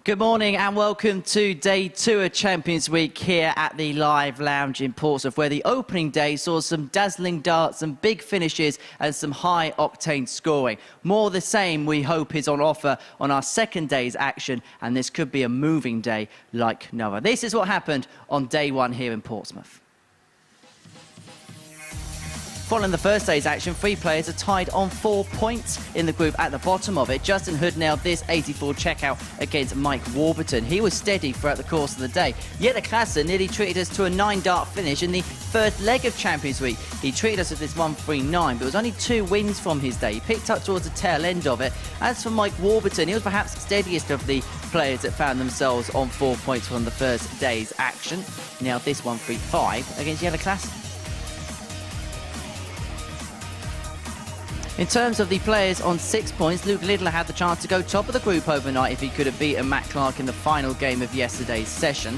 Good morning and welcome to day 2 of Champions Week here at the Live Lounge in Portsmouth, where the opening day saw some dazzling darts, some big finishes and some high-octane scoring. More of the same, we hope, is on offer on our second day's action, and this could be a moving day like no other. This is what happened on day 1 here in Portsmouth. Following the first day's action, 3 players are tied on 4 points in the group at the bottom of it. Justin Hood nailed this 84 checkout against Mike Warburton. He was steady throughout the course of the day. Yet the Classer nearly treated us to a 9-dart finish in the first leg of Champions Week. He treated us with this 139, but it was only 2 wins from his day. He picked up towards the tail end of it. As for Mike Warburton, he was perhaps the steadiest of the players that found themselves on 4 points from the first day's action. Nailed this 135 against Yellow Classer. In terms of the players on 6 points, Luke Littler had the chance to go top of the group overnight if he could have beaten Matt Clark in the final game of yesterday's session.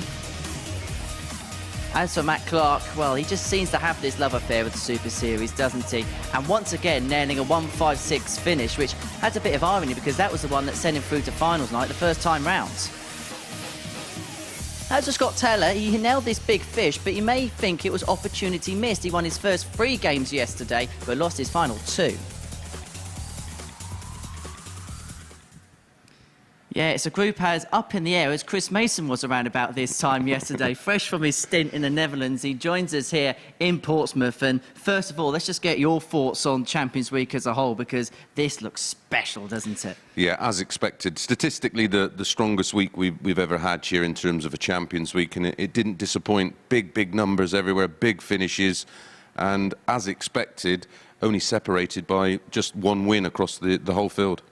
As for Matt Clark, well, he just seems to have this love affair with the Super Series, doesn't he? And once again, nailing a 156 finish, which has a bit of irony because that was the one that sent him through to finals night the first time round. As for Scott Taylor, he nailed this big fish, but you may think it was opportunity missed. He won his first 3 games yesterday, but lost his final 2. Yeah, it's a group as up in the air as Chris Mason was around about this time yesterday. Fresh from his stint in the Netherlands, he joins us here in Portsmouth. And first of all, let's just get your thoughts on Champions Week as a whole, because this looks special, doesn't it? Yeah, as expected. Statistically, the strongest week we've ever had here in terms of a Champions Week, and it didn't disappoint. Big numbers everywhere, big finishes, and as expected, only separated by just 1 win across the whole field.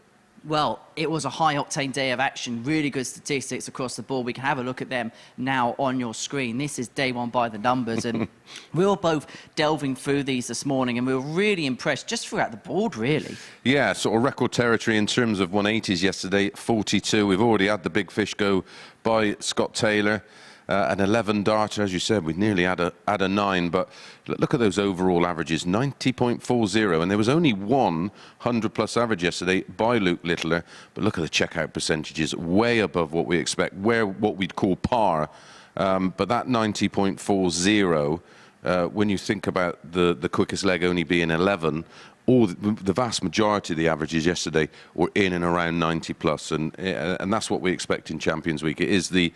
Well, it was a high-octane day of action, really good statistics across the board. We can have a look at them now on your screen. This is day 1 by the numbers, and we were both delving through these this morning, and we were really impressed just throughout the board, really. Yeah, sort of record territory in terms of 180s yesterday, 42. We've already had the big fish go by Scott Taylor. An 11-darter, as you said, we nearly had a 9, but look at those overall averages, 90.40, and there was only 1 100-plus average yesterday by Luke Littler, but look at the checkout percentages, way above what we expect, what we'd call par, but that 90.40, when you think about the quickest leg only being 11, the vast majority of the averages yesterday were in and around 90+, and that's what we expect in Champions Week. It is the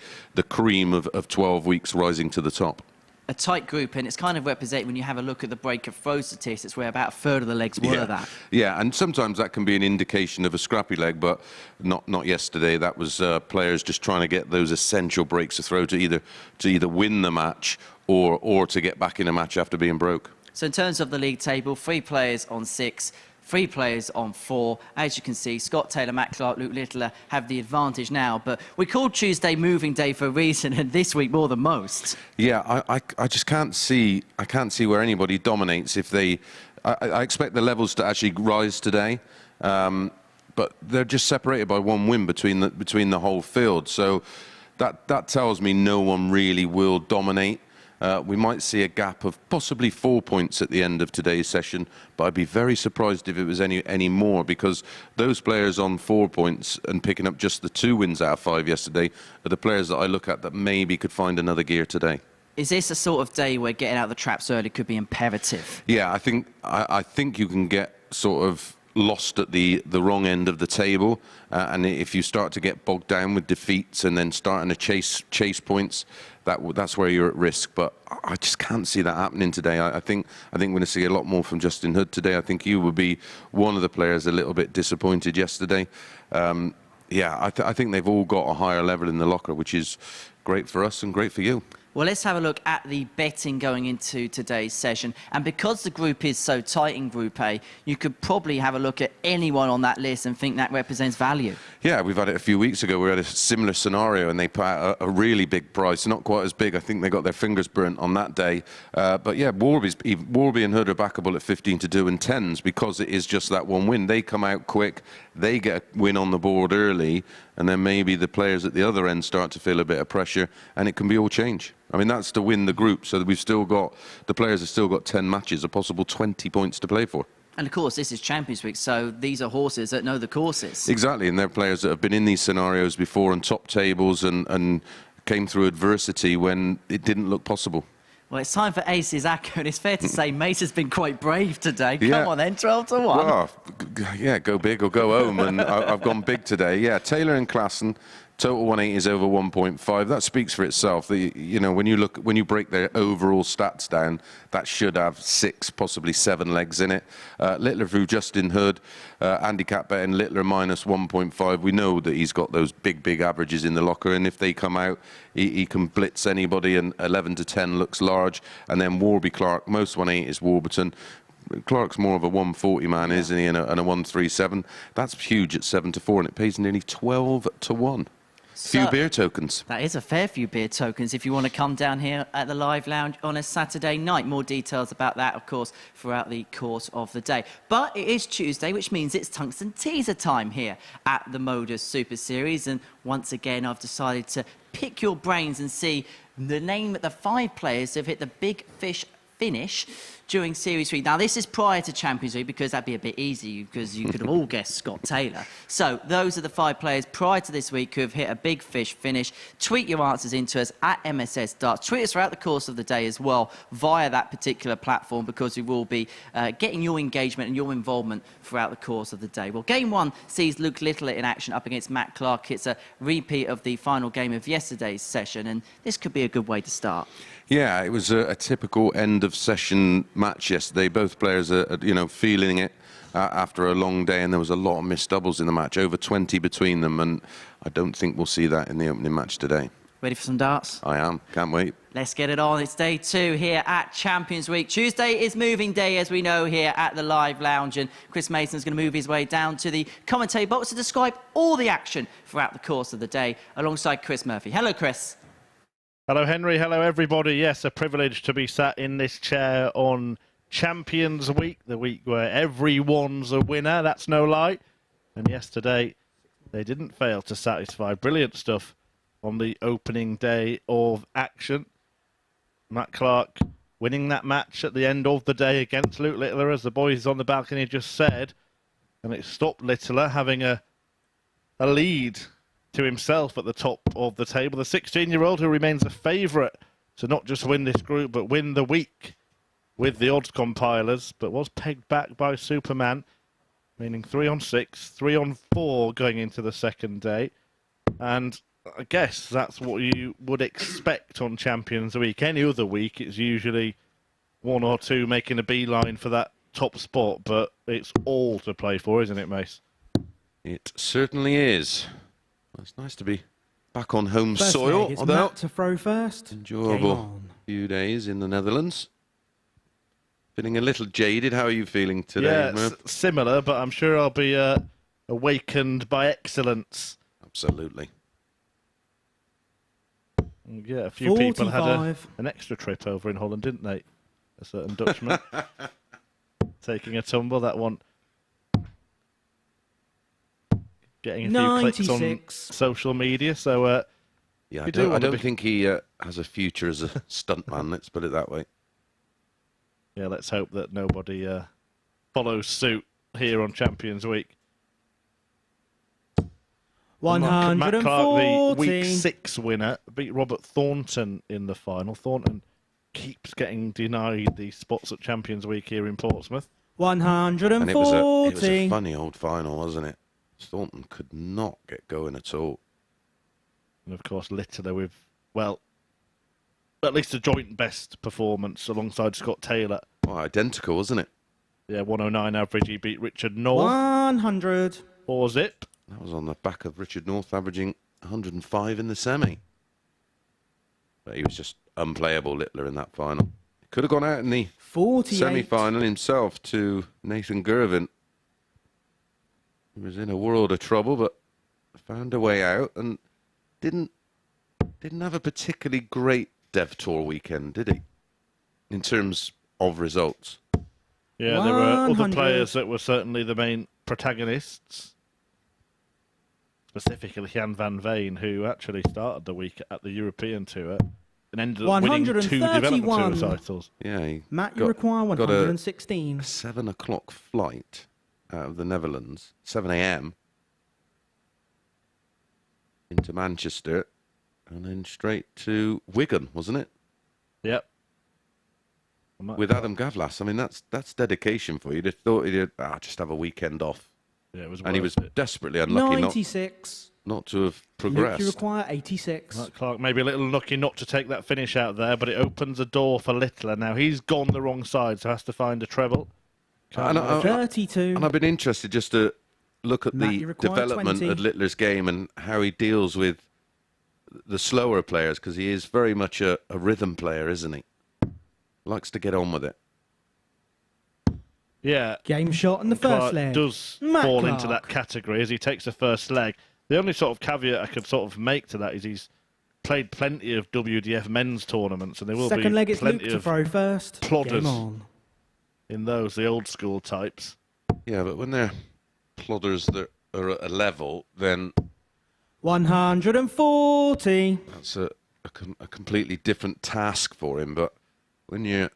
cream of 12 weeks rising to the top. A tight group, and it's kind of represented when you have a look at the break of throw statistics, where about 1/3 of the legs were that. Yeah, and sometimes that can be an indication of a scrappy leg, but not yesterday. That was players just trying to get those essential breaks to throw to either win the match or to get back in a match after being broke. So in terms of the league table, 3 players on 6, 3 players on 4. As you can see, Scott Taylor, Matt Clark, Luke Littler have the advantage now. But we called Tuesday moving day for a reason, and this week more than most. Yeah, I just can't see where anybody dominates if they. I expect the levels to actually rise today, but they're just separated by 1 win between the whole field. So that tells me no one really will dominate. We might see a gap of possibly 4 points at the end of today's session, but I'd be very surprised if it was any more, because those players on 4 points and picking up just the 2 wins out of 5 yesterday are the players that I look at that maybe could find another gear today. Is this a sort of day where getting out of the traps early could be imperative? Yeah, I think you can get sort of lost at the wrong end of the table, and if you start to get bogged down with defeats and then starting to chase points, that's where you're at risk. But I just can't see that happening today. I think we're going to see a lot more from Justin Hood today. I think you would be one of the players a little bit disappointed yesterday. Yeah, I think they've all got a higher level in the locker, which is great for us and great for you. Well, let's have a look at the betting going into today's session. And because the group is so tight in Group A, you could probably have a look at anyone on that list and think that represents value. Yeah, we've had it a few weeks ago. We had a similar scenario, and they put out a really big price. Not quite as big. I think they got their fingers burnt on that day. But yeah, Warby and Hood are backable at 15-2 and 10s because it is just that 1 win. They come out quick. They get a win on the board early, and then maybe the players at the other end start to feel a bit of pressure, and it can be all change. I mean, that's to win the group, so that the players have still got 10 matches, a possible 20 points to play for. And of course, this is Champions Week, so these are horses that know the courses. Exactly, and they're players that have been in these scenarios before on top tables and came through adversity when it didn't look possible. Well, it's time for Aces Acco, and it's fair to say Mace has been quite brave today. Come on then, 12 to 1. Well, yeah, go big or go home, and I've gone big today. Yeah, Taylor and Klassen. Total 180 is over 1.5. That speaks for itself. You know, when you break their overall stats down, that should have 6, possibly 7 legs in it. Littler through Justin Hood, handicap betting Littler minus 1.5. We know that he's got those big averages in the locker, and if they come out, he can blitz anybody. And 11 to 10 looks large. And then Warby Clark, most 180 is Warburton. Clark's more of a 140 man, isn't he? And a 137. That's huge at 7 to 4, and it pays nearly 12 to 1. Few beer tokens. That is a fair few beer tokens if you want to come down here at the Live Lounge on a Saturday night. More details about that, of course, throughout the course of the day. But it is Tuesday, which means it's Tungsten Teaser time here at the MODUS Super Series. And once again, I've decided to pick your brains and see the 5 players who have hit the big fish finish during Series 3. Now, this is prior to Champions League because that'd be a bit easy because you could have all guessed Scott Taylor. So those are the 5 players prior to this week who have hit a big fish finish. Tweet your answers into us at MSS Darts. Tweet us throughout the course of the day as well via that particular platform because we will be getting your engagement and your involvement throughout the course of the day. Well, game 1 sees Luke Littler in action up against Matt Clark. It's a repeat of the final game of yesterday's session, and this could be a good way to start. Yeah, it was a typical end-of-session match yesterday. Both players are feeling it after a long day, and there was a lot of missed doubles in the match, over 20 between them, and I don't think we'll see that in the opening match today. Ready for some darts? I am. Can't wait. Let's get it on. It's day 2 here at Champions Week. Tuesday is moving day, as we know, here at the Live Lounge, and Chris Mason's going to move his way down to the commentary box to describe all the action throughout the course of the day, alongside Chris Murphy. Hello, Chris. Hello, Henry. Hello, everybody. Yes, a privilege to be sat in this chair on Champions Week, the week where everyone's a winner. That's no lie. And yesterday, they didn't fail to satisfy. Brilliant stuff on the opening day of action. Matt Clark winning that match at the end of the day against Luke Littler, as the boys on the balcony just said. And it stopped Littler having a lead to himself at the top of the table. The 16-year-old who remains a favourite to not just win this group, but win the week with the odds compilers, but was pegged back by Superman, meaning 3 on 6, 3 on 4 going into the second day. And I guess that's what you would expect on Champions Week. Any other week, it's usually 1 or 2 making a beeline for that top spot, but it's all to play for, isn't it, Mace? It certainly is. Well, it's nice to be back on home first soil. Leg, it's Matt to throw first. Enjoyable few days in the Netherlands. Feeling a little jaded. How are you feeling today? Yeah, similar, but I'm sure I'll be awakened by excellence. Absolutely. Yeah, a few people had an extra trip over in Holland, didn't they? A certain Dutchman taking a tumble. That one getting a few 96. clicks on social media. So yeah, I don't think he has a future as a stuntman. Let's put it that way. Yeah, let's hope that nobody follows suit here on Champions Week. 114. Matt Clark, the Week 6 winner, beat Robert Thornton in the final. Thornton keeps getting denied the spots at Champions Week here in Portsmouth. 114. And it was a funny old final, wasn't it? Thornton could not get going at all. And of course, Littler with, well, at least a joint best performance alongside Scott Taylor. Well, identical, wasn't it? Yeah, 109 average. He beat Richard North. 100. 4-zip. That was on the back of Richard North averaging 105 in the semi. But he was just unplayable, Littler, in that final. Could have gone out in the 48. semi-final himself to Nathan Gervin. He was in a world of trouble, but found a way out and didn't have a particularly great Dev Tour weekend, did he? In terms of results. Yeah, there were other players that were certainly the main protagonists. Specifically Jan van Veen, who actually started the week at the European Tour. and ended up winning 2 Development 131. Tour titles. Yeah, Matt, you require got 116. a 7 o'clock flight out of the Netherlands, 7 a.m. into Manchester, and then straight to Wigan, wasn't it? Yep. With Adam Gavlas. I mean, that's dedication for you. You'd have thought he'd just have a weekend off. Yeah, it was. And he was worth it. desperately unlucky 96. not to have Luke, progressed. you require 86. Matt Clark maybe a little lucky not to take that finish out there, but it opens a door for Littler. Now he's gone the wrong side, so has to find a treble. And 32. And I've been interested just to look at Matt, the you require development 20. of Littler's game and how he deals with the slower players, because he is very much a rhythm player, isn't he? Likes to get on with it. Yeah. Game shot in the Clark first leg. does Matt fall Clark. into that category as he takes the first leg. The only sort of caveat I could sort of make to that is he's played plenty of WDF men's tournaments, and there will Second be leg, it's Luke plenty to of throw first. plodders. Game on. in those, the old school types. Yeah, but when they're plodders that are at a level, then 140. that's a completely different task for him. But when you're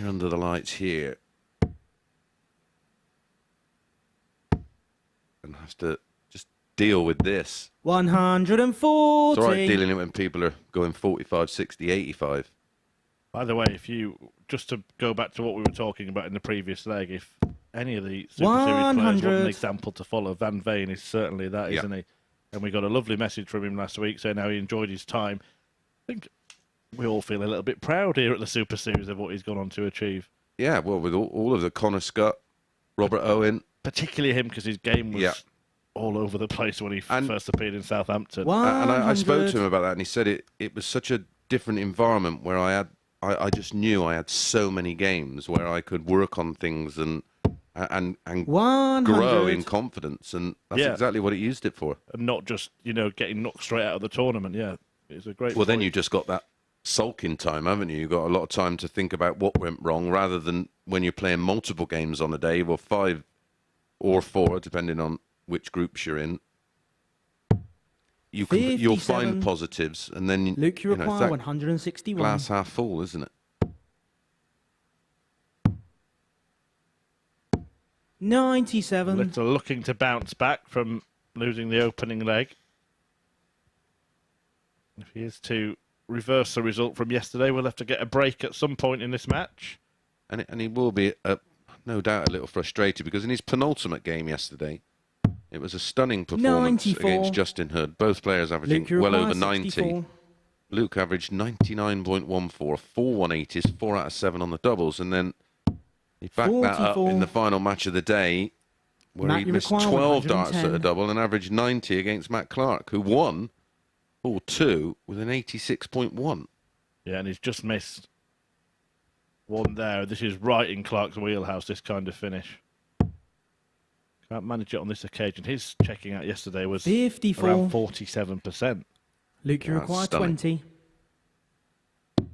under the lights here and have to just deal with this, 140. it's all right dealing it when people are going 45, 60, 85. By the way, if you, just to go back to what we were talking about in the previous leg, if any of the Super Series players want 100. an example to follow, Van Veen is certainly that, Yeah. isn't he? And we got a lovely message from him last week saying how he enjoyed his time. I think we all feel a little bit proud here at the Super Series of what he's gone on to achieve. Yeah, well, with all of the Connor Scott, Robert Owen, Particularly him, because his game was Yeah. all over the place when he And- first appeared in Southampton. and I spoke 100. to him about that, and he said it was such a different environment where I just knew I had so many games where I could work on things and 100. grow in confidence, and that's Yeah. exactly what he used it for. And not just, getting knocked straight out of the tournament. Yeah, it's a great Well, then point. you just got that sulking time, haven't you? You've got a lot of time to think about what went wrong, rather than when you're playing multiple games on a day, well, 5 or 4, depending on which groups you're in. You'll 57. find positives, and then Luke, you it's require that 161. glass half full, isn't it? 97. Little looking to bounce back from losing the opening leg. If he is to reverse the result from yesterday, we'll have to get a break at some point in this match. And he will be, no doubt, a little frustrated, because in his penultimate game yesterday, it was a stunning performance 94. against Justin Hood. Both players averaging Luke, you well require over 90. 64. Luke averaged 99.14, 4 180s, 4 out of 7 on the doubles, and then he backed that up 44. in the final match of the day, where Matt, he you missed require 12 darts at a 110. double and averaged 90 against Matt Clark, who won 4-2 with an 86.1. Yeah, and he's just missed one there. This is right in Clark's wheelhouse, this kind of finish. Can't manage it on this occasion. His checking out yesterday was 54. around 47%. Luke, you That's require stunning. 20. Can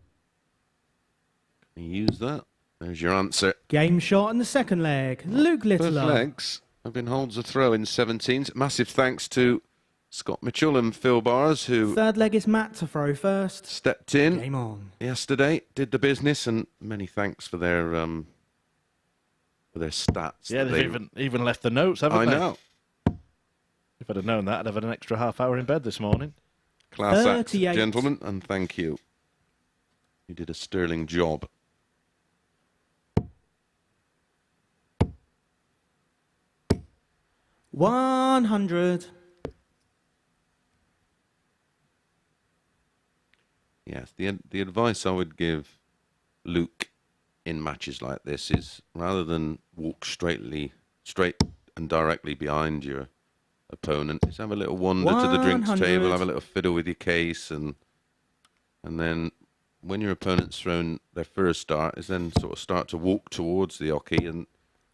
you use that? There's your answer. Game shot in the second leg. Luke Both Littler. legs have been holds a throw in 17s. Massive thanks to Scott Mitchell and Phil Bars, who Third leg is Matt to throw first. stepped in Game on. yesterday, did the business, and many thanks for their stats. Yeah, that they've even left the notes, haven't I they? know. If I'd have known that, I'd have had an extra half hour in bed this morning. Class act, 38. gentlemen, and thank you. You did a sterling job. $100. Yes, the advice I would give Luke in matches like this is, rather than walk straight and directly behind your opponent, is have a little wander to the drinks 100. table, have a little fiddle with your case, and then when your opponent's thrown their first dart, is then sort of start to walk towards the hockey, and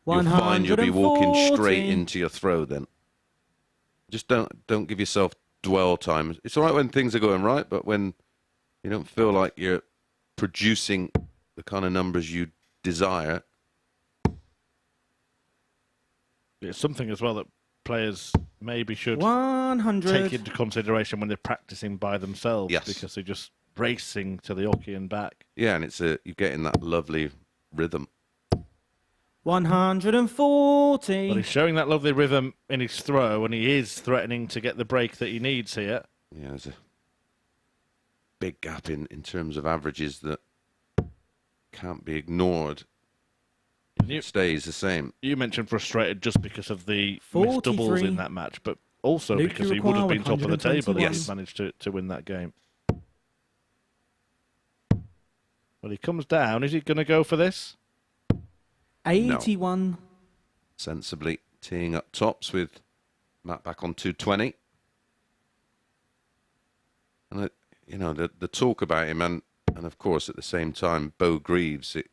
you'll find you'll be walking straight 140. into your throw then. Just don't give yourself dwell time. It's all right when things are going right, but when you don't feel like you're producing the kind of numbers you desire. It's something as well that players maybe should 100. take into consideration when they're practicing by themselves. Yes. Because they're just racing to the hockey and back. Yeah, and you're getting that lovely rhythm. 140. But he's showing that lovely rhythm in his throw, and he is threatening to get the break that he needs here. Yeah, there's a big gap in terms of averages that can't be ignored. It stays the same. You mentioned frustrated just because of the missed doubles 43. in that match, but also Luke, because you he would have require been top of the table if 121. he'd managed to win that game. Well, he comes down. Is he going to go for this? 81. Sensibly teeing up tops with Matt back on 220. And, you know, the talk about him and of course, at the same time, Bo Greaves, it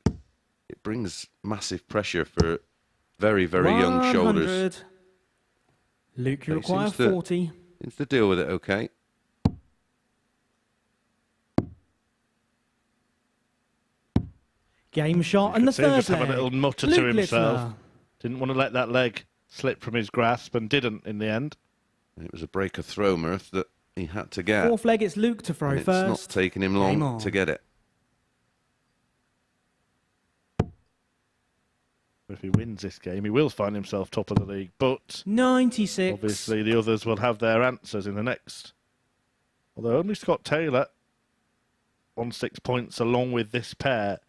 brings massive pressure for very, very young shoulders. 100. Luke, you But he require seems to- 40. Seems to deal with it okay. Game shot You and the could see him third just have leg. a little mutter Luke to himself. Littler. Didn't want to let that leg slip from his grasp and didn't in the end. And it was a breaker throw, Murph, that he had to get. Fourth leg, it's Luke to throw And it's first. not taking him Game long on. to get it. If he wins this game, he will find himself top of the league. But 96. obviously the others will have their answers in the next. Although only Scott Taylor on 6 points along with this pair.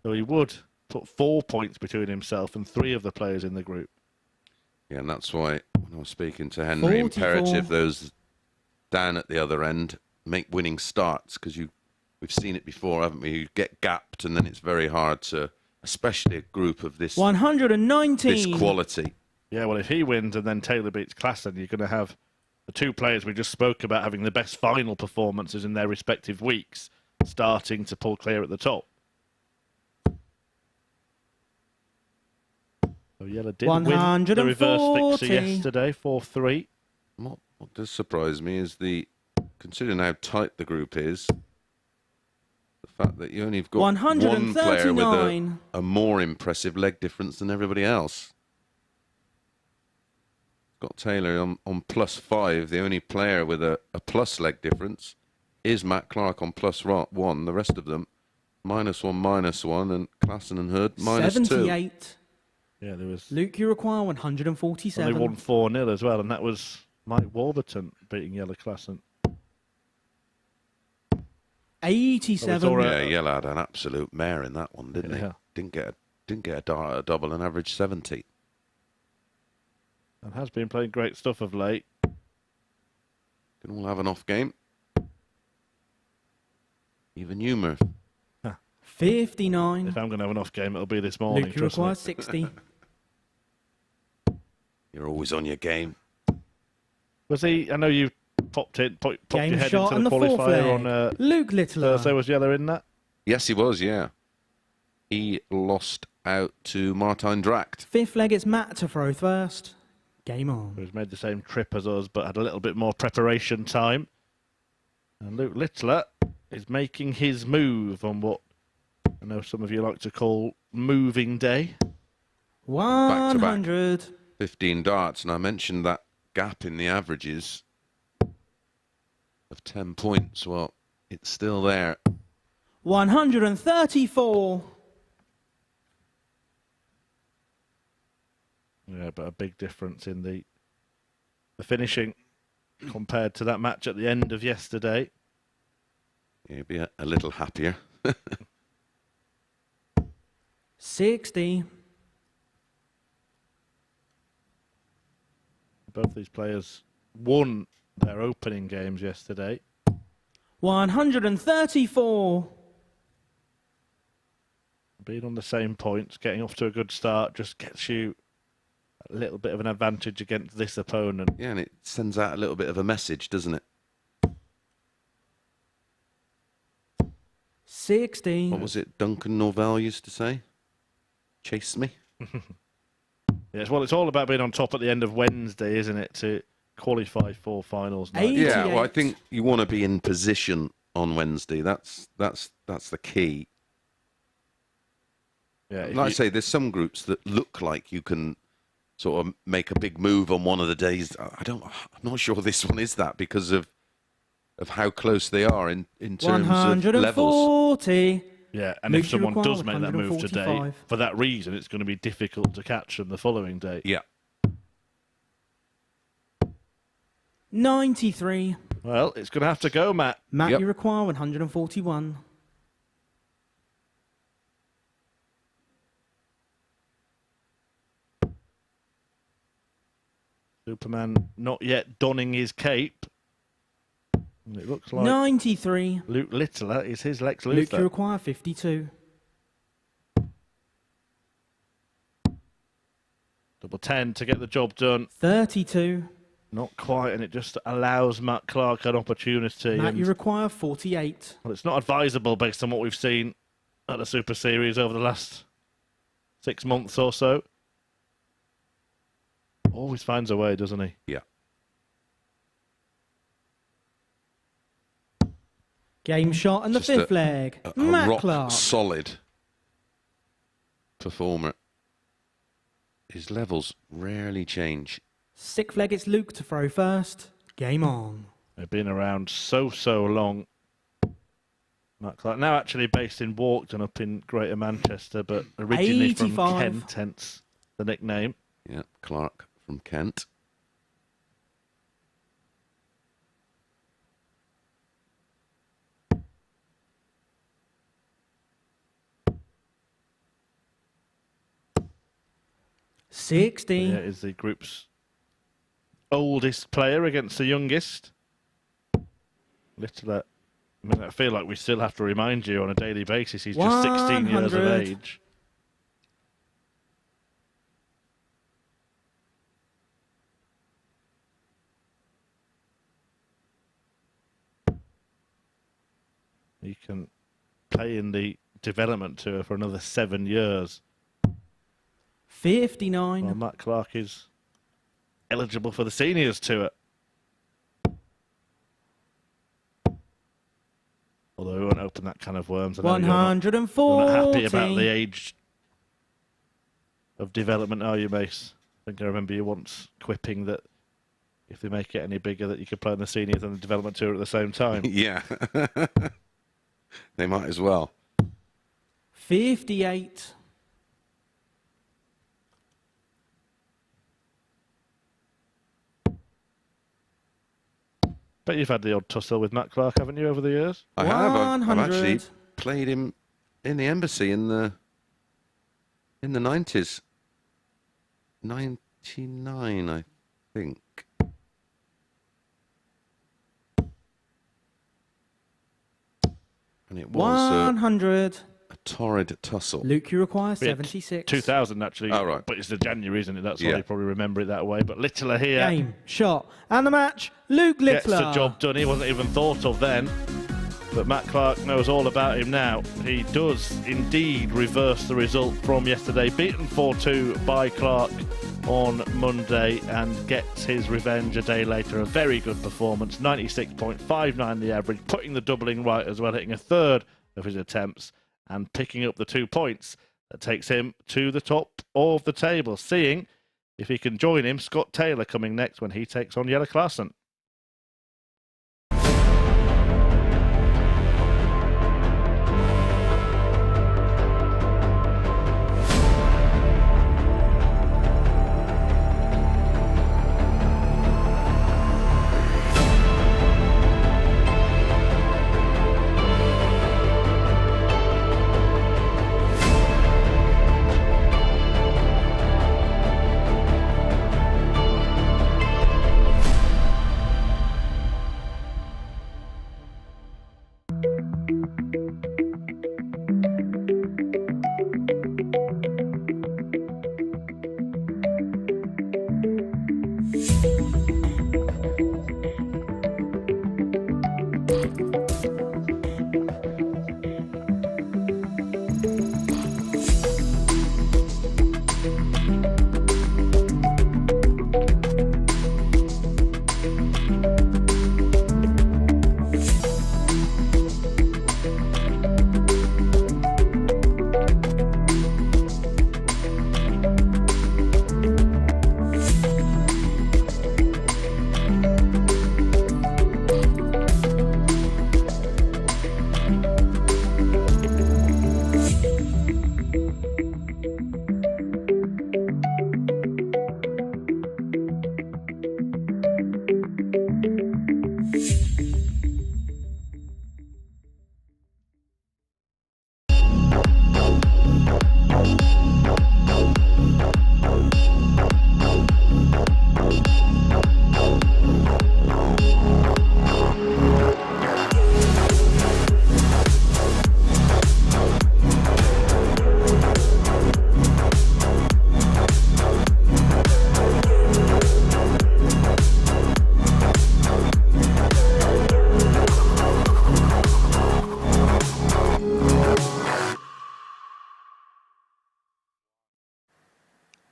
So he would put 4 points between himself and 3 of the players in the group. Yeah, and that's why when I was speaking to Henry, 44. imperative those down at the other end make winning starts, because we've seen it before, haven't we? You get gapped and then it's very hard to, especially a group of this 119. quality. Yeah, well, if he wins and then Taylor beats Klassen, you're going to have the 2 players we just spoke about having the best final performances in their respective weeks, starting to pull clear at the top. So Yella did win the reverse fixer 140. yesterday, 4-3. What does surprise me is considering how tight the group is, the fact that you only have got one player with 139. a more impressive leg difference than everybody else. Got Taylor on +5. The only player with a plus leg difference is Matt Clark on +1. The rest of them -1, and Klassen and Hood -2. 78. Yeah, there was Luke, you require only 147. won 4-0 as well, and that was Mike Warburton beating Yella Klassen. 87. all right. Yeah, Yella had an absolute mare in that one, didn't Yeah. he? Didn't get a double and average 70. And has been playing great stuff of late. Can all have an off game. Even you, Murph. 59. If I'm going to have an off game, it'll be this morning. Luke, you trust me. require 60. You're always on your game. Was he? I know you popped your Game head shot into and the the fourth qualifier leg. on Luke Littler. Thursday. Was Yella in that? Yes, he was, yeah. He lost out to Martijn Dracht. Fifth leg, it's Matt to throw first. Game on. Who's made the same trip as us, but had a little bit more preparation time. And Luke Littler is making his move on what I know some of you like to call moving day. 100. 15 darts, and I mentioned that gap in the averages of 10 points. Well, it's still there. 134. Yeah, but a big difference in the finishing compared to that match at the end of yesterday. You'd be a little happier. 60. Both these players won their opening games yesterday. 134. Being on the same points, getting off to a good start, just gets you a little bit of an advantage against this opponent. Yeah, and it sends out a little bit of a message, doesn't it? 60. What was it Duncan Norvell used to say? Chase me. Yes, well, it's all about being on top at the end of Wednesday, isn't it, to qualify for finals night. 88. Yeah, well, I think you want to be in position on Wednesday. That's the key. Yeah, if Like I you- say, there's some groups that look like you can sort of make a big move on one of the days. I'm not sure this one is that because of how close they are in terms of levels. 140. Yeah, and Luke, if you someone require does make that move today, 145. for that reason, it's going to be difficult to catch them the following day. Yeah. 93. Well, it's going to have to go, Matt. Matt, Yep. you require 141. Superman not yet donning his cape. And it looks like 93. Luke Littler is his Lex Luthor. Luke, you require 52. Double 10 to get the job done. 32. Not quite, and it just allows Matt Clark an opportunity. Matt, and, you require 48. well, it's not advisable based on what we've seen at the Super Series over the last 6 months or so. Always finds a way, doesn't he? Yeah. Game shot and the Just fifth leg. A Matt rock Clark. solid performer. His levels rarely change. Sixth leg, it's Luke to throw first. Game on. They've been around so long. Matt Clark, now actually based in Walkden up in Greater Manchester, but originally 85. from Kent, hence the nickname. Yeah, Clark from Kent. Yeah, 60. is the group's oldest player against the youngest. Littler, I mean, I feel like we still have to remind you on a daily basis he's just 16 years of 100. age. He can play in the development tour for another 7 years. 59. Well, Matt Clark is eligible for the seniors tour. Although we won't open that can of worms. I know you're not 140. happy about the age of development, are you, Mace? I think I remember you once quipping that if they make it any bigger, that you could play in the seniors and the development tour at the same time. Yeah. They might as well. 58. Bet you've had the odd tussle with Matt Clark, haven't you, over the years? I have. I've 100. actually played him in the embassy in the 90s. 99, I think. And it was 100. a torrid tussle. Luke, you require Yeah, 76. 2000, actually. Oh, right. But it's the January, isn't it? That's why Yeah. you probably remember it that way. But Littler here Game, shot, and the match. Luke gets Littler. the job done. He wasn't even thought of then. But Matt Clark knows all about him now. He does indeed reverse the result from yesterday. Beaten 4-2 by Clark on Monday and gets his revenge a day later. A very good performance, 96.59 the average, putting the doubling right as well, hitting a third of his attempts and picking up the 2 points. That takes him to the top of the table, seeing if he can join him. Scott Taylor coming next when he takes on Jelle Klaassen.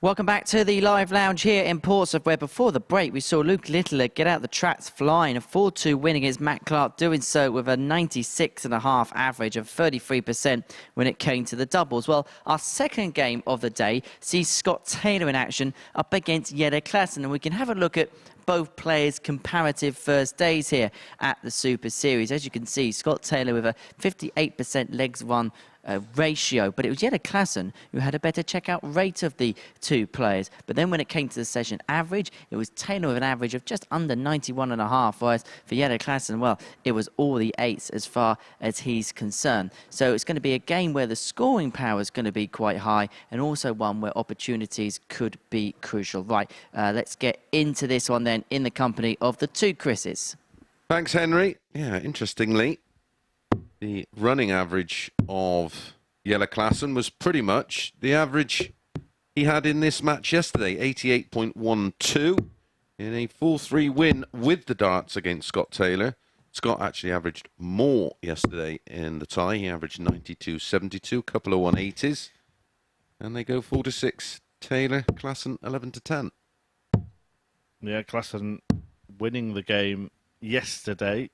Welcome back to the live lounge here in Portsmouth, where before the break we saw Luke Littler get out the tracks flying, a 4-2 win against Matt Clark, doing so with a 96.5 average of 33% when it came to the doubles. Well, our second game of the day sees Scott Taylor in action up against Jelle Klassen, and we can have a look at both players' comparative first days here at the Super Series. As you can see, Scott Taylor with a 58% legs run ratio, but it was Jelle Klassen who had a better checkout rate of the two players. But then when it came to the session average, it was Taylor with an average of just under 91.5, whereas for Jelle Klassen, well, it was all the eights as far as he's concerned. So it's going to be a game where the scoring power is going to be quite high, and also one where opportunities could be crucial. Right, let's get into this one then in the company of the two Chris's. Thanks, Henry. Yeah, interestingly, the running average of Jelle Klassen was pretty much the average he had in this match yesterday, 88.12, in a 4-3 win with the darts against Scott Taylor. Scott actually averaged more yesterday in the tie. He averaged 92.72, a couple of 180s, and they go 4-6. Taylor, Klassen 11-10. Yeah, Klassen winning the game yesterday.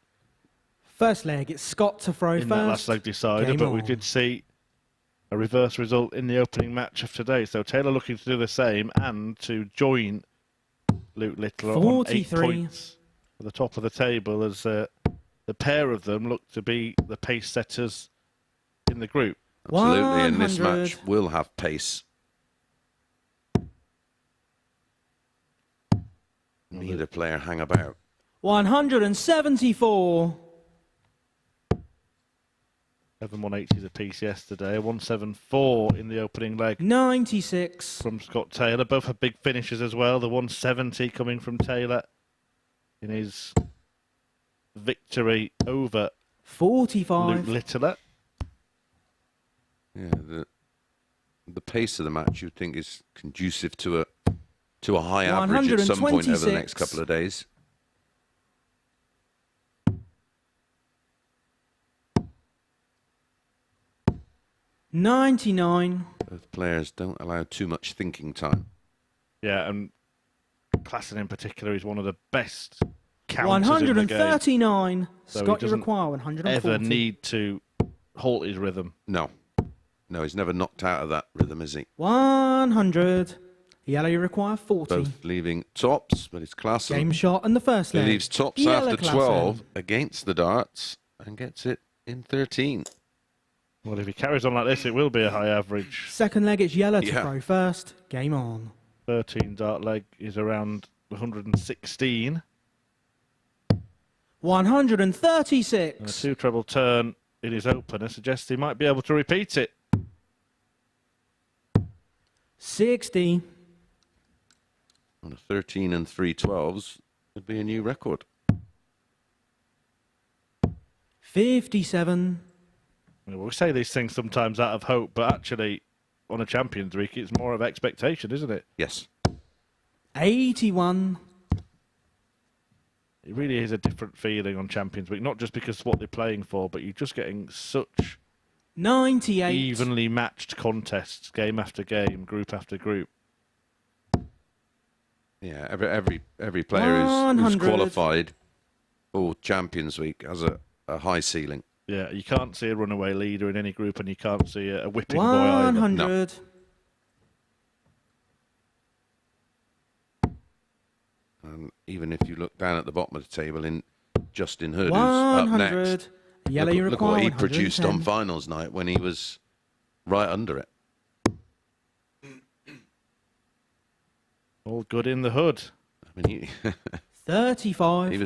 First leg, it's Scott to throw In first. that last leg decider, Game but we on. did see a reverse result in the opening match of today. So Taylor looking to do the same and to join Luke Littler on 8 43. points at the top of the table, as the pair of them look to be the pace setters in the group. Absolutely, and this 100. match will have pace. Neither player hang about. 174. 7 180s apiece yesterday, a 174 in the opening leg 96. from Scott Taylor. Both have big finishes as well. The 170 coming from Taylor in his victory over 45. Luke Littler. Yeah, the pace of the match you'd think is conducive to a high average at some point over the next 126. couple of days. $99. Both players don't allow too much thinking time. Yeah, and Klassen in particular is one of the best counters in the game. 139. So he Scott, you doesn't require 140. Ever need to halt his rhythm. No, he's never knocked out of that rhythm, is he? 100. Yellow, you require 40. Both leaving tops, but it's Klassen. Game shot in the first He leg. leaves tops Jelle after Klassen. 12 against the darts and gets it in 13. Well, if he carries on like this, it will be a high average. Second leg, it's Yellow to Yeah. throw first. Game on. 13 dart leg is around 116. 136. And a two treble turn in his opener suggests he might be able to repeat it. 60. On a 13 and 3/12s would be a new record. 57. We say these things sometimes out of hope, but actually, on a Champions Week, it's more of expectation, isn't it? Yes. 81. It really is a different feeling on Champions Week, not just because of what they're playing for, but you're just getting such 98. evenly matched contests, game after game, group after group. Yeah, every player who's 100. qualified for Champions Week has a high ceiling. Yeah, you can't see a runaway leader in any group, and you can't see a whipping boy either. 100. And even if you look down at the bottom of the table in Justin Hood, who's up 100. next, Yellow, you look require what he produced on 110. finals night when he was right under it. All good in the hood. I mean, 35. he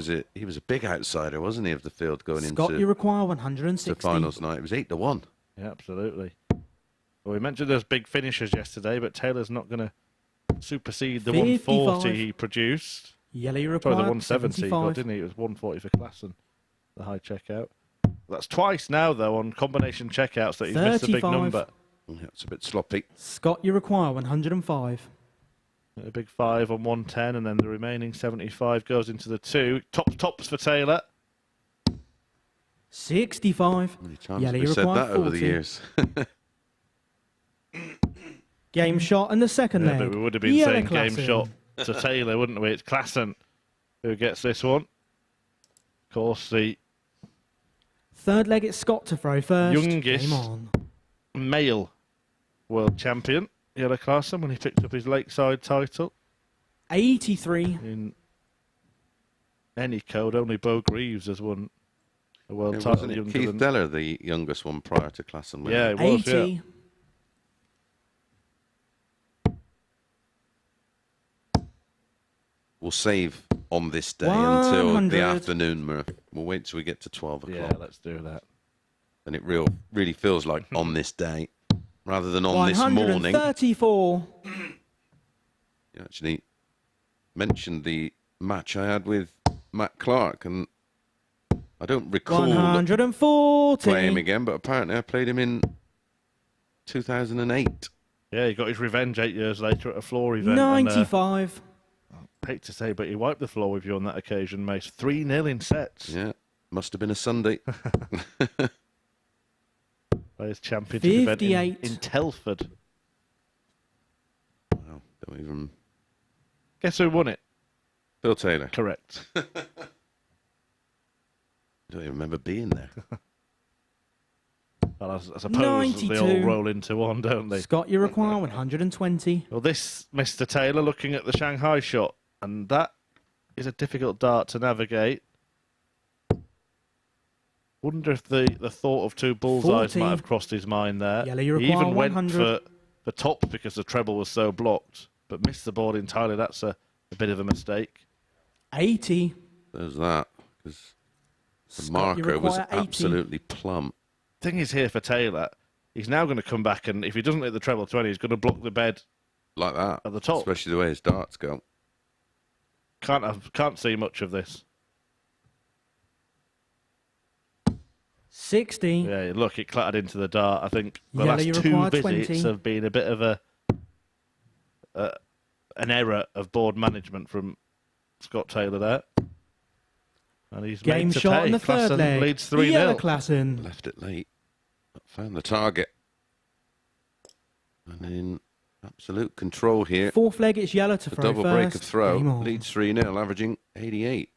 was a big outsider, wasn't he, of the field going Scott, you into require the 160. finals night. It was 8-1. Yeah, absolutely. Well, we mentioned those big finishes yesterday, but Taylor's not going to supersede the 55. 140 he produced. Yellow, you Sorry, require the 170 he got, 75. didn't he? It was 140 for Klassen, the high checkout. That's twice now, though, on combination checkouts that he's missed a big 35. number. Yeah, it's a bit sloppy. Scott, you require 105. A big 5 on 110, and then the remaining 75 goes into the 2. Tops for Taylor. 65. How many times Yellow, have we you said require that over the 40. years? Game shot and the second Yeah, leg. but we would have been Yellow saying Klassen. game shot to Taylor, wouldn't we? It's Klassen who gets this one. Of course, the Third leg, it's Scott to throw first. youngest Game on. male world champion, Yellow Klassen, when he picked up his Lakeside title. 83. In any code, only Bo Greaves has won a world title. Wasn't it Younger Keith than... Deller, the youngest one prior to Klassen? Yeah, it was, 80. yeah. We'll save on this day until 100. the afternoon, Murph. We'll wait till we get to 12 o'clock. Yeah, let's do that. And it really feels like on this day, rather than on this morning. 134. You actually mentioned the match I had with Matt Clark, and I don't recall 140. playing him again, but apparently I played him in 2008. Yeah, he got his revenge 8 years later at a floor event. And, 95. hate to say, but he wiped the floor with you on that occasion, Mace. 3-0 in sets. Yeah, must have been a Sunday. Players Championship event 58. in Telford. Wow, don't even... Guess who won it? Phil Taylor. Correct. I don't even remember being there. Well, I suppose they all 92. roll into one, don't they? Scott, you require 120. Well, this Mr. Taylor looking at the Shanghai shot, and that is a difficult dart to navigate. Wonder if the thought of two bullseyes 40. might have crossed his mind there. Yellow, you He require even went 100. for the top because the treble was so blocked, but missed the board entirely. That's a bit of a mistake. 80. There's that, because the Scott, you marker was require 80. absolutely plumb. Thing is here for Taylor, he's now going to come back, and if he doesn't hit the treble 20, he's going to block the bed Like that. at the top. Especially the way his darts go. Can't see much of this. 60. Yeah, look, it clattered into the dart. I think the Yellow, last you two require visits 20. have been a bit of an error of board management from Scott Taylor there. And he's Game made to shot pay. in the third Klassen leg. leads Yellow 3-0. Klassen. Left it late. Found the target. And in absolute control here. Fourth leg, it's yellow to The throw double first. break of throw. Game on. Leads 3-0, averaging 88.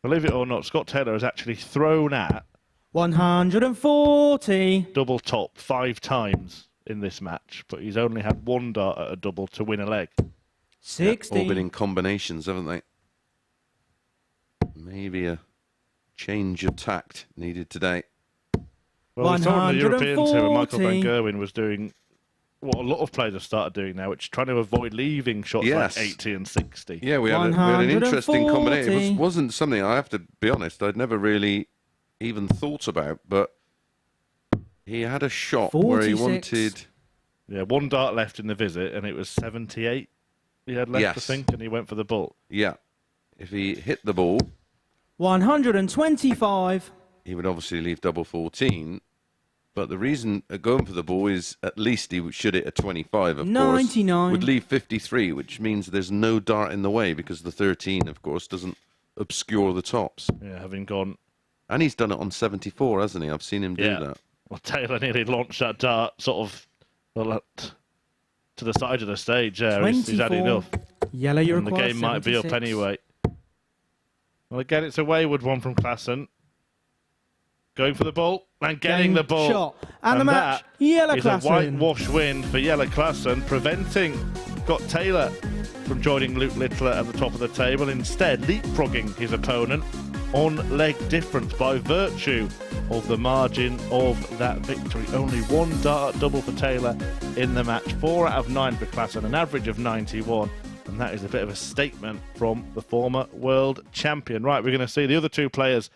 Believe it or not, Scott Taylor has actually thrown at 140. double top 5 times in this match, but he's only had one dart at a double to win a leg. 60. All been in combinations, haven't they? Maybe a change of tact needed today. Well, we saw in the European Tour, Michael Van 140. Gerwen was doing what a lot of players have started doing now, which is trying to avoid leaving shots Yes. like 80 and 60. Yeah, we had an interesting 140. combination. It wasn't something, I have to be honest, I'd never really even thought about, but he had a shot where he 46. wanted... Yeah, one dart left in the visit, and it was 78 he had left, I Yes. think, and he went for the bull. Yeah, if he hit the ball, 125. he would obviously leave double 14. But the reason going for the ball is at least he should hit a 25, of 99. course. Would leave 53, which means there's no dart in the way because the 13, of course, doesn't obscure the tops. Yeah, having gone. And he's done it on 74, hasn't he? I've seen him do Yeah. that. Well, Taylor nearly launched that dart sort of to the side of the stage there. He's had 24. enough. Yellow, you And the require game might be up 76. anyway. Well, again, it's a wayward one from Klassen. Going for the ball and getting Game the ball. shot. And the match, that Yellow is Klassen. a whitewash win for Yellow Klassen, preventing Scott Taylor from joining Luke Littler at the top of the table, instead leapfrogging his opponent on leg difference by virtue of the margin of that victory. Only one dart double for Taylor in the match. 4 out of 9 for Klassen, an average of 91. And that is a bit of a statement from the former world champion. Right, we're going to see the other two players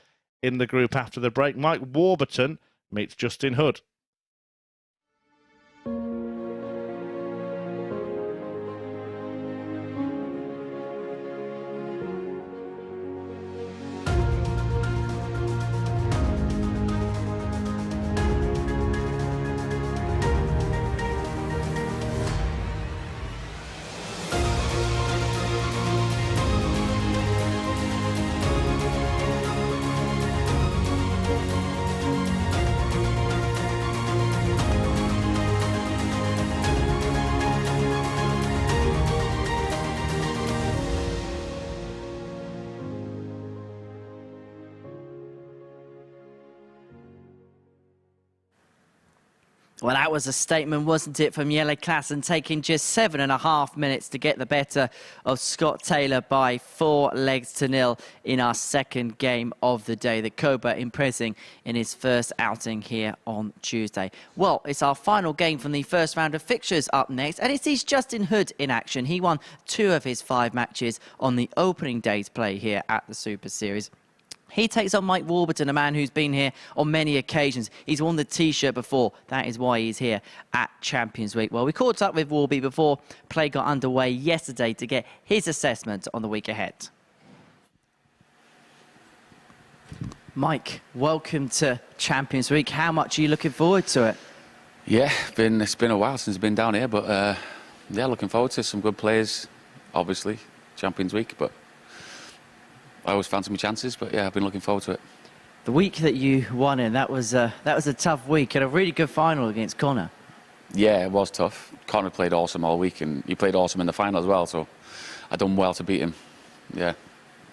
in the group after the break. Mike Warburton meets Justin Hood. Well, that was a statement, wasn't it, from Jelle Klaassen, taking just 7.5 minutes to get the better of Scott Taylor by 4 legs to nil in our second game of the day. The Cobra impressing in his first outing here on Tuesday. Well, it's our final game from the first round of fixtures up next, and it is Justin Hood in action. He won 2 of his 5 matches on the opening day's play here at the Super Series. He takes on Mike Warburton, a man who's been here on many occasions. He's worn the T-shirt before. That is why he's here at Champions Week. Well, we caught up with Warby before play got underway yesterday to get his assessment on the week ahead. Mike, welcome to Champions Week. How much are you looking forward to it? Yeah, it's been a while since I've been down here, but yeah, looking forward to some good players, obviously, Champions Week, but I always fancy my chances, but yeah, I've been looking forward to it. The week that you won in, that was a tough week and a really good final against Connor. Yeah, it was tough. Connor played awesome all week, and he played awesome in the final as well, so I done well to beat him. Yeah.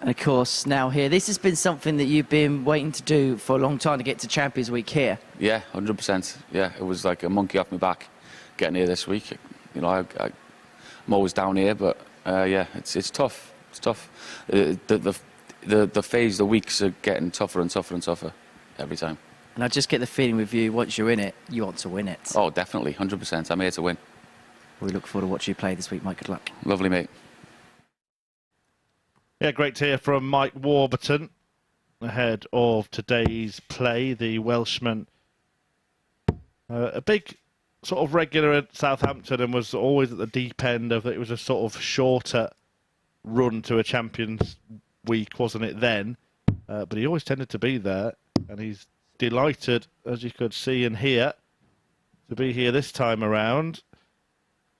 And of course, now here, this has been something that you've been waiting to do for a long time to get to Champions Week here. Yeah, 100%. Yeah, it was like a monkey off my back getting here this week. You know, I'm always down here, but yeah, it's tough. It's tough. The phase, the weeks are getting tougher and tougher and tougher every time. And I just get the feeling with you, once you're in it, you want to win it. Oh, definitely, 100%. I'm here to win. We look forward to watching you play this week, Mike. Good luck. Lovely, mate. Yeah, great to hear from Mike Warburton ahead of today's play. The Welshman, a big sort of regular at Southampton and was always at the deep end of it. It was a sort of shorter run to a Champions Week, wasn't it then? But he always tended to be there, and he's delighted, as you could see and hear, to be here this time around.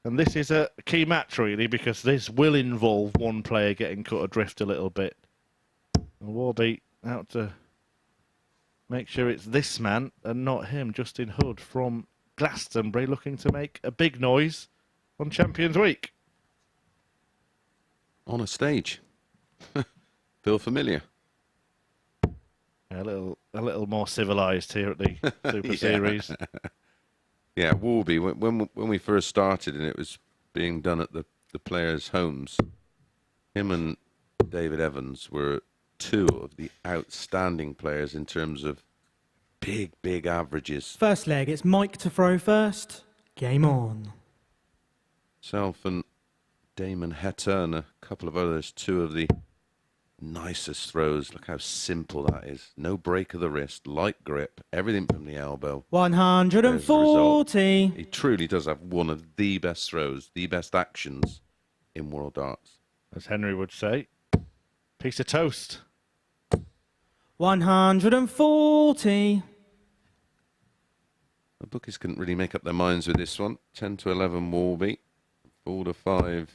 And this is a key match, really, because this will involve one player getting cut adrift a little bit. And Warby out to make sure it's this man and not him, Justin Hood from Glastonbury, looking to make a big noise on Champions Week. On a stage. Feel familiar? A little more civilised here at the Super Series. Yeah, Warby, when we first started and it was being done at the players' homes, him and David Evans were 2 of the outstanding players in terms of big averages. First leg, it's Mike to throw first. Game on. Self and Damon Heta and a couple of others, 2 of the nicest throws. Look how simple that is. No break of the wrist, light grip, everything from the elbow. 140. He truly does have one of the best throws, the best actions in World Darts. As Henry would say, piece of toast. 140. The bookies couldn't really make up their minds with this one. 10 to 11 Warby, 4 to 5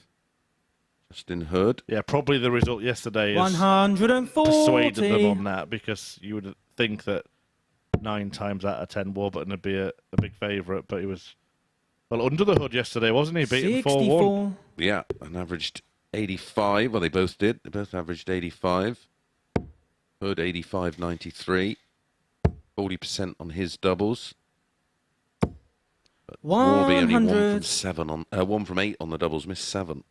Justin Hood. Yeah, probably the result yesterday is 140. persuaded them on that, because you would think that 9 times out of 10 Warburton would be a big favourite, but he was under the hood yesterday, wasn't he? Beating 4-1. Yeah, and averaged 85. Well, they both did. They both averaged 85. Hood 85.93. 40% on his doubles. But Warby only 1 from 8 on the doubles, missed 7.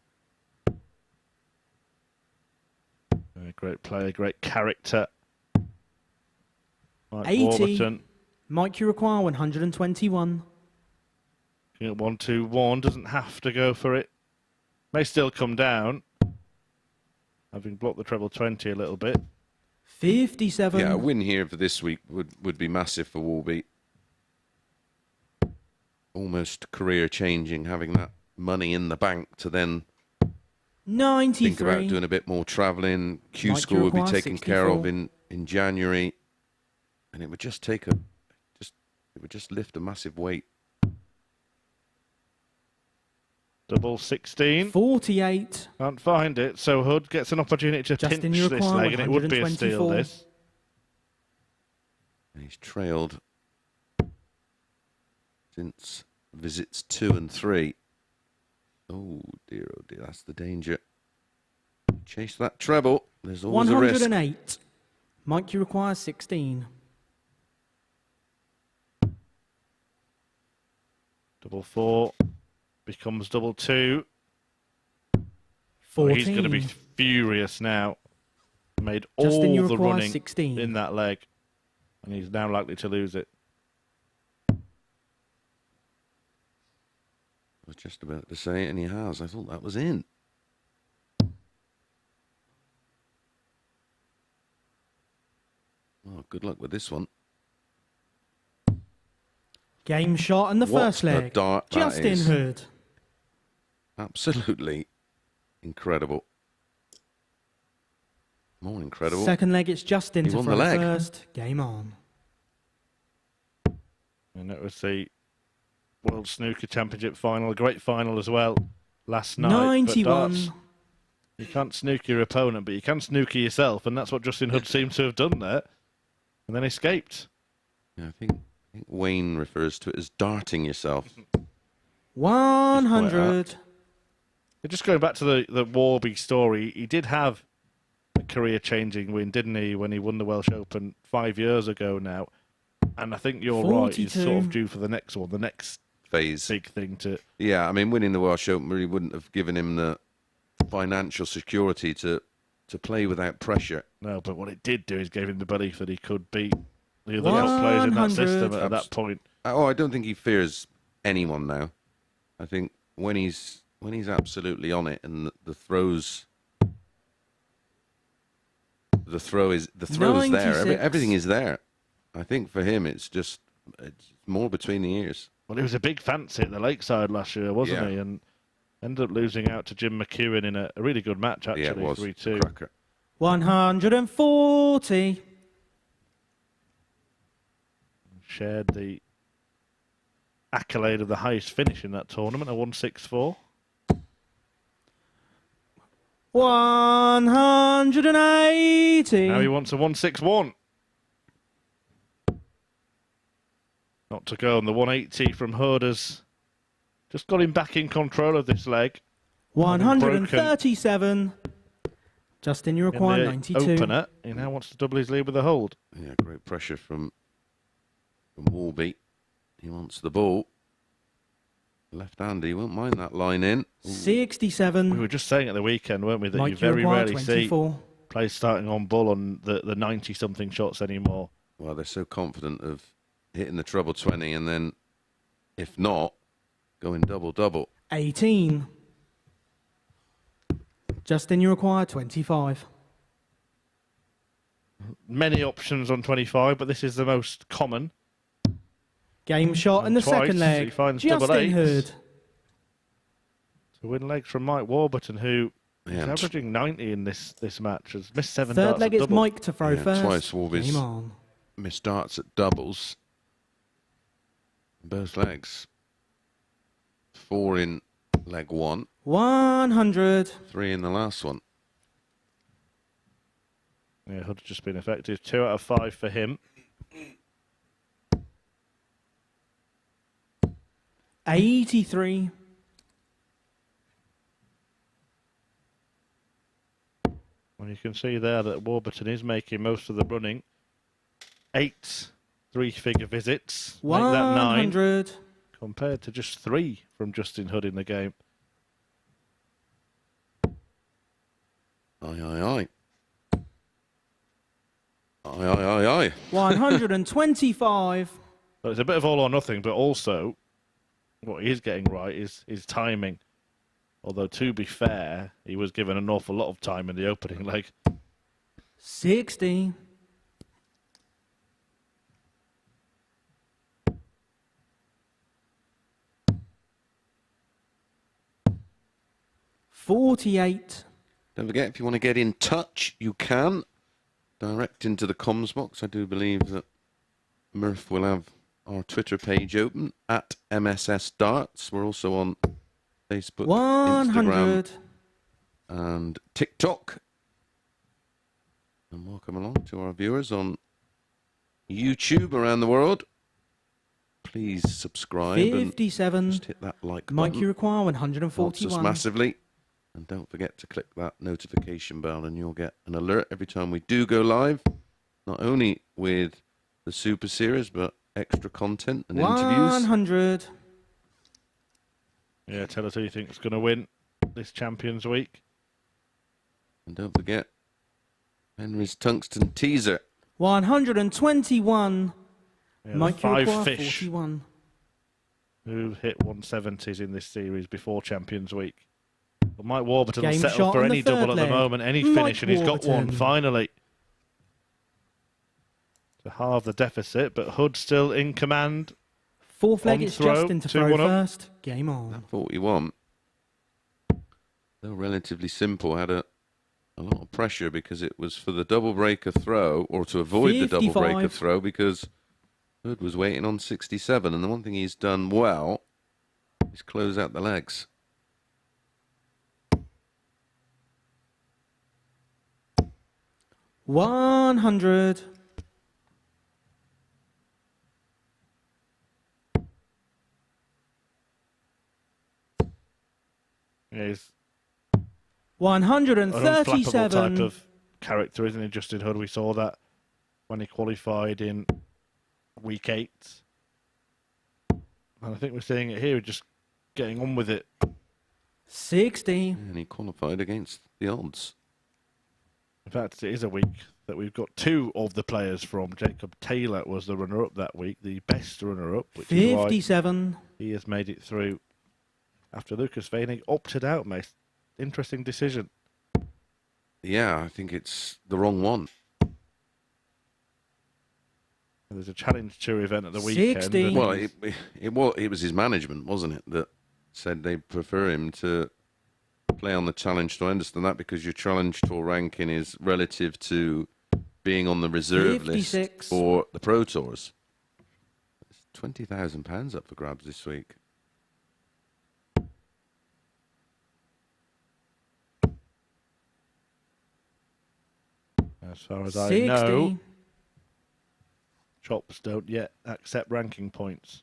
Great player, great character. Mike 80. Warburton. Mike, you require 121. 1-2-1, doesn't have to go for it. May still come down, having blocked the treble 20 a little bit. 57. Yeah, a win here for this week would be massive for Warby. Almost career changing, having that money in the bank to then 93. think about doing a bit more travelling. Q Mike, School you would be require taken care of 64. in January, and it would just take it would just lift a massive weight. Double 16. 48. Can't find it, so Hood gets an opportunity to Justin, pinch you this require leg, and it would be a steal, 124. this. And he's trailed since visits 2 and 3. Oh dear, that's the danger. Chase that treble. There's always a risk. 108. Mike, you require 16. Double 4 becomes double 2. 14. He's going to be furious now. Made Justin, you all the require running 16. in that leg, and he's now likely to lose it. I was just about to say it, and he has. I thought that was in. Oh, good luck with this one. Game shot and the What first a leg. dart that Justin is. Hood. Absolutely incredible. More incredible. Second leg, it's Justin He to won throw the leg. first. Game on. And that was the World Snooker Championship final, a great final as well last night. 91. But darts, you can't snooker your opponent, but you can snooker yourself, and that's what Justin Hood seems to have done there. And then escaped. Yeah, I think Wayne refers to it as darting yourself. 100. Just going back to the Warby story, he did have a career-changing win, didn't he, when he won the Welsh Open 5 years ago now. And I think you're right, he's 42. sort of due for the next one, the next Phase. big thing to... Yeah, I mean, winning the Welsh Open really wouldn't have given him the financial security to play without pressure. No, but what it did do is gave him the belief that he could beat the other top players in that 100. system at that point. Oh, I don't think he fears anyone now. I think when he's absolutely on it, and the throws, the throw is there. 96. Everything is there. I think for him, it's more between the ears. Well, he was a big fancy at the Lakeside last year, wasn't Yeah. he? And ended up losing out to Jim McEwen in a really good match, actually, Yeah, it was 3-2. cracker. 140. Shared the accolade of the highest finish in that tournament, a 164. 180. Now he wants a 161. Not to go on the 180 from Hood has just got him back in control of this leg. 137. Justin, you In require the 92. opener, he now wants to double his lead with a hold. Yeah, great pressure from Warby. He wants the ball. Left-hander, he won't mind that line in. We 67. were just saying at the weekend, weren't we, that Mike, you very require rarely see 24. players starting on bull on the 90-something shots anymore. Well, they're so confident of hitting the treble 20, and then, if not, going double-double. 18. Justin, you require 25. Many options on 25, but this is the most common. Game shot in the Twice, second he leg. finds double Justin eights. Hood. To win legs from Mike Warburton, who is Yeah, averaging 90 in this match, has missed 7 Third darts leg, at it's double. Mike to throw Yeah, first. twice Warby's Game on. missed darts at doubles. Both legs. 4 in leg 1, 100. 3 in the last one. Yeah, Hood's just been effective. 2 out of 5 for him. 83. And you can see there that Warburton is making most of the running. 8 three-figure visits. Make that 9. 100. Compared to just 3 from Justin Hood in the game. Aye, aye, aye. Aye, aye, aye, aye. 125. So it's a bit of all or nothing, but also what he is getting right is his timing. Although, to be fair, he was given an awful lot of time in the opening leg. 60. $48. Don't forget, if you want to get in touch, you can. Direct into the comms box. I do believe that Murph will have our Twitter page open at MSS Darts. We're also on Facebook, 100. Instagram, and TikTok. And welcome along to our viewers on YouTube around the world. Please subscribe and 57. just hit that like Mike, button. you require Helps us 141. massively. And don't forget to click that notification bell and you'll get an alert every time we do go live. Not only with the Super Series, but extra content and interviews. 100. Yeah, tell us who you think's going to win this Champions Week. And don't forget, Henry's tungsten teaser. 121. Yeah, Mike, you 5 require fish 41. who hit 170s in this series before Champions Week. Well, Mike Warburton will Game settle shot for on the any double third at the leg. moment, any Mike finish, and he's got one Warburton. finally. To halve the deficit, but Hood still in command. Fourth leg, On it's throw, Justin to 2-1 throw up. first. Game on. That 41, though relatively simple, had a lot of pressure because it was for the double breaker throw, or to avoid the double breaker 55. throw, because Hood was waiting on 67. And the one thing he's done well is close out the legs. $100. Yeah, he's an unflappable type 137. of character, isn't he, Justin Hood? We saw that when he qualified in week 8. And I think we're seeing it here, just getting on with it. 60. And he qualified against the odds. In fact, it is a week that we've got 2 of the players from. Jacob Taylor was the runner-up that week, the best runner-up, which is why 57. he has made it through after Lucas Veining opted out, mate. Interesting decision. Yeah, I think it's the wrong one. There's a Challenge Tour event at the weekend. 60. and Well, he's- it was his management, wasn't it, that said they prefer him to play on the Challenge Tour. I understand that because your Challenge Tour ranking is relative to being on the reserve 56. list for the Pro Tours. There's £20,000 up for grabs this week. as far as I 60. know, Chops don't yet accept ranking points.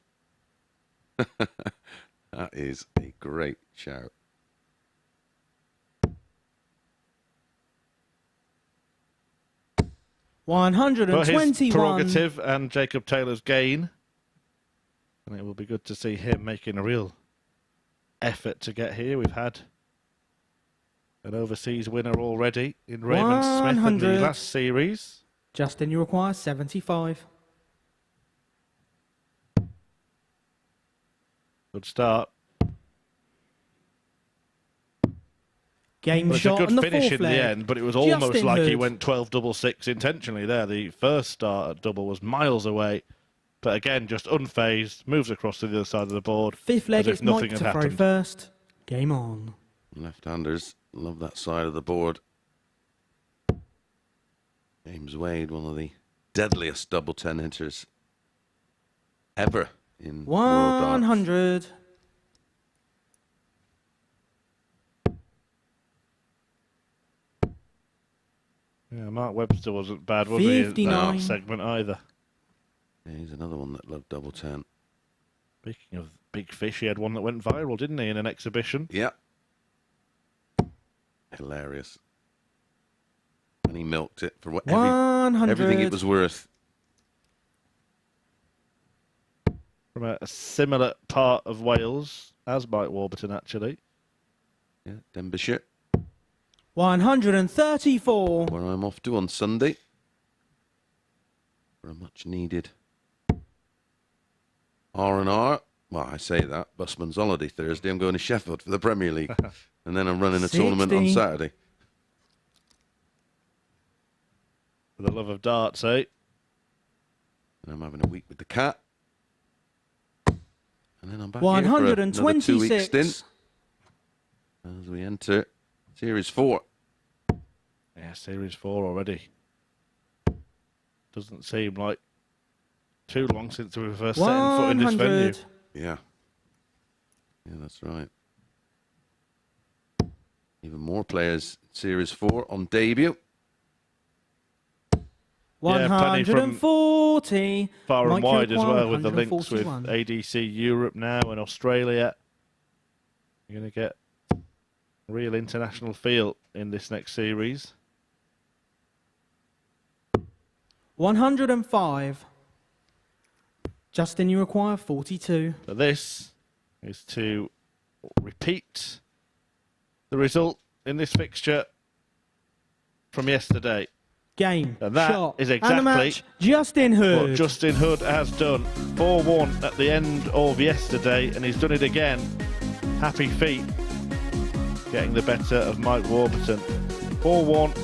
That is a great shout. But his 121. prerogative and Jacob Taylor's gain. And it will be good to see him making a real effort to get here. We've had an overseas winner already in Raymond Smith in the 100. last series. Justin, you require 75. Good start. Game Well, it's a shot good on the finish fourth in leg. the end, but it was almost Justin like he Hood. went 12-6 intentionally there. The first start at double was miles away, but again, just unfazed, moves across to the other side of the board. Fifth leg, as if it's nothing Mike had to throw happened. first. Game on. Left-handers love that side of the board. James Wade, one of the deadliest double 10 hitters ever in World Darts. 100. Yeah, Mark Webster wasn't bad, was he, in that 59. segment either. Yeah, he's another one that loved double 10. Speaking of big fish, he had one that went viral, didn't he, in an exhibition? Yeah. Hilarious. And he milked it for what 100. everything it was worth. From a similar part of Wales as Mike Warburton, actually. Yeah, Denbighshire, 134. where I'm off to on Sunday for a much needed R&R. Well, I say that. Busman's holiday Thursday. I'm going to Sheffield for the Premier League. And then I'm running a tournament on 60. Saturday. For the love of darts, eh? And I'm having a week with the cat. And then I'm back here for another 2-week 126. stint as we enter Series 4. Yeah, Series 4 already. Doesn't seem like too long since we were first setting foot in this venue. 100. Yeah. Yeah, that's right. Even more players in Series 4 on debut. Yeah, plenty from 140. Far and Mike wide as Uruguay, well, with the links with 141. ADC Europe now and Australia. You're going to get a real international feel in this next series. 105. Justin, you require 42. But this is to repeat the result in this fixture from yesterday. Game, And that shot, is and the exactly match, Justin Hood. what Justin Hood has done. 4-1 at the end of yesterday, and he's done it again. Happy feet, getting the better of Mike Warburton. 4-1,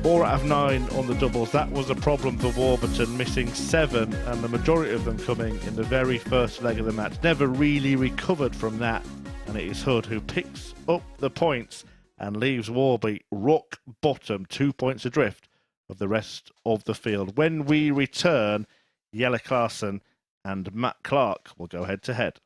4 out of 9 on the doubles. That was a problem for Warburton, missing 7, and the majority of them coming in the very first leg of the match. Never really recovered from that, and it is Hood who picks up the points and leaves Warby rock bottom, 2 points adrift of the rest of the field. When we return, Jelle Klaassen and Matt Clark will go head to head.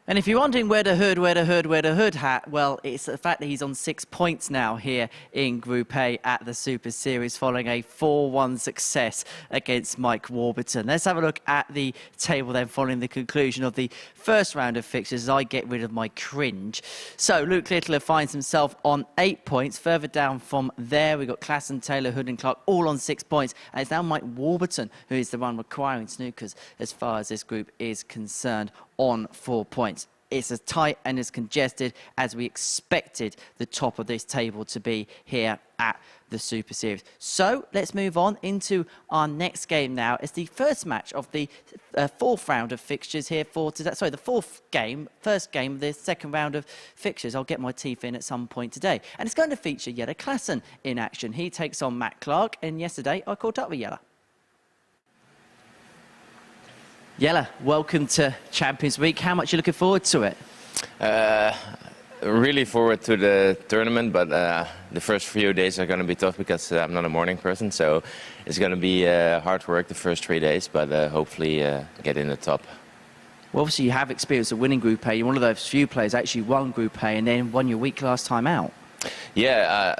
And if you're wondering where the Hood hat, well, it's the fact that he's on 6 points now here in Group A at the Super Series following a 4-1 success against Mike Warburton. Let's have a look at the table then following the conclusion of the first round of fixtures as I get rid of my cringe. So Luke Littler finds himself on 8 points. Further down from there, we've got Klaassen, Taylor, Hood and Clark all on 6 points. And it's now Mike Warburton who is the one requiring snookers as far as this group is concerned on 4 points. It's as tight and as congested as we expected the top of this table to be here at the Super Series. So let's move on into our next game now. It's the first match of the fourth round of fixtures here for today. Sorry, the first game of the second round of fixtures. I'll get my teeth in at some point today. And it's going to feature Jelle Klaassen in action. He takes on Matt Clark, and yesterday I caught up with Jelle. Jelle, welcome to Champions Week. How much are you looking forward to it? Really forward to the tournament, but the first few days are going to be tough because I'm not a morning person, so it's going to be hard work the first 3 days, but hopefully get in the top. Well, obviously you have experience of winning Group A. You're one of those few players that actually won Group A and then won your week last time out. Yeah,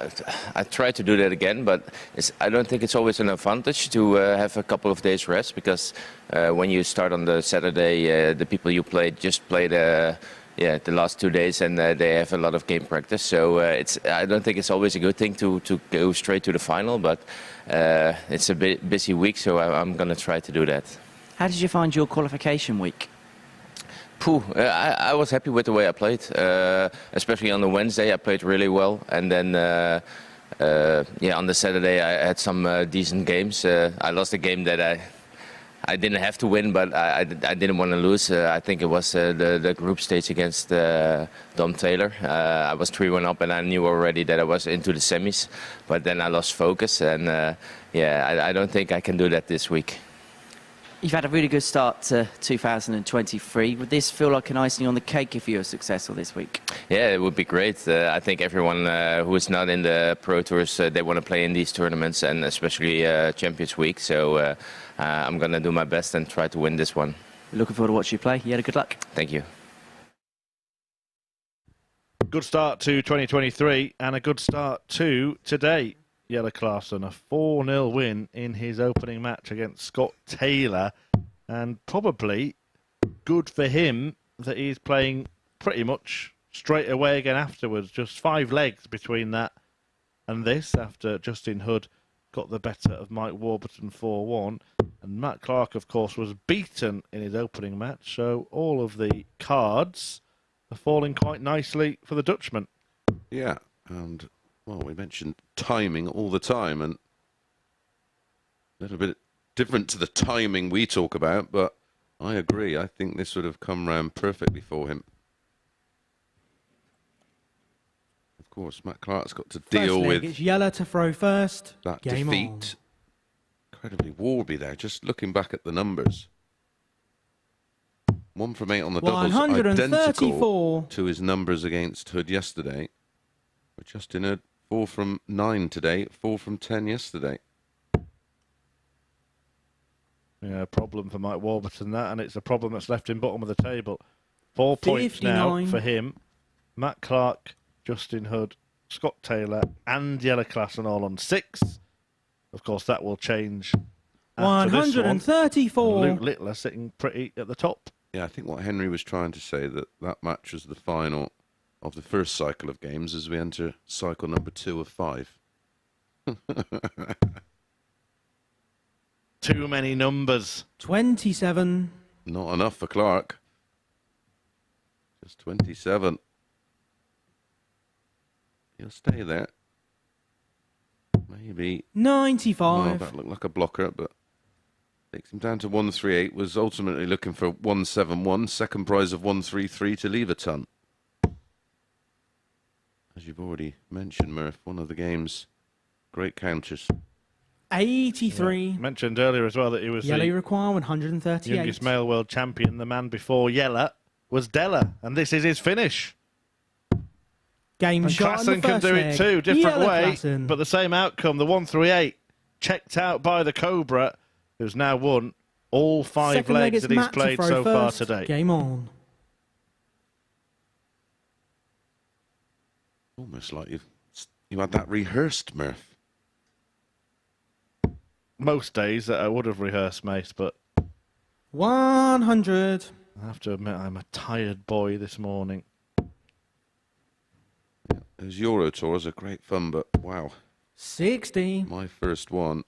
I try to do that again, but I don't think it's always an advantage to have a couple of days rest because when you start on the Saturday, the people you played just played the last 2 days and they have a lot of game practice. So I don't think it's always a good thing to go straight to the final, but it's a bit busy week, so I'm going to try to do that. How did you find your qualification week? I was happy with the way I played, especially on the Wednesday. I played really well, and then on the Saturday I had some decent games. I lost a game that I didn't have to win, but I didn't want to lose. I think it was the group stage against Dom Taylor. I was 3-1 up, and I knew already that I was into the semis, but then I lost focus, and I don't think I can do that this week. You've had a really good start to 2023. Would this feel like an icing on the cake if you're successful this week? Yeah, it would be great. I think everyone who is not in the Pro Tours, they want to play in these tournaments, and especially Champions Week. So I'm going to do my best and try to win this one. Looking forward to watching you play. Good luck. Thank you. Good start to 2023 and a good start to today. Jelle Klaassen, a 4-0 win in his opening match against Scott Taylor, and probably good for him that he's playing pretty much straight away again afterwards. Just 5 legs between that and this after Justin Hood got the better of Mike Warburton 4-1, and Matt Clark, of course, was beaten in his opening match, so all of the cards are falling quite nicely for the Dutchman. Yeah, and well, we mentioned timing all the time, and a little bit different to the timing we talk about, but I agree. I think this would have come round perfectly for him. Of course, Matt Clark's got to deal with It's Jelle to throw first. that Game defeat. on. Incredibly Warby there, just looking back at the numbers. 1 from 8 on the doubles, identical 134. to his numbers against Hood yesterday. But Justin Hood 4 from 9 today, 4 from 10 yesterday. Yeah, problem for Mike Warburton, that, and it's a problem that's left him bottom of the table. 4 points now 59. for him. Matt Clark, Justin Hood, Scott Taylor, and Jelle Klassen all on 6. Of course, that will change after this one. 134. And Luke Littler sitting pretty at the top. Yeah, I think what Henry was trying to say, that match was the final of the first cycle of games as we enter cycle number 2 of 5. Too many numbers. 27. Not enough for Clark. Just 27. He'll stay there. Maybe. 95. Well, that looked like a blocker, but takes him down to 138. Was ultimately looking for 171. Second prize of 133 to leave a ton. As you've already mentioned, Murph, one of the game's great counters. 83. Yeah. Mentioned earlier as well that he was Jelle the require 138. youngest male world champion. The man before Jelle was Della, and this is his finish. Game And shot in Klassen the can first do leg. it too, different Jelle way, Klassen. but the same outcome. The 138 checked out by the Cobra, who's now won all 5 Second leg legs is that he's Matt to played throw so far first. today. Game on. Almost like you had that rehearsed, Murph. Most days that I would have rehearsed, mate, but 100. I have to admit I'm a tired boy this morning. Those Euro tours are great fun, but wow, 60. my first one,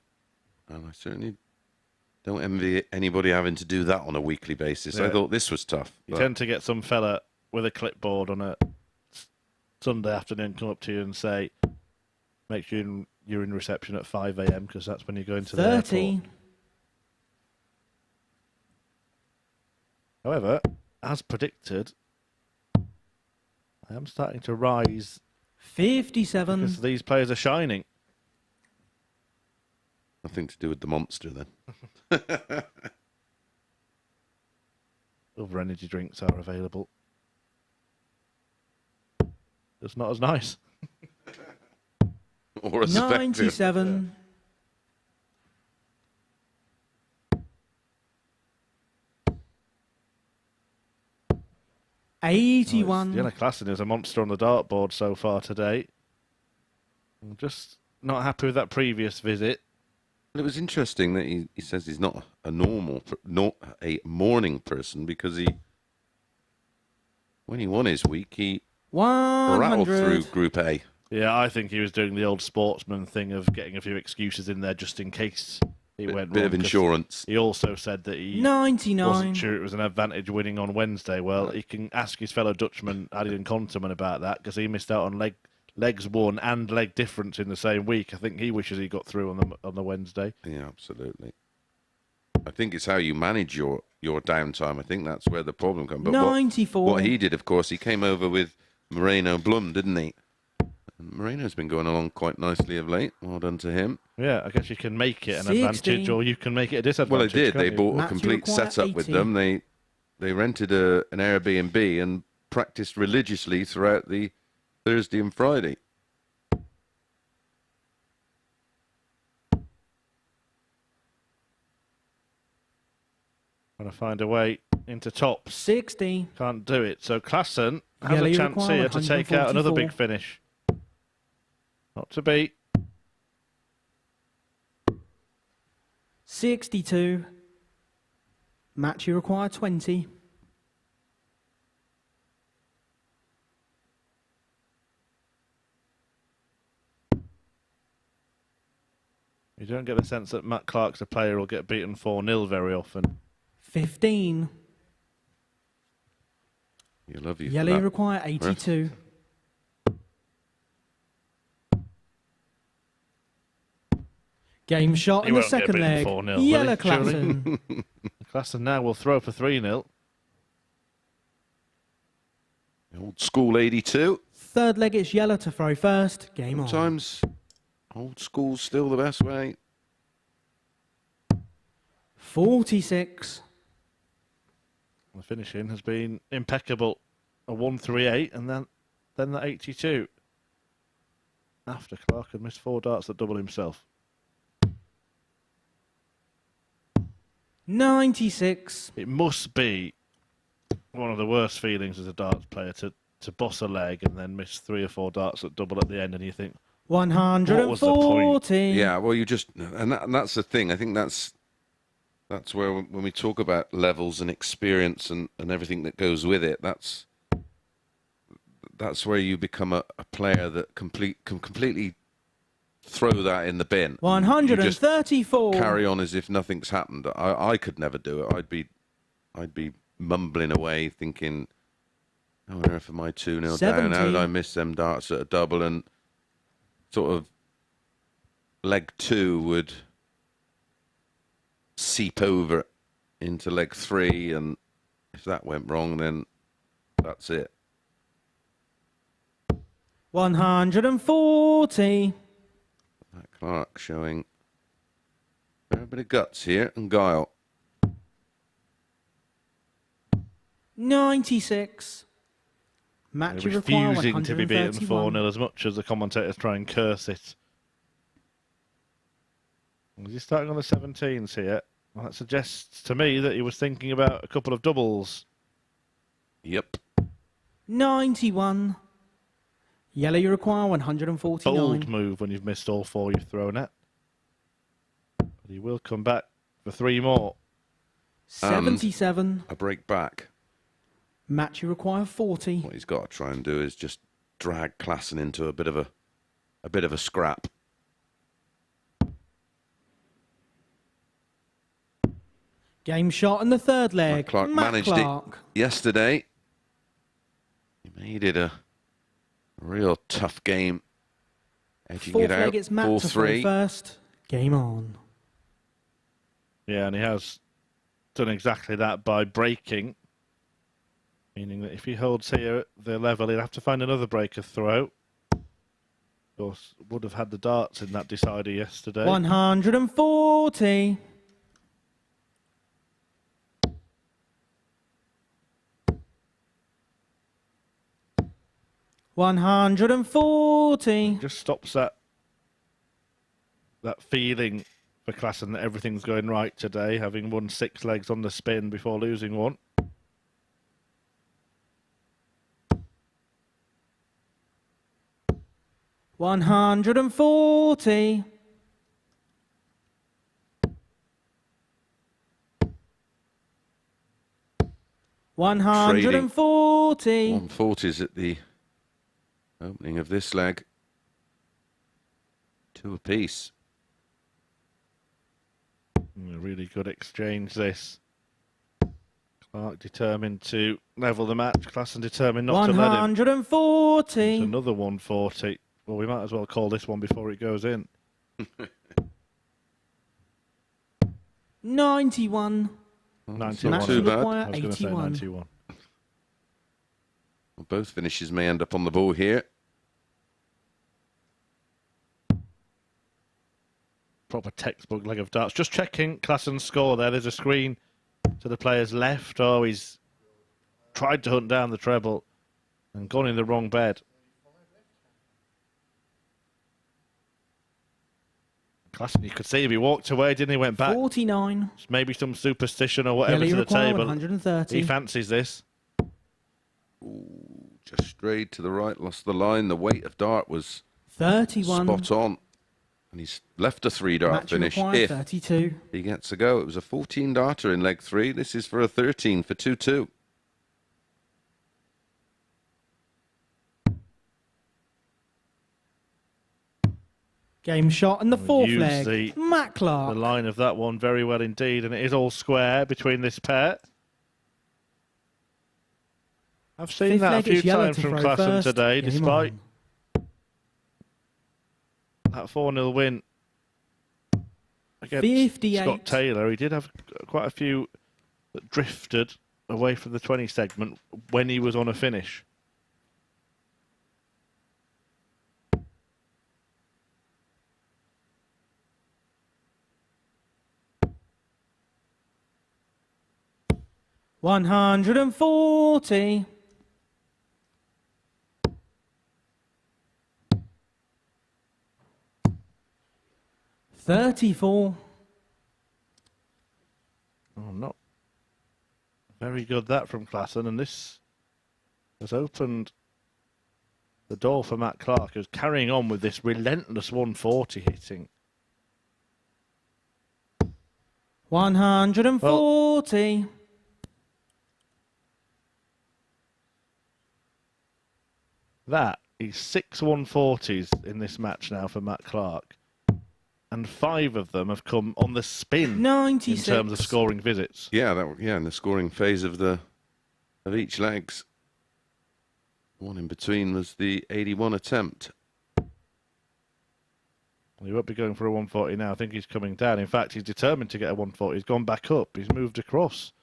and I certainly don't envy anybody having to do that on a weekly basis. I Yeah. thought this was tough. You but tend to get some fella with a clipboard on a Sunday afternoon come up to you and say, make sure you're in reception at 5 a.m. because that's when you're going to the 30. airport. However, as predicted, I am starting to rise 57. because these players are shining. Nothing to do with the monster then. Other energy drinks are available. It's not as nice. Or as effective. 97. Oh, 81. Jelle Klassen is a monster on the dartboard so far today. I'm just not happy with that previous visit. It was interesting that he says he's not a not a morning person because when he won his week, he rattled 100. through Group A. Yeah, I think he was doing the old sportsman thing of getting a few excuses in there just in case it went Bit wrong. of 'cause insurance. He also said that he 99. wasn't sure it was an advantage winning on Wednesday. Well, he can ask his fellow Dutchman, Adrian Konterman, about that because he missed out on legs won and leg difference in the same week. I think he wishes he got through on the Wednesday. Yeah, absolutely. I think it's how you manage your downtime. I think that's where the problem comes. But 94. what he did, of course, he came over with Moreno Blum, didn't he? And Moreno's been going along quite nicely of late. Well done to him. Yeah, I guess you can make it an 60. advantage or you can make it a disadvantage. Well, they did. can't They you? bought a Matthew complete require setup with 80. them. They rented an Airbnb and practiced religiously throughout the Thursday and Friday. Trying to find a way into tops. 60. Can't do it. So Klassen has Jelle a chance require here to take out another 144. big finish. Not to beat. 62. Match you require 20. You don't get the sense that Matt Clark's a player who'll get beaten 4-0 very often. 15. You love you. for Jelle that. require 82. Game shot He in the won't get second beaten leg. 4-0, will Jelle he? Surely? Klassen. Klassen now will throw for 3-0. Old school 82. Third leg, it's Jelle to throw first. Game on. Sometimes old school's still the best way. 46. The finishing has been impeccable. A 138 and then the 82. after Clark had missed 4 darts at double himself. 96. It must be one of the worst feelings as a darts player to boss a leg and then miss 3 or 4 darts at double at the end, and you think, 140. What was the point? Yeah, well, you just, and that's the thing. I think that's where when we talk about levels and experience and everything that goes with it, that's where you become a player that can completely throw that in the bin. 134. You just carry on as if nothing's happened. I could never do it. I'd be mumbling away thinking, how on earth am I 2-0 down? How did I miss them darts at a double? And sort of leg 2 would seep over into leg 3, and if that went wrong, then that's it. 140. Matt Clark showing a fair bit of guts here, and guile. 96. Match you require refusing to be beaten 131. 4-0 as much as the commentators try and curse it. Is he starting on the 17s here? Well, that suggests to me that he was thinking about a couple of doubles. Yep. 91. Yellow, you require 149. Bold move when you've missed all 4 you've thrown at. But he will come back for 3 more. 77. A break back. Match you require 40. What he's got to try and do is just drag Klassen into a bit of a scrap. Game shot in the third leg. Clark Matt managed Clark. it yesterday. He made it a real tough game. Edging Fourth it out. leg, it's Matt to throw 4-3. first. Game on. Yeah, and he has done exactly that by breaking. Meaning that if he holds here at the level, he'll have to find another breaker throw. Of course, would have had the darts in that decider yesterday. 140. 140. Just stops that feeling for Klassen that everything's going right today, having won 6 legs on the spin before losing one. One 140. 140. 140s at the opening of this leg. 2 apiece. A really good exchange this. Clark determined to level the match. Klassen determined not to let him. 140. It's another 140. Well, we might as well call this one before it goes in. 91. 91. Not too bad. I was going to say 81. 91. Well, both finishes may end up on the ball here. Proper textbook leg of darts. Just checking Klassen's score there. There's a screen to the player's left. Oh, he's tried to hunt down the treble and gone in the wrong bed. Klassen, you could see if he walked away, didn't he? Went back. 49. Maybe some superstition or whatever Yellow to the require table. 130. He fancies this. Ooh, just strayed to the right, lost the line. The weight of dart was 31. spot on. And he's left a 3-dart Match finish require if 32. he gets a go. It was a 14-darter in leg 3. This is for a 13 for 2-2. Game shot in the fourth Use leg. Matt The Clark. line of that one very well indeed, and it is all square between this pair. I've seen Fifth that a leg few is yellow times to from throw Klassen first. today, Game despite on. that 4-0 win against 58. Scott Taylor. He did have quite a few that drifted away from the 20 segment when he was on a finish. One 140. 34. Oh, not very good that from Klassen, and this has opened the door for Matt Clark, who's carrying on with this relentless 140 hitting. 140. That is 6 140s in this match now for Matt Clark. And 5 of them have come on the spin 96. in terms of scoring visits. Yeah, in the scoring phase of each legs. One in between was the 81 attempt. Well, he won't be going for a 140 now. I think he's coming down. In fact, he's determined to get a 140. He's gone back up. He's moved across.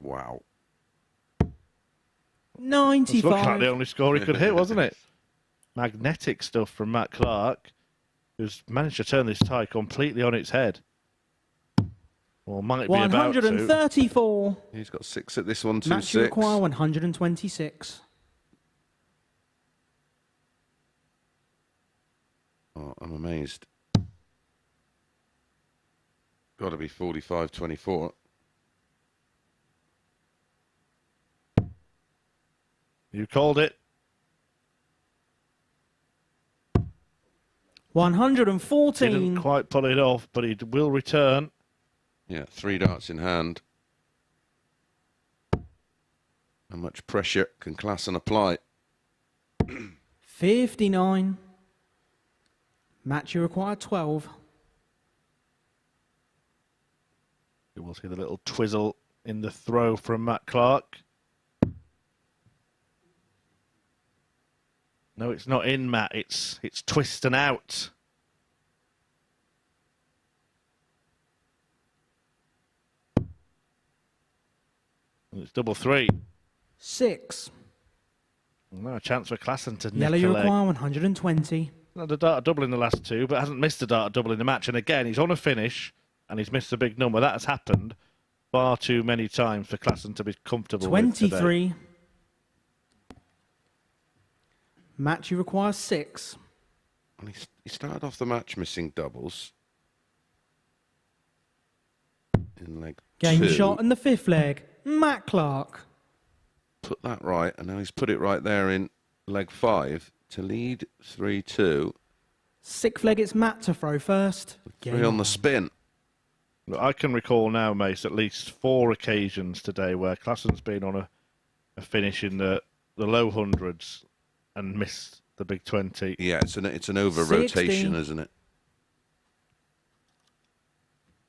Wow. 95. It's looking like the only score he could hit, wasn't it? Magnetic stuff from Matt Clark, who's managed to turn this tie completely on its head. Or might be about to. 134. He's got 6 at this one, 2 Match 6. you require 126. Oh, I'm amazed. Got to be 45-24. You called it. 114. Didn't quite pull it off, but he will return. Yeah, 3 darts in hand. How much pressure can Klassen apply? 59. Match you require 12. You will see the little twizzle in the throw from Matt Clark. No, it's not in, Matt. It's twist and out. And it's double 3. 6. No, a chance for Klassen to Yellow nick you a leg. require 120. Had a dart double in the last 2, but hasn't missed a dart double in the match. And again, he's on a finish, and he's missed a big number. That has happened far too many times for Klassen to be comfortable with today. 23. Match you require 6. And he started off the match missing doubles. In leg Game 2. shot and the 5th leg. Matt Clark. Put that right, and now he's put it right there in leg 5 to lead 3-2. 6th leg, it's Matt to throw first. 3 on the spin. Look, I can recall now, Mace, at least 4 occasions today where Klassen's been on a finish in the low hundreds and missed the big 20. Yeah, it's an over rotation, isn't it?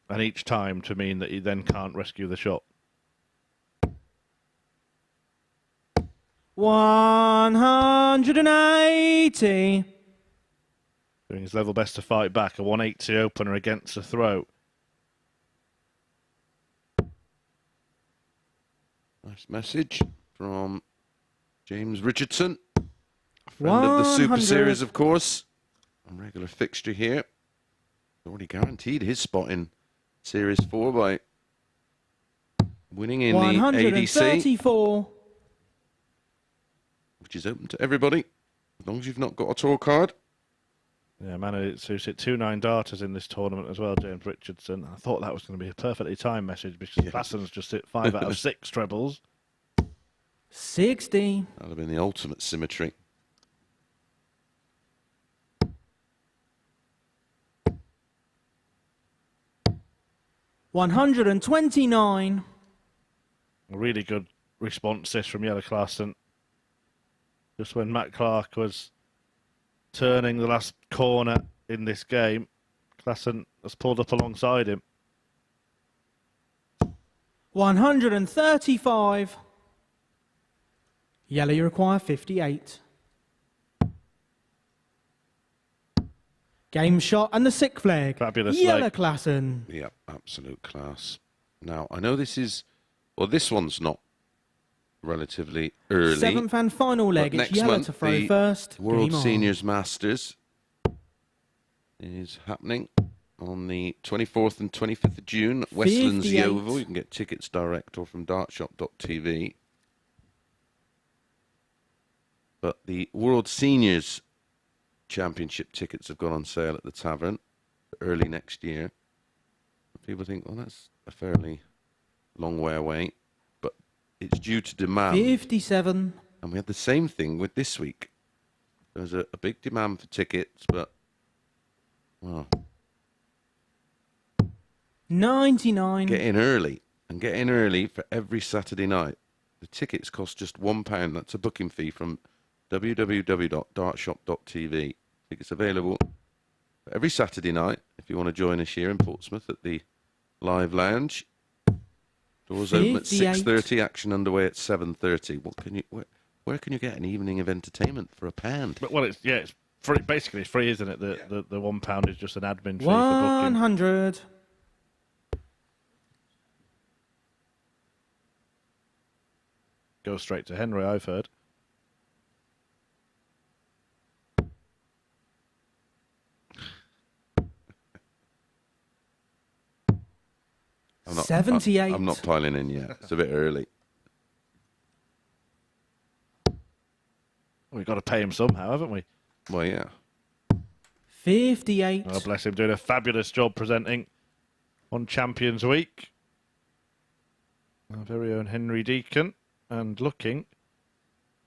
And each time to mean that he then can't rescue the shot. 180. Doing his level best to fight back. A 180 opener against the throw. Nice message from James Richardson. A friend of the Super 100. Series, of course. A regular fixture here. Already guaranteed his spot in Series 4 by winning in the ADC, 134. which is open to everybody, as long as you've not got a tour card. Yeah, Manu who's hit 2 9-darters in this tournament as well, James Richardson. I thought that was going to be a perfectly timed message because Klassen's just hit 5 out of 6 trebles. 60. That would have been the ultimate symmetry. $129. A really good response this from Yellow Klassen. Just when Matt Clark was turning the last corner in this game, Klassen has pulled up alongside him. 135. Yellow, you require 58. Game shot and the 6th flag. Fabulous Yellow leg. Klassen. Yep, absolute class. Now, I know this is... Well, this one's not relatively early. 7th and final leg. But It's next Yellow month, to throw the first. World Game on. Seniors Masters is happening on the 24th and 25th of June at Westlands 58. Yeovil. You can get tickets direct or from dartshop.tv. But the World Seniors Championship tickets have gone on sale at the Tavern. early next year. People think, well, that's a fairly long way away, but it's due to demand. 57. And we had the same thing with this week. There was a big demand for tickets, but, well, 99. get in early. And get in early for every Saturday night. The tickets cost just £1. That's a booking fee from www.dartshop.tv. Tickets available for every Saturday night if you want to join us here in Portsmouth at the Live Lounge. Doors open at 6:30. Action underway at 7:30. What can you? Where can you get an evening of entertainment for £1? But, well, it's free. Basically, it's free, isn't it? The £1 is just an admin fee for booking. 100. Go straight to Henry, I've heard. I'm not, 78. I'm not piling in yet. It's a bit early. We've got to pay him somehow, haven't we? Well, yeah. 58. Oh, bless him, doing a fabulous job presenting on Champions Week. Our very own Henry Deacon, and looking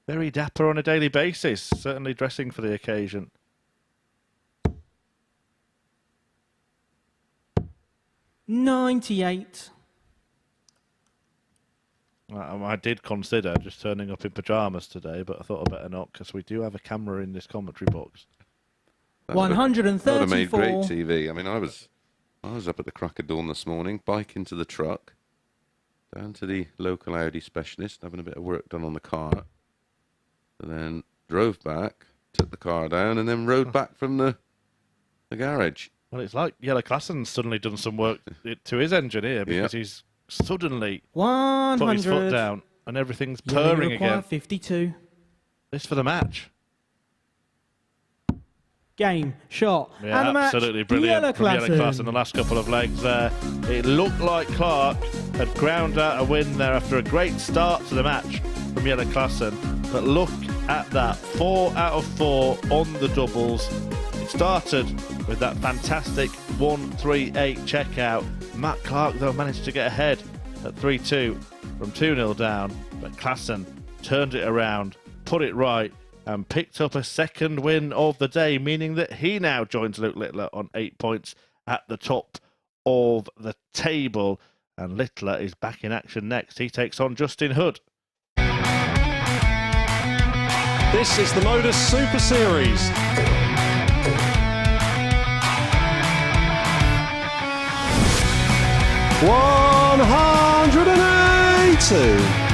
very dapper on a daily basis, certainly dressing for the occasion. $98. I did consider just turning up in pyjamas today, but I thought I'd better not, because we do have a camera in this commentary box. That would have made 134. great TV. I mean, I was up at the crack of dawn this morning, bike into the truck, down to the local Audi specialist, having a bit of work done on the car, and then drove back, took the car down, and then rode back from the garage. Well, it's like Yellow Klassen's suddenly done some work to his engineer, because he's suddenly 100. put his foot down and everything's You only purring require again. 52. This for the match. Game, shot, Yeah, and a match. absolutely brilliant Yellow from Yellow Klassen Klassen. in the last couple of legs there. It looked like Clark had ground out a win there after a great start to the match from Yellow Klassen. But look at that, 4 out of 4 on the doubles. It started with that fantastic 1-3-8 checkout. Matt Clark, though, managed to get ahead at 3-2 from 2-0 down. But Klassen turned it around, put it right, and picked up a second win of the day, meaning that he now joins Luke Littler on 8 points at the top of the table. And Littler is back in action next. He takes on Justin Hood. This is the MODUS Super Series. $180.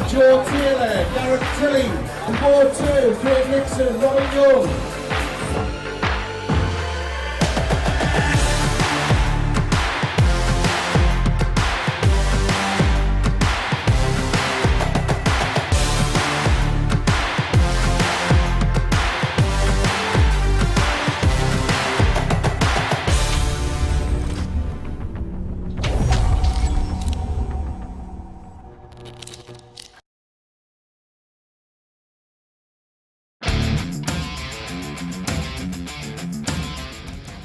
Joe Taylor, Garrett Tilley, and board 2, Craig Nixon, Robert Young.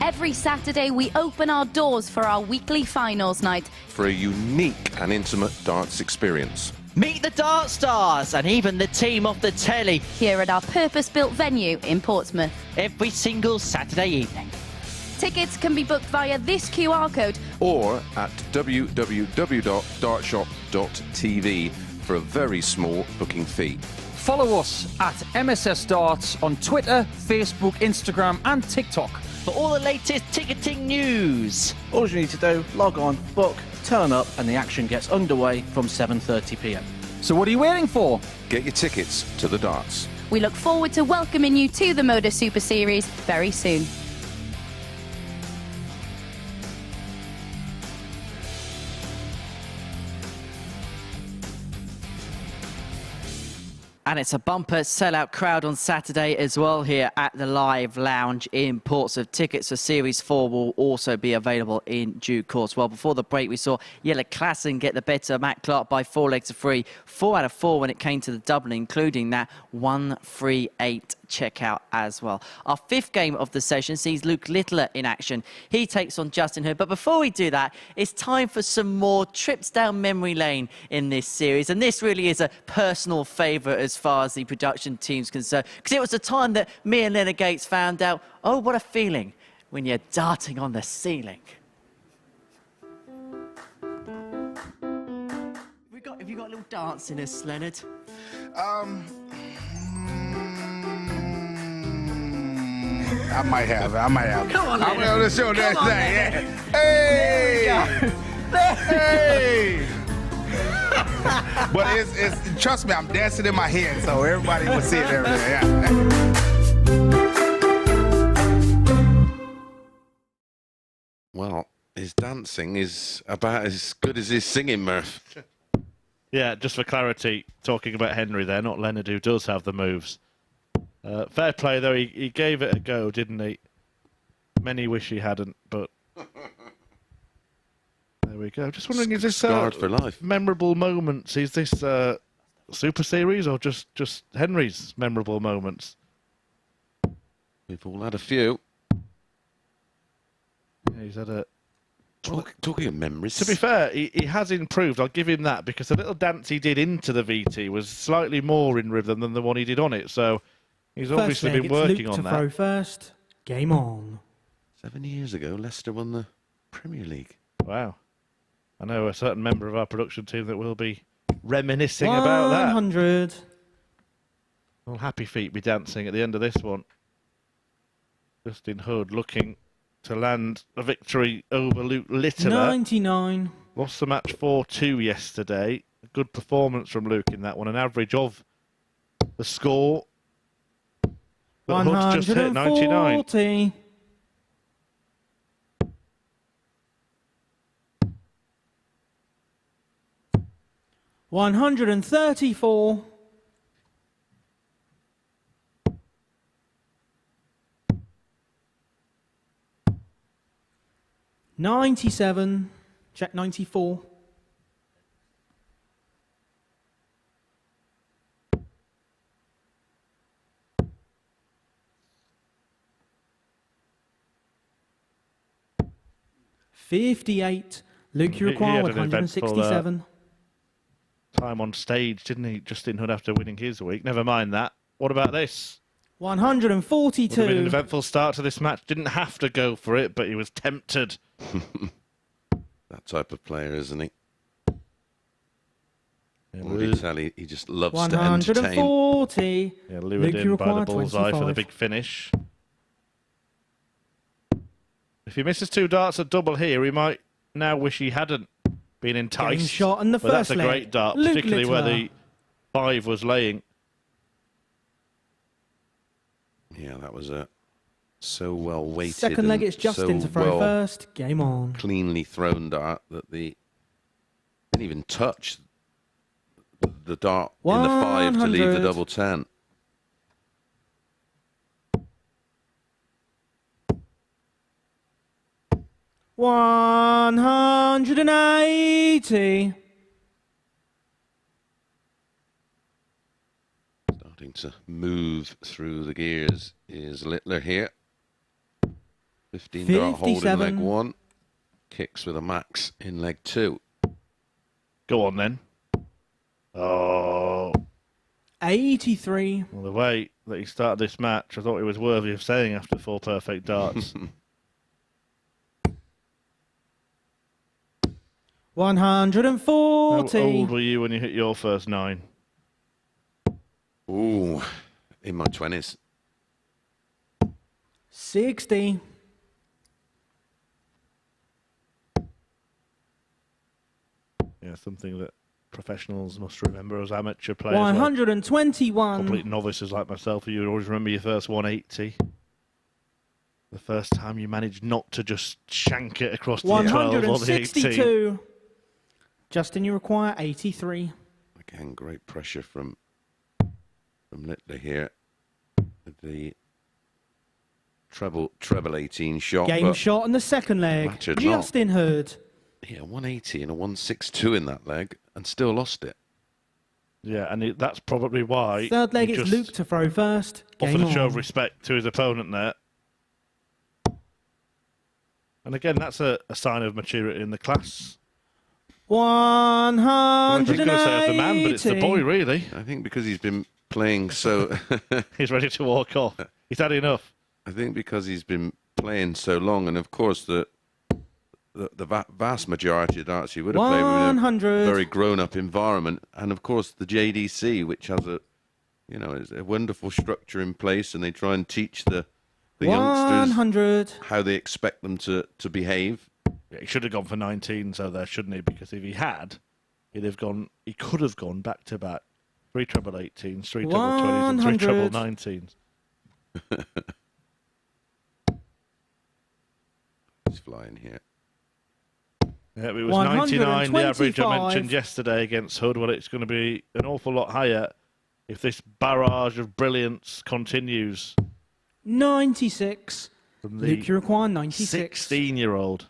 Every Saturday, we open our doors for our weekly finals night. For a unique and intimate darts experience. Meet the Dart Stars and even the team off the telly Here at our purpose-built venue in Portsmouth. every single Saturday evening. Tickets can be booked via this QR code. Or at www.dartshop.tv for a very small booking fee. Follow us at MSS Darts on Twitter, Facebook, Instagram and TikTok. For all the latest ticketing news. All you need to do, log on, book, turn up, and the action gets underway from 7:30 p.m. So what are you waiting for? Get your tickets to the darts. We look forward to welcoming you to the MODUS Super Series very soon. And it's a bumper sellout crowd on Saturday as well here at the Live Lounge in Portsmouth. Tickets for Series 4 will also be available in due course. Well, before the break, we saw Jelle Klassen get the better of Matt Clark by 4 legs to 3. 4 out of 4 when it came to the doubling, including that 1-3-8 checkout as well. Our 5th game of the session sees Luke Littler in action. He takes on Justin Hood. But before we do that, it's time for some more trips down memory lane in this series. And this really is a personal favourite as far as the production team's concerned, because it was the time that me and Leonard Gates found out, oh, what a feeling when you're darting on the ceiling. Have you got a little dance in us, Leonard? I might have. Come on, I'm Leonard. going to show that Come on, thing. Yeah. Leonard. Hey! Hey! But it's trust me, I'm dancing in my head, so everybody will see it every day. Yeah. Well, his dancing is about as good as his singing, Murph. Yeah, just for clarity, talking about Henry there, not Leonard, who does have the moves. Fair play, though. He gave it a go, didn't he? Many wish he hadn't, but there we go. Just wondering, is this scarred for life? Memorable moments? Is this Super Series or just Henry's memorable moments? We've all had a few. Yeah, he's had a... Talking of memories. To be fair, he has improved. I'll give him that, because the little dance he did into the VT was slightly more in rhythm than the one he did on it. So he's obviously been working on that. Luke to throw first. Game on. 7 years ago, Leicester won the Premier League. Wow. I know a certain member of our production team that will be reminiscing about that. 100. Well, Happy Feet be dancing at the end of this one. Justin Hood looking to land a victory over Luke Littler. 99. Lost the match 4-2 yesterday. A good performance from Luke in that one. An average of the score. But Hood's just hit 99. 134. 97. Check 94. $58. Luke, you require 167. Time on stage, didn't he? Justin Hood after winning his week. Never mind that. What about this? 142. Would have been an eventful start to this match. Didn't have to go for it, but he was tempted. That type of player, isn't he? Yeah, Lou Tally, he just loves to entertain. 140. Yeah, lured in by the bullseye for the big finish. If he misses 2 darts at double here, he might now wish he hadn't been enticed. Getting shot in the but first that's a leg. great dart, Luke particularly where Littler. the 5 was laying. Yeah, that was so well weighted. Second leg, it's Justin to throw first. Game on. Cleanly thrown dart that the didn't even touch the dart in the 5 to leave the 100. double 10. $180. Starting to move through the gears is Littler here. 15 dart hold in leg 1. Kicks with a max in leg 2. Go on then. Oh. 83. Well, the way that he started this match, I thought he was worthy of saying after 4 perfect darts. 140. How old were you when you hit your first 9? Ooh, in my 20s. 60. Yeah, something that professionals must remember as amateur players. 121. Complete novices like myself, you always remember your first 180. The first time you managed not to just shank it across the 12 or the 18. 162. Justin, you require 83. Again, great pressure from Littler here. The treble 18 shot. Game shot on the second leg. Mattered Justin Hood. Yeah, 180 and a 162 in that leg, and still lost it. Yeah, and that's probably why. Third leg, it's Luke to throw first. Offered Game a show on. of respect to his opponent there. And again, that's a sign of maturity in the class. 180. I was going to say of the man, but it's the boy, really. I think because he's been playing so... He's ready to walk off. He's had enough. I think because he's been playing so long, and of course the vast majority of darts you would have played in a very grown-up environment, and of course the JDC, which has is a wonderful structure in place, and they try and teach the youngsters how they expect them to behave. Yeah, he should have gone for 19, so there, shouldn't he? Because if he had, he could have gone back to back 3 treble 18s, 3 treble 20s, and 3 treble 19s. He's flying here. Yeah, it was 99, the average I mentioned yesterday against Hood. Well, it's going to be an awful lot higher if this barrage of brilliance continues. 96. From Luke, you require 96. 16-year-old.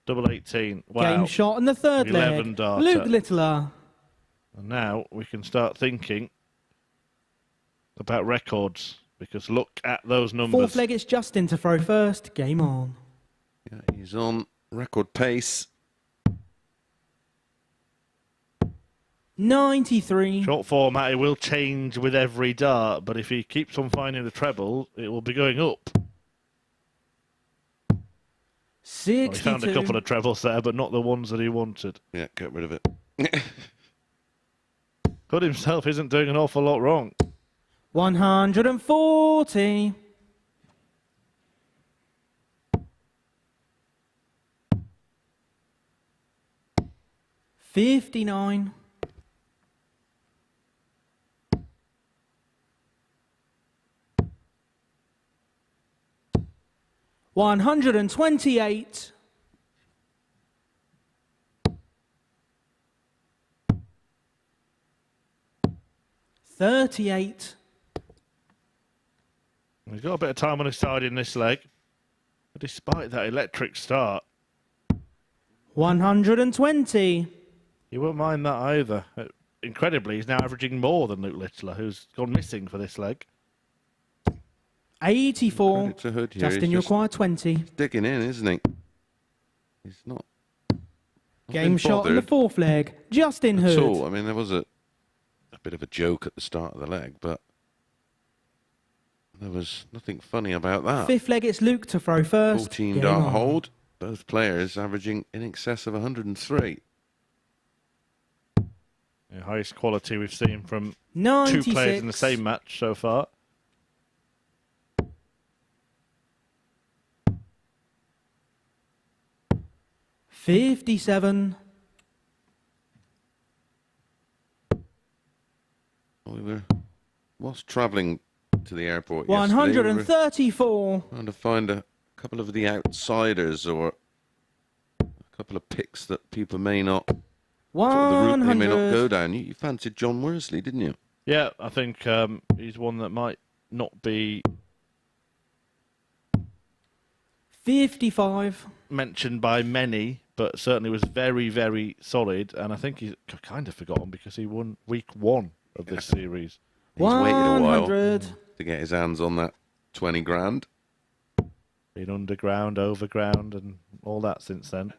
Double 18. Wow. Game shot on the third 11 leg. darter. Luke Littler. And now we can start thinking about records, because look at those numbers. Fourth leg, it's Justin to throw first. Game on. Yeah, he's on record pace. 93. Short format, it will change with every dart, but if he keeps on finding the treble, it will be going up. 62. Well, he found a couple of trebles there, but not the ones that he wanted. Yeah, get rid of it. Hood himself isn't doing an awful lot wrong. 140. $59. 128. 38. He's got a bit of time on his side in this leg. But despite that electric start, 120. you won't mind that either. Incredibly, he's now averaging more than Luke Littler, who's gone missing for this leg. 84. To Hood here. Justin, you require 20. He's digging in, isn't he? He's not Game shot on the fourth leg. Justin Hood. At all. I mean, there was a bit of a joke at the start of the leg, but there was nothing funny about that. Fifth leg, it's Luke to throw first. 14 dart hold. Both players averaging in excess of 103. The highest quality we've seen from 96. 2 players in the same match so far. $57. We was travelling to the airport 134. yesterday. Trying to find a couple of the outsiders or a couple of picks that people may not... the route they may not go down. You fancied John Worsley, didn't you? Yeah, I think he's one that might not be 55. mentioned by many, but certainly was very, very solid. And I think he's kind of forgotten because he won week 1 of this series. He's waited a while 100. to get his hands on that 20 grand. Been underground, overground, and all that since then.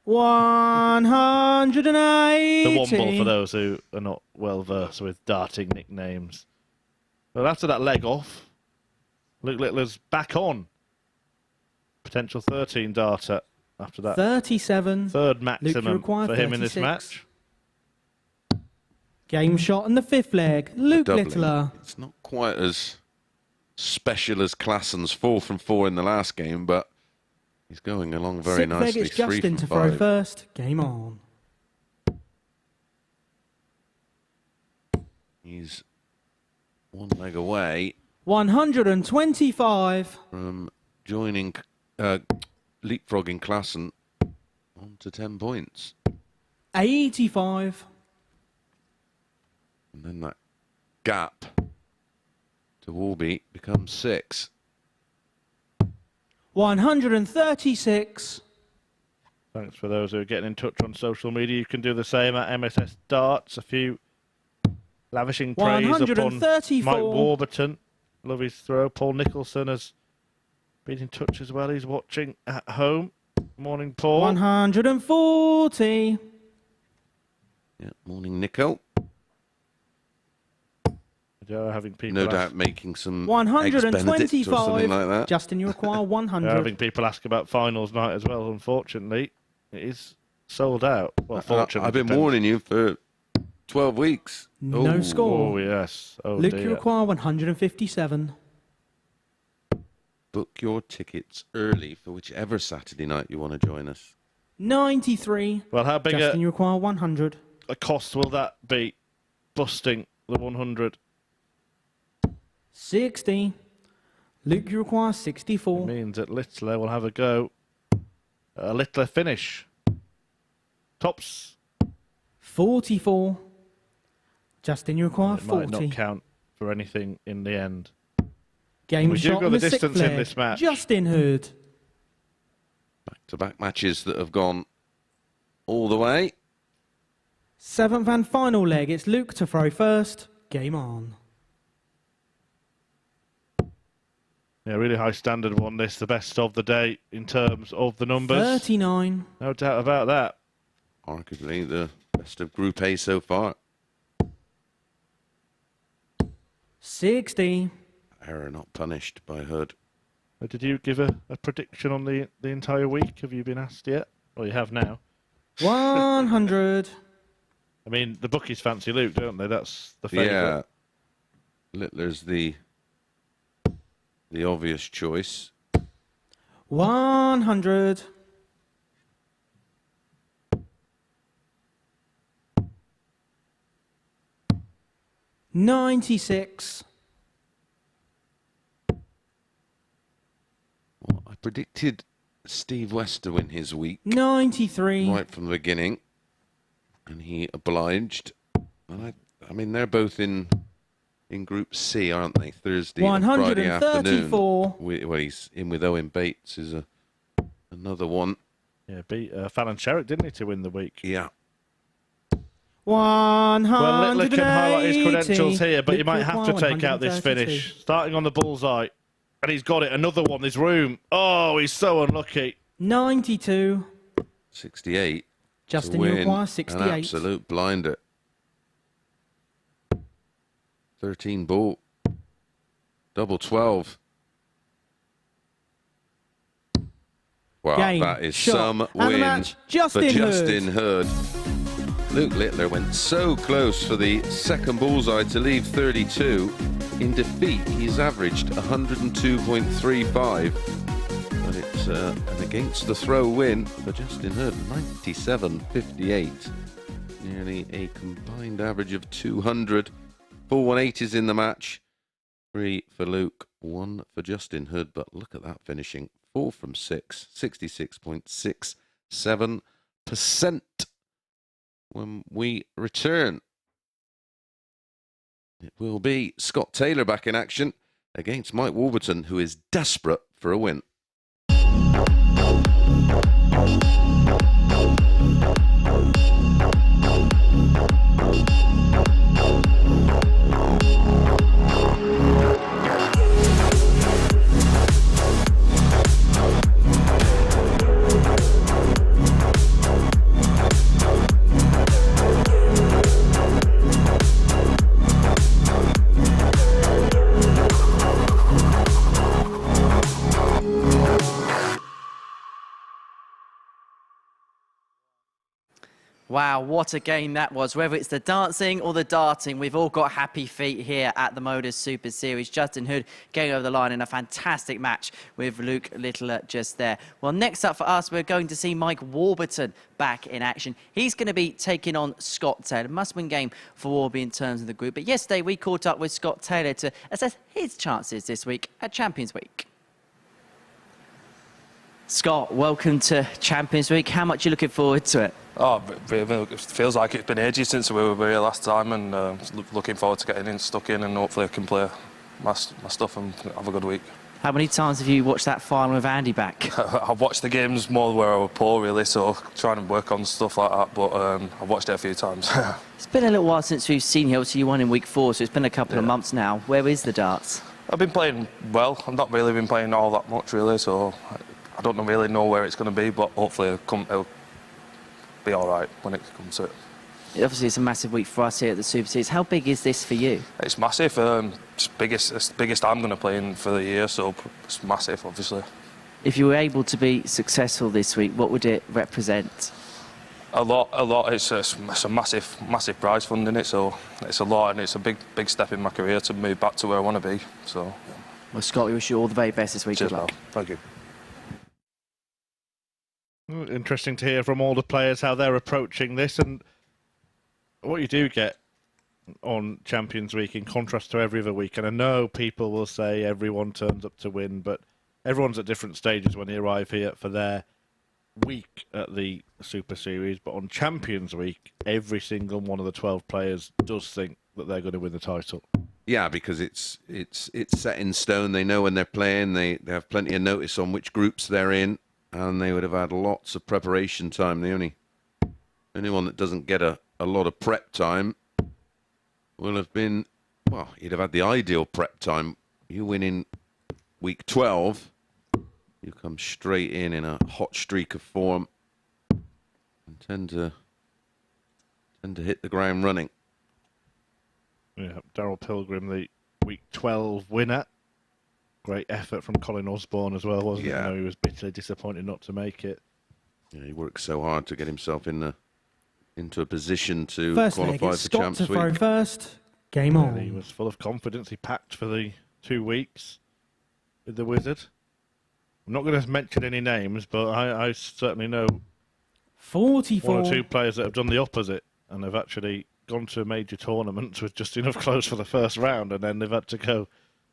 180. The Womble, for those who are not well versed with darting nicknames. But after that leg off, Luke Littler's back on. Potential 13 darter after that. 37. Third maximum for him in this 36. match. Game shot in the fifth leg. Luke doubling. Littler. It's not quite as special as Klassen's 4 from 4 in the last game, but he's going along very Sixth leg, nicely. it's 3 Justin from to throw 5. first. Game on. He's 1 leg away 125. from joining, leapfrogging Klassen on to 10 points. 85. And then that gap to Warby becomes 6. 136. Thanks for those who are getting in touch on social media. You can do the same at MSS Darts. A few lavishing praise upon 134. Mike Warburton. Love his throw. Paul Nicholson has been in touch as well. He's watching at home. Morning, Paul. 140. Yeah, morning, Nico. Having people No ask, doubt making some Eggs Benedict or 125. something like that. Justin, you require 100. having people ask about finals night as well. Unfortunately, it is sold out. Well, fortunately, I've been warning you for 12 weeks. No Ooh. score. Oh, yes. Oh, Luke, dear. you require 157. Book your tickets early for whichever Saturday night you want to join us. 93. Well, how big Justin, you require 100. a cost will that be? Busting the 100. 60. Luke, you require It 64. means that Littler will have a go. A Littler finish. Tops. 44. Justin, you require It might 40. not count for anything in the end. Game We do shot go in the the sixth distance in leg. this match. Justin Hood. Back-to-back matches that have gone all the way. Seventh and final leg. It's Luke to throw first. Game on. Yeah, really high standard one. This the best of the day in terms of the numbers. 39. No doubt about that. Arguably the best of Group A so far. 60. Error not punished by Hood. Did you give a prediction on the entire week? Have you been asked yet? Well, you have now. 100. I mean, the bookies fancy Luke, don't they? That's the favourite. Yeah. Littler's the obvious choice. 100. $96. Well, I predicted Steve West to win his week 93. right from the beginning, and he obliged. And I mean, they're both in Group C, aren't they? Thursday and Friday afternoon. 134. Well, he's in with Owen Bates, is another one. Yeah, beat Fallon Sherrick, didn't he, to win the week? Yeah. 180. Well, Littler can highlight his credentials here, but you might Littler have to take out this 132. finish. Starting on the bullseye. And he's got it. Another one. There's room. Oh, he's so unlucky. 92. 68. Justin, to you win require an 68. absolute blinder. 13 ball. Double 12. Wow, Game, that is shot, some and the win match, for Justin Justin Hood. Luke Littler went so close for the second bullseye to leave 32. In defeat, he's averaged 102.35. But it's an against the throw win for Justin Hood, 97.58. Nearly a combined average of 200. Full 180s in the match. 3 for Luke, 1 for Justin Hood. But look at that finishing. 4 from 6, 66.67%. When we return, it will be Scott Taylor back in action against Mike Warburton, who is desperate for a win. Wow, what a game that was. Whether it's the dancing or the darting, we've all got happy feet here at the MODUS Super Series. Justin Hood getting over the line in a fantastic match with Luke Littler just there. Well, next up for us, we're going to see Mike Warburton back in action. He's going to be taking on Scott Taylor. Must-win game for Warby in terms of the group. But yesterday, we caught up with Scott Taylor to assess his chances this week at Champions Week. Scott, welcome to Champions Week. How much are you looking forward to it? Oh, it feels like it's been ages since we were here last time, and looking forward to getting stuck in, and hopefully I can play my stuff and have a good week. How many times have you watched that final with Andy back? I've watched the games more where I was poor, really, so trying to work on stuff like that, but I've watched it a few times. It's been a little while since we've seen you. Obviously, you won in week 4, so it's been a couple of months now. Where is the darts? I've been playing well. I've not really been playing all that much, really, so I don't really know where it's going to be, but hopefully it'll be all right when it comes to it. Obviously, it's a massive week for us here at the Super Series. How big is this for you? It's massive. It's the biggest I'm going to play in for the year, so it's massive, obviously. If you were able to be successful this week, what would it represent? A lot. It's a massive prize fund in it, so it's a lot, and it's a big step in my career to move back to where I want to be. So. Well, Scott, we wish you all the very best this week. Cheers, Good luck. pal. Thank you. Interesting to hear from all the players how they're approaching this, and what you do get on Champions Week in contrast to every other week. And I know people will say everyone turns up to win, but everyone's at different stages when they arrive here for their week at the Super Series. But on Champions Week, every single one of the 12 players does think that they're going to win the title. Yeah, because it's set in stone. They know when they're playing. They have plenty of notice on which groups they're in. And they would have had lots of preparation time. The only one that doesn't get a lot of prep time will have been, well, you'd have had the ideal prep time. You win in week 12, you come straight in a hot streak of form and tend to hit the ground running. Yeah, Daryl Pilgrim, the week 12 winner. Great effort from Colin Osborne as well, wasn't it? I know he was bitterly disappointed not to make it. Yeah, he worked so hard to get himself into a position to First qualify leg, for Scott Champs to throw Week. first. Game on. He was full of confidence. He packed for the 2 weeks with the Wizard. I'm not going to mention any names, but I certainly know 44. 1 or 2 players that have done the opposite and have actually gone to major tournaments with just enough clothes for the first round, and then they've had to go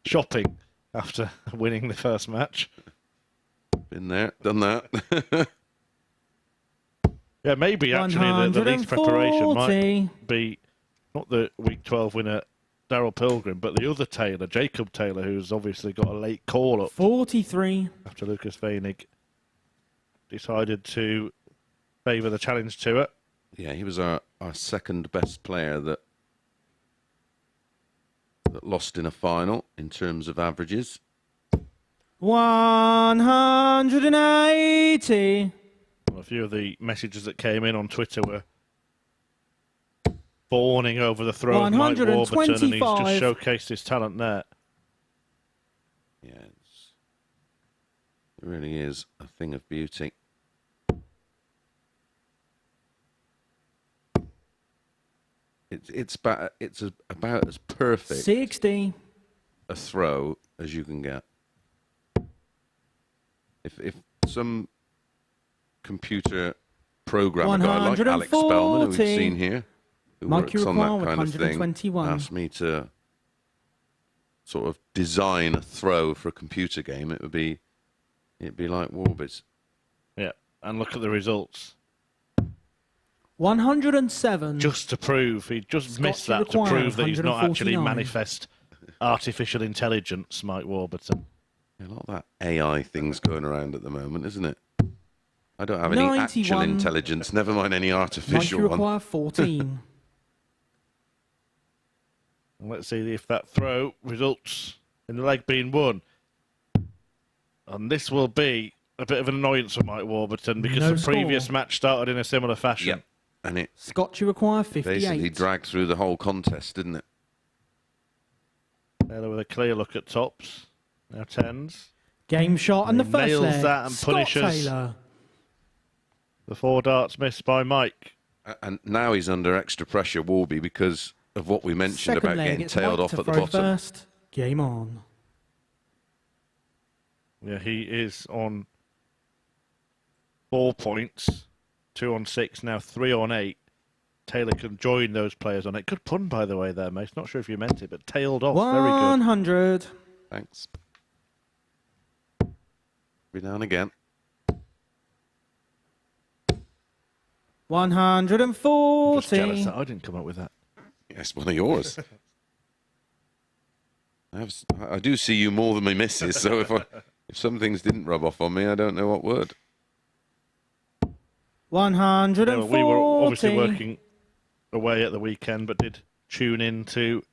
shopping after winning the first match. Been there, done that. Yeah, maybe actually the least preparation might be not the week 12 winner Daryl Pilgrim, but the other Taylor, Jacob Taylor, who's obviously got a late call-up. 43. After Lucas Weinig decided to favour the challenge to it. Yeah, he was our second best player that lost in a final in terms of averages. 180. Well, a few of the messages that came in on Twitter were fawning over the throw of Mike Warburton, and he's just showcased his talent there. Yeah, it really is a thing of beauty. It's about as perfect 60 a throw as you can get. If some computer programmer guy like Alex Spellman, who we've seen here, who works on that kind of thing, asked me to sort of design a throw for a computer game, it'd be like Warby's. Yeah, and look at the results. 107. Just to prove, he just missed that to prove that he's not actually manifest artificial intelligence, Mike Warburton. Yeah, a lot of that AI thing's going around at the moment, isn't it? I don't have any actual intelligence, never mind any artificial Mike, you one. require 14. Let's see if that throw results in the leg being won. And this will be a bit of an annoyance for Mike Warburton because the previous match started in a similar fashion. Yep. And it Scott, you require 58. basically dragged through the whole contest, didn't it? Taylor with a clear look at tops. Now 10s. Game shot and the first nails leg. that and Scott punishes Taylor. the 4 darts missed by Mike. And now he's under extra pressure, Warby, because of what we mentioned Second about leg, getting it's tailed Mike off to at the throw bottom. First. Game on. Yeah, he is on 4 points, 2 on 6, now 3 on 8. Taylor can join those players on it. Good pun, by the way, there, mate. Not sure if you meant it, but tailed off. 100. Very good. Thanks. Every now and again. 140. I'm just jealous that I didn't come up with that. Yes, one of yours. I do see you more than my missus, so if some things didn't rub off on me, I don't know what would. 140. Yeah, well, we were obviously working away at the weekend, but did tune into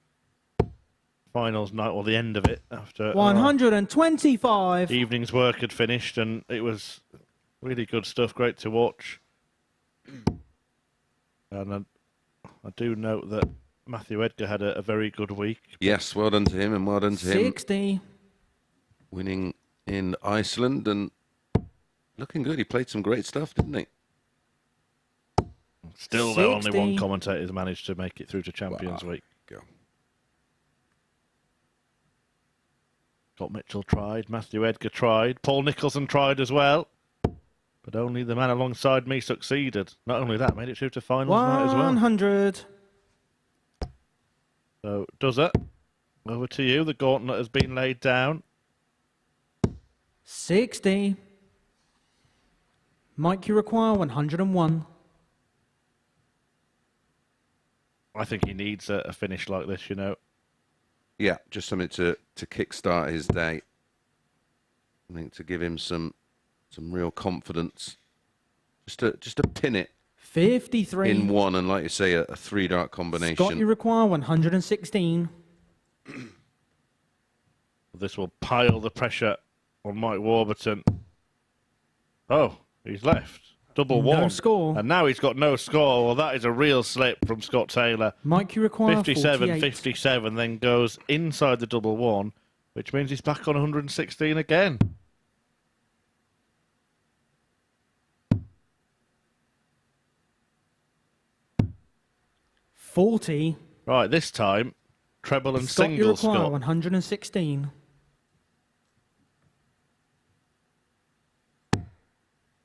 finals night, or the end of it, after 125. Evening's work had finished, and it was really good stuff, great to watch. And I do note that Matthew Edgar had a very good week. Yes, well done to him, and well done to him. 60. Winning in Iceland and looking good. He played some great stuff, didn't he? Still, though, only one commentator's managed to make it through to Champions Week. Go. Scott Mitchell tried, Matthew Edgar tried, Paul Nicholson tried as well. But only the man alongside me succeeded. Not only that, made it through to finals night as well. 100. So, does it? Over to you. The gauntlet has been laid down. 60. Mike, you require 101. I think he needs a finish like this, you know. Yeah, just something to kickstart his day. I think to give him some real confidence. Just to pin it 53. in one, and like you say, a 3-dart combination. Scott, you require 116. This will pile the pressure on Mike Warburton. Oh, he's left. Double one. No score. And now he's got no score. Well, that is a real slip from Scott Taylor. Mike, you require 57, 48. 57, then goes inside the double one, which means he's back on 116 again. $40. Right, this time, treble and Scott, you single require Scott. 116.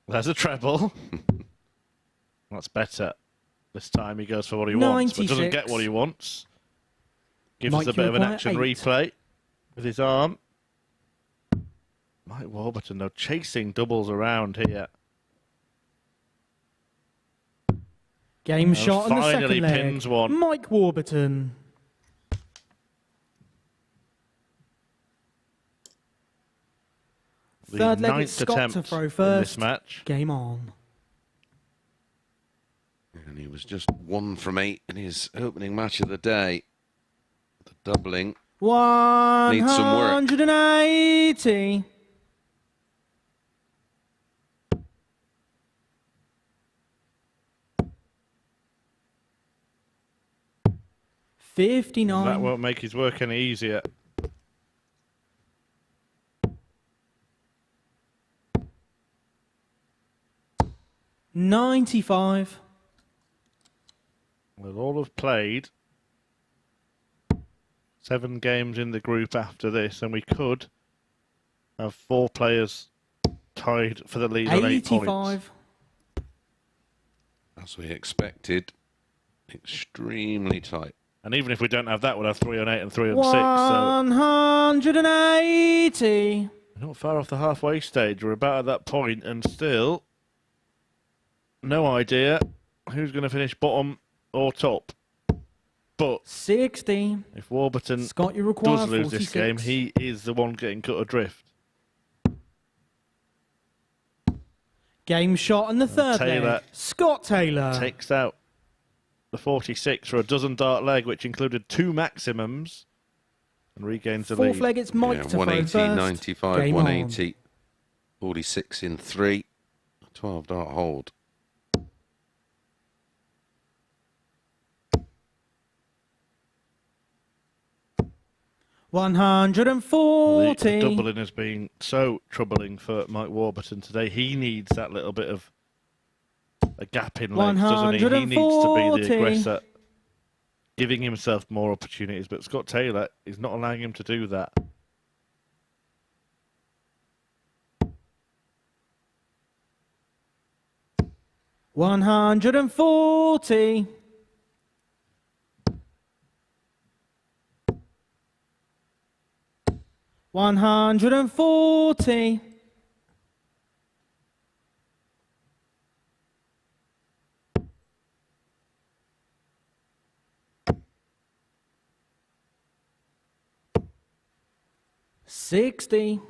There's a treble. That's better. This time he goes for what he wants, but doesn't get what he wants. Gives us a bit of an action replay with his arm. Mike Warburton, though, chasing doubles around here. Game shot on the finally second leg. pins one. Mike Warburton. The Third leg, ninth it's Scott attempt to throw in first. this match. Game on. And he was just 1 from 8 in his opening match of the day. The doubling. Needs some work. 180. $59. That won't make his work any easier. $95. We'll all have played 7 games in the group after this, and we could have 4 players tied for the lead on 8 points. 85. As we expected, extremely tight. And even if we don't have that, we'll have 3 on 8 and 3 on 6. So 180. we're not far off the halfway stage. We're about at that point, and still no idea who's going to finish bottom or top. But 60. if Warburton Scott, you require does lose 46. this game, he is the one getting cut adrift. Game shot on the third Taylor leg. Scott Taylor. Takes out the 46 for a dozen-dart leg, which included 2 maximums, and regains the lead. Fourth leg, it's Mike to throw 180, first. 95, Game 180, 46 in 3, 12-dart hold. On. 140. The doubling has been so troubling for Mike Warburton today. He needs that little bit of a gap in legs, doesn't he? He needs to be the 140. aggressor, giving himself more opportunities. But Scott Taylor is not allowing him to do that. $140. 140. $60.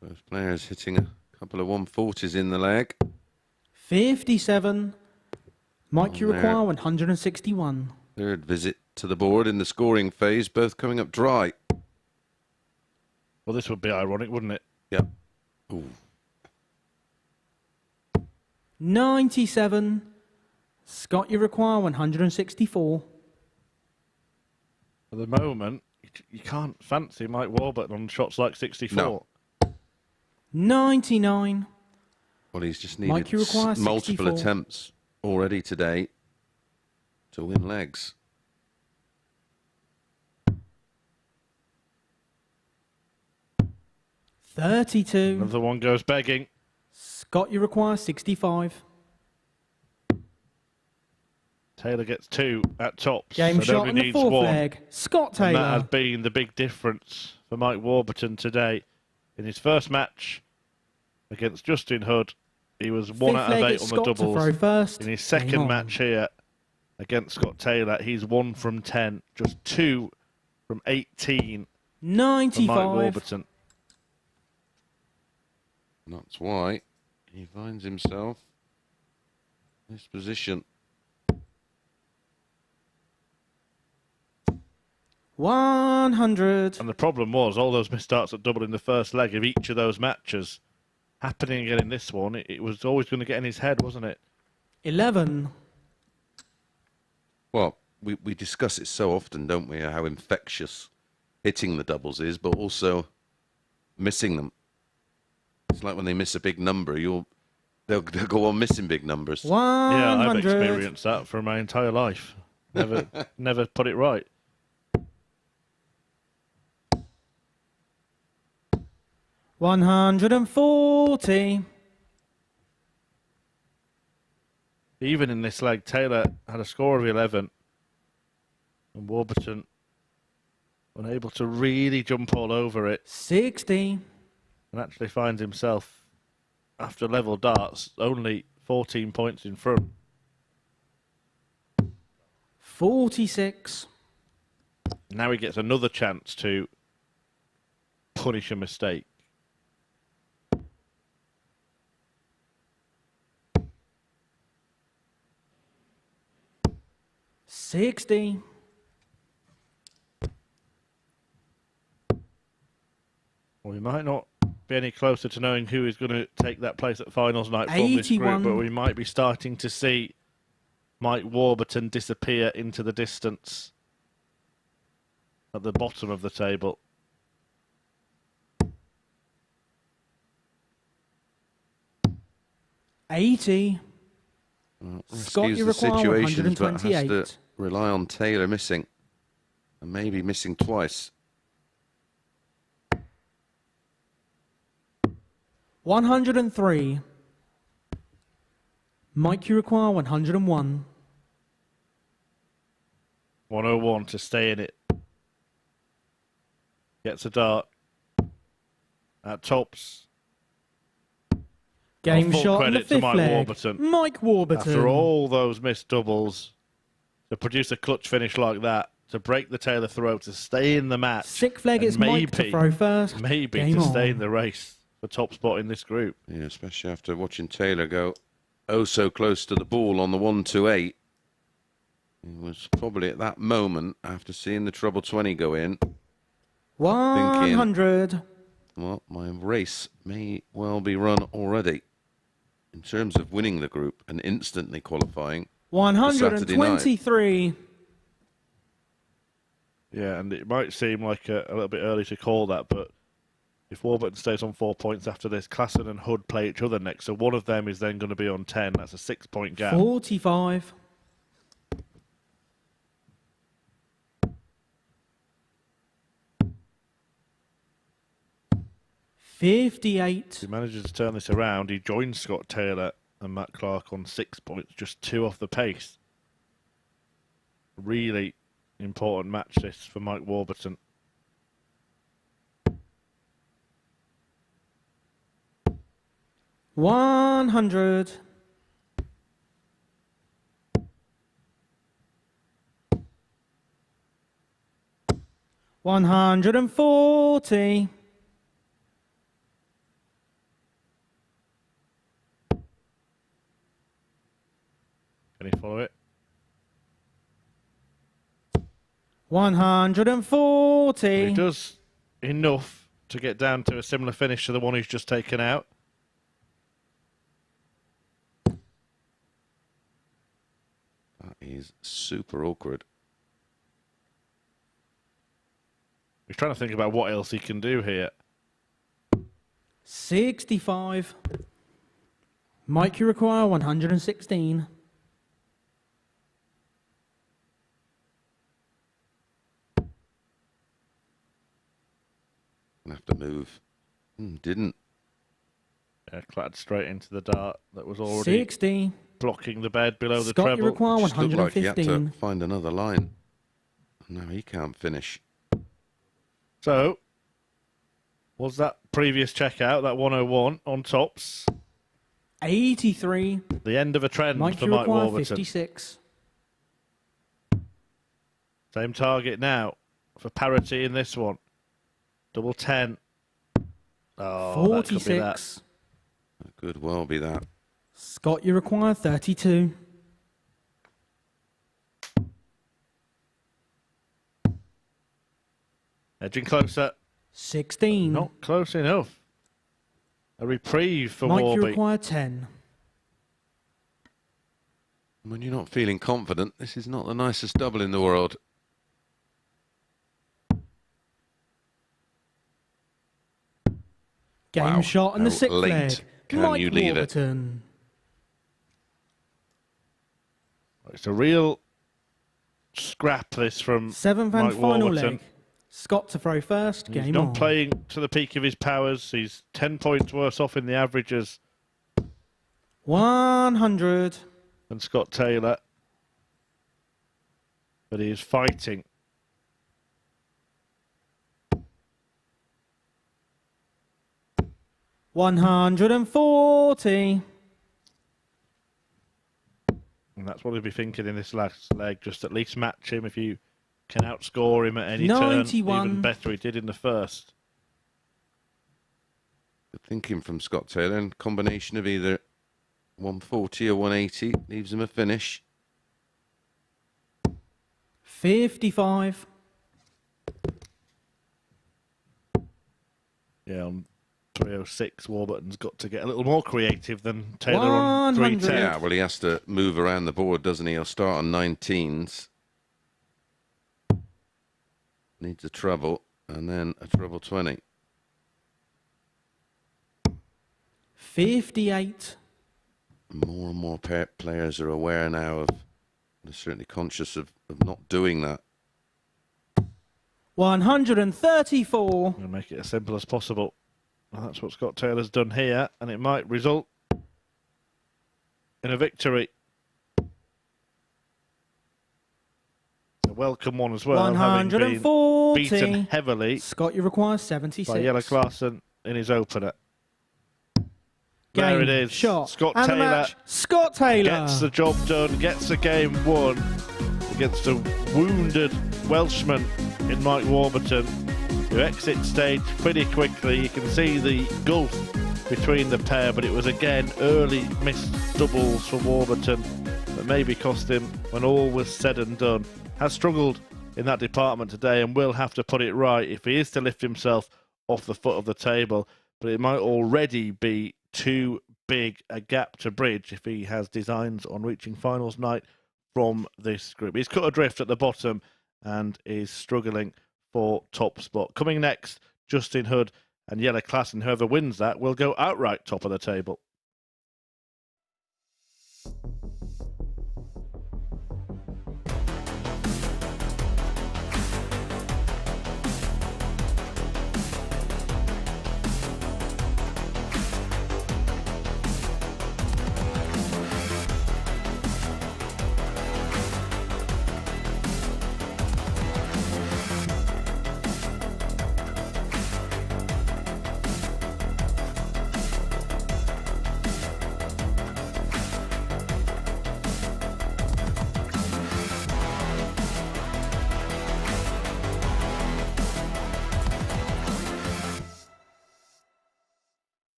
Both players hitting a couple of 140s in the leg. 57. Mike, you On there. require 161. Third visit to the board in the scoring phase, both coming up dry. Well, this would be ironic, wouldn't it? Yeah. Ooh. 97. Scott, you require 164. At the moment, you can't fancy Mike Warburton on shots like 64. No. 99. Well, he's just Mike, you needed require multiple 64. attempts already today to win legs. $32. Another one goes begging. Scott, you require 65. Taylor gets 2 at tops. Game so shot only on the needs fourth 1. leg. Scott And Taylor. that has been the big difference for Mike Warburton today. In his first match against Justin Hood, he was 1 Fifth out of leg, 8 it's on the Scott to doubles. throw first. In his Game second on. match here against Scott Taylor, he's 1 from 10. Just 2 from 18 for 95. Mike Warburton. And that's why he finds himself in this position. 100. And the problem was all those missed starts at double in the first leg of each of those matches happening again in this one. It was always going to get in his head, wasn't it? 11. Well, we discuss it so often, don't we, how infectious hitting the doubles is, but also missing them. It's like when they miss a big number, they'll go on missing big numbers. 100. Yeah, I've experienced that for my entire life. Never put it right. $140. Even in this leg, Taylor had a score of 11. And Warburton unable to really jump all over it. 60. And actually finds himself, after level darts, only 14 points in front. 46. Now he gets another chance to punish a mistake. $60. Well, we might not be any closer to knowing who is going to take that place at finals night from this 81. group, but we might be starting to see Mike Warburton disappear into the distance at the bottom of the table. $80. Scott, Excuse you the require situations, but 128. has to rely on Taylor missing, and maybe missing twice. 103. Mike, you require 101. 101 to stay in it. Gets a dart. At tops. Game Full shot in the credit to fifth Mike leg. Warburton. Mike Warburton. After all those missed doubles, to produce a clutch finish like that, to break the Taylor throw, to stay in the match. Sixth leg, and it's Mike to throw first. Maybe Game to on. stay in the race for top spot in this group. Yeah, especially after watching Taylor go oh so close to the ball on the 128. He was probably at that moment, after seeing the treble 20 go in, 100. well, my race may well be run already. In terms of winning the group and instantly qualifying for Saturday night. 123. Yeah, and it might seem like a little bit early to call that, but If Warburton stays on 4 points after this, Klassen and Hood play each other next. So one of them is then going to be on 10. That's a 6-point gap. 45. 58. If he manages to turn this around, he joins Scott Taylor and Matt Clark on 6 points, just 2 off the pace. Really important match this for Mike Warburton. $100. $140. Can he follow it? 140. He does enough to get down to a similar finish to the one he's just taken out. That is super awkward. He's trying to think about what else he can do here. 65. Mike, you require 116. Gonna have to move. Didn't. Yeah, clattered straight into the dart that was already 60. blocking the bed below the Scott, treble. you require Just looked like he had 115. to find another line. No, he can't finish. So, was that previous checkout, that 101 on tops, 83. the end of a trend Mike, for you Mike require Warburton? 56. Same target now for parity in this one. Double 10. Oh, that could be that. 46. That could well be that. Scott, you require 32. Edging closer. 16. Not close enough. A reprieve for Mike, you Warby. require 10. When you're not feeling confident, this is not the nicest double in the world. Game Wow, shot and the how 6th late leg. can Mike you leave it? Warburton. It's a real scrap, this from 7th and Mike final Warburton. leg. Scott to throw first. He's Game not on. playing to the peak of his powers. He's 10 points worse off in the averages 100. than Scott Taylor. But he is fighting. $140. And that's what he'll be thinking in this last leg. Just at least match him if you can outscore him at any turn. 91. Even better, he did in the first. Good thinking from Scott Taylor, and combination of either 140 or 180 leaves him a finish. 55. Yeah, on 306, Warburton's got to get a little more creative than Taylor on 310. Yeah, well, he has to move around the board, doesn't he? He'll start on 19s. Needs a treble, and then a treble 20. 58. More and more players are aware now of, they're certainly conscious of not doing that. 134. Going to make it as simple as possible. Well, that's what Scott Taylor's done here, and it might result in a victory. A welcome one as well, having been 140. beaten heavily Scott, you require 76. by Yellow Klassen in his opener. Game, There it is. shot, Scott and the Taylor match. Scott Taylor gets the job done, gets the game won against a wounded Welshman in Mike Warburton, who exits stage pretty quickly. You can see the gulf between the pair, but it was again early missed doubles for Warburton that maybe cost him when all was said and done. Has struggled in that department today and will have to put it right if he is to lift himself off the foot of the table, but it might already be too big a gap to bridge if he has designs on reaching finals night from this group. He's cut adrift at the bottom and is struggling for top spot. Coming next, Justin Hood And Yellow Class, and whoever wins that will go outright top of the table.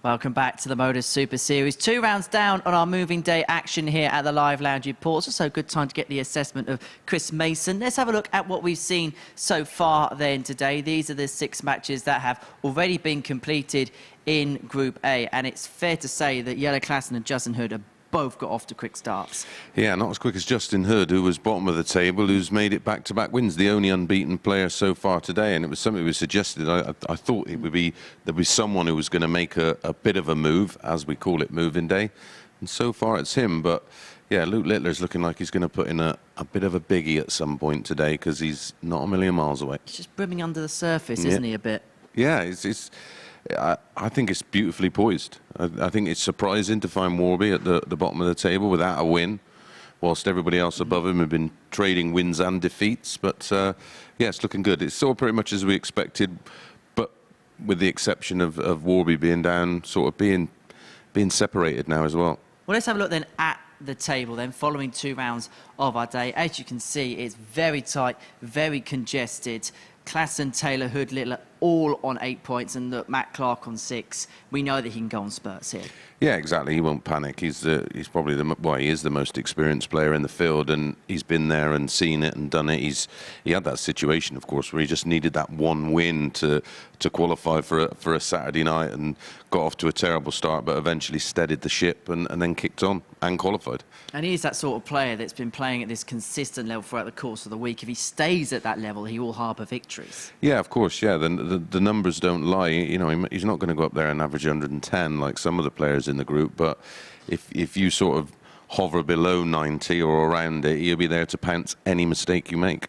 Welcome back to the MODUS Super Series. 2 rounds down on our moving day action here at the Live Lounge Reports. Also a good time to get the assessment of Chris Mason. Let's have a look at what we've seen so far then today. These are the 6 matches that have already been completed in Group A. And it's fair to say that Yellow Classen and Justin Hood have both got off to quick starts. Yeah, not as quick as Justin Hood, who was bottom of the table, who's made it back-to-back wins, the only unbeaten player so far today. And it was something we suggested. I thought it would be there'd be someone who was going to make a bit of a move, as we call it, moving day. And so far it's him. But yeah, Luke Littler's looking like he's going to put in a bit of a biggie at some point today, because he's not a million miles away. He's just brimming under the surface, isn't he, a bit? Yeah, I think it's beautifully poised. I think it's surprising to find Warby at the bottom of the table without a win, whilst everybody else above him have been trading wins and defeats. But yeah, it's looking good. It's all pretty much as we expected, but with the exception of Warby being down, sort of being separated now as well. Well, let's have a look then at the table then, following 2 rounds of our day. As you can see, it's very tight, very congested. Classen, Taylor, Hood, Littler, all on 8 points, and look, Matt Clark on 6. We know that he can go on spurts here. Yeah, exactly. He won't panic. He's probably he is the most experienced player in the field, and he's been there and seen it and done it. He had that situation, of course, where he just needed that one win to qualify for a Saturday night, and got off to a terrible start, but eventually steadied the ship and then kicked on and qualified. And he's that sort of player that's been playing at this consistent level throughout the course of the week. If he stays at that level, he will harbour victories. Yeah, of course. Yeah, the numbers don't lie. You know, he's not going to go up there and average 110 like some of the players in the group. But if you sort of hover below 90 or around it, he'll be there to pounce any mistake you make.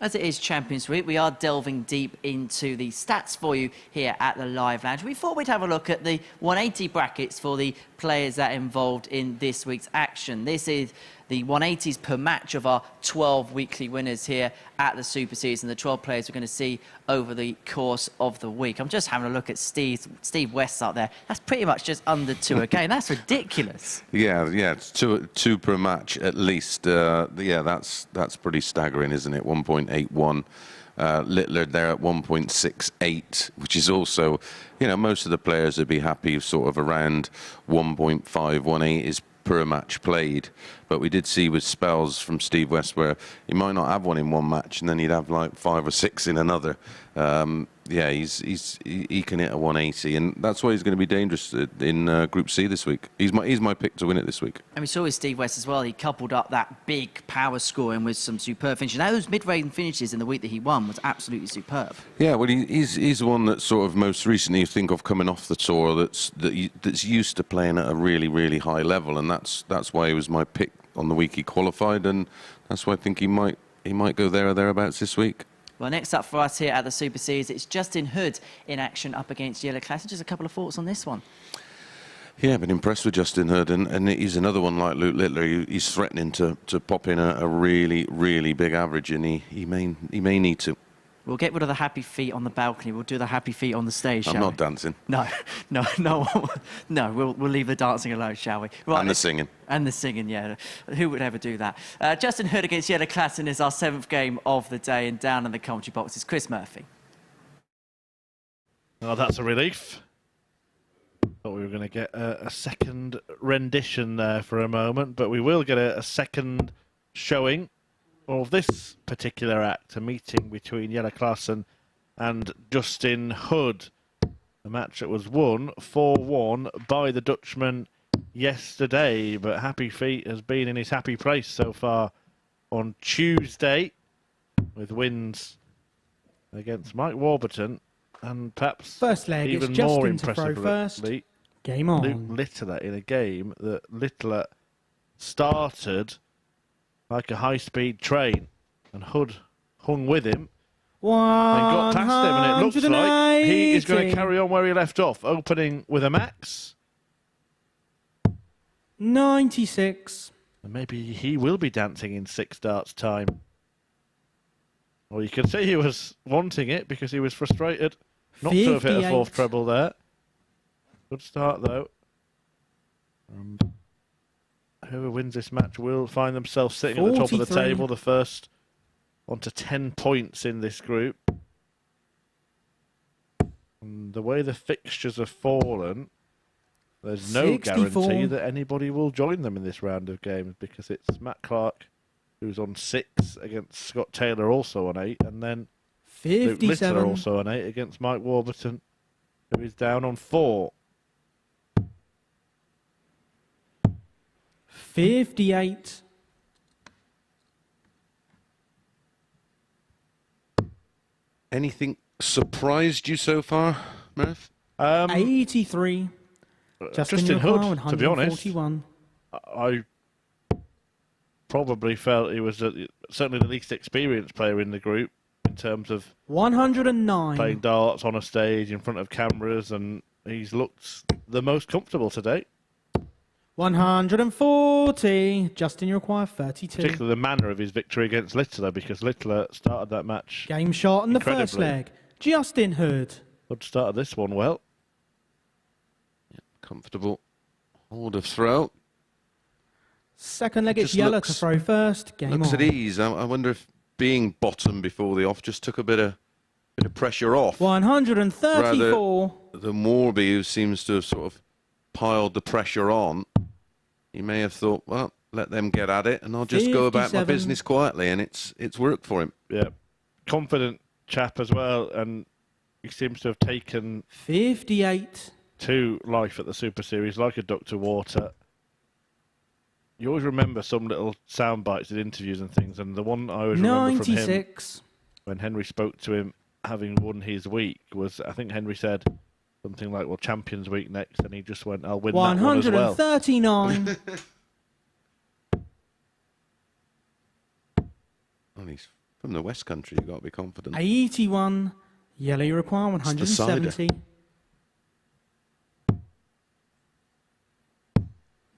As it is Champions Week, we are delving deep into the stats for you here at the Live Lounge. We thought we'd have a look at the 180 brackets for the players that are involved in this week's action. This is the 180s per match of our 12 weekly winners here at the Super Series, and the 12 players we're going to see over the course of the week. I'm just having a look at Steve West's out there. That's pretty much just under 2 a game. That's ridiculous. Yeah, it's two per match at least. Yeah, that's pretty staggering, isn't it? 1.81. Littler there at 1.68, which is also, you know, most of the players would be happy sort of around 1.5, 1.8 is per match played. But we did see with spells from Steve West where he might not have one in one match and then he'd have like 5 or 6 in another. Yeah, he can hit a 180, and that's why he's going to be dangerous in Group C this week. He's my pick to win it this week. And we saw with Steve West as well, he coupled up that big power scoring with some superb finishes. Now, those mid-range finishes in the week that he won was absolutely superb. Yeah, well, he's the one that sort of most recently you think of coming off the tour that's used to playing at a really, really high level, and that's why he was my pick on the week he qualified, and that's why I think he might go there or thereabouts this week. Well, next up for us here at the Super Series, it's Justin Hood in action up against Yellow Class. Just a couple of thoughts on this one. Yeah, I've been impressed with Justin Hood, and he's another one like Luke Littler. He's threatening to pop in a really, really big average, and he may need to. We'll get rid of the happy feet on the balcony. We'll do the happy feet on the stage, shall we? I'm not dancing. No. We'll leave the dancing alone, shall we? Right, and the singing. And the singing, yeah. Who would ever do that? Justin Hood against Yellow Classen is our 7th game of the day, and down in the commentary box is Chris Murphy. Oh, that's a relief. Thought we were going to get a second rendition there for a moment, but we will get a second showing of this particular act, a meeting between Yellow Classen and Justin Hood. A match that was won 4-1 by the Dutchman yesterday, but Happy Feet has been in his happy place so far on Tuesday with wins against Mike Warburton and perhaps first leg, even it's more Justin to throw impressively, first. Game on. Luke Littler in a game that Littler started like a high-speed train, and Hood hung with him and got past him, and it looks like he is going to carry on where he left off, opening with a max. 96. And maybe he will be dancing in 6 darts time. Or you could say he was wanting it because he was frustrated not to have hit a 4th treble there. Good start, though. Whoever wins this match will find themselves sitting at the top of the table, the first onto 10 points in this group. And the way the fixtures have fallen, there's no 64. guarantee that anybody will join them in this round of games, because it's Matt Clark who's on 6 against Scott Taylor, also on 8, and then 57. Luke Littler also on 8 against Mike Warburton, who is down on 4. 58. Anything surprised you so far, Murph? 83. Justin Hood, to be honest, I probably felt he was certainly the least experienced player in the group in terms of 109. playing darts on a stage in front of cameras, and he's looked the most comfortable today. 140. Justin, you require 32. Particularly the manner of his victory against Littler, because Littler started that match game shot in the first leg. Justin Hood. Hood started this one well. Comfortable hold of throw. Second leg, it's Yellow to throw first. Game looks on. at ease. I wonder if being bottom before the off just took a bit of pressure off. 134. Rather than Warby, who seems to have sort of piled the pressure on, he may have thought, well, let them get at it, and I'll just go about my business quietly, and it's worked for him. Yeah, confident chap as well, and he seems to have taken 58 to life at the Super Series like a duck to water. You always remember some little sound bites in interviews and things, and the one I always remember from him when Henry spoke to him having won his week was, I think Henry said something like, well, Champions Week next, and he just went, I'll win that one as well. 139. Well, he's from the West Country, you've got to be confident. 81. Yellow, you require 170.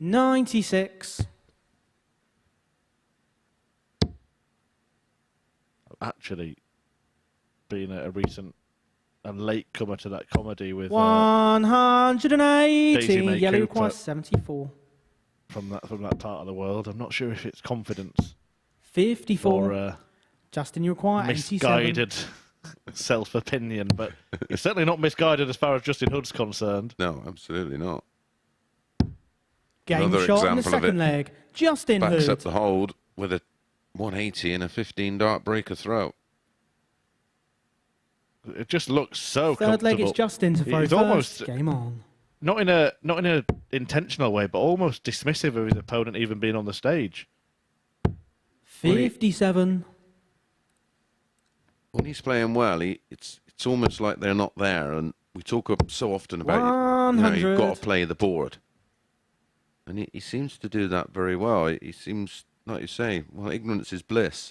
96. Actually been a recent and late comer to that comedy with 180. Daisy May Yellow Cooper requires 74. from that part of the world. I'm not sure if it's confidence 54. or Justin, you require 87. misguided self-opinion, but it's certainly not misguided as far as Justin Hood's concerned. No, absolutely not. Game Another shot in the example of second it. leg. Justin Backs Hood. up the hold with a 180 and a 15 dart breaker throw. It just looks so Third leg, comfortable. it's Justin to throw He's first. almost Game on. not in a intentional way, but almost dismissive of his opponent even being on the stage. 57. When he's playing well, it's almost like they're not there, and we talk so often about you've got to play the board, and he seems to do that very well. He seems, like you say, well, ignorance is bliss.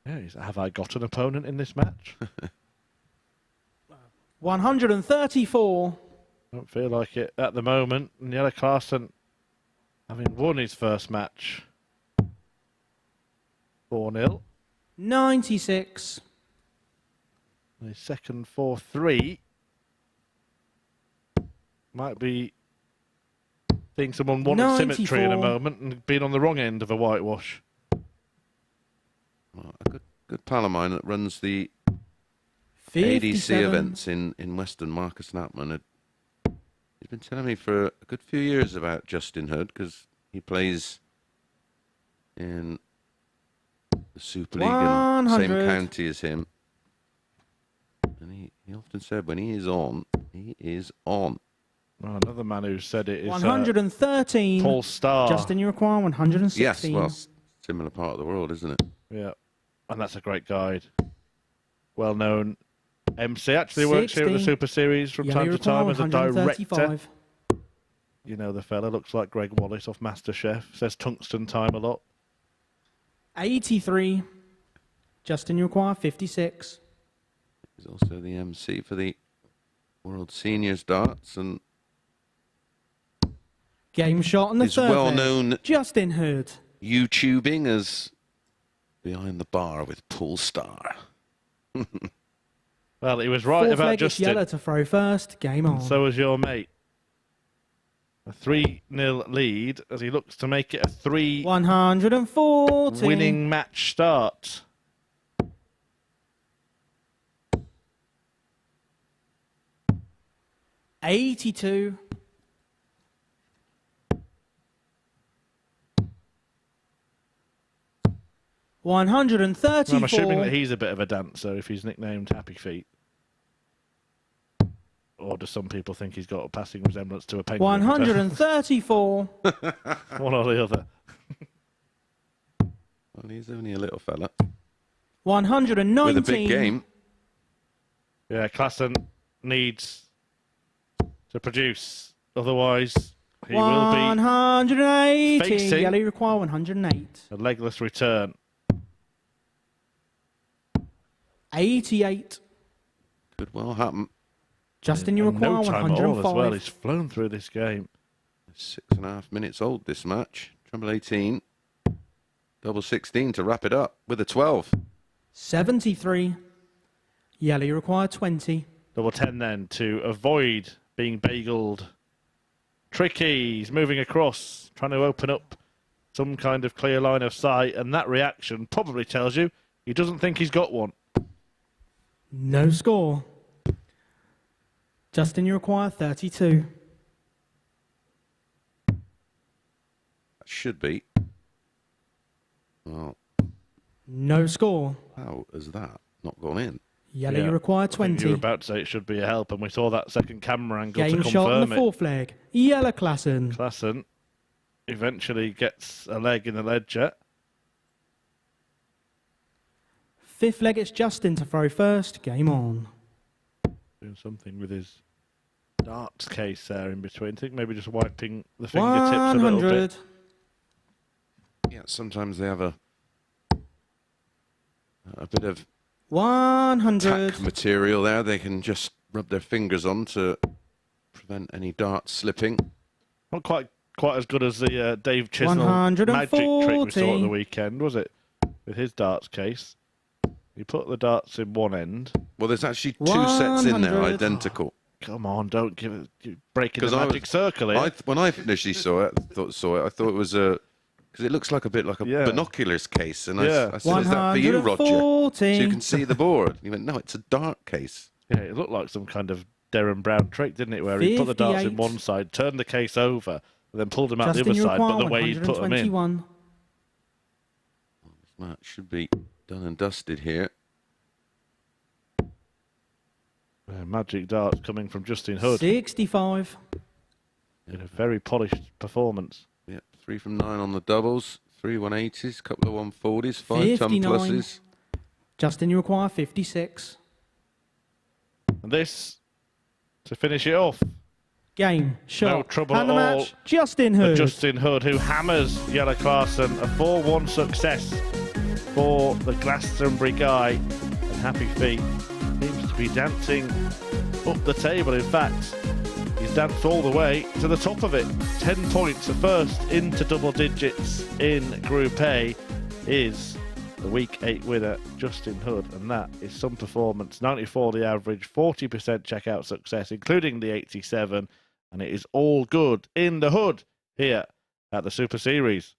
Yeah, have I got an opponent in this match? 134. Don't feel like it at the moment. And Jelle Klaassen, having won his first match, 4-0. 96. His second 4-3 might be seeing someone wanted symmetry in a moment and being on the wrong end of a whitewash. Well, a good pal of mine that runs the 57. ADC events in Western, Marcus Knappman, he's been telling me for a good few years about Justin Hood, because he plays in the Super League in the same county as him. And he often said when he is on, he is on. Well, another man who said it is 113. Paul Starr. Justin, you require 116. Yes, well, similar part of the world, isn't it? Yeah, and that's a great guide. Well-known MC, actually works here at the Super Series from time to time as a director. You know the fella, looks like Greg Wallace off MasterChef. Says tungsten time a lot. 83. Justin, you require 56. He's also the MC for the World Seniors Darts, and Game shot on the third. well known Justin Hood. YouTubing as Behind the Bar with Paul Starr. Well, he was right about Justin. Jelle to throw first. Game on. So was your mate. A 3-0 lead as he looks to make it a 140. winning match start. $82. 134. I'm assuming that he's a bit of a dancer if he's nicknamed Happy Feet. Or do some people think he's got a passing resemblance to a penguin? 134. One or the other. Well, he's only a little fella. 119. With a big game. Yeah, Klaassen needs to produce. Otherwise, he will be 180. facing Jelle require 108. a legless return. 88. Could well happen. Justin, you require no time at 105. all as well. He's flown through this game. 6.5 minutes old, this match. Treble 18. Double 16 to wrap it up with a 12. 73. Jelle, you require 20. Double 10 then to avoid being bageled. Tricky. He's moving across, trying to open up some kind of clear line of sight, and that reaction probably tells you he doesn't think he's got one. No score. Justin, you require 32. That should be. Well, no score. How has that not gone in? Jelle, you require I think 20. you were about to say it should be a help, and we saw that second camera angle Game to confirm shot on the it. fourth leg. Jelle Klaassen. Klaassen eventually gets a leg in the ledger. Fifth leg, it's Justin to throw first. Game on. Doing something with his darts case there in between. I think maybe just wiping the fingertips 100. a little bit. Yeah, sometimes they have a bit of 100. tack material there. They can just rub their fingers on to prevent any darts slipping. Not quite as good as the Dave Chisnell magic trick we saw at the weekend, was it? With his darts case. He put the darts in one end. Well, there's actually two sets in there, identical. Come on, don't give it. You're breaking the magic circle here. When I initially saw it, I thought it was a... Because it looks like a bit like a binoculars case. And I said, is that for you, Roger? So you can see the board. He went, no, it's a dart case. Yeah, it looked like some kind of Darren Brown trick, didn't it? Where he put the darts in one side, turned the case over, and then pulled them out the other side, but the way he'd put them in. That should be Done and dusted here. Magic darts coming from Justin Hood. 65. In a very polished performance. Yep, 3 from 9 on the doubles, 3 180s, couple of 140s, 5 ton 59. pluses. Justin, you require 56. And this to finish it off. Game, shot, no trouble and at the all. match, Justin Hood. Justin Hood, who hammers Yella Clarkson, a 4-1 success for the Glastonbury guy. And Happy Feet seems to be dancing up the table. In fact, he's danced all the way to the top of it. 10 points, the first into double digits in Group A is the Week 8 winner, Justin Hood, and that is some performance. 94 the average, 40% checkout success, including the 87, and it is all good in the Hood here at the Super Series.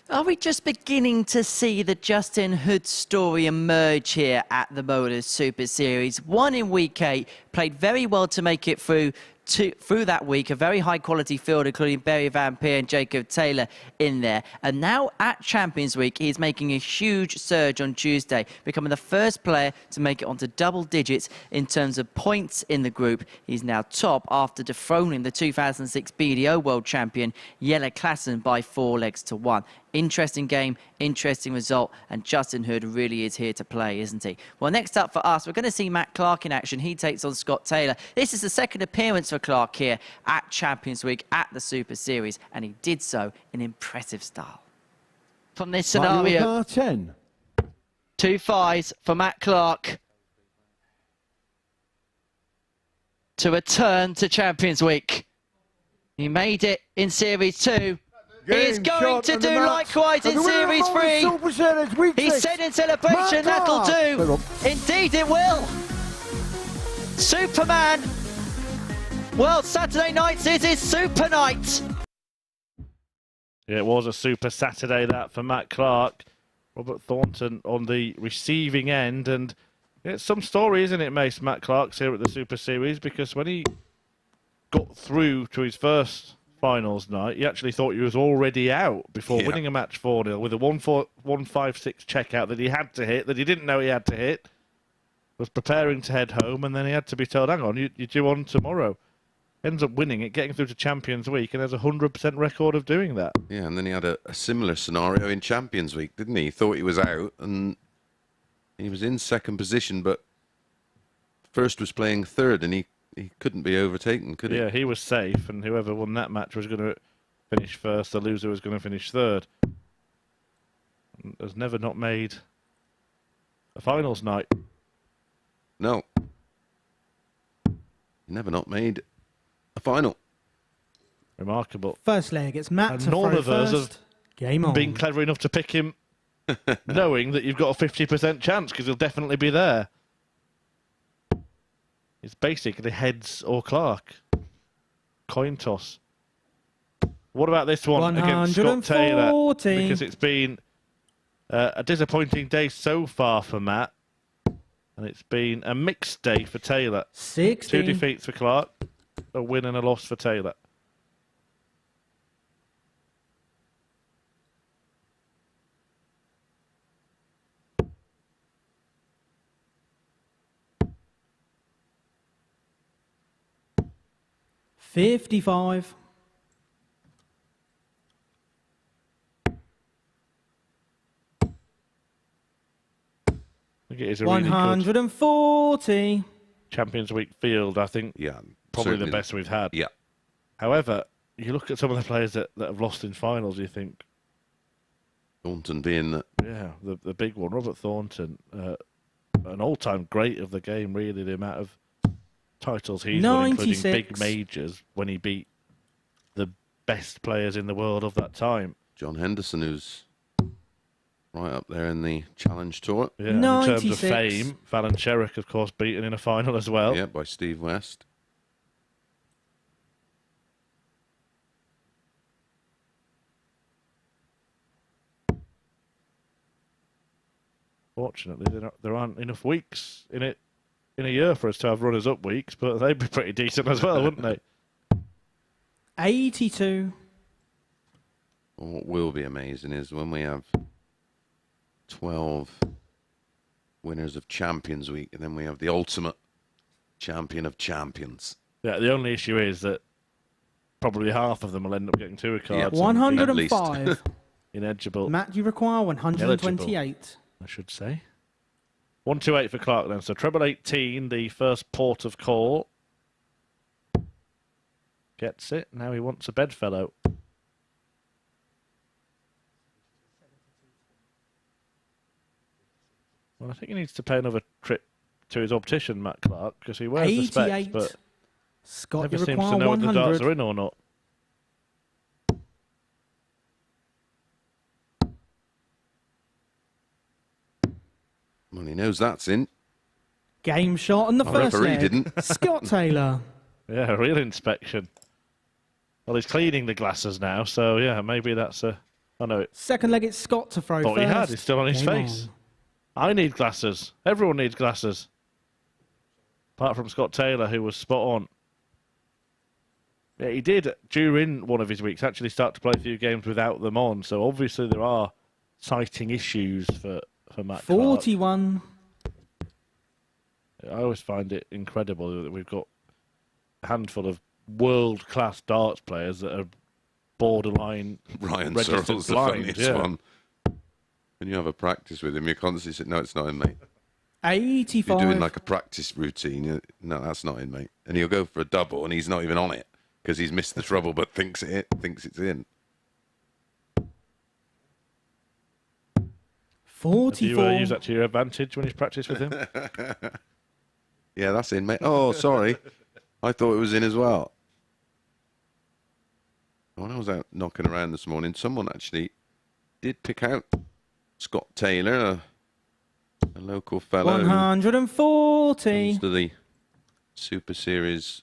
Are we just beginning to see the Justin Hood story emerge here at the MODUS Super Series? Won in Week 8, played very well to make it through that week. A very high-quality field, including Barry Van Peer and Jacob Taylor in there. And now at Champions Week, he's making a huge surge on Tuesday, becoming the first player to make it onto double digits in terms of points in the group. He's now top after dethroning the 2006 BDO World Champion, Yella Clarkson, by 4 legs to 1. Interesting game, interesting result, and Justin Hood really is here to play, isn't he? Well, next up for us, we're going to see Matt Clark in action. He takes on Scott Taylor. This is the second appearance for Clark here at Champions Week at the Super Series, and he did so in impressive style. From this scenario, 10. 2 fives for Matt Clark to return to Champions Week. He made it in Series 2. He is going to do likewise in Series 3. He said in celebration that'll do. Indeed it will. Superman. Well, Saturday nights is his super night. Yeah, it was a super Saturday that for Matt Clark. Robert Thornton on the receiving end. And it's some story, isn't it, Mace, Matt Clark's here at the Super Series? Because when he got through to his first finals night, he actually thought he was already out before winning a match 4-0 with a 1-5-6 checkout that he had to hit, that he didn't know he had to hit, was preparing to head home, and then he had to be told, hang on, you're due on tomorrow. Ends up winning it, getting through to Champions Week, and has a 100% record of doing that. Yeah, and then he had a similar scenario in Champions Week, didn't he? He thought he was out, and he was in second position, but first was playing third, and he couldn't be overtaken, could he? Yeah, he was safe, and whoever won that match was going to finish first. The loser was going to finish third. And has never not made a finals night. No. Never not made a final. Remarkable. First leg, it's Matt and to none throw of us first. Have been clever enough to pick him knowing that you've got a 50% chance because he'll definitely be there. It's basically heads or Clark. Coin toss. What about this one against Scott Taylor? Because it's been a disappointing day so far for Matt. And it's been a mixed day for Taylor. 60. 2 defeats for Clark, a win and a loss for Taylor. $55. I think it is a 140. Really good Champions Week field, I think. Yeah, probably the best we've had. Yeah. However, you look at some of the players that have lost in finals, you think. Thornton being the... Yeah, the big one. Robert Thornton, an all-time great of the game, really, the amount of titles he's won, including 96. big majors, when he beat the best players in the world of that time. John Henderson, who's right up there in the Challenge Tour. Yeah, and in terms of fame, Fallon Sherrick, of course, beaten in a final as well. Yeah, by Steve West. Fortunately, there aren't enough weeks in a year for us to have runners-up weeks, but they'd be pretty decent as well, wouldn't they? 82. What will be amazing is when we have 12 winners of Champions Week, and then we have the ultimate champion of champions. Yeah, the only issue is that probably half of them will end up getting tour cards. Yeah, 105. Ineligible. Matt, you require 128. Eligible, I should say. 128 for Clark then. So treble 18, the first port of call. Gets it. Now he wants a bedfellow. Well, I think he needs to pay another trip to his optician, Matt Clark, because he wears the specs, 88. but Scott, never you seems require to know if the 100. darts are in or not. Well, he knows that's in. Game shot on the Our first referee leg. didn't. Scott Taylor. Yeah, real inspection. Well, he's cleaning the glasses now, so yeah, maybe that's a... I know it. Second leg, it's Scott to throw Thought first. he had. It's still on his Game face. on. I need glasses. Everyone needs glasses. Apart from Scott Taylor, who was spot on. Yeah, he did, during one of his weeks, actually start to play a few games without them on. So obviously there are sighting issues for Matt Clark. 41. I always find it incredible that we've got a handful of world-class darts players that are borderline Ryan registered Searle's the blind. funniest one. When you have a practice with him, you constantly say, no, it's not in, mate. 85. You're doing like a practice routine. No, that's not in, mate. And he'll go for a double, and he's not even on it because he's missed the trouble, but thinks it's in. 44. Do you use that to your advantage when you practice with him? Yeah, that's in, mate. Oh, sorry. I thought it was in as well. When I was out knocking around this morning, someone actually did pick out Scott Taylor, a local fellow. 140. Comes to the Super Series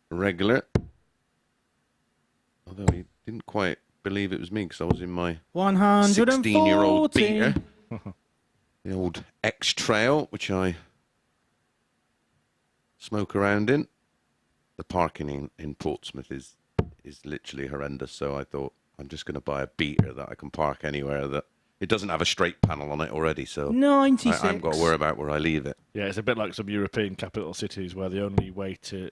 regular. Although he didn't quite believe it was me because I was in my 16-year-old 140. beater. The old X-Trail, which I smoke around in. The parking in Portsmouth is literally horrendous, so I thought I'm just going to buy a beater that I can park anywhere that it doesn't have a straight panel on it already, so 96. I haven't got to worry about where I leave it. Yeah, it's a bit like some European capital cities where the only way to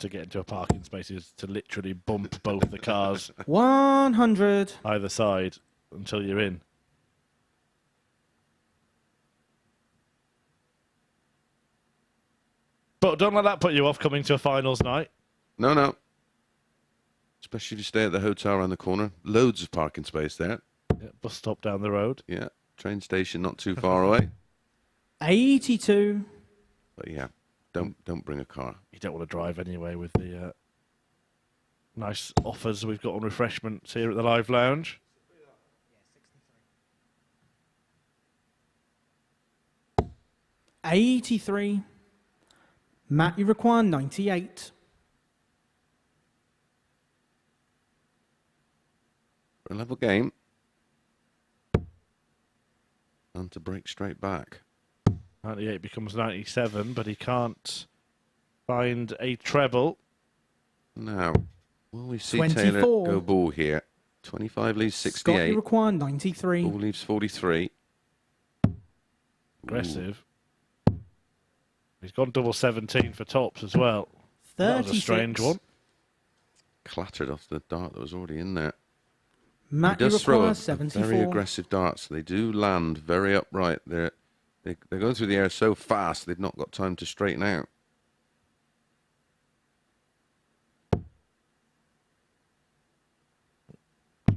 get into a parking space is to literally bump both the cars 100. either side until you're in. But don't let that put you off coming to a finals night. No, no. Especially if you stay at the hotel around the corner. Loads of parking space there. Yeah, bus stop down the road. Yeah, train station not too far away. 82. But yeah, don't bring a car. You don't want to drive anyway with the nice offers we've got on refreshments here at the Live Lounge. Yeah, 83. Matt, you require 98. For a level game. And to break straight back. 98 becomes 97, but he can't find a treble. Now, will we see 24. Taylor go ball here? 25 leaves 68. Scott, you require 93. Ball leaves 43. Aggressive. He's gone double 17 for tops as well. 36. That was a strange one. Clattered off the dart that was already in there. Matt, He you does throw require a 74. very aggressive dart, so they do land very upright. They're going through the air so fast they've not got time to straighten out.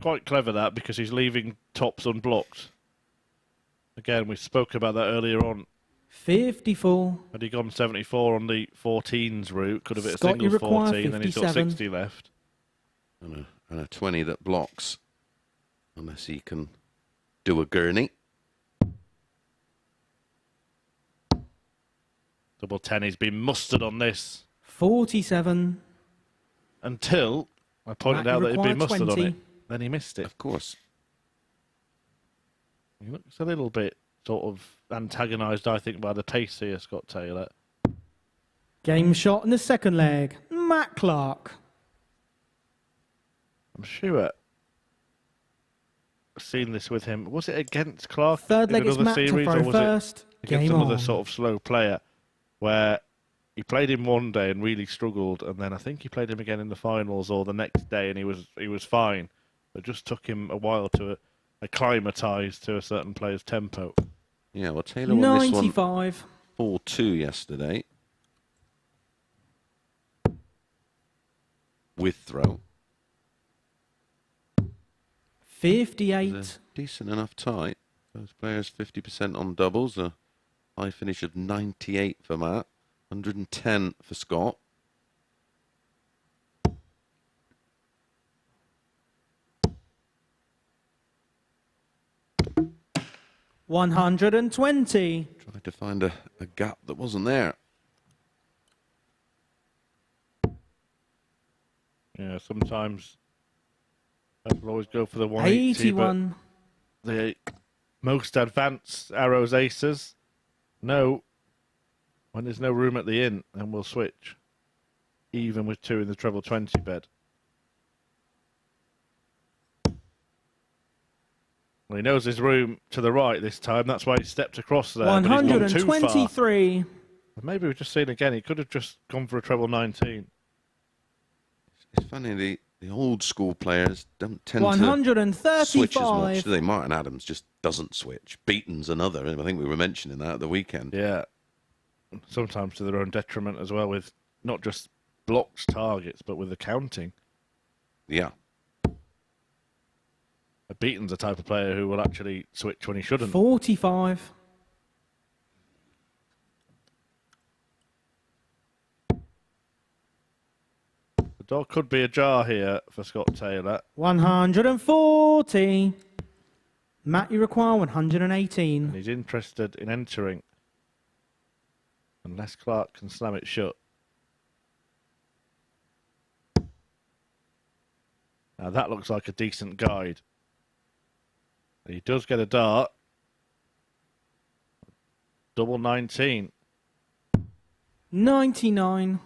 Quite clever that, because he's leaving tops unblocked. Again, we spoke about that earlier on. 54. Had he gone 74 on the 14s route, could have hit a Scott, you single require 14, then he's got 57. 60 left. And a 20 that blocks, unless he can do a gurney. Double 10, he's been mustered on this. 47. Until I pointed Matt, out you that he'd been require mustered on 20. it. Then he missed it. Of course. He looks a little bit sort of antagonised, I think, by the pace here, Scott Taylor. Game shot in the second leg. Matt Clark. I'm sure I've seen this with him. Was it against Clark Third in leg is another Matt to series, throw or was first. it against Game another on. sort of slow player where he played him one day and really struggled, and then I think he played him again in the finals or the next day, and he was fine. It just took him a while to acclimatise to a certain player's tempo. Yeah, well, Taylor won this one 95. 4-2 yesterday. With throw. 58. A decent enough tie. Those players 50% on doubles. A high finish of 98 for Matt. 110 for Scott. $120. Tried to find a gap that wasn't there. Yeah, sometimes people always go for the 180, 81. but the most advanced arrows aces know when there's no room at the inn, and we'll switch, even with 2 in the treble 20 bed. Well, he knows there's room to the right this time. That's why he stepped across there. But he's gone too far. 123. Maybe we've just seen again. He could have just gone for a treble 19. It's funny, the old school players don't tend to 135. switch as much, do they? Martin Adams just doesn't switch. Beaton's another. I think we were mentioning that at the weekend. Yeah. Sometimes to their own detriment as well, with not just blocks targets, but with the counting. Yeah. Beaton's the type of player who will actually switch when he shouldn't. 45. The door could be ajar here for Scott Taylor. 140. Matt, you require 118. And he's interested in entering. Unless Clark can slam it shut. Now that looks like a decent guide. He does get a dart. Double 19. 99.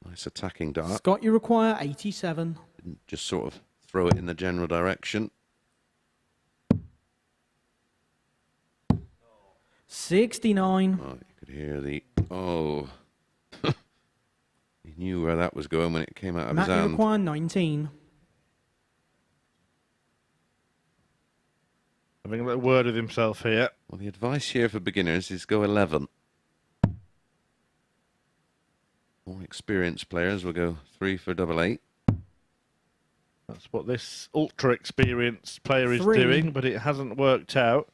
Nice attacking dart. Scott, you require 87. Didn't just sort of throw it in the general direction. 69. Oh, you could hear the... Oh. He knew where that was going when it came out of Matt, his you hand. require 19. Having a little word with himself here. Well, the advice here for beginners is go 11. More experienced players will go 3 for double 8. That's what this ultra experienced player is 3. doing, but it hasn't worked out.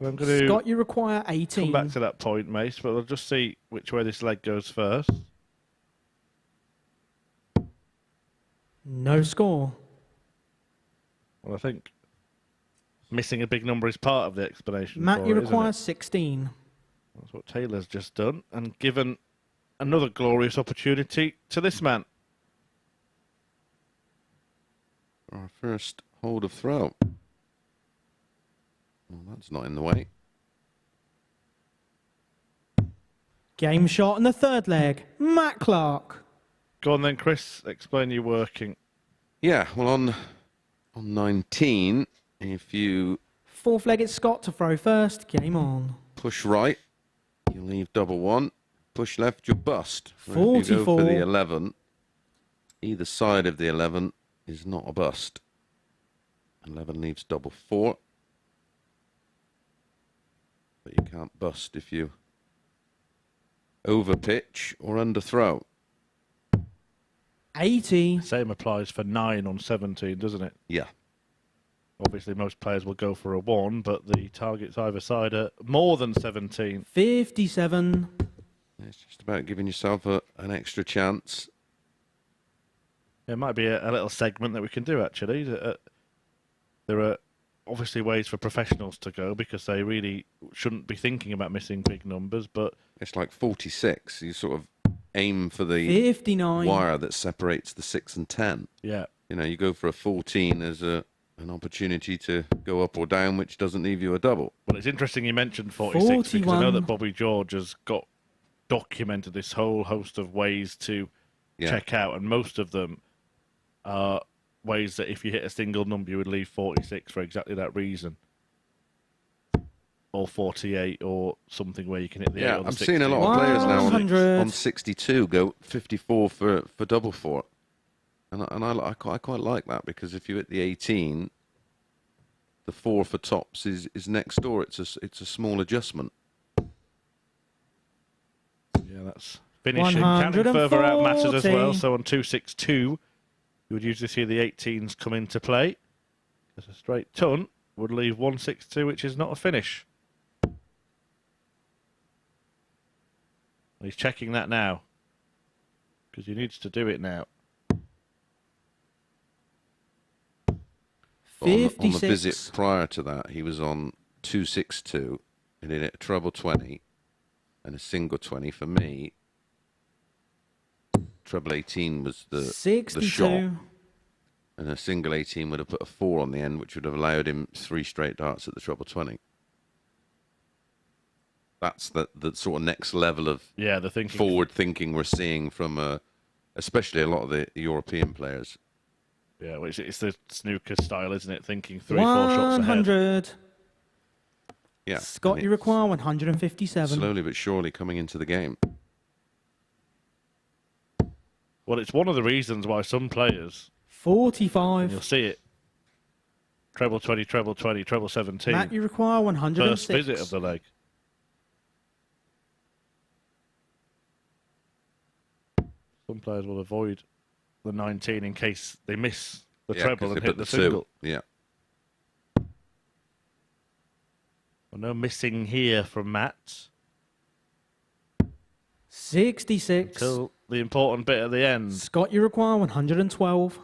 I'm going to Scott, you require 18. come back to that point, Mace, but we'll just see which way this leg goes first. No score. Well, I think missing a big number is part of the explanation. Matt, for you it, isn't require it? 16. That's what Taylor's just done, and given another glorious opportunity to this man. Our first hold of throw. Well, that's not in the way. Game shot in the third leg. Matt Clark. Go on then, Chris. Explain your working. Yeah, well, on 19, if you Fourth leg, it's Scott to throw first. Game on. push right, you leave double 1. Push left, you bust. Where if you go 44. for the 11, either side of the 11 is not a bust. 11 leaves double 4. But you can't bust if you over pitch or under throw. 80. Same applies for 9 on 17, doesn't it? Yeah. Obviously, most players will go for a 1, but the targets either side are more than 17. 57. It's just about giving yourself an extra chance. It might be a little segment that we can do, actually. There are obviously ways for professionals to go because they really shouldn't be thinking about missing big numbers, but... It's like 46. You sort of aim for the 59. wire that separates the 6 and 10. Yeah. You know, you go for a 14 as an opportunity to go up or down, which doesn't leave you a double. Well, it's interesting you mentioned 46 because I know that Bobby George has got documented this whole host of ways to check out, and most of them are ways that if you hit a single number, you would leave 46 for exactly that reason. Or 48 or something where you can hit the 8 on the I'm 16. seeing a lot of players now on 62 go 54 for double 4. And I quite like that because if you hit the 18, the 4 for tops is next door. It's a small adjustment. Yeah, that's finishing. Canning further out matters as well. So on 262, you would usually see the 18s come into play. Because a straight ton would leave 162, which is not a finish. He's checking that now. Because he needs to do it now. On the visit prior to that, he was on 262 and he hit a treble 20 and a single 20. For me, treble 18 was the shot, and a single 18 would have put a 4 on the end, which would have allowed him 3 straight darts at the treble 20. That's the sort of next level of the thinking. forward thinking we're seeing from especially a lot of the European players. Yeah, which it's the snooker style, isn't it? Thinking 3-4 shots ahead. 100. Yeah. Scott, you require 157. Slowly but surely coming into the game. Well, it's one of the reasons why some players... 45. You'll see it. Treble 20, treble 20, treble 17. Matt, you require 106. First visit of the leg. Some players will avoid the 19 in case they miss the treble and hit the single. Yeah. Well, no missing here from Matt. 66. Until the important bit at the end. Scott, you require 112.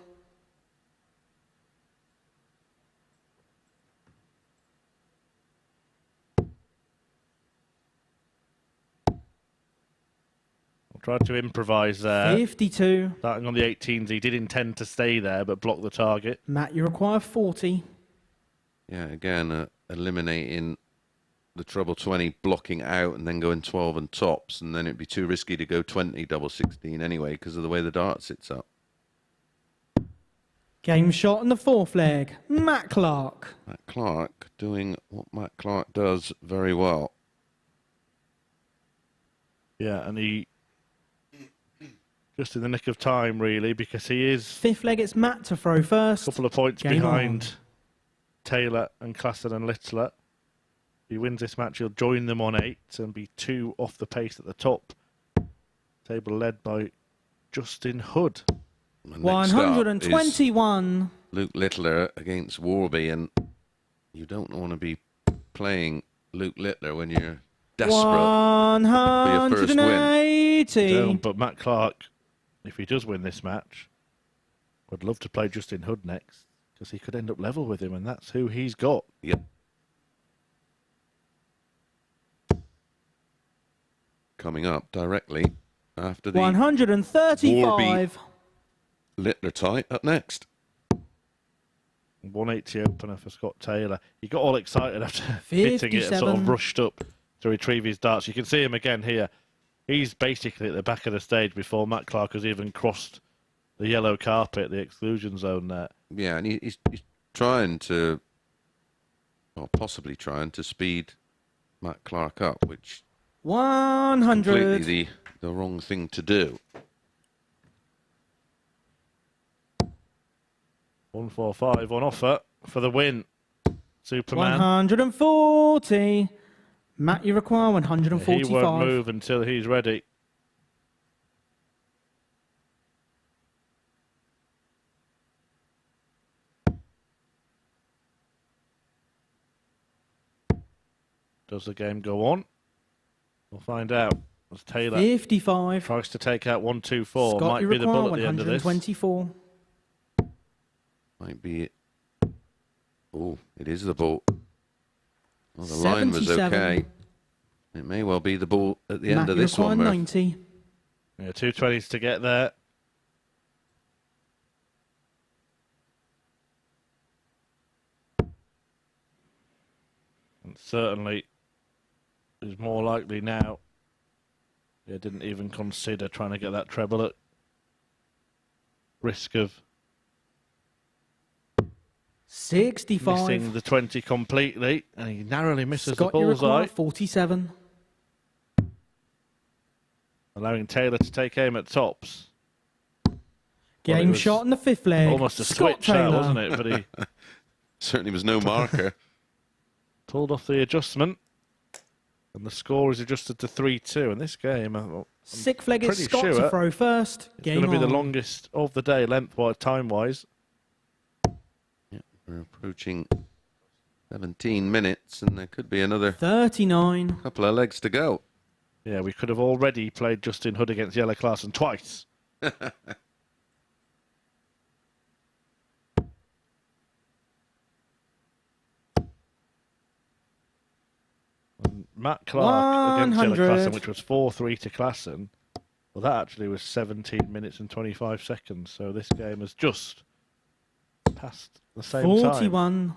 Tried to improvise there. 52. Starting on the 18s, he did intend to stay there, but blocked the target. Matt, you require 40. Yeah, again, eliminating the treble 20, blocking out, and then going 12 and tops, and then it'd be too risky to go 20 double 16 anyway because of the way the dart sits up. Game shot on the 4th leg. Matt Clark. Matt Clark doing what Matt Clark does very well. Yeah, and he... just in the nick of time, really, because he is... 5th leg, it's Matt to throw first. A couple of points behind Taylor and Klassen and Littler. If he wins this match, he'll join them on 8 and be 2 off the pace at the top. Table led by Justin Hood. 121. Luke Littler against Warby, and you don't want to be playing Luke Littler when you're desperate for your first win. 180. But Matt Clark, if he does win this match, would love to play Justin Hood next because he could end up level with him, and that's who he's got. Yep. Coming up directly after the 135. Warby Littler tie up next. 180 opener for Scott Taylor. He got all excited after hitting it and sort of rushed up to retrieve his darts. You can see him again here. He's basically at the back of the stage before Matt Clark has even crossed the yellow carpet, the exclusion zone there. Yeah, and he's trying to, or possibly trying to speed Matt Clark up, which 100. completely the wrong thing to do. 145 on offer for the win. Superman. 140. Matt, you require 145. He won't move until he's ready. Does the game go on? We'll find out. As Taylor 55. tries to take out 124. Scott, Might you be the require bull at the end of this. 124. Might be it. Oh, it is the ball. Well, the line was 77. okay. It may well be the ball at the Matt, end of you this require one, Murph. 90. Yeah, 220s to get there. And certainly is more likely now. They didn't even consider trying to get that treble at risk of 65. missing the 20 completely, and he narrowly misses Scott, the you require bullseye, 47. allowing Taylor to take aim at tops. Game shot on the 5th leg. Almost a Scott switch out, Taylor. wasn't it? But he Certainly was no marker. pulled off the adjustment, and the score is adjusted to 3-2. And this game, I'm 6th leg is pretty Scott sure to throw first. it's Game going to be the on. longest of the day, lengthwise, time-wise. Yeah, we're approaching 17 minutes, and there could be another 39. couple of legs to go. Yeah, we could have already played Justin Hood against Yellow Clarkson twice. And Matt Clark against Yellow 100. Clarkson, which was 4-3 to Clarkson. Well, that actually was 17 minutes and 25 seconds. So this game has just passed the same 41. time.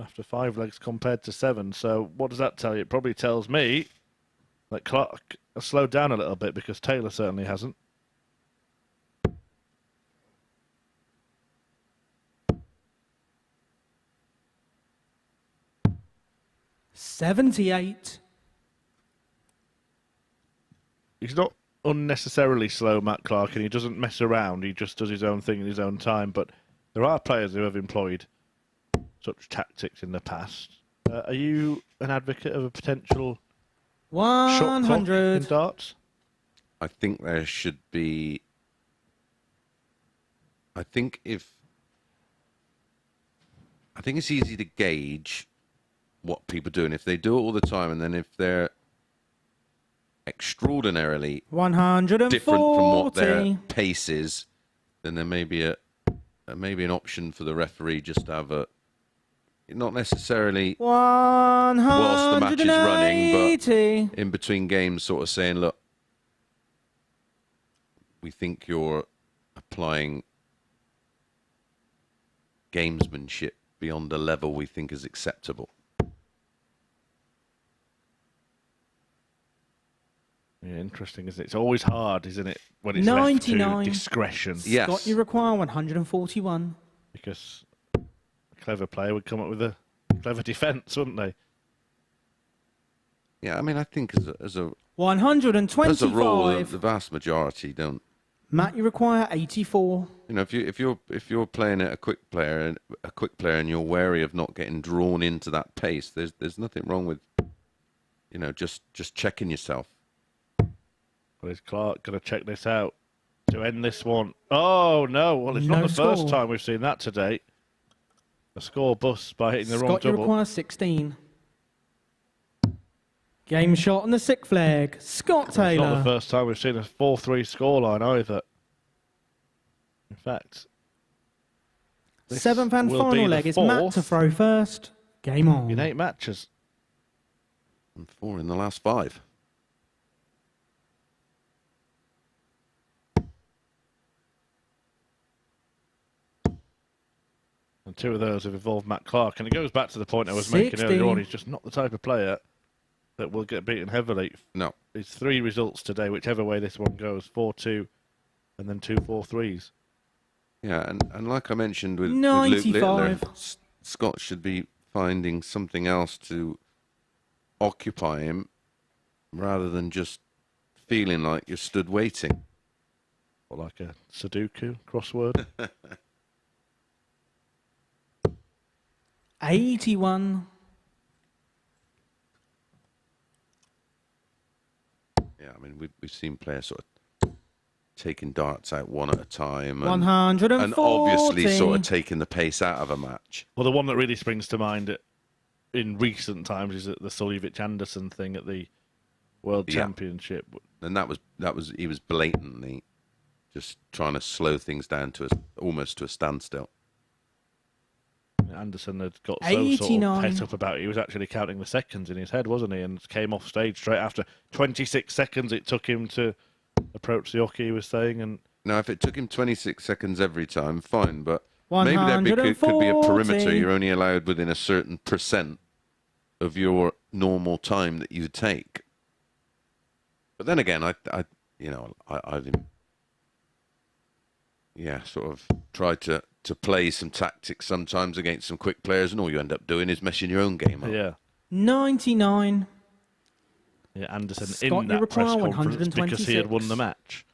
After 5 legs compared to 7. So what does that tell you? It probably tells me that Clark has slowed down a little bit, because Taylor certainly hasn't. $78. He's not unnecessarily slow, Matt Clark, and he doesn't mess around. He just does his own thing in his own time. But there are players who have employed such tactics in the past. Are you an advocate of a potential shot clock in 100. darts? I think there should be. I think it's easy to gauge what people do, and if they do it all the time, and then if they're extraordinarily 140. different from what their pace is, then there may be an option for the referee just to have a, not necessarily whilst the match is running, but in between games, sort of saying, look, we think you're applying gamesmanship beyond a level we think is acceptable. Yeah, interesting, isn't it? It's always hard, isn't it, when it's 99. left to discretion. Yes. Scott, you require 141. Because a clever player would come up with a clever defence, wouldn't they? Yeah, I mean, I think as a 125. as a rule, the vast majority don't. Matt, you require 84. You know, if you're playing at a quick player and you're wary of not getting drawn into that pace, there's nothing wrong with, you know, just checking yourself. Well, is Clark going to check this out to end this one? Oh, no. Well, it's not the first time we've seen that today. A score bust by hitting the wrong Scott, you double. require 16. Game shot on the 6th leg. Scott It's Taylor. not the first time we've seen a 4-3 scoreline either. In fact, this 7th and will be final the leg is Matt to fourth throw first. Game on. in 8 matches. And 4 in the last 5. And 2 of those have involved Matt Clark. And it goes back to the point I was making 60. earlier on. He's just not the type of player that will get beaten heavily. No. It's 3 results today, whichever way this one goes. 4-2 and then 2 4-3s. Yeah, and like I mentioned with Luke 95. Littler, Scott should be finding something else to occupy him rather than just feeling like you're stood waiting. Or like a Sudoku crossword. 81. Yeah, I mean, we've seen players sort of taking darts out one at a time. 140. And obviously sort of taking the pace out of a match. Well, the one that really springs to mind in recent times is the Suljovic-Anderson thing at the World Championship. And he was blatantly just trying to slow things down to almost to a standstill. Anderson had got so sort of 89. het up about it. He was actually counting the seconds in his head, wasn't he? And came off stage straight after 26 seconds it took him to approach the hockey, he was saying. And now, if it took him 26 seconds every time, fine, but maybe that could be a perimeter. You're only allowed within a certain % of your normal time that you take. But then again, I've sort of tried to play some tactics sometimes against some quick players, and all you end up doing is messing your own game up. Yeah. 99. Yeah, Anderson Scott, in that press conference because he had won the match.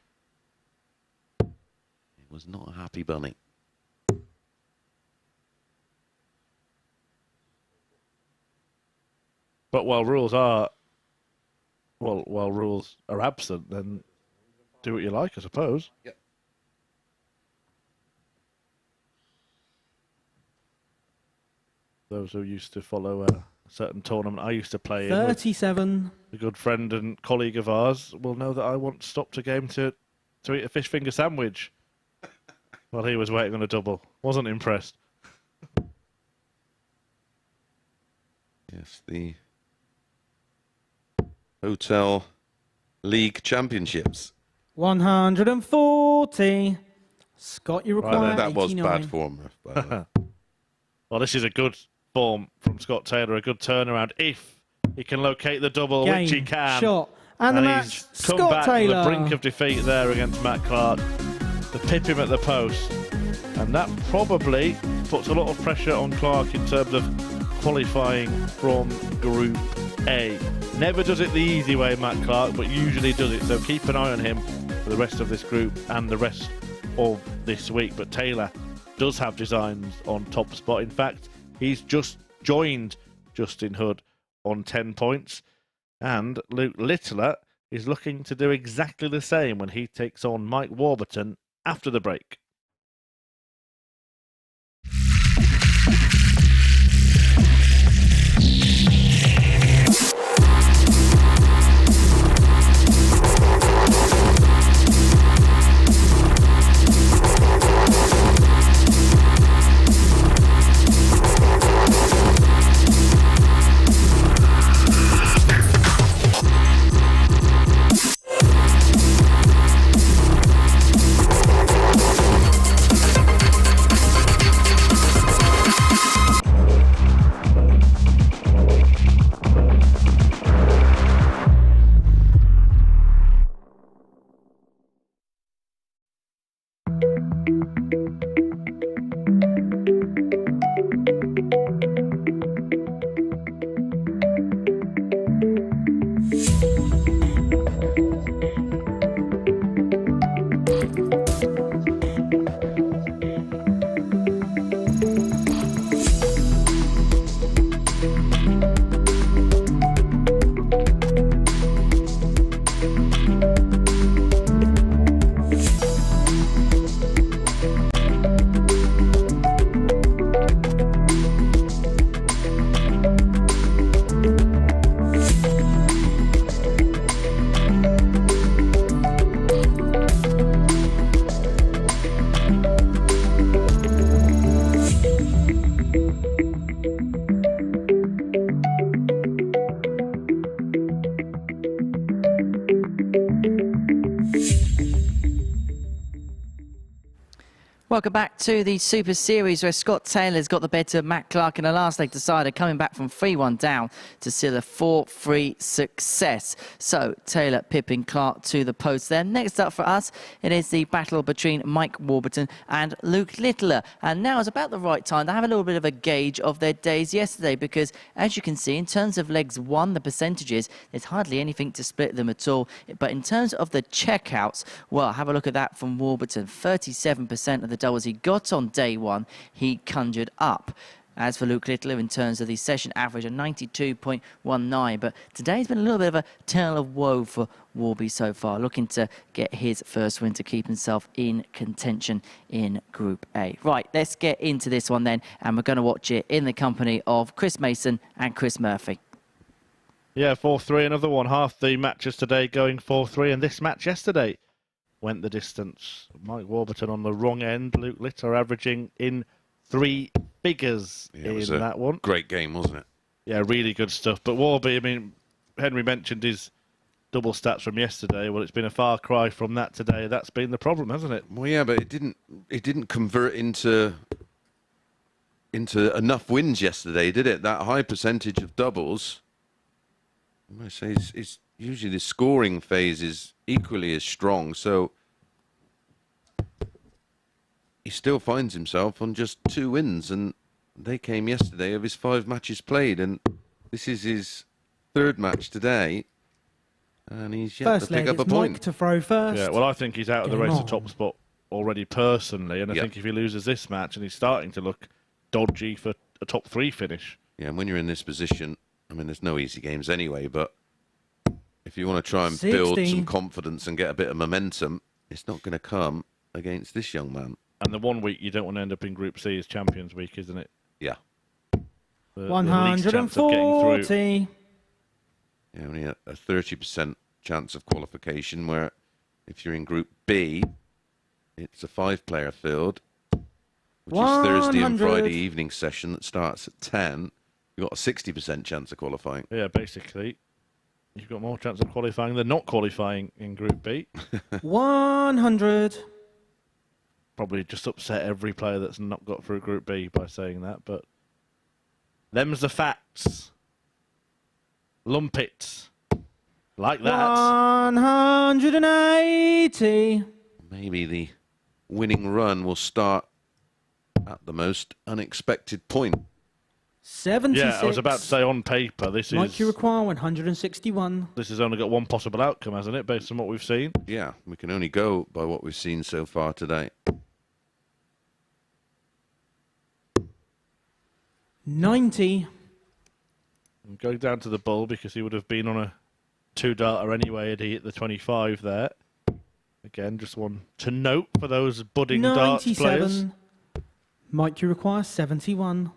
He was not a happy bunny. But while rules are absent, then do what you like, I suppose. Yep. Those who used to follow a certain tournament I used to play 37. in, a good friend and colleague of ours will know that I once stopped a game to eat a fish finger sandwich while he was waiting on a double. Wasn't impressed. Yes, the Hotel League Championships. 140. Scott, you require that 89. was bad form, by the way. Well, this is a good form from Scott Taylor, a good turnaround if he can locate the double, which he can. Shot. And the match, he's come Scott back Taylor. to the brink of defeat there against Matt Clark to pip him at the post. And that probably puts a lot of pressure on Clark in terms of qualifying from Group A. Never does it the easy way, Matt Clark, but usually does it. So keep an eye on him for the rest of this group and the rest of this week. But Taylor does have designs on top spot. In fact, he's just joined Justin Hood on 10 points. And Luke Littler is looking to do exactly the same when he takes on Mike Warburton after the break. Welcome back to the Super Series where Scott Taylor's got the better of Matt Clark in a last leg decider, coming back from 3-1 down to seal a 4-3 success. So Taylor pipping Clark to the post there. Next up for us, it is the battle between Mike Warburton and Luke Littler. And now is about the right time to have a little bit of a gauge of their days yesterday, because as you can see, in terms of legs one, the percentages, there's hardly anything to split them at all. But in terms of the checkouts, well, have a look at that from Warburton. 37% of the doubles he got on day one, he conjured up. as for Luke Littler in terms of the session average of 92.19. But today's been a little bit of a tale of woe for Warby so far, looking to get his first win to keep himself in contention in Group A. Right, let's get into this one then, and we're going to watch it in the company of Chris Mason and Chris Murphy. Yeah, 4-3, another one. Half the matches today going 4-3, and this match yesterday went the distance. Mike Warburton on the wrong end, Luke Littler averaging in 3 figures in that one. Great game, wasn't it? Yeah, really good stuff. But Warby, I mean, Henry mentioned his double stats from yesterday. Well, it's been a far cry from that today. That's been the problem, hasn't it? Well, yeah, but it didn't convert into enough wins yesterday, did it? That high percentage of doubles. I must say, it's usually the scoring phase is equally as strong. So he still finds himself on just 2 wins, and they came yesterday of his 5 matches played, and this is his 3rd match today, and he's yet to pick up a point. Mike to throw first. Yeah, well, I think he's out of the race to top spot already personally, and I think if he loses this match, and he's starting to look dodgy for a top 3 finish. Yeah, and when you're in this position, I mean, there's no easy games anyway, but if you want to try and build some confidence and get a bit of momentum, it's not going to come against this young man. And the one week you don't want to end up in Group C is Champions Week, isn't it? Yeah. The 140. Yeah, only a 30% chance of qualification, where if you're in Group B, it's a 5-player field, which is Thursday and Friday evening session that starts at 10. You've got a 60% chance of qualifying. Yeah, basically. You've got more chance of qualifying than not qualifying in Group B. 100. Probably just upset every player that's not got through Group B by saying that, but them's the facts. Lump it. Like that. 180. Maybe the winning run will start at the most unexpected point. 76. Yeah, I was about to say on paper, this Mike, is... you require 161. This has only got one possible outcome, hasn't it, based on what we've seen? Yeah, we can only go by what we've seen so far today. 90. I'm going down to the bull because he would have been on a 2-darter anyway had he hit the 25 there. Again, just one to note for those budding darts players. 97. Mike, you require 71.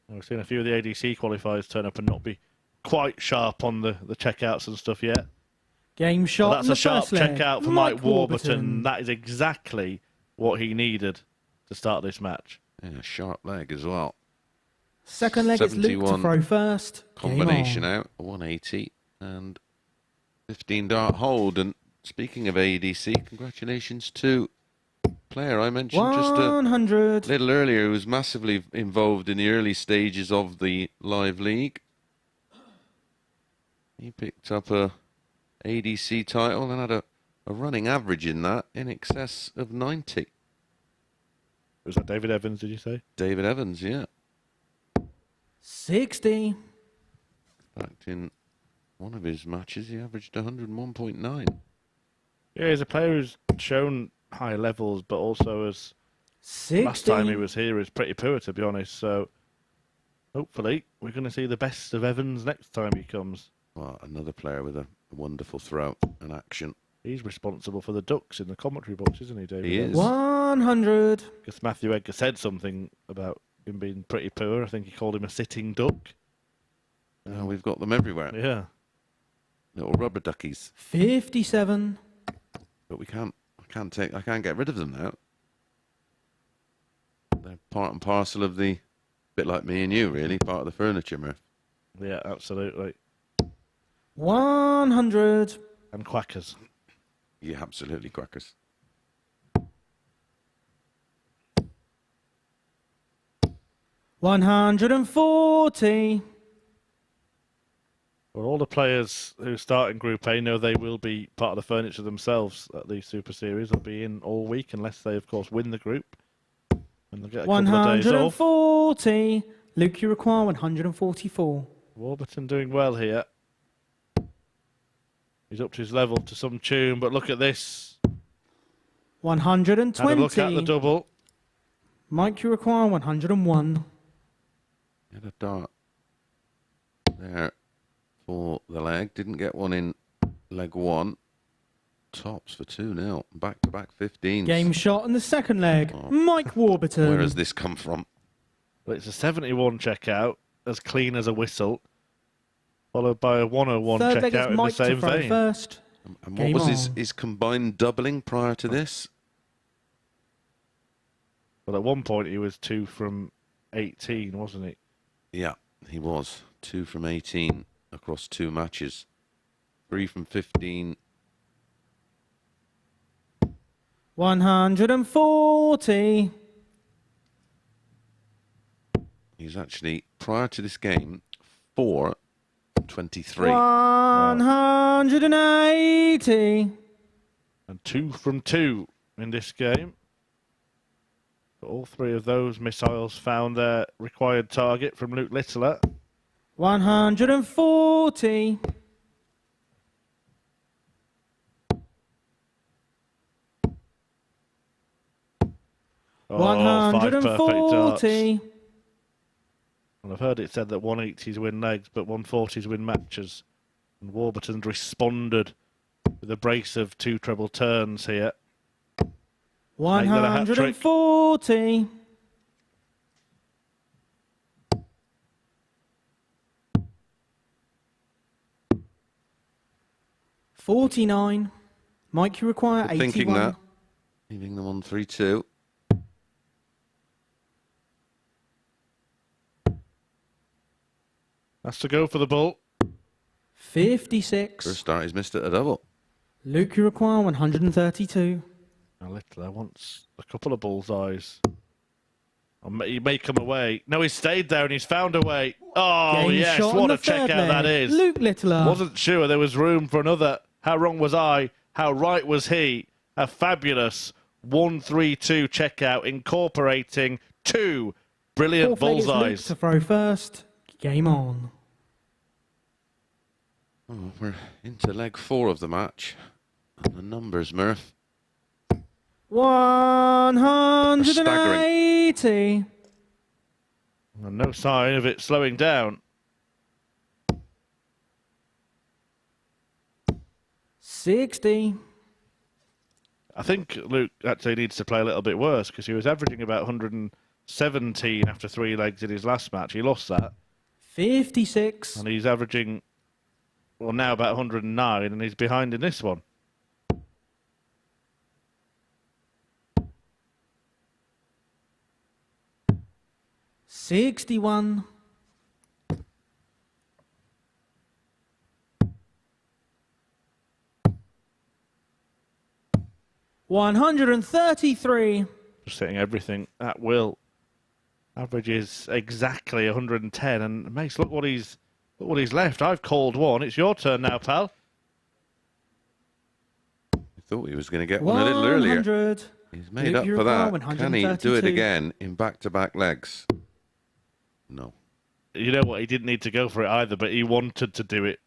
We've seen a few of the ADC qualifiers turn up and not be quite sharp on the checkouts and stuff yet. Game shot. Well, that's a sharp checkout for Mike Warburton. That is exactly what he needed to start this match. Yeah, sharp leg as well. Second leg, it's Luke to throw first. Combination out, 180 and 15 dart hold. And speaking of ADC, congratulations to player I mentioned 100. Just a little earlier, who was massively involved in the early stages of the live league. He picked up a ADC title and had a running average in that in excess of 90. Was that David Evans, did you say? David Evans, yeah. 60. In fact, in one of his matches, he averaged 101.9. Yeah, he's a player who's shown high levels, but also as 60. Last time he was here is pretty poor, to be honest. So hopefully we're going to see the best of Evans next time he comes. Well, another player with a wonderful throw and action. He's responsible for the ducks in the commentary box, isn't he, David? He is. 100. Because Matthew Edgar said something about him being pretty poor. I think he called him a sitting duck. We've got them everywhere. Yeah. Little rubber duckies. 57. But I can't get rid of them now. They're part and parcel of the, bit like me and you, really, part of the furniture, Murph. Yeah, absolutely. 100. And quackers. Yeah, absolutely quackers. $140. Well, all the players who start in Group A know they will be part of the furniture themselves at the Super Series. They'll be in all week unless they, of course, win the group. And they'll get a couple of days off. 140. Luke, you require 144. Warburton doing well here. He's up to his level to some tune, but look at this. 120. Had a look at the double. Mike, you require 101. Had a dart there for the leg. Didn't get one in leg 1. Tops for 2-0. Back-to-back 15s. Game shot in the second leg. Mike Warburton. Where has this come from? Well, it's a 71 checkout, as clean as a whistle, followed by a 101 Third leg checkout is in Mike the to same throw vein. first. And what was his combined doubling prior to this? Well, at one point he was 2 from 18, wasn't he? Yeah, he was. 2 from 18 across 2 matches. 3 from 15. 140. He's actually, prior to this game, 4-23. 180. And 2 from 2 in this game. But all 3 of those missiles found their required target from Luke Littler. 140. Oh, 5 perfect darts. 140. Well, I've heard it said that 180s win legs, but 140s win matches. And Warburton responded with a brace of 2 treble turns here. 140. $49. Mike, you require 81. Thinking that. Leaving them on 3-2. Has to go for the bull. 56. For a start, he's missed it a double. Luke, you require 132. Now Littler wants a couple of bullseyes. He may come away. No, he stayed there and he's found a way. Oh, Game yes, shot what on a the third checkout that leg. is. Luke Littler. Wasn't sure there was room for another. How wrong was I? How right was he? A fabulous 1-3-2 checkout incorporating 2 brilliant Fourth leg is Luke bullseyes. to throw first. Game on. Oh, we're into leg 4 of the match. And the numbers, Murph. 180. And no sign of it slowing down. 60. I think Luke actually needs to play a little bit worse because he was averaging about 117 after 3 legs in his last match. He lost that. 56. And he's averaging, well, now about 109, and he's behind in this one. $61. $133. Just hitting everything at will. Average is exactly 110, and Mace, look what he's left. I've called one. It's your turn now, pal. I thought he was going to get one a little earlier. 100. He's made up for that. Can he do it again in back-to-back legs? No. You know what? He didn't need to go for it either, but he wanted to do it.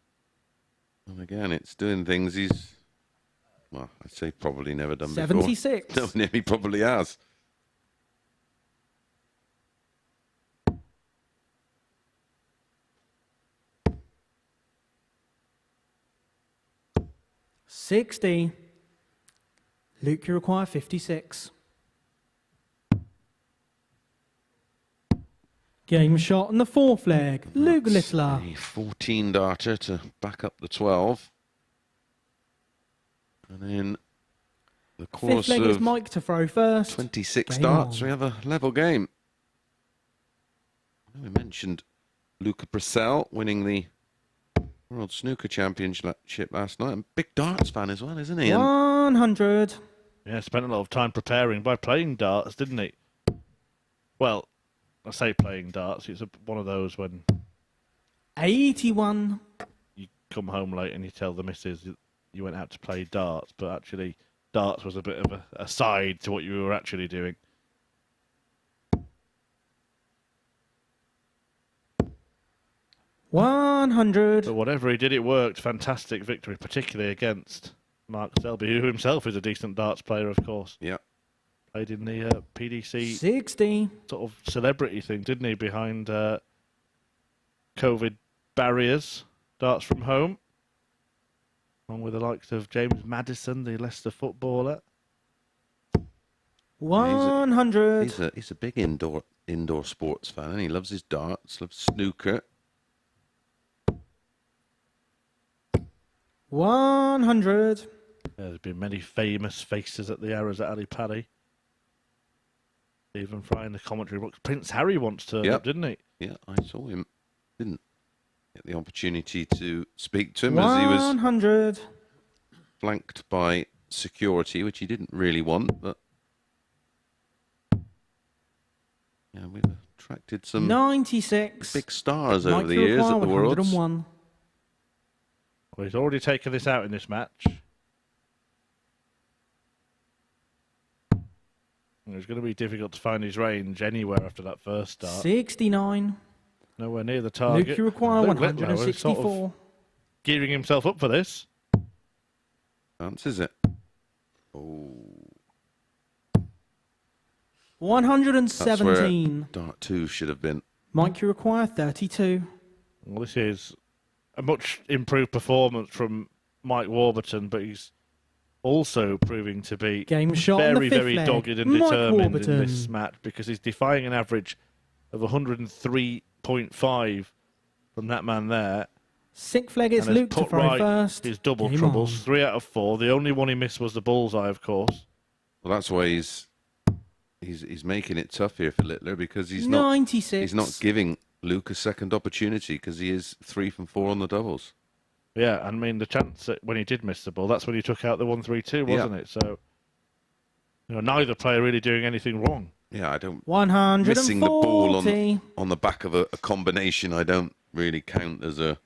And again, it's doing things he's, well, I'd say probably never done 76. before. No, he probably has. $60. Luke, you require 56. Game shot on the fourth leg. Luke Littler. A 14 darter to back up the 12. And in the course Fifth leg is of Mike to throw first. 26 Game darts, on. we have a level game. We mentioned Luca Brissell winning the World Snooker Championship last night. And big darts fan as well, isn't he? And 100. Yeah, spent a lot of time preparing by playing darts, didn't he? Well, I say playing darts. It's one of those when 81. you come home late and you tell the missus you went out to play darts, but actually darts was a bit of a side to what you were actually doing. $100. But whatever he did, it worked. Fantastic victory, particularly against Mark Selby, who himself is a decent darts player, of course. Yeah. Played in the PDC 60. sort of celebrity thing, didn't he, behind COVID barriers, darts from home, along with the likes of James Maddison, the Leicester footballer. 100. He's a big indoor sports fan, and he loves his darts, loves snooker. 100. There's been many famous faces at the Arrows at Ali Pali. Even Fry in the commentary box. Prince Harry once turned up, didn't he? Yeah, I saw him. Didn't get the opportunity to speak to him as he was 100. flanked by security, which he didn't really want, but yeah, we've attracted some 96. big stars over the years at the Worlds. 101. Well, he's already taken this out in this match. It's going to be difficult to find his range anywhere after that first start. 69. Nowhere near the target. Luke, you require Luke Littler was 164. sort of gearing himself up for this. Fancies it. Oh. 117. That's where Dart 2 should have been. Mike, you require 32. Well, this is a much improved performance from Mike Warburton, but he's also proving to be Game shot on the very, fifth very leg. dogged and Mike determined Warburton. in this match, because he's defying an average of 103.5 from that man there. Sixth leg, it's And has Luke to put throw right first. his double Game troubles, on. 3 out of 4. The only one he missed was the bullseye, of course. Well, that's why he's making it tough here for Littler, because he's not 96. giving Luke a second opportunity, because he is 3 from 4 on the doubles. Yeah, I mean, the chance that when he did miss the ball, that's when he took out the 1-3-2, wasn't it? So, neither player really doing anything wrong. Yeah, I don't. 140. Missing the ball on the back of a combination, I don't really count as a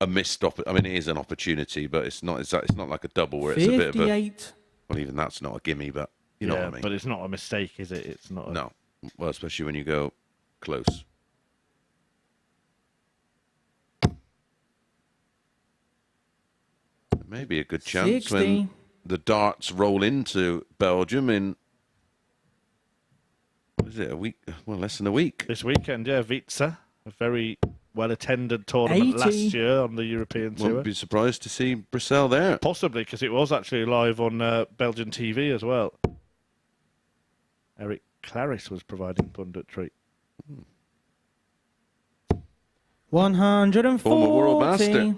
missed I mean, it is an opportunity, but it's not like a double where it's 58. a bit of a. Well, even that's not a gimme, but you know what I mean. But it's not a mistake, is it? It's not. No, well, especially when you go close. Maybe a good chance 60. when the darts roll into Belgium in, what is it, a week? Well, less than a week. This weekend, yeah, Vitsa, a very well-attended tournament 80. last year on the European Tour. Wouldn't be surprised to see Brissell there. Possibly, because it was actually live on Belgian TV as well. Eric Claris was providing punditry. 140. Former world master.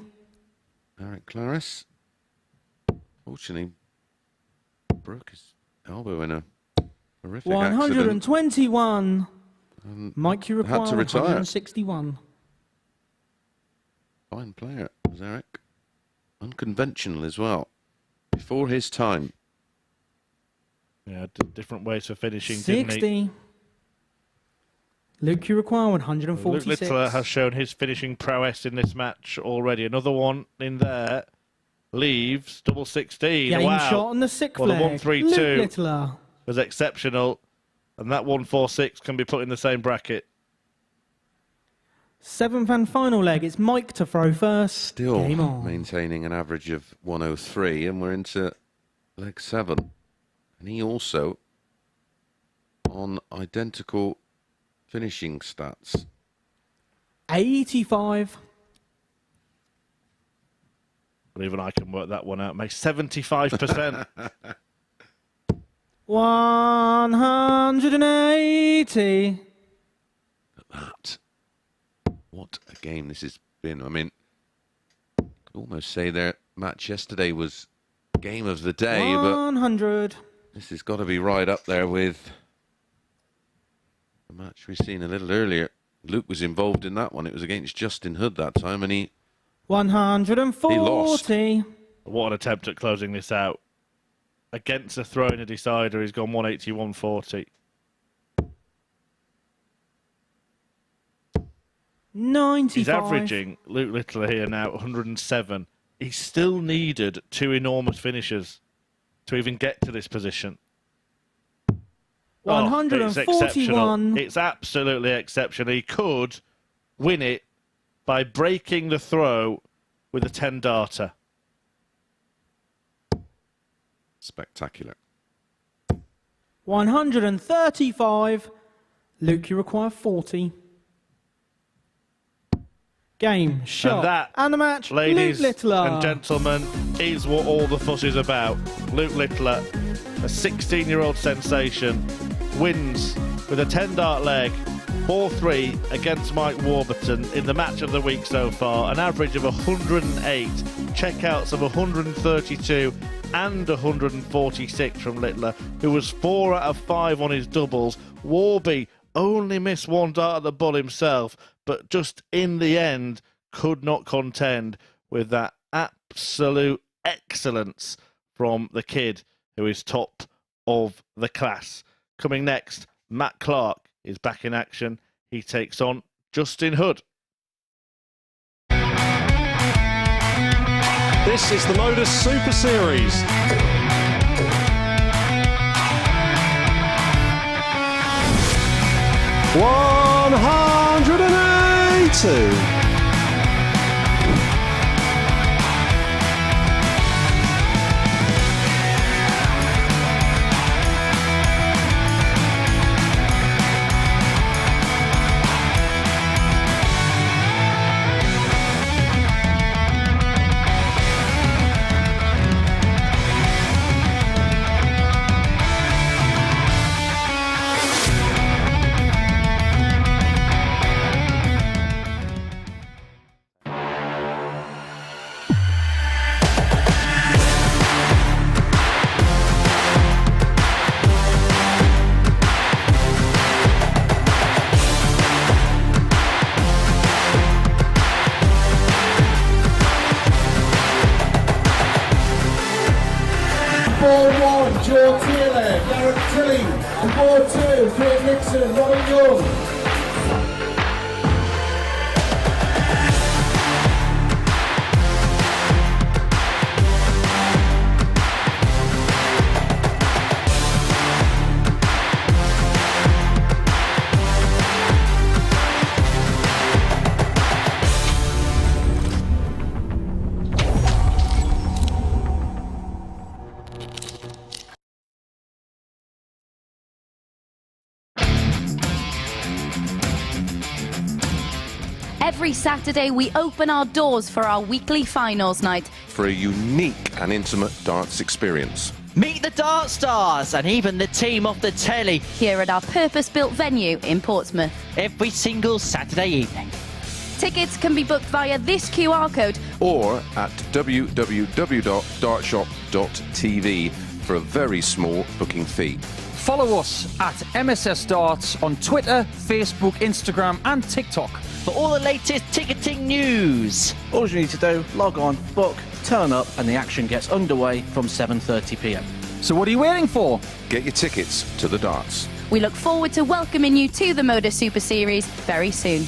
Eric Claris. Fortunately, broke his elbow in a horrific accident. 121. Mike, you require had to retire. 161. Fine player, was Eric. Unconventional as well. Before his time. Yeah, different ways for finishing, didn't 60. he? Luke, you require Luke 146. Littler has shown his finishing prowess in this match already. Another one in there. Leaves, double 16. Game wow. shot on the sixth Well, the leg. 1-3-2 Luke Littler. was exceptional. And that 1-4-6 can be put in the same bracket. Seventh and final leg. It's Mike to throw first. Still Game on. maintaining an average of 103, and we're into leg 7. And he also on identical finishing stats. 85. But even I can work that one out, mate. 75%. 180. That. What a game this has been. I mean, you could almost say their match yesterday was game of the day, 100. but this has got to be right up there with the match we've seen a little earlier. Luke was involved in that one. It was against Justin Hood that time, and he 140. He lost. What an attempt at closing this out. Against a throw in a decider, he's gone 180, 140. 95. He's averaging, Luke Littler here now, 107. He still needed 2 enormous finishers to even get to this position. Oh, it's 141. exceptional. It's absolutely exceptional. He could win it by breaking the throw with a 10-darter. Spectacular. 135. Luke, you require 40. Game, shot, And that, and the match, ladies Luke Littler. and gentlemen, is what all the fuss is about. Luke Littler, a 16-year-old sensation, wins with a 10-dart leg, 4-3 against Mike Warburton in the match of the week so far. An average of 108, checkouts of 132 and 146 from Littler, who was 4 out of 5 on his doubles. Warby only missed 1 dart at the bull himself, but just in the end could not contend with that absolute excellence from the kid who is top of the class. Coming next, Matt Clark is back in action. He takes on Justin Hood. This is the MODUS Super Series. 182. Joe Taylor, Garrett Tilly, and 4-2, Craig Nixon, Robin Young. Every Saturday, we open our doors for our weekly finals night. For a unique and intimate darts experience. Meet the Dart Stars and even the team off the telly. Here at our purpose-built venue in Portsmouth. Every single Saturday evening. Tickets can be booked via this QR code. Or at www.dartshop.tv for a very small booking fee. Follow us at MSS Darts on Twitter, Facebook, Instagram and TikTok. For all the latest ticketing news. All you need to do, log on, book, turn up, and the action gets underway from 7:30 p.m. So what are you waiting for? Get your tickets to the darts. We look forward to welcoming you to the MODUS Super Series very soon.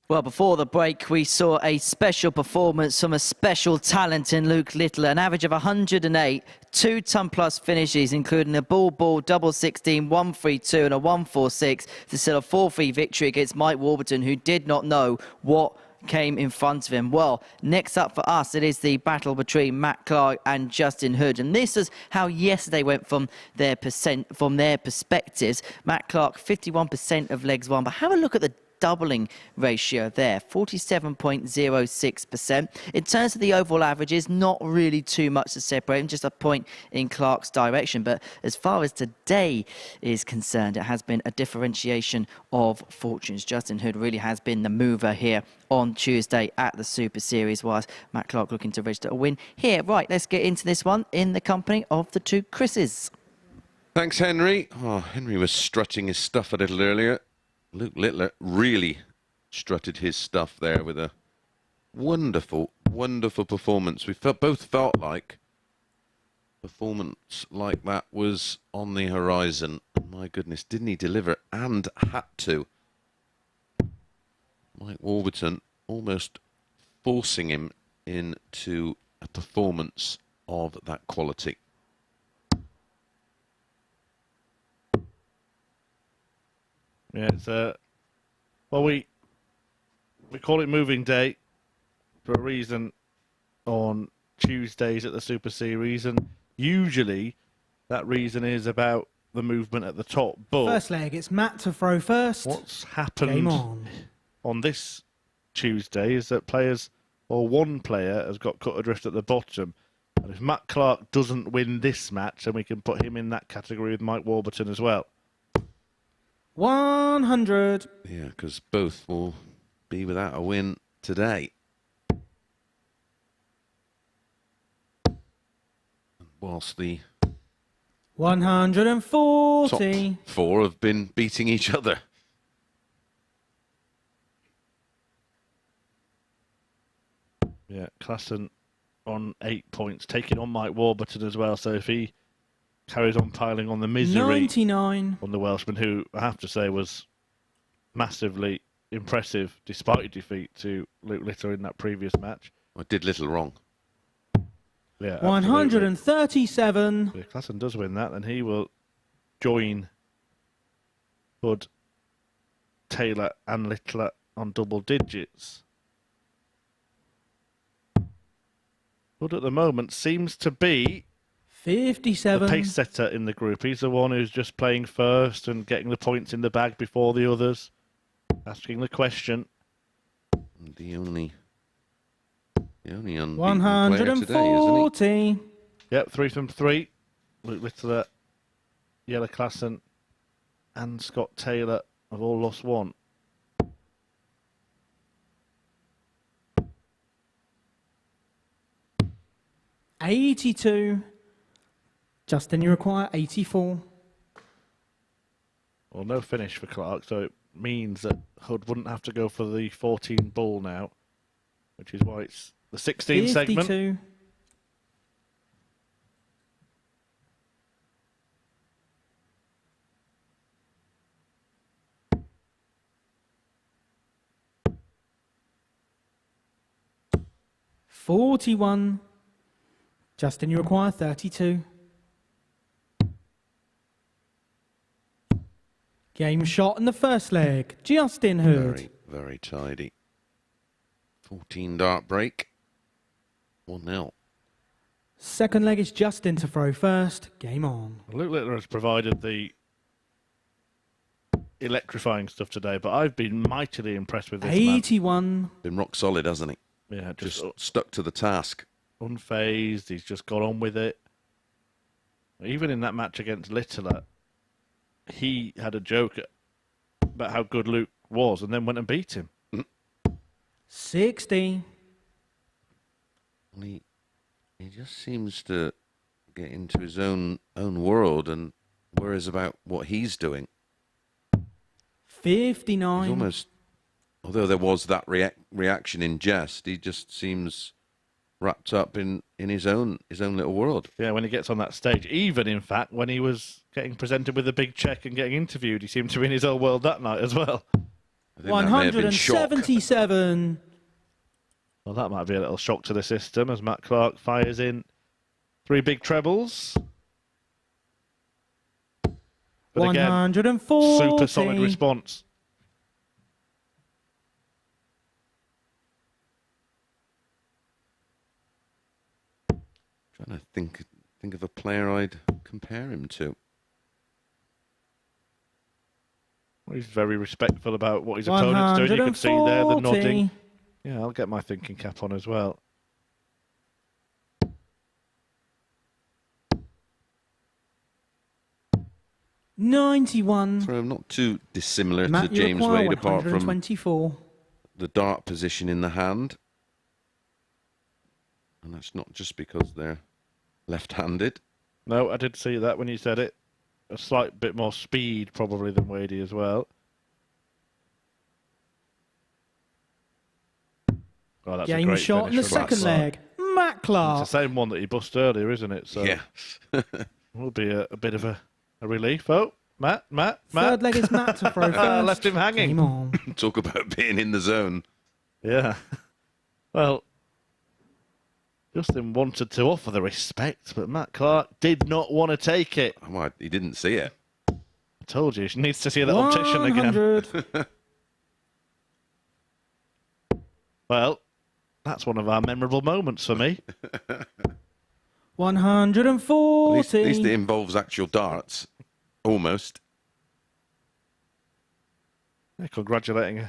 Well, before the break, we saw a special performance from a special talent in Luke Littler. An average of 108, 2-ton-plus finishes, including a ball, double 16, 1-3-2 and a 1-4-6 to seal a 4-3 victory against Mike Warburton, who did not know what came in front of him. Well, next up for us, it is the battle between Matt Clark and Justin Hood. And this is how yesterday went from their perspectives. Matt Clark, 51% of legs won. But have a look at the doubling ratio there, 47.06%. In terms of the overall averages, not really too much to separate them, just a point in Clark's direction. But as far as today is concerned, it has been a differentiation of fortunes. Justin Hood really has been the mover here on Tuesday at the Super Series, whilst Matt Clark looking to register a win here. Right, let's get into this one in the company of the two Chris's. Thanks, Henry. Oh, Henry was strutting his stuff a little earlier. Luke Littler really strutted his stuff there with a wonderful, wonderful performance. We both felt like performance like that was on the horizon. My goodness, didn't he deliver and had to? Mike Warburton almost forcing him into a performance of that quality. Yeah, it's Well, we call it moving day for a reason on Tuesdays at the Super Series, and usually that reason is about the movement at the top. But First leg, it's Matt to throw first. what's happened Game on this Tuesday is that one player has got cut adrift at the bottom. And if Matt Clark doesn't win this match, then we can put him in that category with Mike Warburton as well. 100. Yeah, because both will be without a win today. Whilst the 140. top four have been beating each other. Yeah, Klassen on 8 points, taking on Mike Warburton as well. So if he carries on piling on the misery 99. on the Welshman, who I have to say was massively impressive despite defeat to Luke Litter in that previous match. I did little wrong. Yeah, 137. If Klassen does win that, then he will join Hood, Taylor and Littler on double digits. Hood at the moment seems to be 57. the pace setter in the group. He's the one who's just playing first and getting the points in the bag before the others. Asking the question. The only unbeaten player today, isn't 140. Yep, 3 from 3. Luke Littler, Jelle Klassen and Scott Taylor have all lost one. $82. Justin, you require 84. Well, no finish for Clark, so it means that Hood wouldn't have to go for the 14 ball now, which is why it's the 16 segment. 52. $41. Justin, you require 32. Game shot in the first leg. Justin Hood. Very, very tidy. 14 dart break. 1-0. Second leg is Justin to throw first. Game on. Luke Littler has provided the electrifying stuff today, but I've been mightily impressed with this 81. man. Been rock solid, hasn't he? Yeah, just stuck to the task. Unfazed, he's just got on with it. Even in that match against Littler, he had a joke about how good Luke was and then went and beat him. 60. He just seems to get into his own world and worries about what he's doing. 59. He's almost, although there was that reaction in jest, he just seems wrapped up in his own little world. Yeah, when he gets on that stage, even in fact when he was getting presented with a big check and getting interviewed, he seemed to be in his own world that night as well. 177. Well, that might be a little shock to the system as Matt Clark fires in 3 big trebles. But again, 140. super solid response. Trying to think of a player I'd compare him to. Well, he's very respectful about what his opponent's doing. You can see there the nodding. Yeah, I'll get my thinking cap on as well. $91. So not too dissimilar Matt, to James Wade, apart from 124. the dart position in the hand. And that's not just because they're left-handed. No, I did see that when you said it. A slight bit more speed probably than Wadey as well. Oh, that's Game a great shot in the second leg. Matt Clark. It's the same one that he bust earlier, isn't it? So yeah. Will be a bit of a relief. Oh, Matt. Third leg is Matt to throw first. Left him hanging. Game on. Talk about being in the zone. Yeah. Well, Justin wanted to offer the respect, but Matt Clark did not want to take it. Well, he didn't see it. I told you, she needs to see that optician again. 100. Well, that's one of our memorable moments for me. 140. At least it involves actual darts. Almost. Yeah, congratulating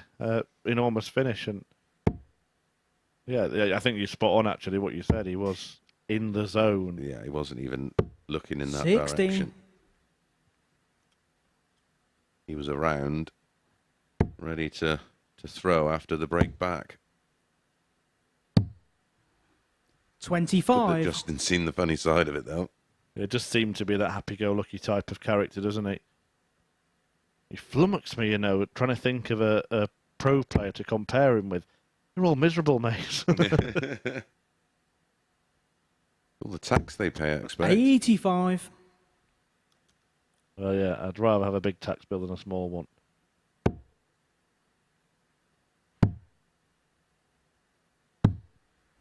enormous finish. And yeah, I think you're spot on, actually, what you said. He was in the zone. Yeah, he wasn't even looking in that 16. direction. He was around, ready to throw after the break back. 25. Justin's seen the funny side of it, though. It just seemed to be that happy-go-lucky type of character, doesn't he? He flummoxed me, trying to think of a pro player to compare him with. You're all miserable, mate. All the tax they pay, I expect. 85. Well, yeah, I'd rather have a big tax bill than a small one.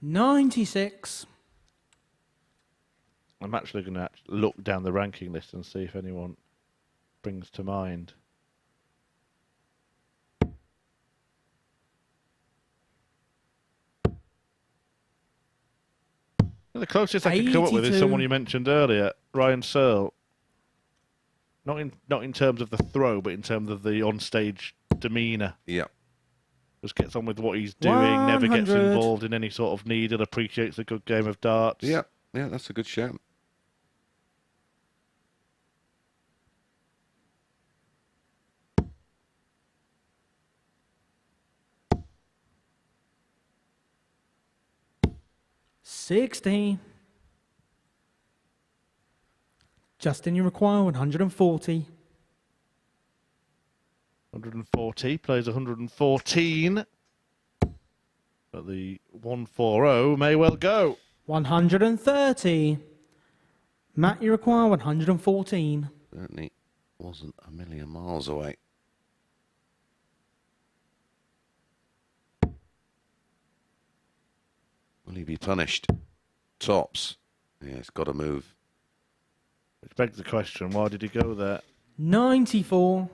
$96. I'm actually going to look down the ranking list and see if anyone brings to mind. The closest I could come up with is someone you mentioned earlier, Ryan Searle. Not in terms of the throw, but in terms of the on-stage demeanour. Yeah. Just gets on with what he's doing, 100. never gets involved in any sort of needle, appreciates a good game of darts. Yeah, that's a good shout. $60. Justin, you require 140. 140, plays 114. But the 140 may well go. 130. Matt, you require 114. Certainly wasn't a million miles away. Will he be punished? Tops. Yeah, it's got to move. Which begs the question, why did he go there? 94.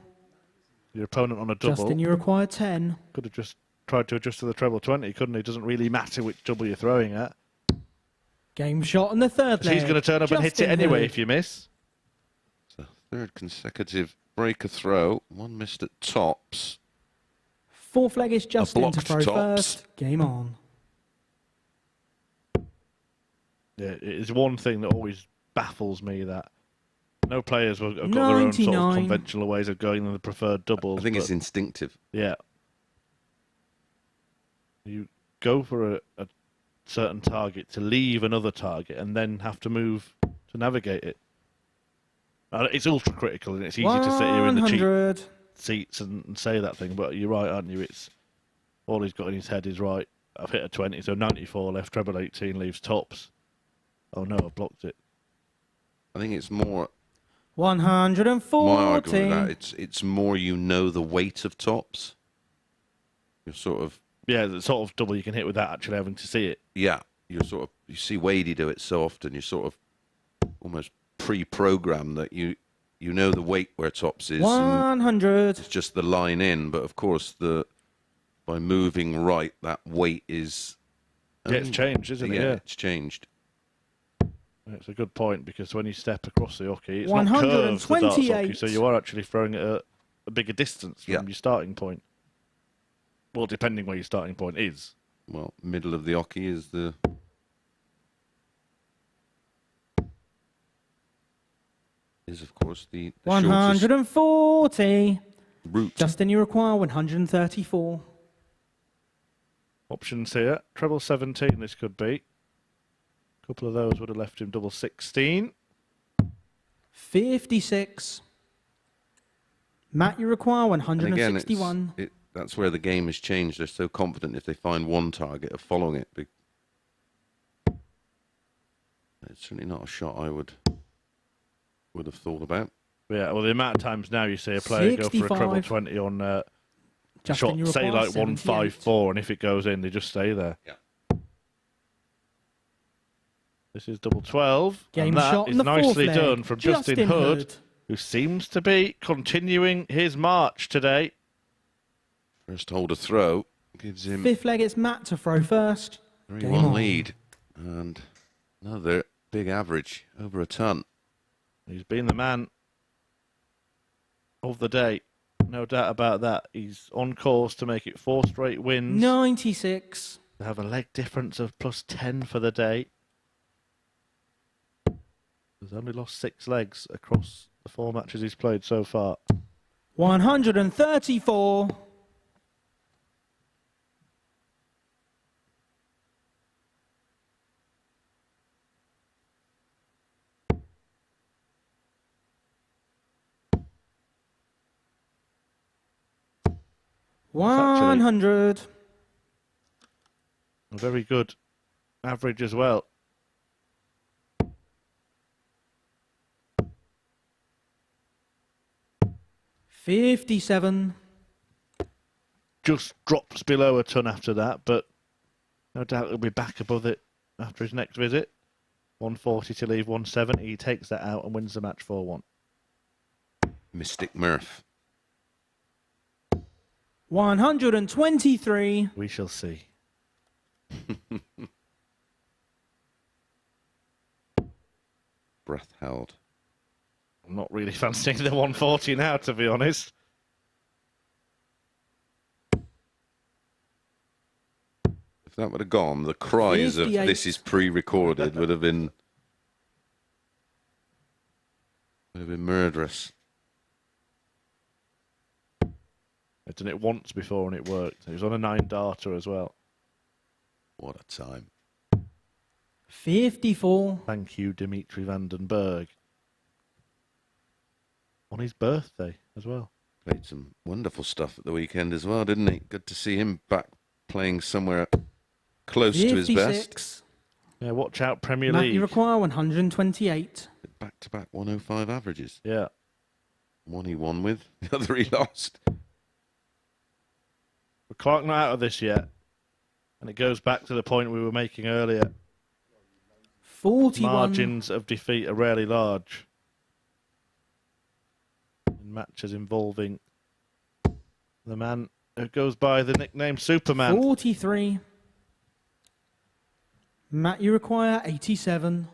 Your opponent on a double. Justin, you require 10. Could have just tried to adjust to the treble 20, couldn't he? It doesn't really matter which double you're throwing at. Game shot on the third leg. He's going to turn up and hit it anyway Hood. if you miss. It's the third consecutive breaker throw. One missed at tops. Fourth leg is Justin to throw tops. first. Game on. Yeah, it is one thing that always baffles me, that no players have got their own sort of 99. conventional ways of going in the preferred doubles. I think it's but instinctive. yeah. You go for a certain target to leave another target and then have to move to navigate it. It's ultra critical and it's easy to sit here in the 100. cheap seats and say that thing, but you're right, aren't you? It's all he's got in his head is, right, I've hit a 20, so 94 left, treble 18 leaves tops. Oh no, I blocked it. I think it's more 140. my argument with that. It's more the weight of tops. You're sort of the sort of double you can hit without actually having to see it. Yeah, you see Wadey do it so often. You sort of almost pre-program that you know the weight where tops is. 100. It's just the line in, but of course by moving right, that weight is. Yeah, it's changed, isn't it? Yeah, it's changed. It's a good point, because when you step across the hockey, it's not curved, the darts hockey, so you are actually throwing it at a bigger distance from your starting point. Well, depending where your starting point is. Well, middle of the hockey is the. Is of course the 140. Route. Justin, you require 134. Options here. Treble 17, this could be. A couple of those would have left him double 16. 56. Matt, you require 161. And again, that's where the game has changed. They're so confident if they find one target of following it. It's certainly not a shot I would have thought about. Yeah, well, the amount of times now you see a player 65. go for a treble 20 on Justin, shot, say like 154, and if it goes in, they just stay there. Yeah. This is double 12. Game and that shot is in the fourth nicely leg. done from Justin Hood, who seems to be continuing his march today. First hold a throw. Gives him 5th leg, it's Matt to throw first. 3-1 lead. And another big average, over a ton. He's been the man of the day. No doubt about that. He's on course to make it 4 straight wins. 96. To have a leg difference of +10 for the day. He's only lost 6 legs across the 4 matches he's played so far. 134. Actually 100. a very good average as well. $57. Just drops below a ton after that, but no doubt he'll be back above it after his next visit. 140 to leave 170. He takes that out and wins the match 4-1. Mystic Murph. 123. We shall see. Breath held. I'm not really fancying the 140 now, to be honest. If that would have gone, the cries of 58. "this is pre-recorded" would have been murderous. I've done it once before and it worked. He was on a 9 darter as well. What a time. 54. Thank you, Dimitri Vandenberg. On his birthday as well. Played some wonderful stuff at the weekend as well, didn't he? Good to see him back playing somewhere close to his 56. best. Yeah, watch out, Premier Matt, League. you require 128. Back-to-back 105 averages. Yeah. One he won with, the other he lost. But Clark not out of this yet. And it goes back to the point we were making earlier. 41. Margins of defeat are rarely large in matches involving the man who goes by the nickname Superman. 43. Matt, you require 87.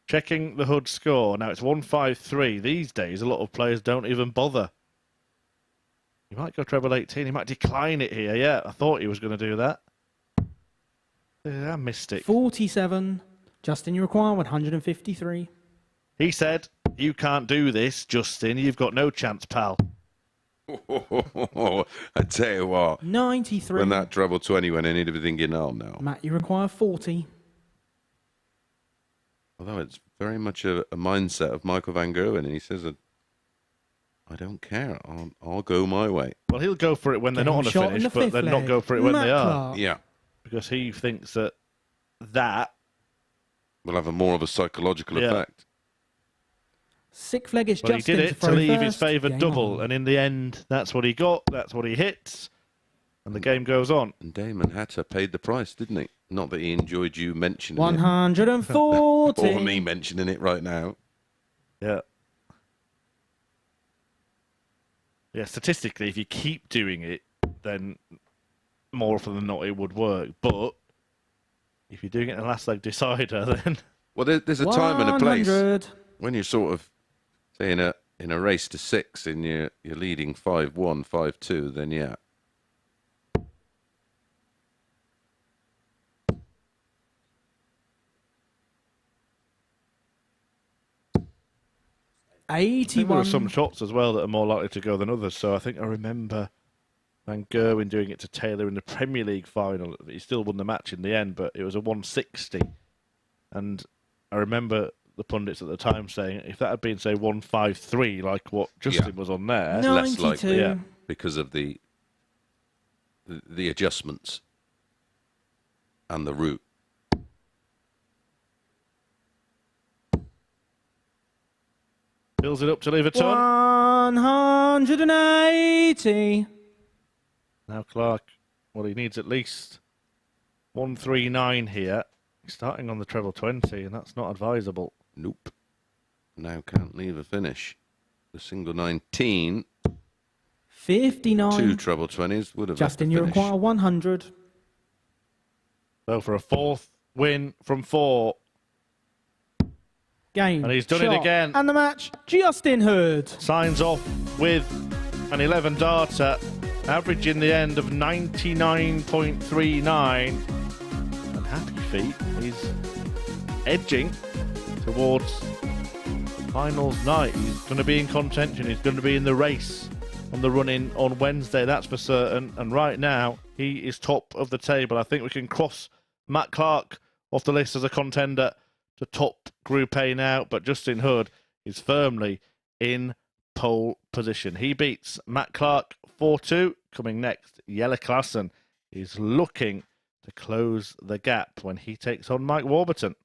Checking the HUD score. Now it's 153. These days, a lot of players don't even bother. He might go treble 18. He might decline it here. Yeah, I thought he was going to do that. Yeah, I missed it. 47. Justin, you require 153. He said, "You can't do this, Justin. You've got no chance, pal." I tell you what. 93. When that treble 20 went in, he'd be thinking, oh no. Matt, you require 40. Although it's very much a mindset of Michael van Gerwen, and he says, I don't care. I'll go my way. Well, he'll go for it when they're not on a finish, but then not go for it when they are. Yeah. Because he thinks that will have more of a psychological effect. 6th leg is Well, he Justin did it to to throw leave his first. favoured Game double, on. and in the end, that's what he got, that's what he hits, and the game goes on. And Damon Hatter paid the price, didn't he? Not that he enjoyed you mentioning 140. it. Or me mentioning it right now. Yeah. Yeah, statistically, if you keep doing it, then more often than not it would work. But if you're doing it in the last leg decider, then... Well, there's a time and a place. 100. When you're sort of, say, in a race to 6 and you're leading 5-1, 5-2, then yeah. I think there 81. are some shots as well that are more likely to go than others. So I think I remember Van Gerwen doing it to Taylor in the Premier League final. He still won the match in the end, but it was a 160. And I remember the pundits at the time saying if that had been, say, 153, like what Justin was on there, less likely, yeah, because of the adjustments and the route. Fills it up to leave a ton. 180. Now Clark, well, he needs at least 139 here. He's starting on the treble 20, and that's not advisable. Nope. now can't leave a finish. The single 19. 59. 2 treble 20s would have Justin, left you a finish. require 100. So for a 4th win from 4. Game. And he's done it shot, again. And the match, Justin Hood. Signs off with an 11 darter, average in the end of 99.39. And Happy Feet is edging towards finals night. He's going to be in contention. He's going to be in the race on the run-in on Wednesday, that's for certain. And right now, he is top of the table. I think we can cross Matt Clark off the list as a contender to top Group A now, but Justin Hood is firmly in pole position. He beats Matt Clark 4-2. Coming next, Jelle Klassen is looking to close the gap when he takes on Mike Warburton.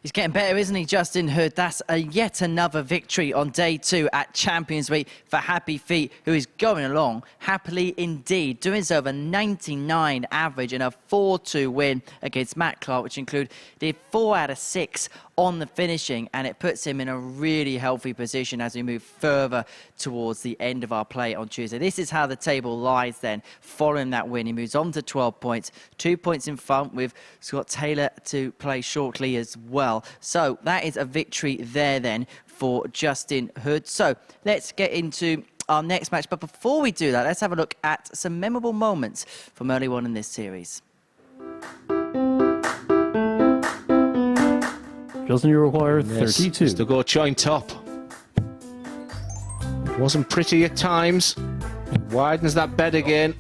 He's getting better, isn't he, Justin Hood? That's yet another victory on day 2 at Champions Week for Happy Feet, who is going along happily indeed, doing so over 99 average in a 4-2 win against Matt Clark, which included 4 out of 6 on the finishing, and it puts him in a really healthy position as we move further towards the end of our play on Tuesday. This is how the table lies then following that win. He moves on to 12 points, 2 points in front with Scott Taylor to play shortly as well. So that is a victory there then for Justin Hood. So let's get into our next match. But before we do that, let's have a look at some memorable moments from early on in this series. Justin, you require 32. To go joint top. Wasn't pretty at times. Widens that bed again.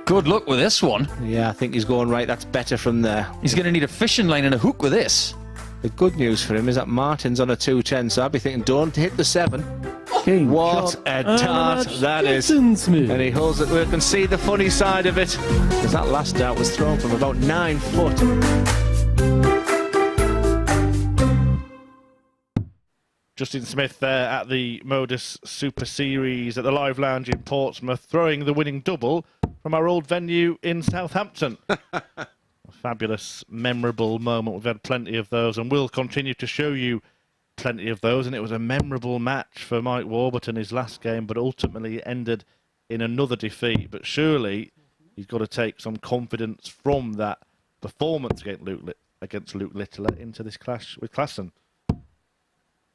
Good luck with this one. Yeah, I think he's going right. That's better from there. He's going to need a fishing line and a hook with this. The good news for him is that Martin's on a 210, so I'd be thinking, don't hit the 7. King What shot, a tart that is. Smith. And he holds it. We can see the funny side of it, because that last dart was thrown from about 9 foot. Justin Smith there at the MODUS Super Series at the Live Lounge in Portsmouth, throwing the winning double from our old venue in Southampton. A fabulous, memorable moment. We've had plenty of those, and we'll continue to show you plenty of those. And it was a memorable match for Mike Warburton, his last game, but ultimately it ended in another defeat. But surely he's got to take some confidence from that performance against Luke Littler into this clash with Klassen.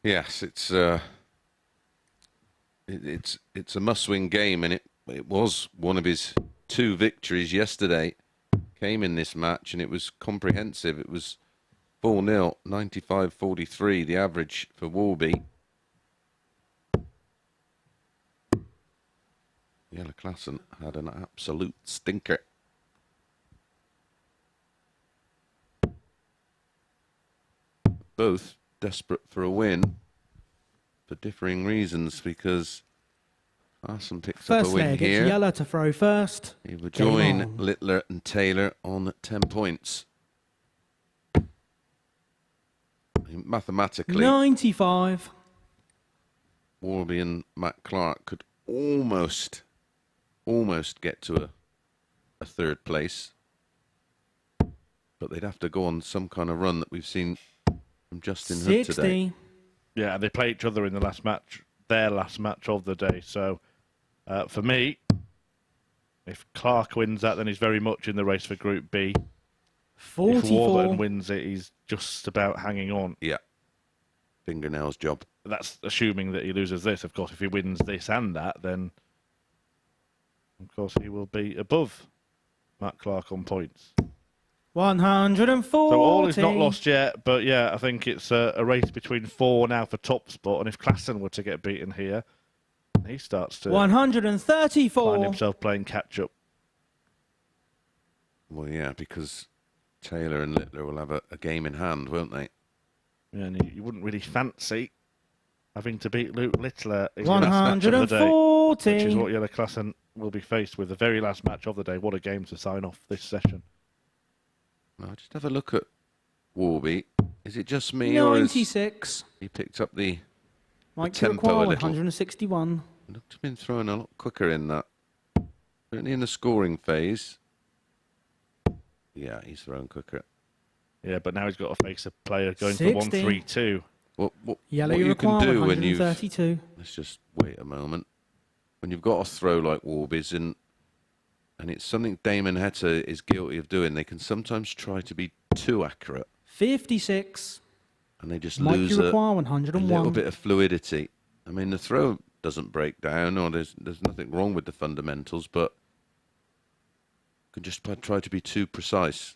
Yes, it's a must-win game, and it was one of his 2 victories yesterday. Came in this match, and it was comprehensive. It was 4-0, 95-43, the average for Warby. Jelle Klassen had an absolute stinker. Both desperate for a win for differing reasons, because Klassen picks up a win leg, here. It's Jelle to throw first. He will join Littler and Taylor on 10 points. Mathematically, 95. Warby and Matt Clark could almost get to a 3rd place, but they'd have to go on some kind of run that we've seen from Justin Hood today. Yeah, they play each other in the last match, their last match of the day. So for me, if Clark wins that, then he's very much in the race for Group B. 44. If Warburton wins it, he's just about hanging on. Yeah. Fingernails job. That's assuming that he loses this. Of course, if he wins this and that, then of course he will be above Matt Clark on points. 140. So all is not lost yet, but yeah, I think it's a race between 4 now for top spot. And if Klassen were to get beaten here, he starts to 134. find himself playing catch up. Well, yeah, because Taylor and Littler will have a game in hand, won't they? Yeah, and you wouldn't really fancy having to beat Luke Littler in the last match of the day, 140. which is what Yellow Klassen will be faced with, the very last match of the day. What a game to sign off this session. I'll just have a look at Warby. Is it just me, or is 96. he picked up the Mike tempo a Iroquois, little? 161. Looked to have been throwing a lot quicker in that. Certainly in the scoring phase. Yeah, he's throwing quicker. Yeah, but now he's got to face a player going 60. for 132. What Yellow you can Iroquois, do when you 132. let's just wait a moment. When you've got a throw like Warby's and it's something Damon Heta is guilty of doing, they can sometimes try to be too accurate. 56. And they just Mike lose Iroquois, a 101. little bit of fluidity. I mean, the throw doesn't break down, or there's nothing wrong with the fundamentals, but you can just try to be too precise.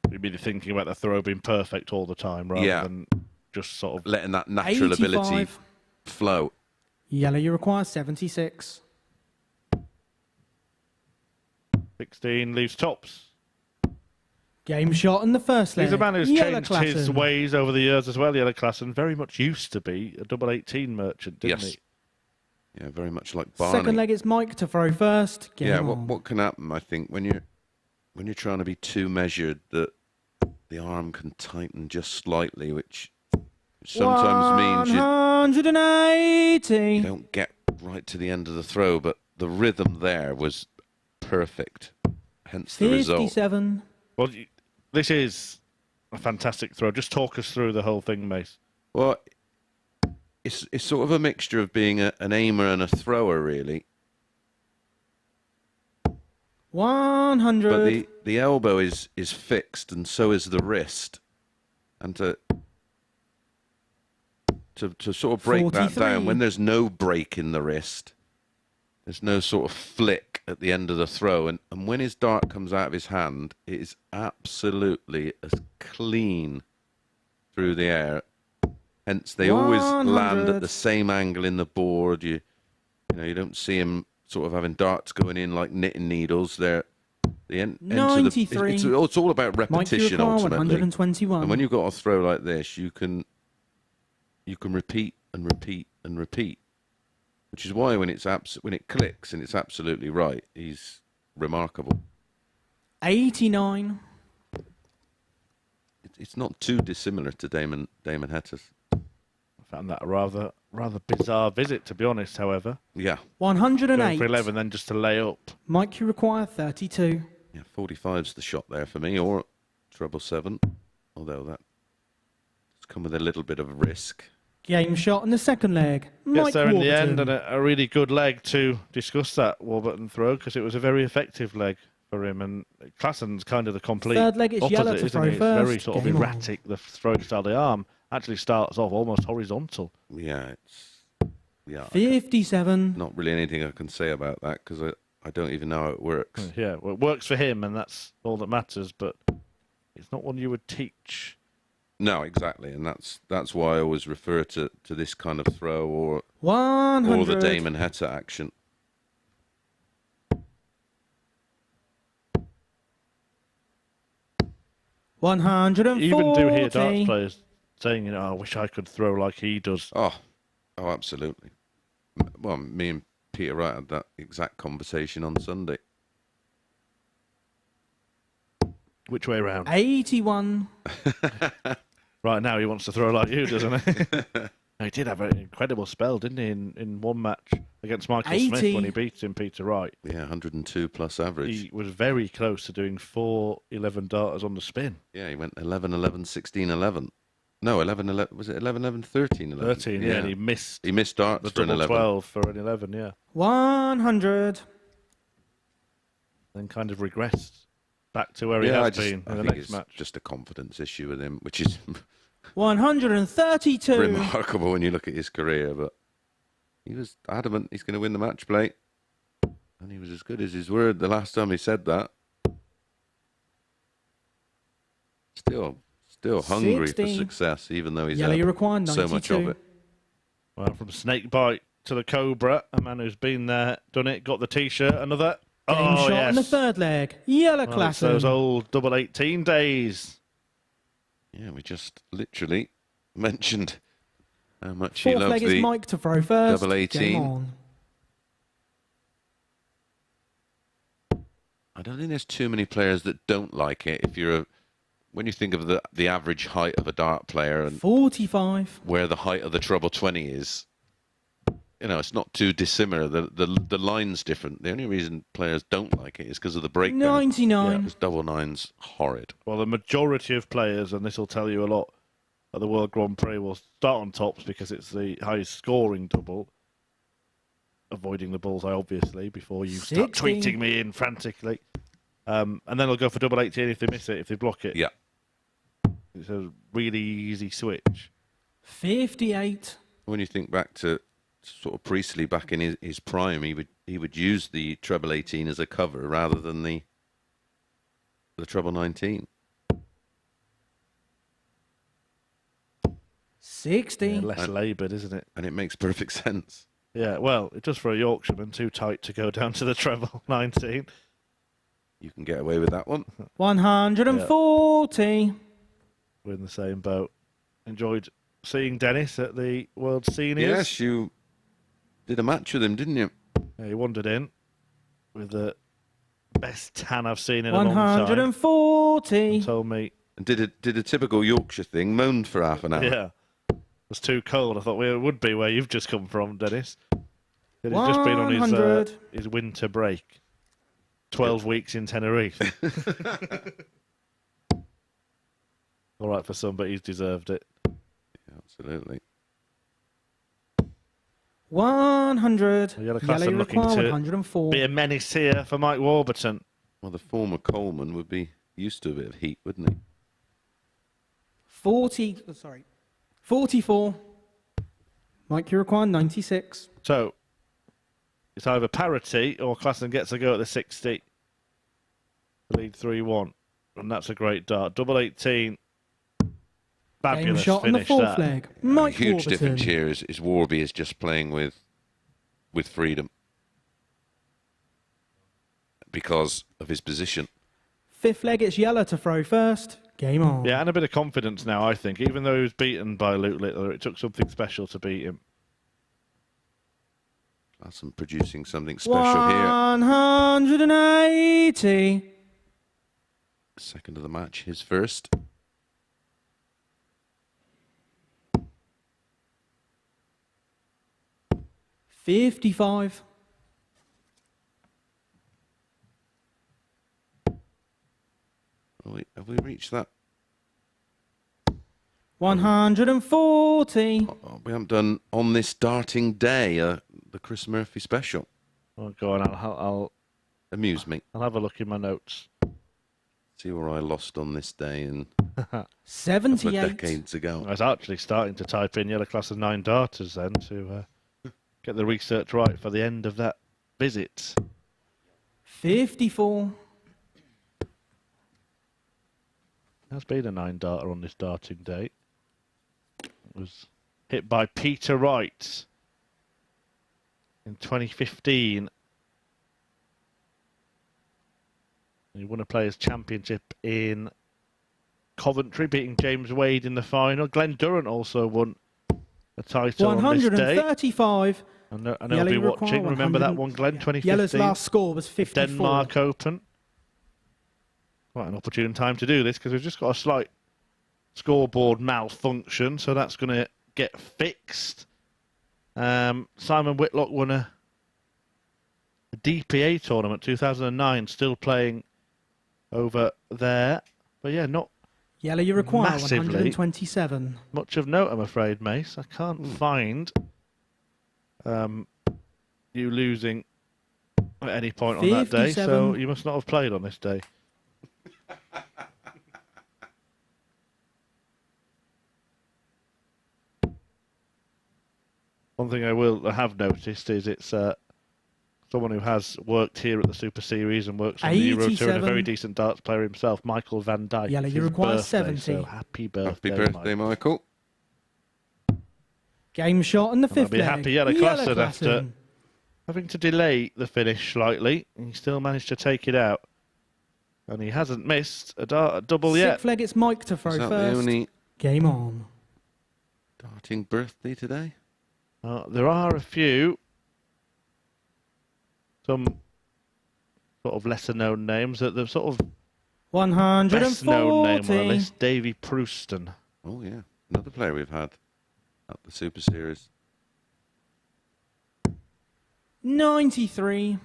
You'd be thinking about the throw being perfect all the time, rather than just sort of letting that natural 85. ability flow. Yellow Iroquois, 76. 16 leaves tops. Game shot in the first leg. He's a man who's Yellow changed his Klassen. ways over the years as well, Yellow Klassen. Very much used to be a double 18 merchant, didn't Yes. he? Yeah, very much like Barney. Second leg, it's Mike to throw first. Game Yeah, on. what can happen, I think, when you're trying to be too measured, that the arm can tighten just slightly, which sometimes means you 180. don't get right to the end of the throw, but the rhythm there was perfect, hence the result. 57. Well, this is a fantastic throw. Just talk us through the whole thing, Mace. Well, it's sort of a mixture of being an aimer and a thrower, really. 100. But the elbow is fixed, and so is the wrist. And to sort of break that 43. down, when there's no break in the wrist, there's no sort of flick at the end of the throw, and when his dart comes out of his hand, it is absolutely as clean through the air. Hence, they always land 100. at the same angle in the board. You don't see him sort of having darts going in like knitting needles. They're the end. 93. It's all about repetition Mike Iroquois, ultimately. 121. And when you've got a throw like this, you can repeat and repeat and repeat, which is why when it clicks and it's absolutely right, he's remarkable. 89. It's not too dissimilar to Damon Heta's. I found that a rather bizarre visit, to be honest, however. Yeah. 108. Going for 11, then just to lay up. Mike Iroquois, 32. Yeah, 45's the shot there for me, or treble 7, although that's come with a little bit of a risk. Game shot in the second leg. Gets Mike there in the Warburton. end, and a really good leg to discuss that Warburton throw, because it was a very effective leg for him. And Klassen's kind of the complete Third leg, it's opposite, Yellow to isn't throw he? It's very first. sort of Game on. erratic, the throwing style. The arm actually starts off almost horizontal. Yeah, yeah. 57. Not really anything I can say about that, because I don't even know how it works. Yeah, well, it works for him, and that's all that matters, but it's not one you would teach. No, exactly, and that's why I always refer to this kind of throw or 100. the Damon Heta action. $140. You even do hear darts players saying, I wish I could throw like he does. Oh, absolutely. Well, me and Peter Wright had that exact conversation on Sunday. Which way around? 81. Right now he wants to throw like you, doesn't he? He did have an incredible spell, didn't he, in one match against Michael 80. Smith when he beat him, Peter Wright. Yeah, 102 plus average. He was very close to doing 4 11 darters on the spin. Yeah, he went 11, 11, 16, 11. No, 11, 11. Was it 11, 11, 13, 11? 13, yeah, and he missed. He missed darts the for an double 11. 12 for an 11, yeah. 100. Then kind of regressed back to where he has been I in the think next it's match. just a confidence issue with him, which is 132. remarkable when you look at his career. But he was adamant he's going to win the match play, and he was as good as his word the last time he said that. Still hungry 16. for success, even though he's Yellow, you require so much of 92. it. Well, from Snakebite to the Cobra, a man who's been there, done it, got the T-shirt, another. Game shot yes. in the third leg. Yellow Well, class. it's those old double 18 days. Yeah, we just literally mentioned how much he Fourth loves leg is the Mike to throw first. double 18. Game on. I don't think there's too many players that don't like it. When you think of the average height of a dart player and 45. where the height of the treble 20 is, it's not too dissimilar. The line's different. The only reason players don't like it is because of the breakdown. 99. Yeah, because double nine's horrid. Well, the majority of players, and this will tell you a lot, at the World Grand Prix will start on tops because it's the highest scoring double. Avoiding the bullseye, obviously, before you start 16. tweeting me in frantically. And then they'll go for double 18 if they miss it, if they block it. Yeah. It's a really easy switch. 58. When you think back to sort of Priestley back in his prime, he would use the treble 18 as a cover rather than the treble 19. 60. Yeah, less laboured, isn't it? And it makes perfect sense. Yeah, well, it's just for a Yorkshireman, too tight to go down to the treble 19. You can get away with that one. 140. We're in the same boat. Enjoyed seeing Dennis at the World Seniors. Yes, you did a match with him, didn't you? Yeah, he wandered in with the best tan I've seen in a long time. 140. Told me. And did a typical Yorkshire thing, moaned for half an hour. Yeah. It was too cold. I thought well, it would be where you've just come from, Dennis. He'd just been on his winter break. 12 weeks in Tenerife. All right for some, but he's deserved it. Yeah, absolutely. 100. Yellow class Yellow are looking require to 104. be a menace here for Mike Warburton. Well, the former Coleman would be used to a bit of heat, wouldn't he? 44. Mike, you require 96. So, it's either parity or Klassen gets a go at the 60. Lead 3-1. And that's a great dart. Double 18. Fabulous Game shot on the finish fourth that. leg. Mike Huge Warburton. difference here is Warby is just playing with freedom because of his position. Fifth leg, it's Yellow to throw first. Game on. Yeah, and a bit of confidence now, I think. Even though he was beaten by Luke Littler, it took something special to beat him. Klassen producing something special here. 180. Second of the match, his first. $55. Have we reached that? 140. We haven't done on this darting day the Chris Murphy special. Oh, go on, I'll amuse me. I'll have a look in my notes. See where I lost on this day and 78 decades ago. I was actually starting to type in Yellow Class of 9 darters then to get the research right for the end of that visit. 54. There's been a 9 darter on this darting day. It was hit by Peter Wright in 2015. He won a Players' Championship in Coventry, beating James Wade in the final. Glenn Durrant also won a title on this day. 135. And he'll be watching. Remember that one, Glenn, 2015? Yellow's last score was 54. Denmark Open. Quite an opportune time to do this because we've just got a slight scoreboard malfunction, so that's going to get fixed. Simon Whitlock won a DPA tournament 2009, still playing over there. But yeah, not Yellow, you require massively 127. much of note, I'm afraid, Mace. I can't find you losing at any point on that day, so 57. you must not have played on this day. One thing I have noticed is it's someone who has worked here at the Super Series and works on the Euro Tour, and a very decent darts player himself, Michael van Dijk. Yellow, It's you his require birthday, 70. So happy birthday, Happy birthday, Michael. Game shot in the And that'll fifth be a leg. happy yellow Klassen after having to delay the finish slightly. He still managed to take it out. And he hasn't missed a double yet. Sixth leg, it's Mike to throw Is that first. the only Game on. darting birthday today? There are a few. Some sort of lesser-known names. That the sort of 140. best-known name on the list, Davy Prouston. Oh, yeah. Another player we've had at the Super Series. 93.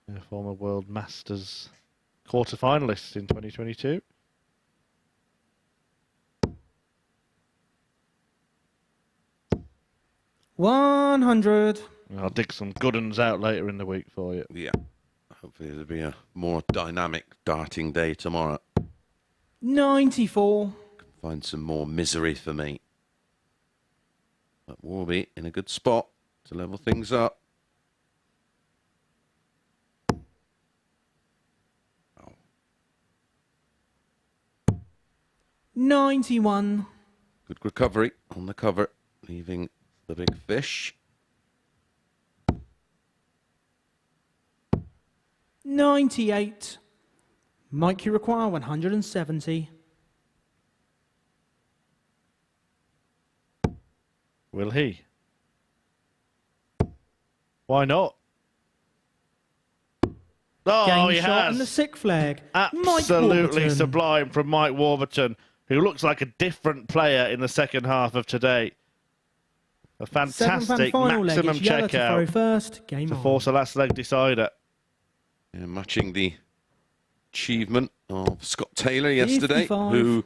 A former World Masters quarter-finalist in 2022. $100. I'll dig some good ones out later in the week for you. Yeah. Hopefully there'll be a more dynamic darting day tomorrow. 94. Find some more misery for me. But we'll be in a good spot to level things up. 91. Good recovery on the cover, leaving the big fish. 98. Mike, you require 170. Will he? Why not? Oh, Game he shot has. and the sixth flag. Absolutely Mike Warburton. sublime from Mike Warburton, who looks like a different player in the second half of today. A Seventh fantastic and final leg. maximum It's yellow to throw checkout first. Game to on. force a last leg decider. Yeah, matching the achievement of Scott Taylor yesterday, 55. who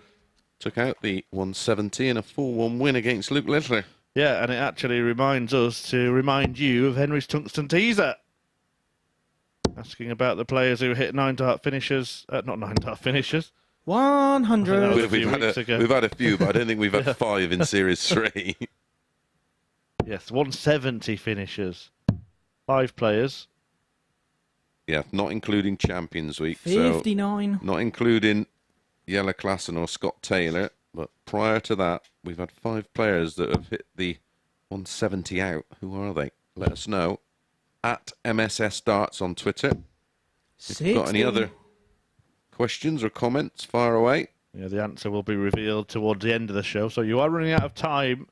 took out the 170 in a 4-1 win against Luke Littler. Yeah, and it actually reminds us to remind you of Henry's tungsten teaser. Asking about the players who hit 9-dart finishers. Not 9-dart finishers. 100. We've had a few, but I don't think we've had 5 in Series 3. Yes, 170 finishers. 5 players. Yeah, not including Champions Week. 59. So not including Yella Klassen or Scott Taylor. But prior to that, we've had 5 players that have hit the 170 out. Who are they? Let us know. At MSS Darts on Twitter. If you've got any 60. other questions or comments, fire away. Yeah, the answer will be revealed towards the end of the show. So you are running out of time.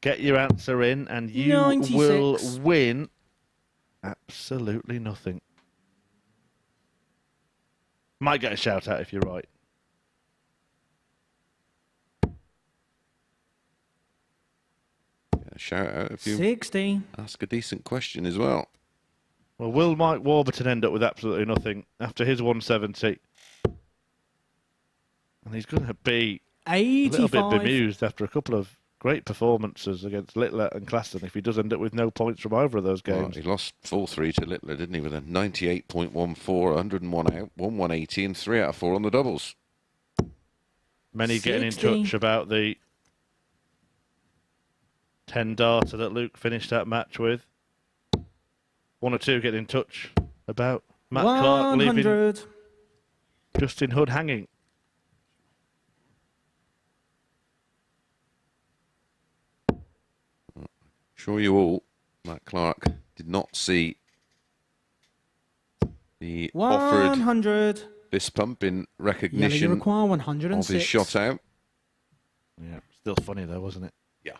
Get your answer in and you 96. will win absolutely nothing. Might get a shout out if you're right. Yeah, shout out if you 60. ask a decent question as well. Well, will Mike Warburton end up with absolutely nothing after his 170? And he's going to be 85. a little bit bemused after a couple of great performances against Littler and Klassen if he does end up with no points from either of those games. Well, he lost 4-3 to Littler, didn't he? With a 98.14, 101 out, 180 and 3 out of 4 on the doubles. Many getting in 60. touch about the 10-darter that Luke finished that match with. 1 or 2 getting in touch about Matt Clark leaving 100. Justin Hood hanging. Sure you all, Matt Clark did not see the offered 100. fist pump in Yellow, you recognition require of 106. his shot out. Yeah, still funny though, wasn't it? Yeah.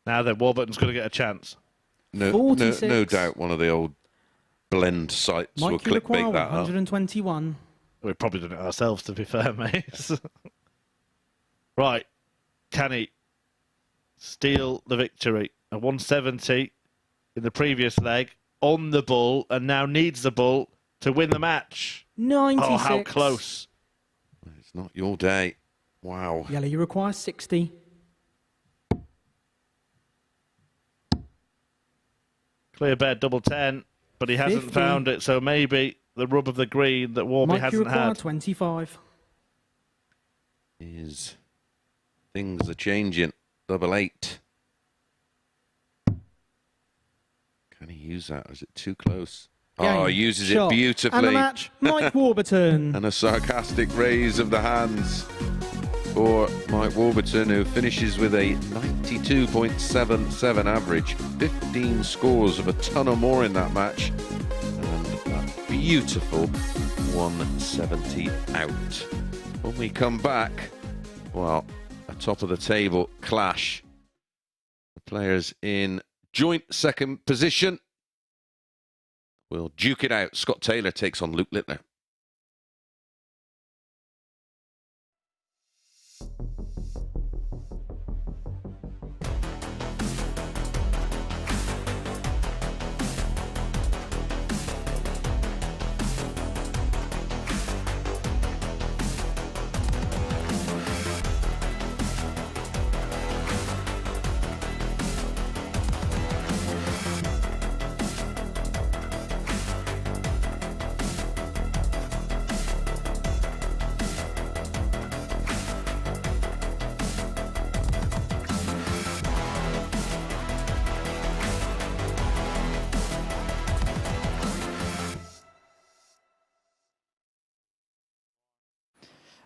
Now then, Warburton's going to get a chance. No 46. doubt one of the old blend sites will Mike, you require clickbait that up. 121. We've probably done it ourselves, to be fair, mate. Right. Can he steal the victory? A 170 in the previous leg on the bull and now needs the bull to win the match. 96. Oh, how close. It's not your day. Wow. Yellow, you require 60. Clear bed, double 10, but he hasn't 50. found it, so maybe the rub of the green that Warby Mike, you hasn't require had. 25. Things are changing. Double 8. Can he use that? Is it too close? Game, Oh, he uses shot. it beautifully. And the match, Mike Warburton. And a sarcastic raise of the hands for Mike Warburton, who finishes with a 92.77 average. 15 scores of a ton or more in that match. And a beautiful 170 out. When we come back, well, a top of the table clash. The players in joint second position will duke it out. Scott Taylor takes on Luke Littler.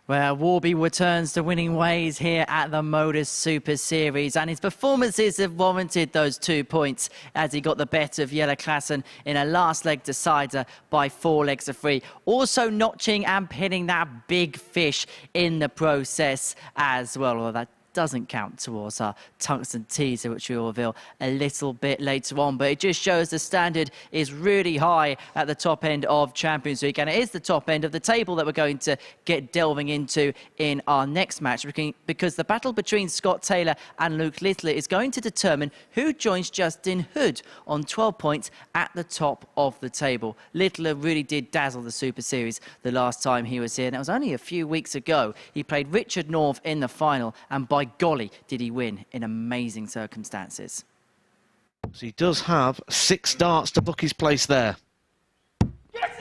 Well, Warby returns to winning ways here at the MODUS Super Series, and his performances have warranted those 2 points as he got the better of Jelle Klassen in a last leg decider by 4 legs to 3. Also notching and pinning that big fish in the process as well. Although that doesn't count towards our tungsten teaser, which we will reveal a little bit later on. But it just shows the standard is really high at the top end of Champions Week, and it is the top end of the table that we're going to get delving into in our next match, because the battle between Scott Taylor and Luke Littler is going to determine who joins Justin Hood on 12 points at the top of the table. Littler really did dazzle the Super Series the last time he was here, and that was only a few weeks ago. He played Richard North in the final, and by golly, did he win in amazing circumstances. So he does have 6 darts to book his place there.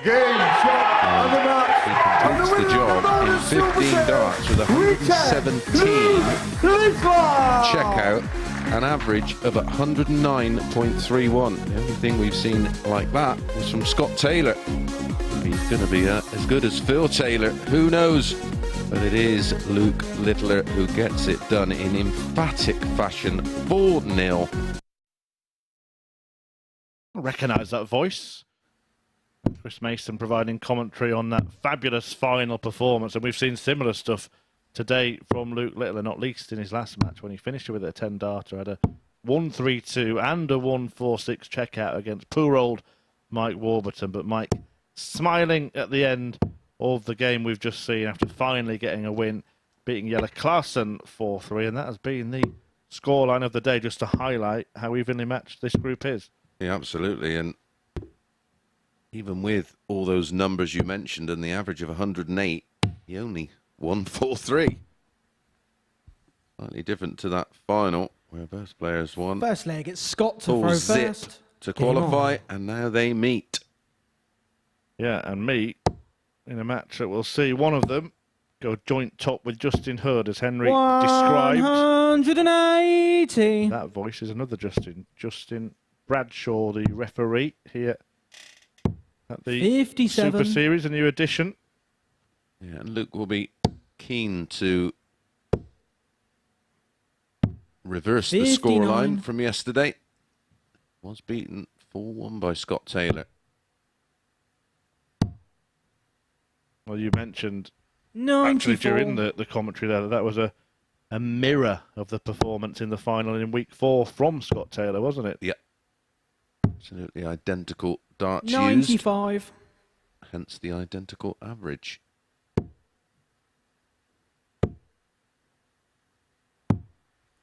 Game shot on the match. He completes the job in 15 darts with 117. Check out an average of 109.31. The only thing we've seen like that was from Scott Taylor. He's going to be as good as Phil Taylor. Who knows? But it is Luke Littler who gets it done in emphatic fashion. 4-0. I recognise that voice. Chris Mason providing commentary on that fabulous final performance. And we've seen similar stuff today from Luke Littler, not least in his last match when he finished with a 10-darter. Had a 1-3-2 and a 1-4-6 checkout against poor old Mike Warburton. But Mike smiling at the end of the game we've just seen after finally getting a win, beating Jelle Klassen 4-3, and that has been the scoreline of the day, just to highlight how evenly matched this group is. Yeah, absolutely. And even with all those numbers you mentioned and the average of 108, he only won 4-3. Slightly different to that final where both players won. First leg, it's Scott to All throw zip first. to qualify, and now they meet. Yeah, and meet in a match that we'll see one of them go joint top with Justin Hood, as Henry described. 180. That voice is another Justin. Justin Bradshaw, the referee here at the 57. Super Series, a new addition. Yeah, and Luke will be keen to reverse the 59. scoreline from yesterday. Was beaten 4-1 by Scott Taylor. Well, you mentioned 94. actually during the commentary there that was a mirror of the performance in the final in week 4 from Scott Taylor, wasn't it? Yeah. Absolutely identical darts 95. used. Hence the identical average.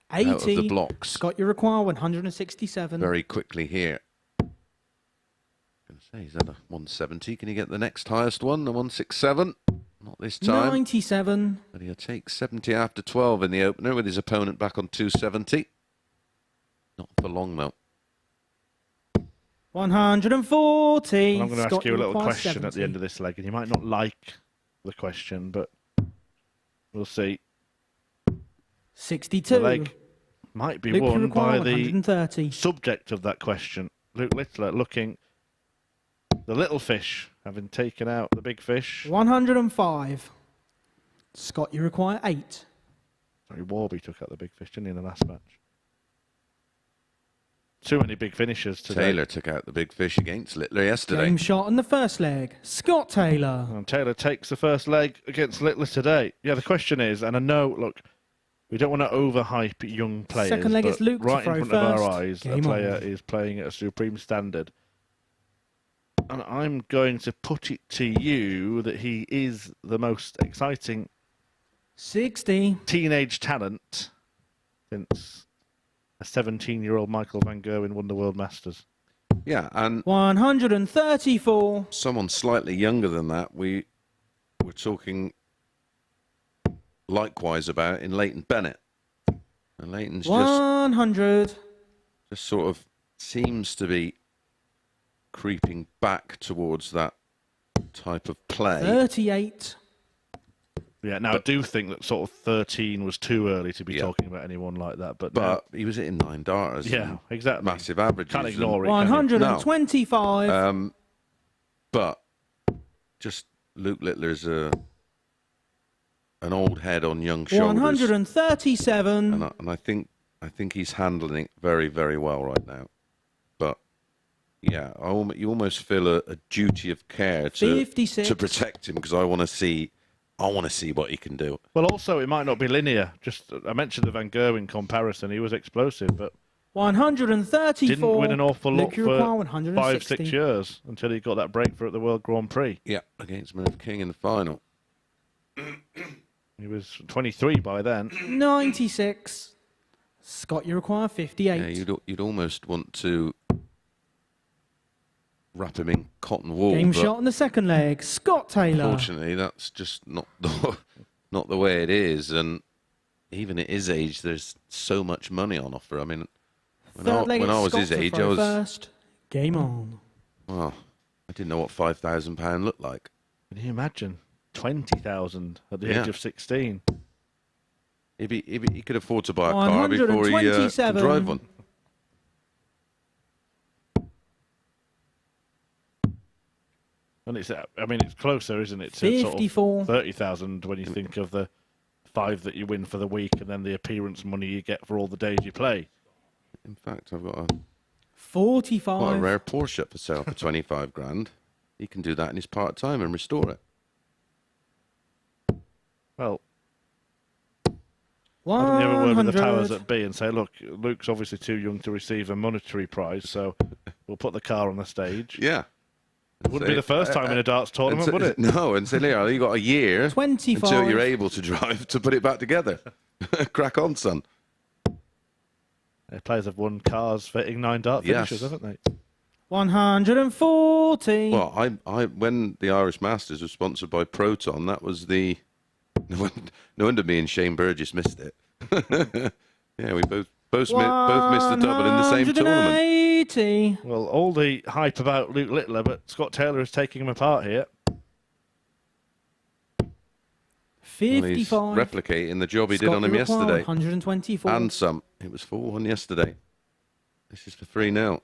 Out of the blocks. Scott Uruguay 167. Very quickly here. Going to say he's at a 170. Can he get the next highest one? The 167. Not this time. 97. But he'll take 70 after 12 in the opener with his opponent back on 270. Not for long though. 140. Well, I'm going to Scott ask you a little Uruguay question 70. at the end of this leg, and you might not like the question, but we'll see. 62. The leg might be Luke won Uruguay by the 130. subject of that question. Luke Littler looking the little fish, having taken out the big fish. 105. Scott, you require 8. Sorry, Warby took out the big fish, didn't he, in the last match? Too many big finishers today. Taylor took out the big fish against Littler yesterday. Game shot on the first leg. Scott Taylor. And Taylor takes the first leg against Littler today. Yeah, the question is, and I know, look, we don't want to overhype young players. Second leg but is Luke to right throw in front of first. our eyes, a Game player on. is playing at a supreme standard. And I'm going to put it to you that he is the most exciting 60. teenage talent since a 17-year-old Michael van Gerwen won the World Masters. Yeah, and 134. someone slightly younger than that, we're talking likewise about in Leighton Bennett. And Leighton's 100. just sort of seems to be creeping back towards that type of play. 38. Yeah, now I do think that sort of 13 was too early to be talking about anyone like that. But he was hitting 9 darters. Yeah, exactly. Massive averages. Can't ignore it. 125. But just Luke Littler's an old head on young shoulders. 137. And I think he's handling it very, very well right now. But yeah, you almost feel a duty of care to 56. protect him, because I want to see what he can do. Well, also, it might not be linear. Just I mentioned the Van Gerwen comparison. He was explosive, but 134. didn't win an awful lot Luke for 160. 5-6 years until he got that breakthrough at the World Grand Prix. Yeah, against Merv King in the final. He was 23 by then. 96. Scott, you require 58. Yeah, you'd almost want to wrap him in cotton wool. Game but shot on the second leg. Scott Taylor. unfortunately, that's just not the way it is. And even at his age, there's so much money on offer. I mean, when I was his age, I was first. Game on. Well, I didn't know what £5,000 looked like. Can you imagine 20,000 at the age of 16? He could afford to buy a car before he could 127. drive one. And it's closer, isn't it, to sort 54. of 30,000 when you think of the 5 that you win for the week and then the appearance money you get for all the days you play. In fact, I've got a 45. rare Porsche for sale for 25 grand. He can do that in his part-time and restore it. Well, why don't you have a word with the 100. powers that be and say, look, Luke's obviously too young to receive a monetary prize, so we'll put the car on the stage. Yeah. It wouldn't be the first time in a darts tournament, would it? No, and say, Leo, you got a year 25. until you're able to drive to put it back together. Crack on, son. Players have won cars fitting 9 dart finishes, haven't they? 140. Well, I when the Irish Masters was sponsored by Proton, that was the... No wonder me and Shane Burgess missed it. Yeah, we both missed a double in the same tournament. 180. Well, all the hype about Luke Littler, but Scott Taylor is taking him apart here. 55. Well, he's replicating the job he did Scott on him Require, yesterday. 124. And some. It was 4-1 yesterday. This is for 3-0.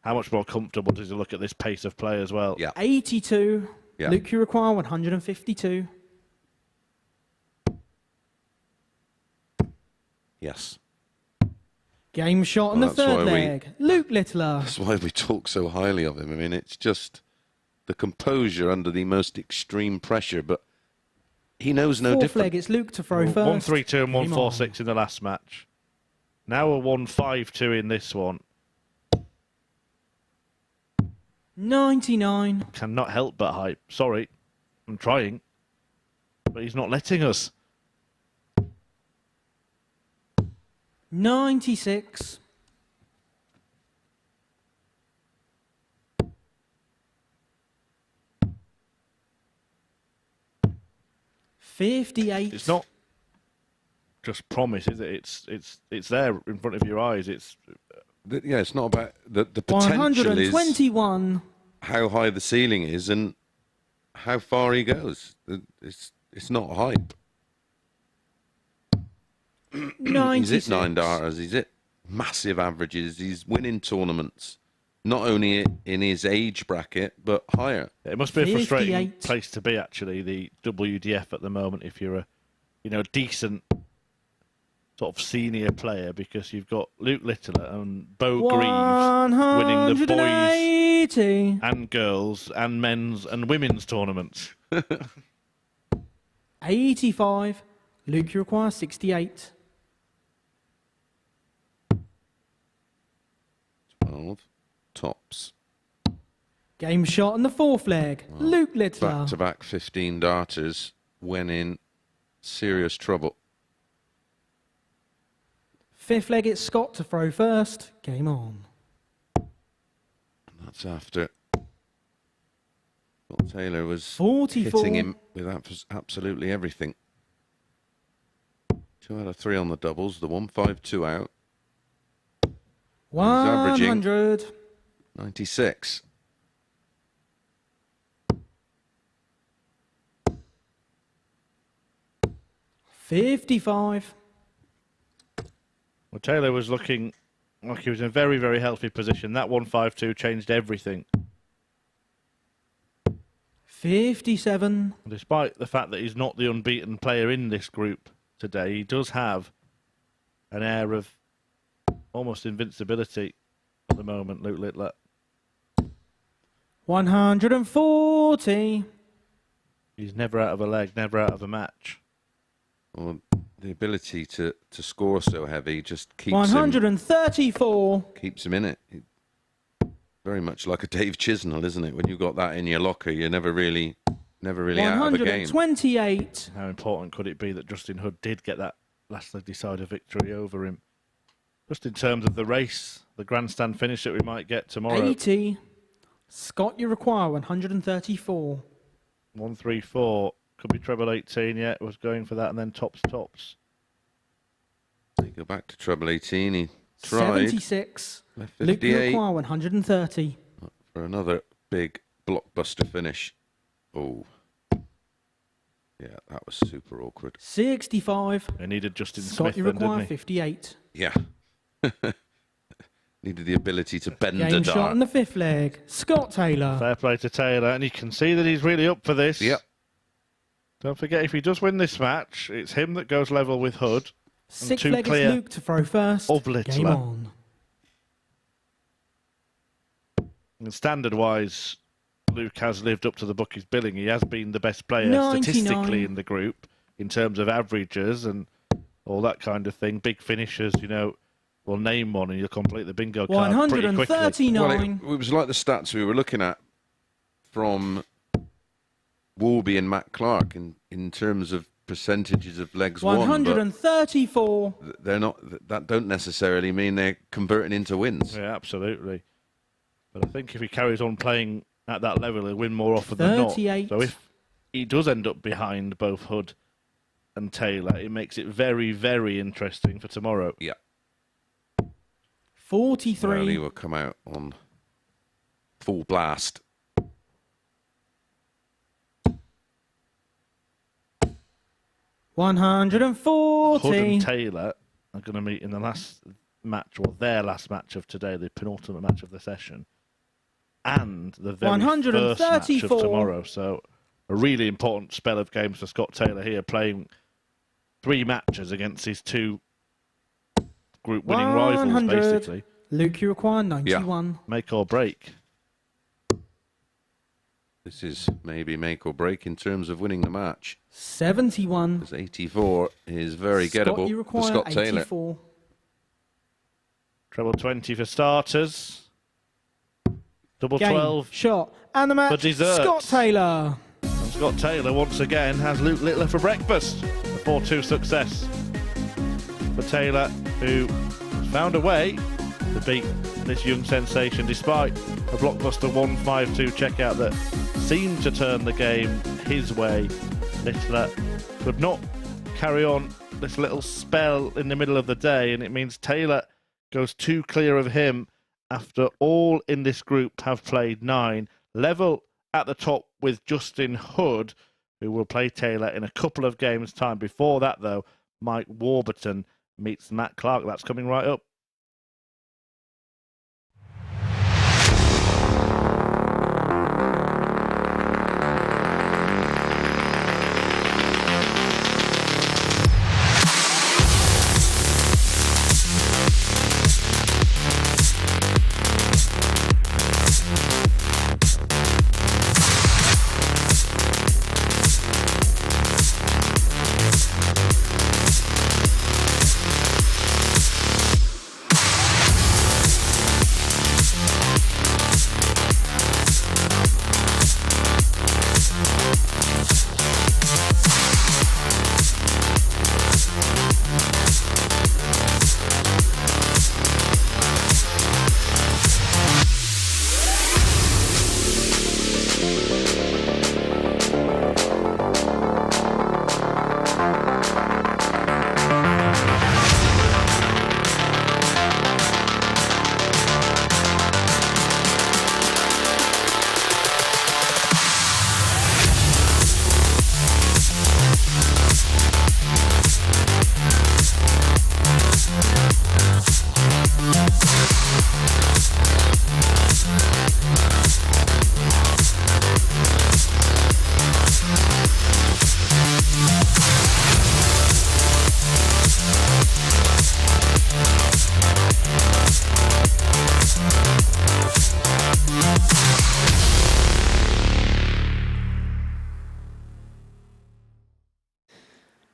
How much more comfortable does he look at this pace of play as well? Yeah. 82. Yeah. Luke, you require 152. Yes. Game shot on the Well, that's third why leg. Luke Littler. That's why we talk so highly of him. I mean, it's just the composure under the most extreme pressure, but he knows no Fourth different. leg, it's Luke to throw first. 1-3-2 and Game on. 1-4-6 in the last match. Now a 1-5-2 in this one. 99. Cannot help but hype. Sorry, I'm trying. But he's not letting us. 96. $58. It's not just promise, is it? It's there in front of your eyes. It's not about the potential is 121. how high the ceiling is and how far he goes. It's not hype. 96. He's hit 9 darters. He's hit massive averages. He's winning tournaments, not only in his age bracket, but higher. It must be a frustrating 58. place to be, actually, the WDF at the moment, if you're a decent sort of senior player, because you've got Luke Littler and Bo Greaves winning the boys and girls and men's and women's tournaments. 85. Luke, you require 68. 12 tops. Game shot on the fourth leg. Luke Littler. Back-to-back 15 darters when in serious trouble. Fifth leg, it's Scott to throw first. Game on. That's after Scott Taylor was 44. hitting him with absolutely everything. 2 out of 3 on the doubles. The 1-5-2 out. 100. 96. $55. Well, Taylor was looking like he was in a very, very healthy position. That 1-5-2 changed everything. 57. Despite the fact that he's not the unbeaten player in this group today, he does have an air of almost invincibility at the moment, Luke Littler. 140. He's never out of a leg, never out of a match. Well, the ability to score so heavy just keeps 134. Keeps him in it. Very much like a Dave Chisnell, isn't it? When you've got that in your locker, you're never really out of a game. 128. How important could it be that Justin Hood did get that last leg decider victory over him? Just in terms of the race, the grandstand finish that we might get tomorrow. 80. Scott, you require 134. 134. Could be treble 18, yeah. Was going for that, and then tops. They go back to treble 18. He tried. 76. Left Luke, you 58. require 130. For another big blockbuster finish. Oh. Yeah, that was super awkward. 65. They needed Justin Scott, Smith you then, require didn't he? 58. Yeah. Needed the ability to bend a Game dart. shot on the fifth leg. Scott Taylor. Fair play to Taylor, and you can see that he's really up for this. Yep. Don't forget, if he does win this match, it's him that goes level with Hood. Sixth leg is Luke to throw first. Of Littler. Game on. And standard-wise, Luke has lived up to the bookie's billing. He has been the best player 99. statistically in the group in terms of averages and all that kind of thing. Big finishers, we'll name one and you'll complete the bingo card pretty quickly. 139. Well, it was like the stats we were looking at from Warby and Matt Clark in terms of percentages of legs won. 134. But they're not. That don't necessarily mean they're converting into wins. Yeah, absolutely. But I think if he carries on playing at that level, he'll win more often than not. 38. So if he does end up behind both Hood and Taylor, it makes it very, very interesting for tomorrow. Yeah. 43. Well, he will come out on full blast. $140. Hood and Taylor are going to meet in the last match, or their last match of today, the penultimate match of the session, and the very first match of tomorrow. So a really important spell of games for Scott Taylor here, playing 3 matches against his 2 group-winning rivals, basically. Luke, you require 91. Yeah. Make or break. This is maybe make or break in terms of winning the match. 71. Because 84 is very gettable you for require Scott 84. Taylor. Treble 20 for starters. Double Game 12. Shot. And the match, for dessert. Scott Taylor. And Scott Taylor, once again, has Luke Littler for breakfast. A 4-2 success for Taylor, who found a way to beat this young sensation despite a blockbuster 1-5-2 checkout that seemed to turn the game his way. Littler could not carry on this little spell in the middle of the day, and it means Taylor goes 2 clear of him after all in this group have played 9. Level at the top with Justin Hood, who will play Taylor in a couple of games' time. Before that, though, Mike Warburton meets Matt Clark. That's coming right up.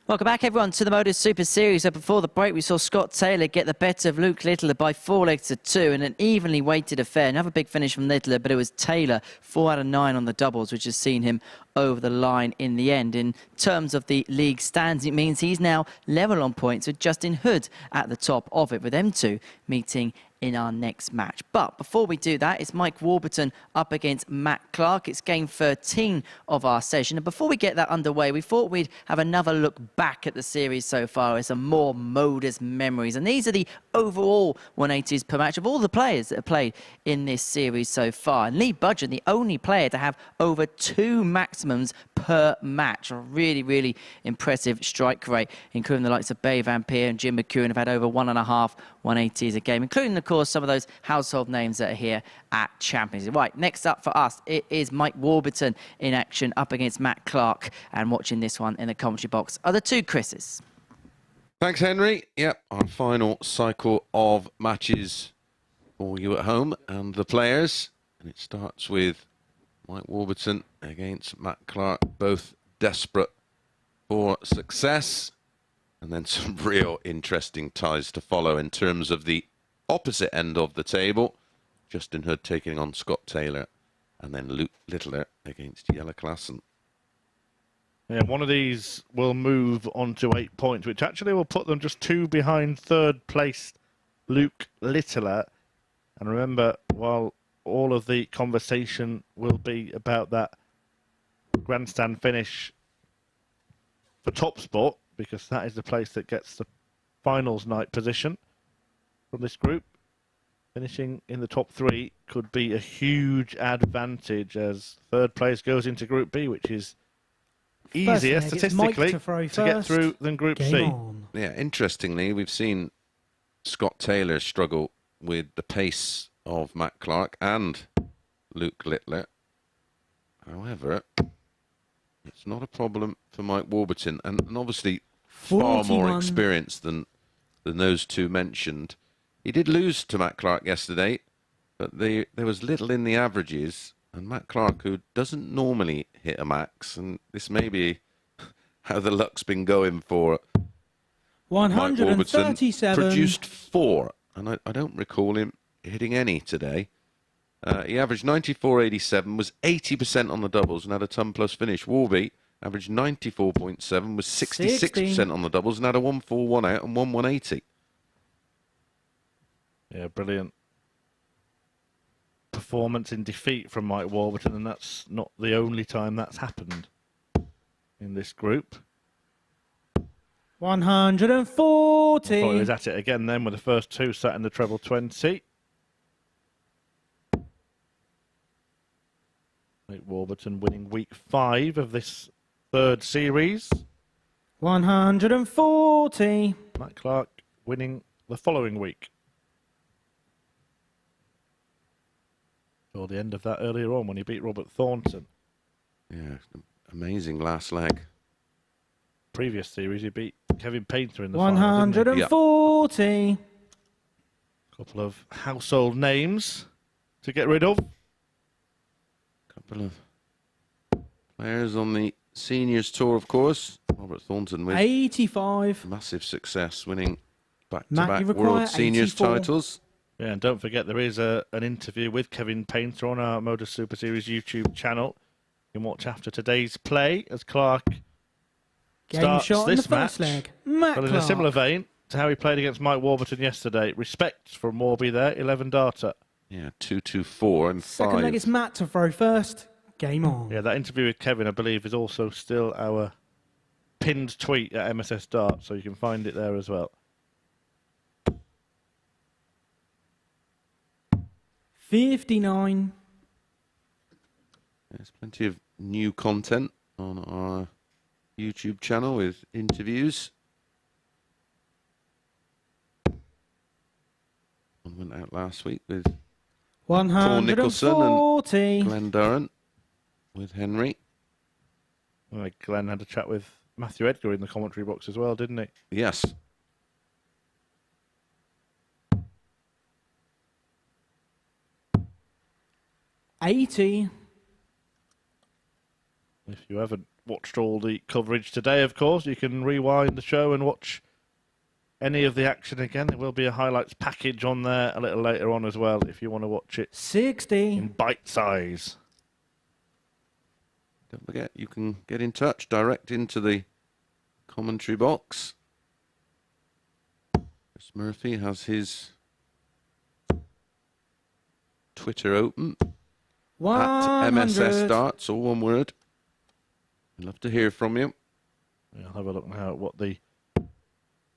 Welcome back, everyone, to the MODUS Super Series. So before the break, we saw Scott Taylor get the better of Luke Littler by 4 legs to 2 in an evenly weighted affair. Another big finish from Littler, but it was Taylor, 4 out of 9 on the doubles, which has seen him over the line in the end. In terms of the league stands, it means he's now level on points with Justin Hood at the top of it, with them two meeting in our next match. But before we do that, it's Mike Warburton up against Matt Clark. It's game 13 of our session. And before we get that underway, we thought we'd have another look back at the series so far as some more MODUS memories. And these are the overall 180s per match of all the players that have played in this series so far. And Lee Budgeon, the only player to have over 2 maximums per match. A really, really impressive strike rate, including the likes of Bay Van Peer and Jim McEwen have had over 1.5 180s a game, including, of course, some of those household names that are here at Champions League. Right, next up for us, it is Mike Warburton in action up against Matt Clark. And watching this one in the commentary box are the two Chris's. Thanks, Henry. Yep, our final cycle of matches for you at home and the players. And it starts with Mike Warburton against Matt Clark, both desperate for success. And then some real interesting ties to follow in terms of the opposite end of the table. Justin Hood taking on Scott Taylor, and then Luke Littler against Jelle Klassen. Yeah, one of these will move on to 8 points, which actually will put them just 2 behind third placed Luke Littler. And remember, while all of the conversation will be about that grandstand finish for top spot, because that is the place that gets the finals night position from this group, finishing in the top 3 could be a huge advantage as third place goes into Group B, which is easier statistically to get through than Group C. Yeah, interestingly, we've seen Scott Taylor struggle with the pace of Matt Clark and Luke Littler. However, it's not a problem for Mike Warburton, and obviously far 41. more experienced than those two mentioned. He did lose to Matt Clark yesterday, but there was little in the averages, and Matt Clark, who doesn't normally hit a max, and this may be how the luck's been going for Mike Warburton, 137. produced 4, and I don't recall him hitting any today. He averaged 94.87, was 80% on the doubles and had a ton plus finish. Warby averaged 94.7, was 66% on the doubles and had a 141 out and 180. Yeah, brilliant performance in defeat from Mike Warburton, and that's not the only time that's happened in this group. 140. I thought he was at it again then with the first 2 sat in the treble 20. Mike Warburton winning week 5 of this 3rd series. 140. Matt Clark winning the following week. Or the end of that earlier on when he beat Robert Thornton. Yeah, amazing last leg. Previous series he beat Kevin Painter in the 140. Couple of household names to get rid of. Couple of players on the seniors tour, of course. Robert Thornton with 85. Massive success, winning Matt, back-to-back you require World Seniors 84. titles. Yeah, and don't forget there is an interview with Kevin Painter on our MODUS Super Series YouTube channel. You can watch after today's play as Clark starts shot in this the first match. leg. Matt But in a Clark. similar vein to how he played against Mike Warburton yesterday. Respect from Warby there, 11 darter. Yeah, 2-2-4 and 5. Second leg, it's Matt to throw first. Game on. Yeah, that interview with Kevin, I believe, is also still our pinned tweet at MSS Dart, so you can find it there as well. 59. There's plenty of new content on our YouTube channel with interviews. One went out last week with Paul Nicholson 140. and Glenn Durrant with Henry. Well, Glenn had a chat with Matthew Edgar in the commentary box as well, didn't he? Yes. $80. If you haven't watched all the coverage today, of course, you can rewind the show and watch any of the action again. There will be a highlights package on there a little later on as well if you want to watch it 60 in bite size. Don't forget, you can get in touch direct into the commentary box. Chris Murphy has his Twitter open. 100. At MSS Darts, all one word. I'd love to hear from you. I'll have a look now at what the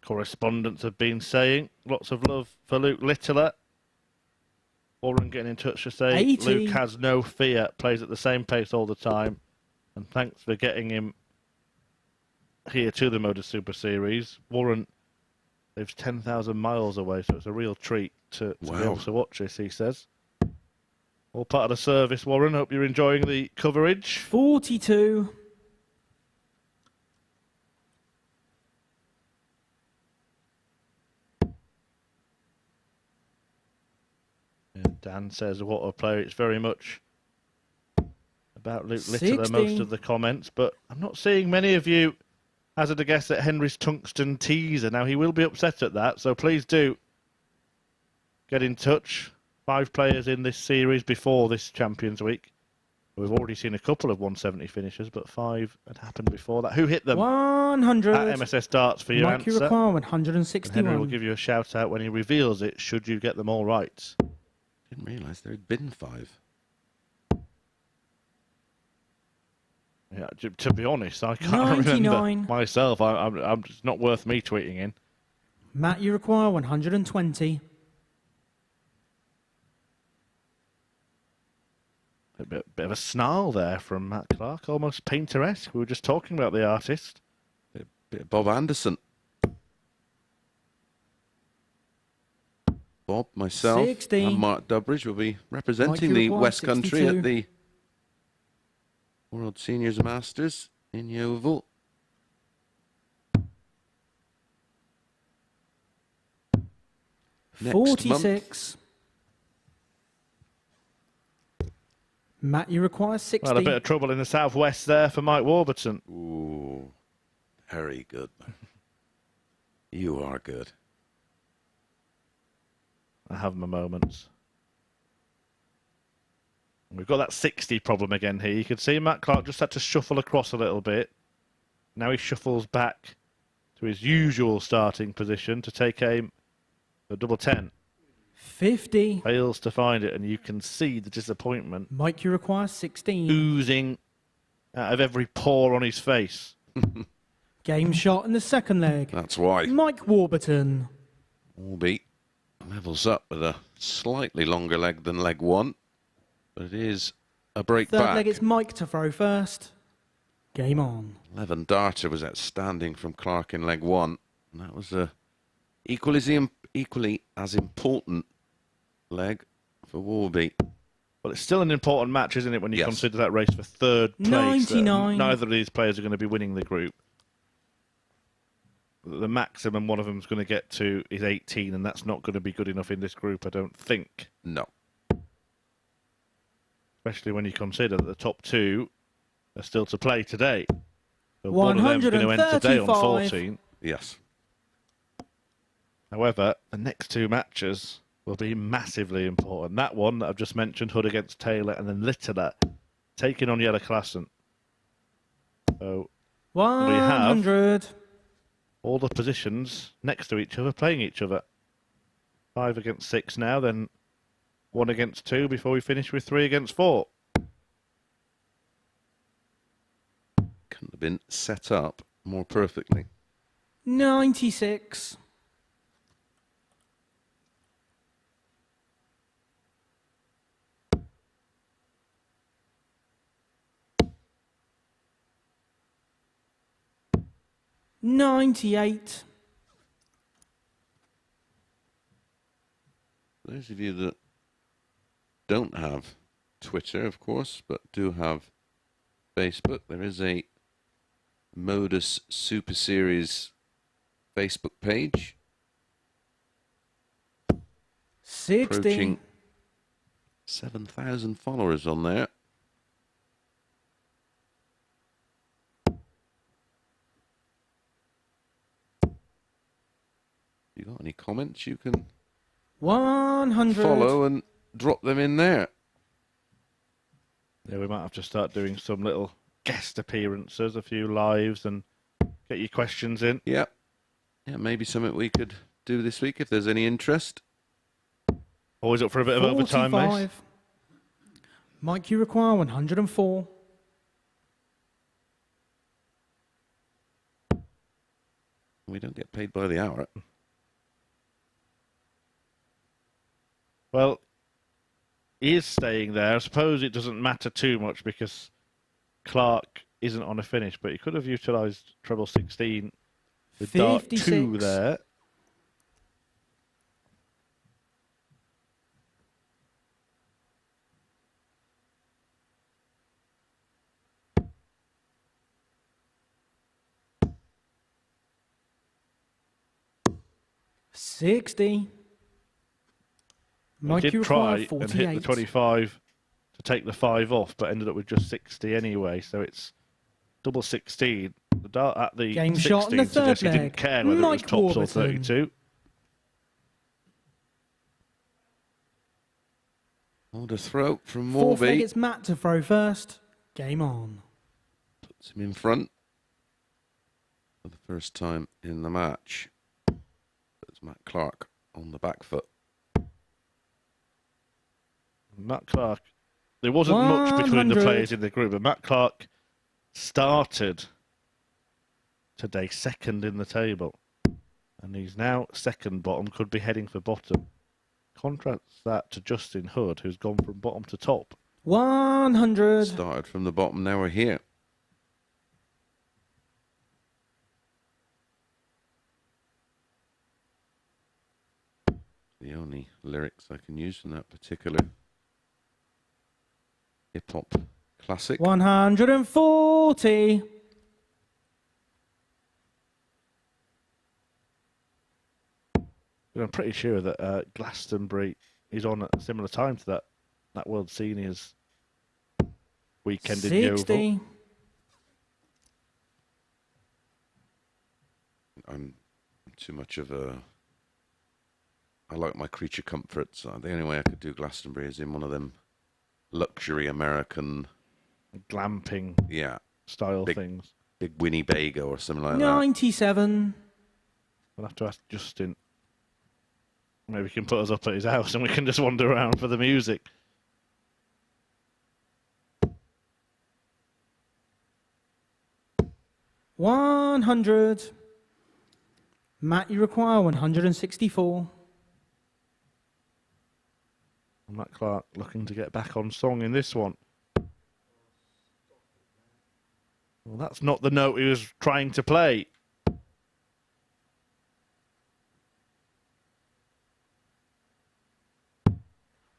correspondents have been saying. Lots of love for Luke Littler. Warren getting in touch to say 80. Luke has no fear, plays at the same pace all the time. And thanks for getting him here to the MODUS Super Series. Warren lives 10,000 miles away, so it's a real treat to be able to watch this, he says. All part of the service, Warren. Hope you're enjoying the coverage. 42. And Dan says, what a player. It's very much about Luke Littler, 60. most of the comments, but I'm not seeing many of you hazard a guess at Henry's tungsten teaser. Now, he will be upset at that, so please do get in touch. 5 players in this series before this Champions Week. We've already seen a couple of 170 finishers, but 5 had happened before that. Who hit them? 100. At MSS Darts for your Mikey answer. Require 161. And Henry will give you a shout out when he reveals it, should you get them all right. Didn't realise there had been 5. Yeah, to be honest, I can't 99. remember myself. I'm it's not worth me tweeting in. Matt, you require 120. A bit of a snarl there from Matt Clark, almost painter-esque. We were just talking about the artist. Bit of Bob Anderson. Bob, myself, 60. and Mark Durbridge will be representing the require West Country 62. at the World Seniors Masters in Yeovil. Next 46. Matt, you require 60. Well, a bit of trouble in the southwest there for Mike Warburton. Ooh, very good. You are good. I have my moments. We've got that 60 problem again here. You can see Matt Clark just had to shuffle across a little bit. Now he shuffles back to his usual starting position to take aim for double 10. 50. Fails to find it, and you can see the disappointment Mike, you require 16. oozing out of every pore on his face. Game shot in the second leg. That's why. Mike Warburton. Warby levels up with a slightly longer leg than leg 1, but it is a break Third back. leg, it's Mike to throw first. Game on. 11 darter was outstanding from Clark in leg 1, and that was a equally as important leg for Warby. Well, it's still an important match, isn't it, when you consider that race for third place? 99. Neither of these players are going to be winning the group. The maximum one of them is going to get to is 18, and that's not going to be good enough in this group, I don't think. No. Especially when you consider that the top 2 are still to play today. So one of them is going to end today on 14. Yes. However, the next 2 matches will be massively important. That one that I've just mentioned, Hood against Taylor, and then Littler taking on Yellow Klassen. So 100. we have all the positions next to each other, playing each other. 5 against 6 now, then 1 against 2 before we finish with 3 against 4. Couldn't have been set up more perfectly. 96. $98. Those of you that don't have Twitter, of course, but do have Facebook, there is a MODUS Super Series Facebook page. 60. Approaching 7,000 followers on there. If you got any comments, you can 100. follow and drop them in there. Yeah, we might have to start doing some little guest appearances, a few lives, and get your questions in. Yeah. Yeah, maybe something we could do this week if there's any interest. Always up for a bit of overtime, Mace. 45. Mike, you require 104. We don't get paid by the hour. Well, he is staying there. I suppose it doesn't matter too much because Clark isn't on a finish, but he could have utilised treble 16 with dart 2 there. $60. He did try and hit the 25 to take the 5 off, but ended up with just 60 anyway. So it's double 16. The dart at the Game 16 shot in the third suggests he didn't leg. care whether Mike it was tops or Warburton. 32. Hold a throw from Fourth leg, Morby. it's Matt to throw first. Game on. Puts him in front for the first time in the match. Puts Matt Clark on the back foot. Matt Clark, there wasn't much between the 100. players in the group, but Matt Clark started today second in the table. And he's now second bottom, could be heading for bottom. Contrast that to Justin Hood, who's gone from bottom to top. 100. Started from the bottom, now we're here. The only lyrics I can use from that particular hip-hop classic. 140. But I'm pretty sure that Glastonbury is on at a similar time to that World Seniors weekend in Yeovil. 60. I'm too much of a... I like my creature comforts. The only way I could do Glastonbury is in one of them luxury American... glamping style things. Big Winnebago or something like that. 97. We'll have to ask Justin. Maybe he can put us up at his house and we can just wander around for the music. $100. Matt, you require 164. Matt Clark looking to get back on song in this one. Well, that's not the note he was trying to play.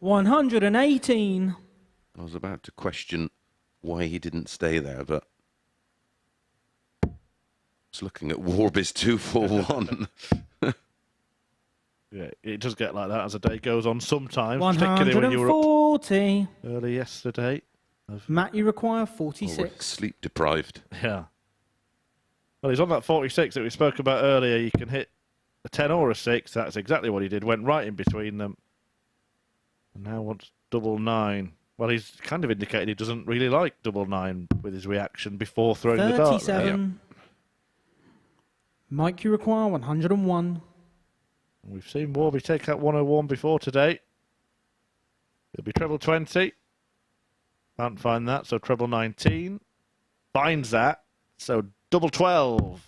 $118. I was about to question why he didn't stay there, but I was looking at Warby's 241. Yeah, it does get like that as the day goes on sometimes, particularly when you were up 140. early yesterday. Matt, you require 46. Sleep deprived. Yeah. Well, he's on that 46 that we spoke about earlier. You can hit a 10 or a 6. That's exactly what he did. Went right in between them. And now wants double 9. Well, he's kind of indicated he doesn't really like double 9 with his reaction before throwing the dart. 37. Mike, you require 101. We've seen Warby take out 101 before today. It'll be treble 20. Can't find that, so treble 19. Finds that, so double 12.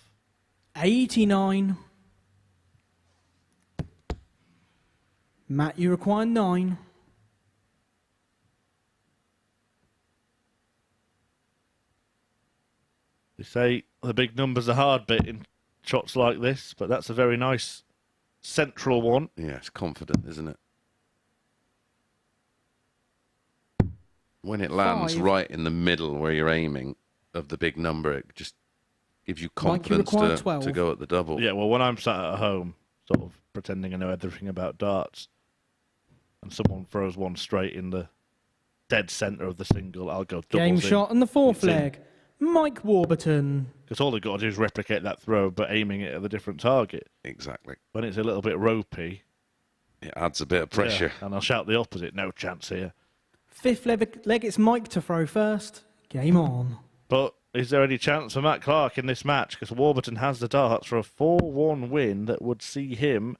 89. Matt, you require 9. They say the big number's a hard bit in shots like this, but that's a very nice central one. Yeah, it's confident, isn't it? When it lands 5. right in the middle where you're aiming of the big number, it just gives you Mike, you confidence require to 12. go at the double. Yeah, well, when I'm sat at home, sort of pretending I know everything about darts, and someone throws one straight in the dead centre of the single, I'll go double. Game shot on the fourth leg. Mike Warburton. Because all they've got to do is replicate that throw, but aiming it at the different target. Exactly. When it's a little bit ropey, it adds a bit of pressure. Yeah, and I'll shout the opposite. No chance here. Fifth leg, it's Mike to throw first. Game on. But is there any chance for Matt Clark in this match? Because Warburton has the darts for a 4-1 win that would see him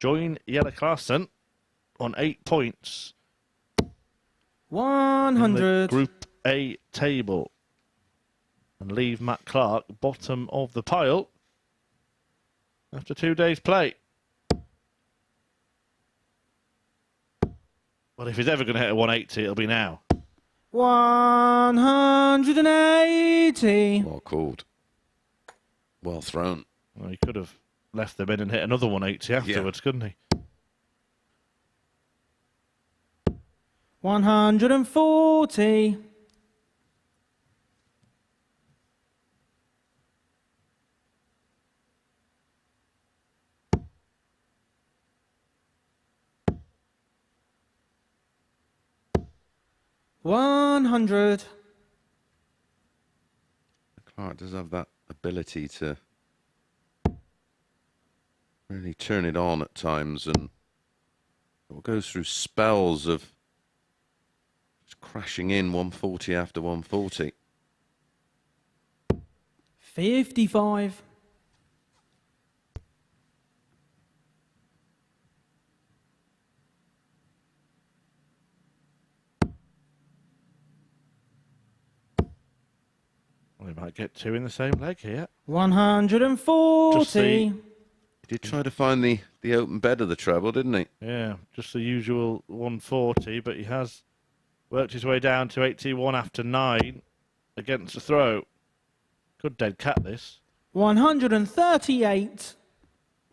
join Jelle Klaassen on 8 points. 100. In the Group A table. And leave Matt Clark bottom of the pile after 2 days play. But if he's ever going to hit a 180, it'll be now. 180. Well called. Well thrown. Well, he could have left them in and hit another 180 afterwards, couldn't he? 140. $100. Clark does have that ability to really turn it on at times, and it goes through spells of just crashing in 140 after 140. 55. We might get 2 in the same leg here. 140. He did try to find the open bed of the treble, didn't he? Yeah, just the usual 140, but he has worked his way down to 81 after 9 against the throw. Good dead cat, this. 138.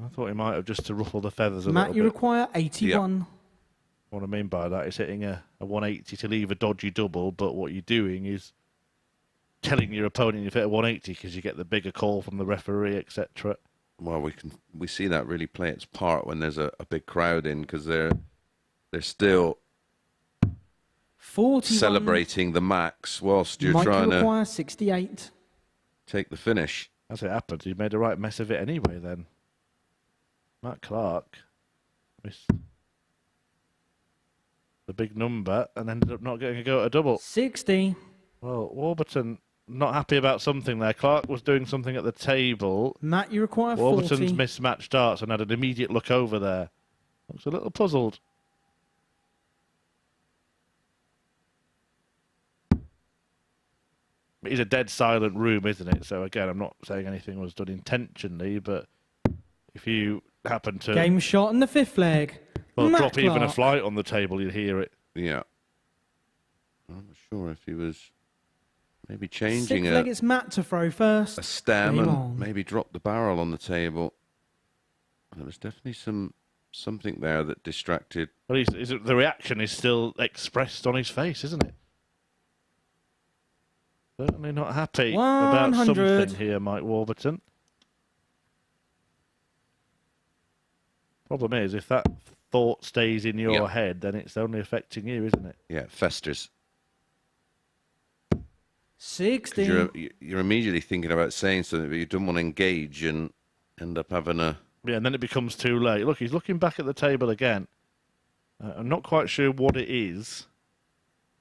I thought he might have just to ruffle the feathers a Matt, little you bit. require 81. Yep. What I mean by that is hitting a 180 to leave a dodgy double, but what you're doing is telling your opponent you've hit a 180 because you get the bigger call from the referee, etc. Well, we see that really play its part when there's a big crowd in, because they're still 41. celebrating the max whilst you're Mike, trying you to require 68. take the finish. As it happened, he made a right mess of it anyway then. Matt Clark missed the big number and ended up not getting a go at a double. 60. Well, Warburton not happy about something there. Clark was doing something at the table. Matt, you require Warburton's 40. mismatched darts and had an immediate look over there. Looks a little puzzled. It is a dead silent room, isn't it? So again, I'm not saying anything was done intentionally, but if you happen to Game shot in the fifth leg. well, Matt drop even a Clark. flight on the table, you'd hear it. Yeah. I'm not sure if he was maybe changing Sixth leg, it's Matt to throw first. a stem Game and on. maybe drop the barrel on the table. There was definitely something there that distracted. Well, the reaction is still expressed on his face, isn't it? Certainly not happy about 100. something here, Mike Warburton. Problem is, if that thought stays in your head, then it's only affecting you, isn't it? Yeah, it festers. 60. You're immediately thinking about saying something, but you don't want to engage and end up having a... Yeah, and then it becomes too late. Look, he's looking back at the table again. I'm not quite sure what it is.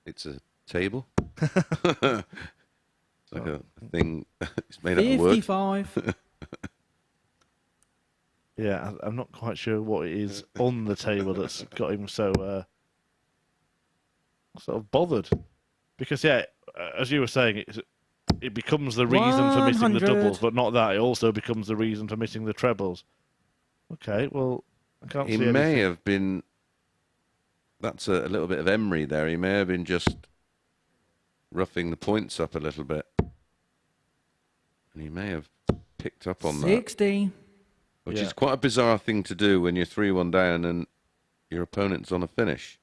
It's a table. It's like a thing. It's made out of wood. 55. Yeah, I'm not quite sure what it is on the table that's got him so sort of bothered. Because, yeah, as you were saying, it becomes the reason for missing the 100. doubles, but not that. It also becomes the reason for missing the trebles. Okay, well, I can't He see may anything. have been... That's a little bit of Emery there. He may have been just roughing the points up a little bit. And he may have picked up on 60. that. Which is quite a bizarre thing to do when you're 3-1 down and your opponent's on a finish.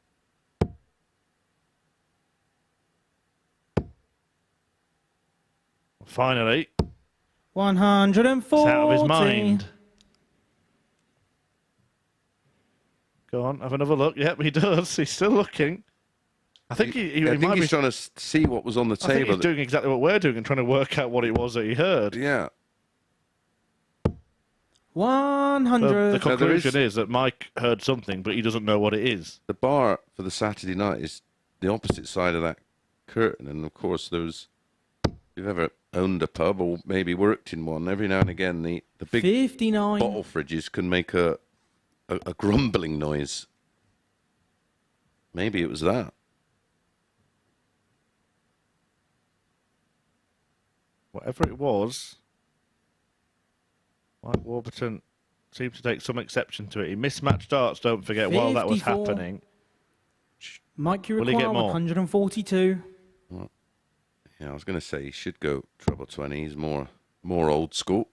Finally. 140. It's out of his mind. Go on, have another look. Yep, he does. He's still looking. I think he I think might he's be trying to see what was on the I think table. he's doing exactly what we're doing and trying to work out what it was that he heard. Yeah. 100. The conclusion is that Mike heard something, but he doesn't know what it is. The bar for the Saturday night is the opposite side of that curtain, and of course, if you've ever owned a pub or maybe worked in one, every now and again the big 59. bottle fridges can make a grumbling noise. Maybe it was that. Whatever it was, Mike Warburton seemed to take some exception to it. He mismatched darts, don't forget, while that was 54. happening. Mike, you Will he require get more? 142. Well, yeah, I was going to say he should go treble 20. He's more old school.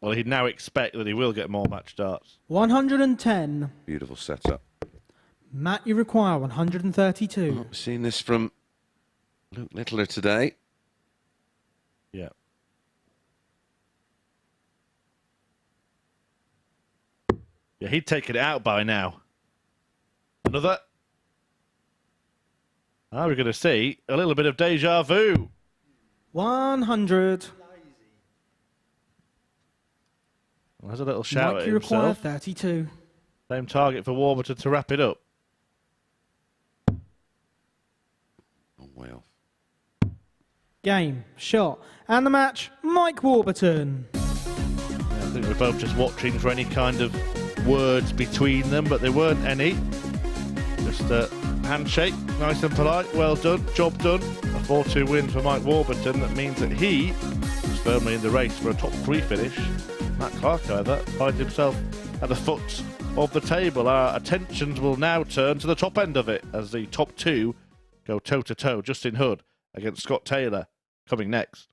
Well, he'd now expect that he will get more match darts. 110. Beautiful setup. Matt, you require 132. We've seen this from Luke Littler today. Yeah. Yeah, he'd taken it out by now. Another. Now we're going to see a little bit of deja vu. 100. Well, there's a little shout Mike, at you require himself. 32. Same target for Warburton to wrap it up. Oh, way off. Game, shot, and the match, Mike Warburton. I think we're both just watching for any kind of words between them, but there weren't any. Just a handshake, nice and polite, well done, job done. A 4-2 win for Mike Warburton. That means that he is firmly in the race for a top 3 finish. Matt Clark, however, finds himself at the foot of the table. Our attentions will now turn to the top end of it as the top 2 go toe-to-toe. Justin Hood against Scott Taylor coming next.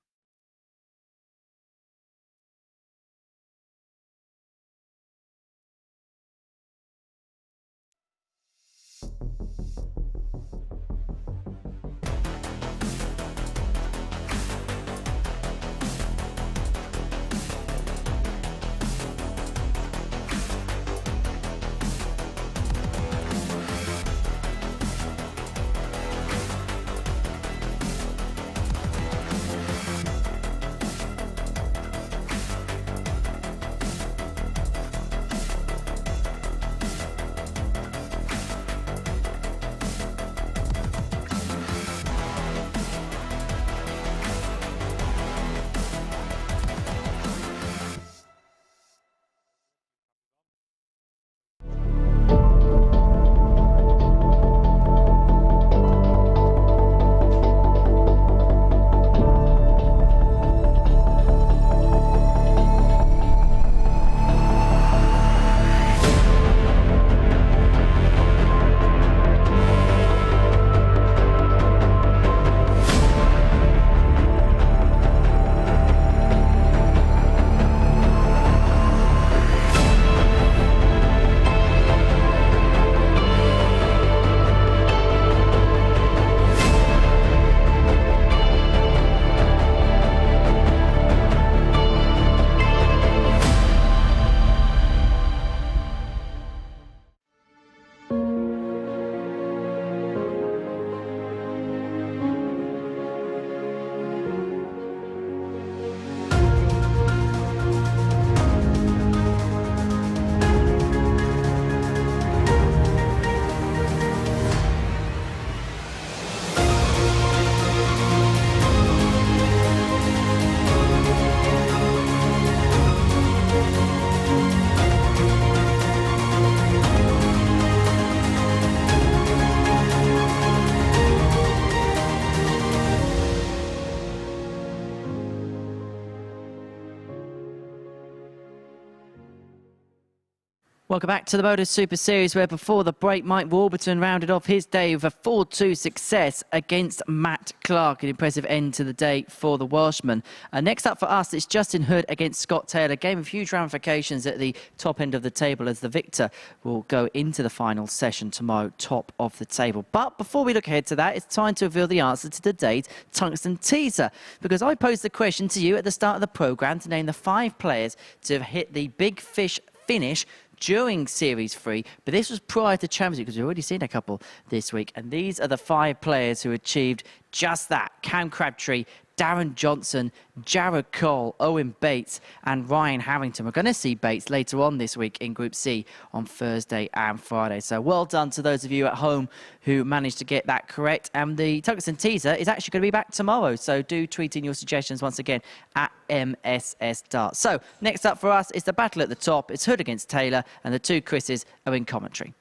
Welcome back to the MODUS Super Series, where before the break, Mike Warburton rounded off his day with a 4-2 success against Matt Clark. An impressive end to the day for the Welshman. Next up for us, it's Justin Hood against Scott Taylor. Game of huge ramifications at the top end of the table, as the victor will go into the final session tomorrow, top of the table. But before we look ahead to that, it's time to reveal the answer to today's Tungsten Teaser, because I posed the question to you at the start of the programme to name the 5 players to have hit the Big Fish finish during Series 3, but this was prior to Champions League because we've already seen a couple this week. And these are the 5 players who achieved just that. Cam Crabtree, Darren Johnson, Jared Cole, Owen Bates and Ryan Harrington. We're going to see Bates later on this week in Group C on Thursday and Friday. So well done to those of you at home who managed to get that correct. And the tungsten teaser is actually going to be back tomorrow. So do tweet in your suggestions once again at MSS Darts. So next up for us is the battle at the top. It's Hood against Taylor and the 2 Chris's are in commentary.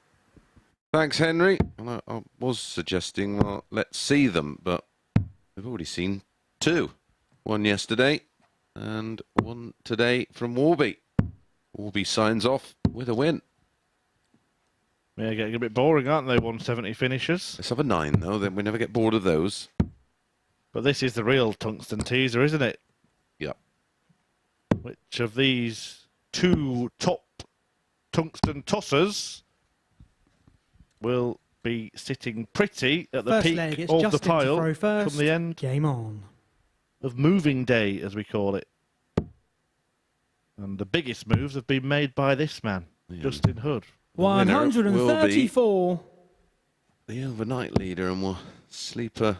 Thanks, Henry. Well, I was suggesting, well, let's see them, but we've already seen 2. One yesterday and one today from Warby. Warby signs off with a win. Yeah, getting a bit boring, aren't they, 170 finishers? Let's have a 9, though. Then we never get bored of those. But this is the real tungsten teaser, isn't it? Yep. Which of these 2 top tungsten tossers will be sitting pretty at the First peak leg, it's of the Justin to pile throw first. from the end Game on. of moving day, as we call it. And the biggest moves have been made by this man, Justin Hood. 134. The overnight leader and will sleep a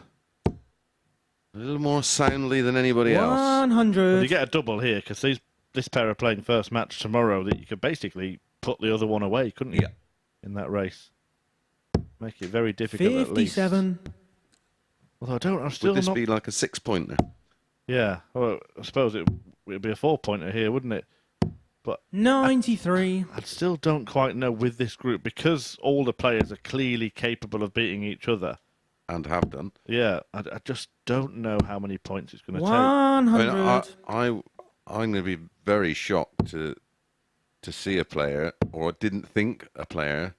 little more soundly than anybody else. 100. Well, you get a double here because this pair are playing first match tomorrow. That you could basically put the other one away, couldn't you? Yeah. In that race, make it very difficult. 57. At least. Although I'm still Would this not. be like a 6-pointer? Yeah. Well, I suppose it'd be a 4-pointer here, wouldn't it? But 93. I still don't quite know with this group because all the players are clearly capable of beating each other. And have done. Yeah, I just don't know how many points it's going to 100. take. I'm going to be very shocked to see a player, or didn't think a player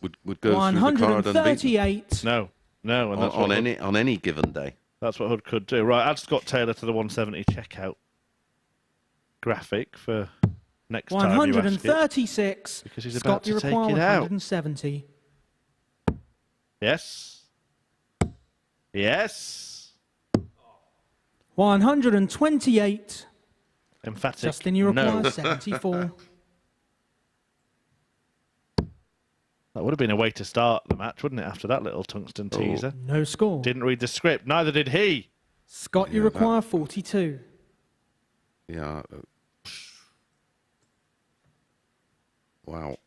would go through the card unbeaten. 138. No, and that's on any given day. That's what Hood could do. Right, add Scott Taylor to the 170 checkout graphic for next time you ask it. 136. Because he's Scott, about to you take require it out. 170. Yes. Yes. 128. Emphatic. Justin, you require no. 74. That would have been a way to start the match, wouldn't it, after that little tungsten teaser? No score. Didn't read the script. Neither did he. Scott, you require 42. Yeah. Wow.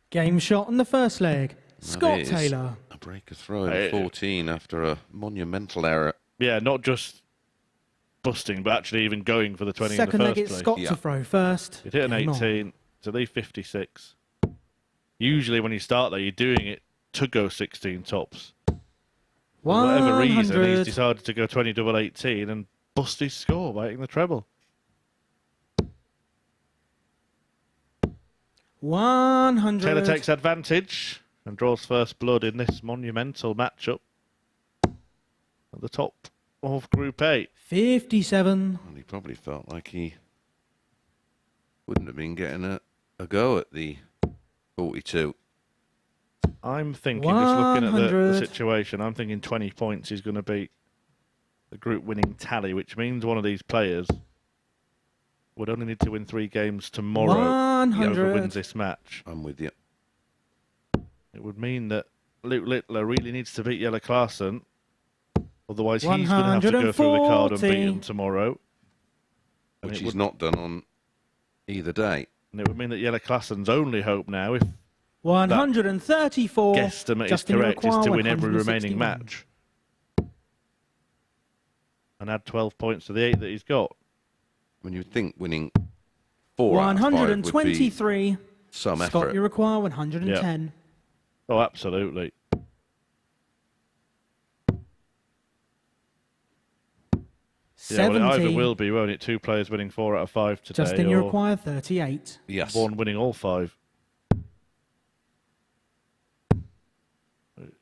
Game shot on the first leg. Scott Taylor. A break a throw in 14 after a monumental error. Yeah, not just busting, but actually even going for the 20 Second in the leg, first it's place. Scott to throw first. It hit an Game on. 18 to leave 56. Usually when you start there, you're doing it to go 16 tops. For whatever reason, 100. he's decided to go 20 double 18 and bust his score by hitting the treble. 100. Taylor takes advantage and draws first blood in this monumental matchup at the top of Group A. 57. Well, he probably felt like he wouldn't have been getting a go at the 42. I'm thinking, just looking at the 100. situation, I'm thinking 20 points is going to be the group winning tally, which means one of these players would only need to win 3 games tomorrow. 100. Whoever wins this match. I'm with you. It would mean that Luke Littler really needs to beat Jelle Klaassen. Otherwise, he's going to have to go through the card unbeaten tomorrow. And Which he's not done on either day. And it would mean that Jelle Klaassen's only hope now, if 134. guesstimate is Justin, you correct, is require to win every 161. remaining match. And add 12 points to the 8 that he's got. When you think winning 4 out of 5 would be 123. some Scott, effort. you require 110. Yep. Oh, absolutely. Yeah, well, it either will be, won't it? 2 players winning 4 out of 5 today. Justin, you or require 38. Yes. one winning all 5.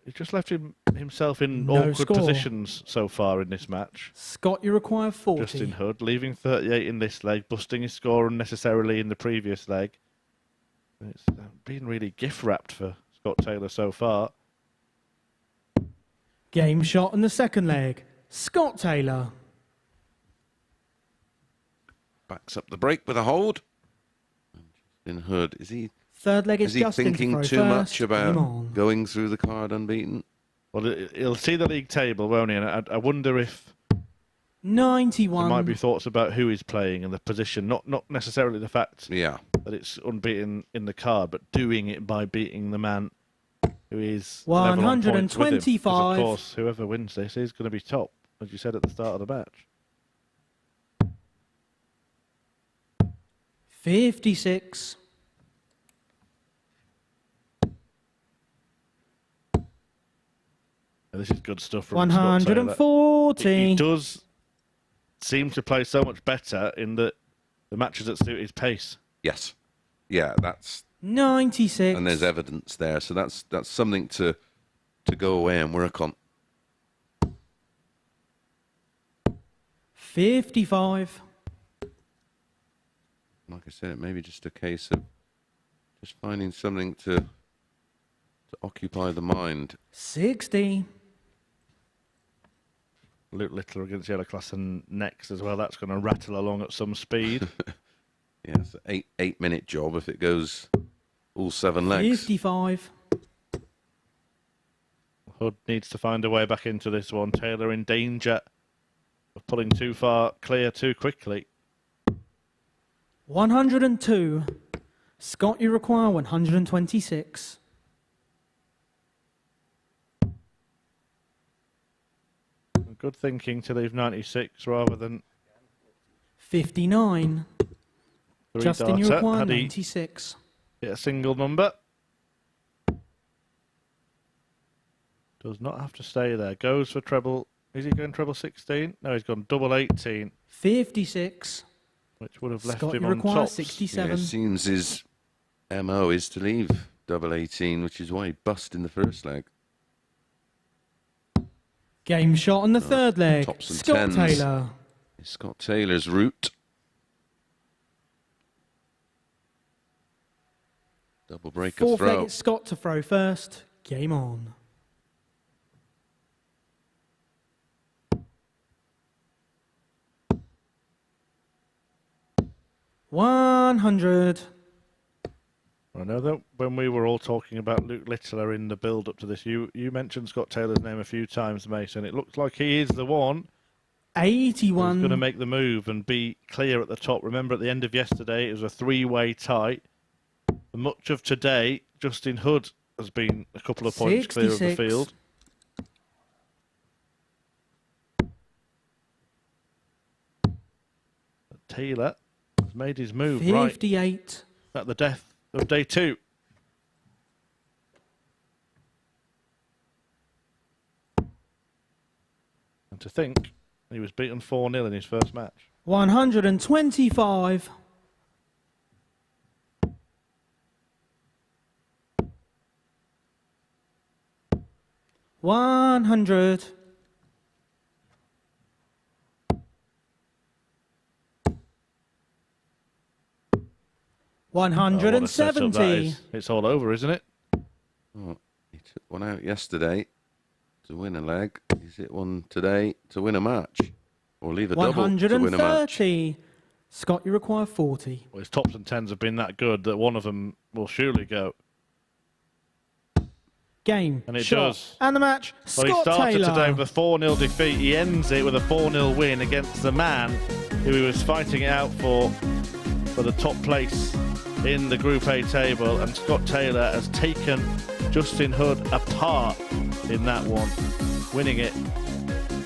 He's just left himself in No awkward score. positions so far in this match. Scott, you require 40. Justin Hood leaving 38 in this leg, busting his score unnecessarily in the previous leg. It's been really gift-wrapped for Scott Taylor so far. Game shot on the second leg. Scott Taylor. backs up the break with a hold. Justin Hood, is he Third leg is Justin thinking to throw too first. much about going through the card unbeaten? Well, he'll see the league table, won't he? And I wonder if 91. there might be thoughts about who he's playing and the position, not necessarily the fact that it's unbeaten in the card, but doing it by beating the man who is 125. Of course, whoever wins this is going to be top, as you said at the start of the match. 56. This is good stuff from 140. He does seem to play so much better in the matches that suit his pace. Yes. Yeah, that's 96. and there's evidence there, so that's something to go away and work on. 55. Like I said, it may be just a case of just finding something to occupy the mind. 60. Luke Littler against Yellow Klassen next as well. That's going to rattle along at some speed. Yeah, it's an 8-minute job if it goes all 7 legs. 55. Hood needs to find a way back into this one. Taylor in danger of pulling too far clear too quickly. 102. Scott, you require 126. Good thinking to leave 96 rather than 59. Justin, you require 96. Hit a single number. Does not have to stay there. Goes for treble. Is he going treble 16? No, he's gone double 18. 56. Which would have left Scott, him you on require top. 67. Yeah, it seems his MO is to leave double 18, which is why he bust in the first leg. Game shot on the third leg. Tops and Scott tens. Taylor. Scott Taylor's route. Double break of Fourth leg, throw. it's Scott to throw first. Game on. $100. I know that when we were all talking about Luke Littler in the build-up to this, you mentioned Scott Taylor's name a few times, Mason. It looks like he is the one 81. who's going to make the move and be clear at the top. Remember, at the end of yesterday, it was a three-way tie. For much of today, Justin Hood has been a couple of points clear of the field. But Taylor has made his move 58. right at the death of day 2. And to think he was beaten 4-0 in his first match. 125. $100. $170. It's all over, isn't it? Oh, he took one out yesterday to win a leg. He's hit one today to win a match. Or leave a double to win a match. 130. Scott, you require 40. Well, his tops and tens have been that good that one of them will surely go. Game. And it shot. does. And the match, Well, he Scott started Taylor. today with a 4-0 defeat. He ends it with a 4-0 win against the man who he was fighting it out for the top place in the Group A table. And Scott Taylor has taken Justin Hood apart in that one, winning it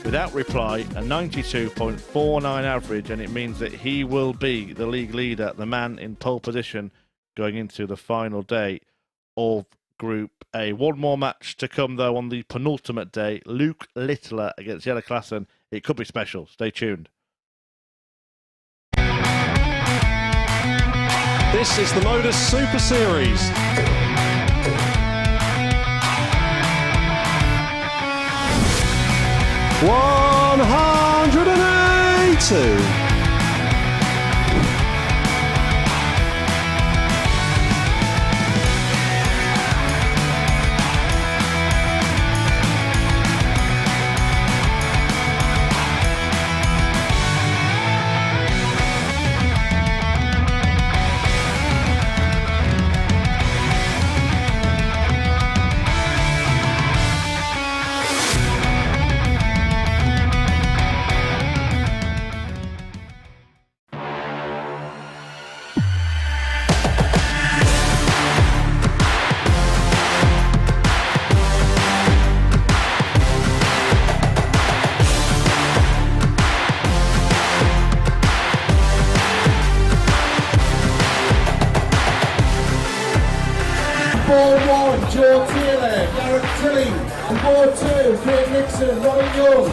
without reply, a 92.49 average, and it means that he will be the league leader, the man in pole position going into the final day of Group A. One more match to come, though, on the penultimate day. Luke Littler against Yellow Klassen. It could be special. Stay tuned. This is the MODUS Super Series. $182. Tilly. And board 2, Kate Nixon, Robin Young.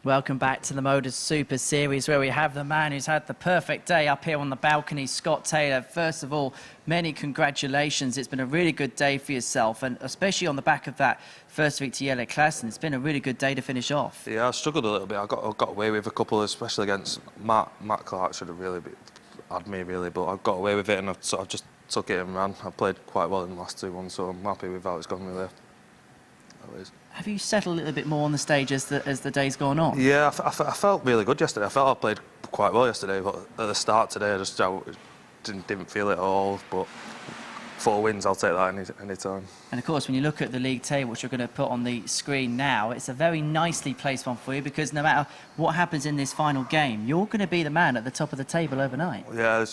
Welcome back to the MODUS Super Series, where we have the man who's had the perfect day up here on the balcony, Scott Taylor. First of all, many congratulations. It's been a really good day for yourself, and especially on the back of that first week to Jelle Klassen, it's been a really good day to finish off. Yeah, I struggled a little bit. I got away with a couple, especially against Matt Clark. Should have really had me, really, but I got away with it, and I sort of just took it and ran. I played quite well in the last 2-1, so I'm happy with how it's gone, really. Have you settled a little bit more on the stage as the day's gone on? Yeah, I felt really good yesterday. I felt I played quite well yesterday, but at the start today, I just didn't feel it at all. But 4 wins, I'll take that any time. And of course, when you look at the league table, which you're going to put on the screen now, it's a very nicely placed one for you, because no matter what happens in this final game, you're going to be the man at the top of the table overnight. Yeah,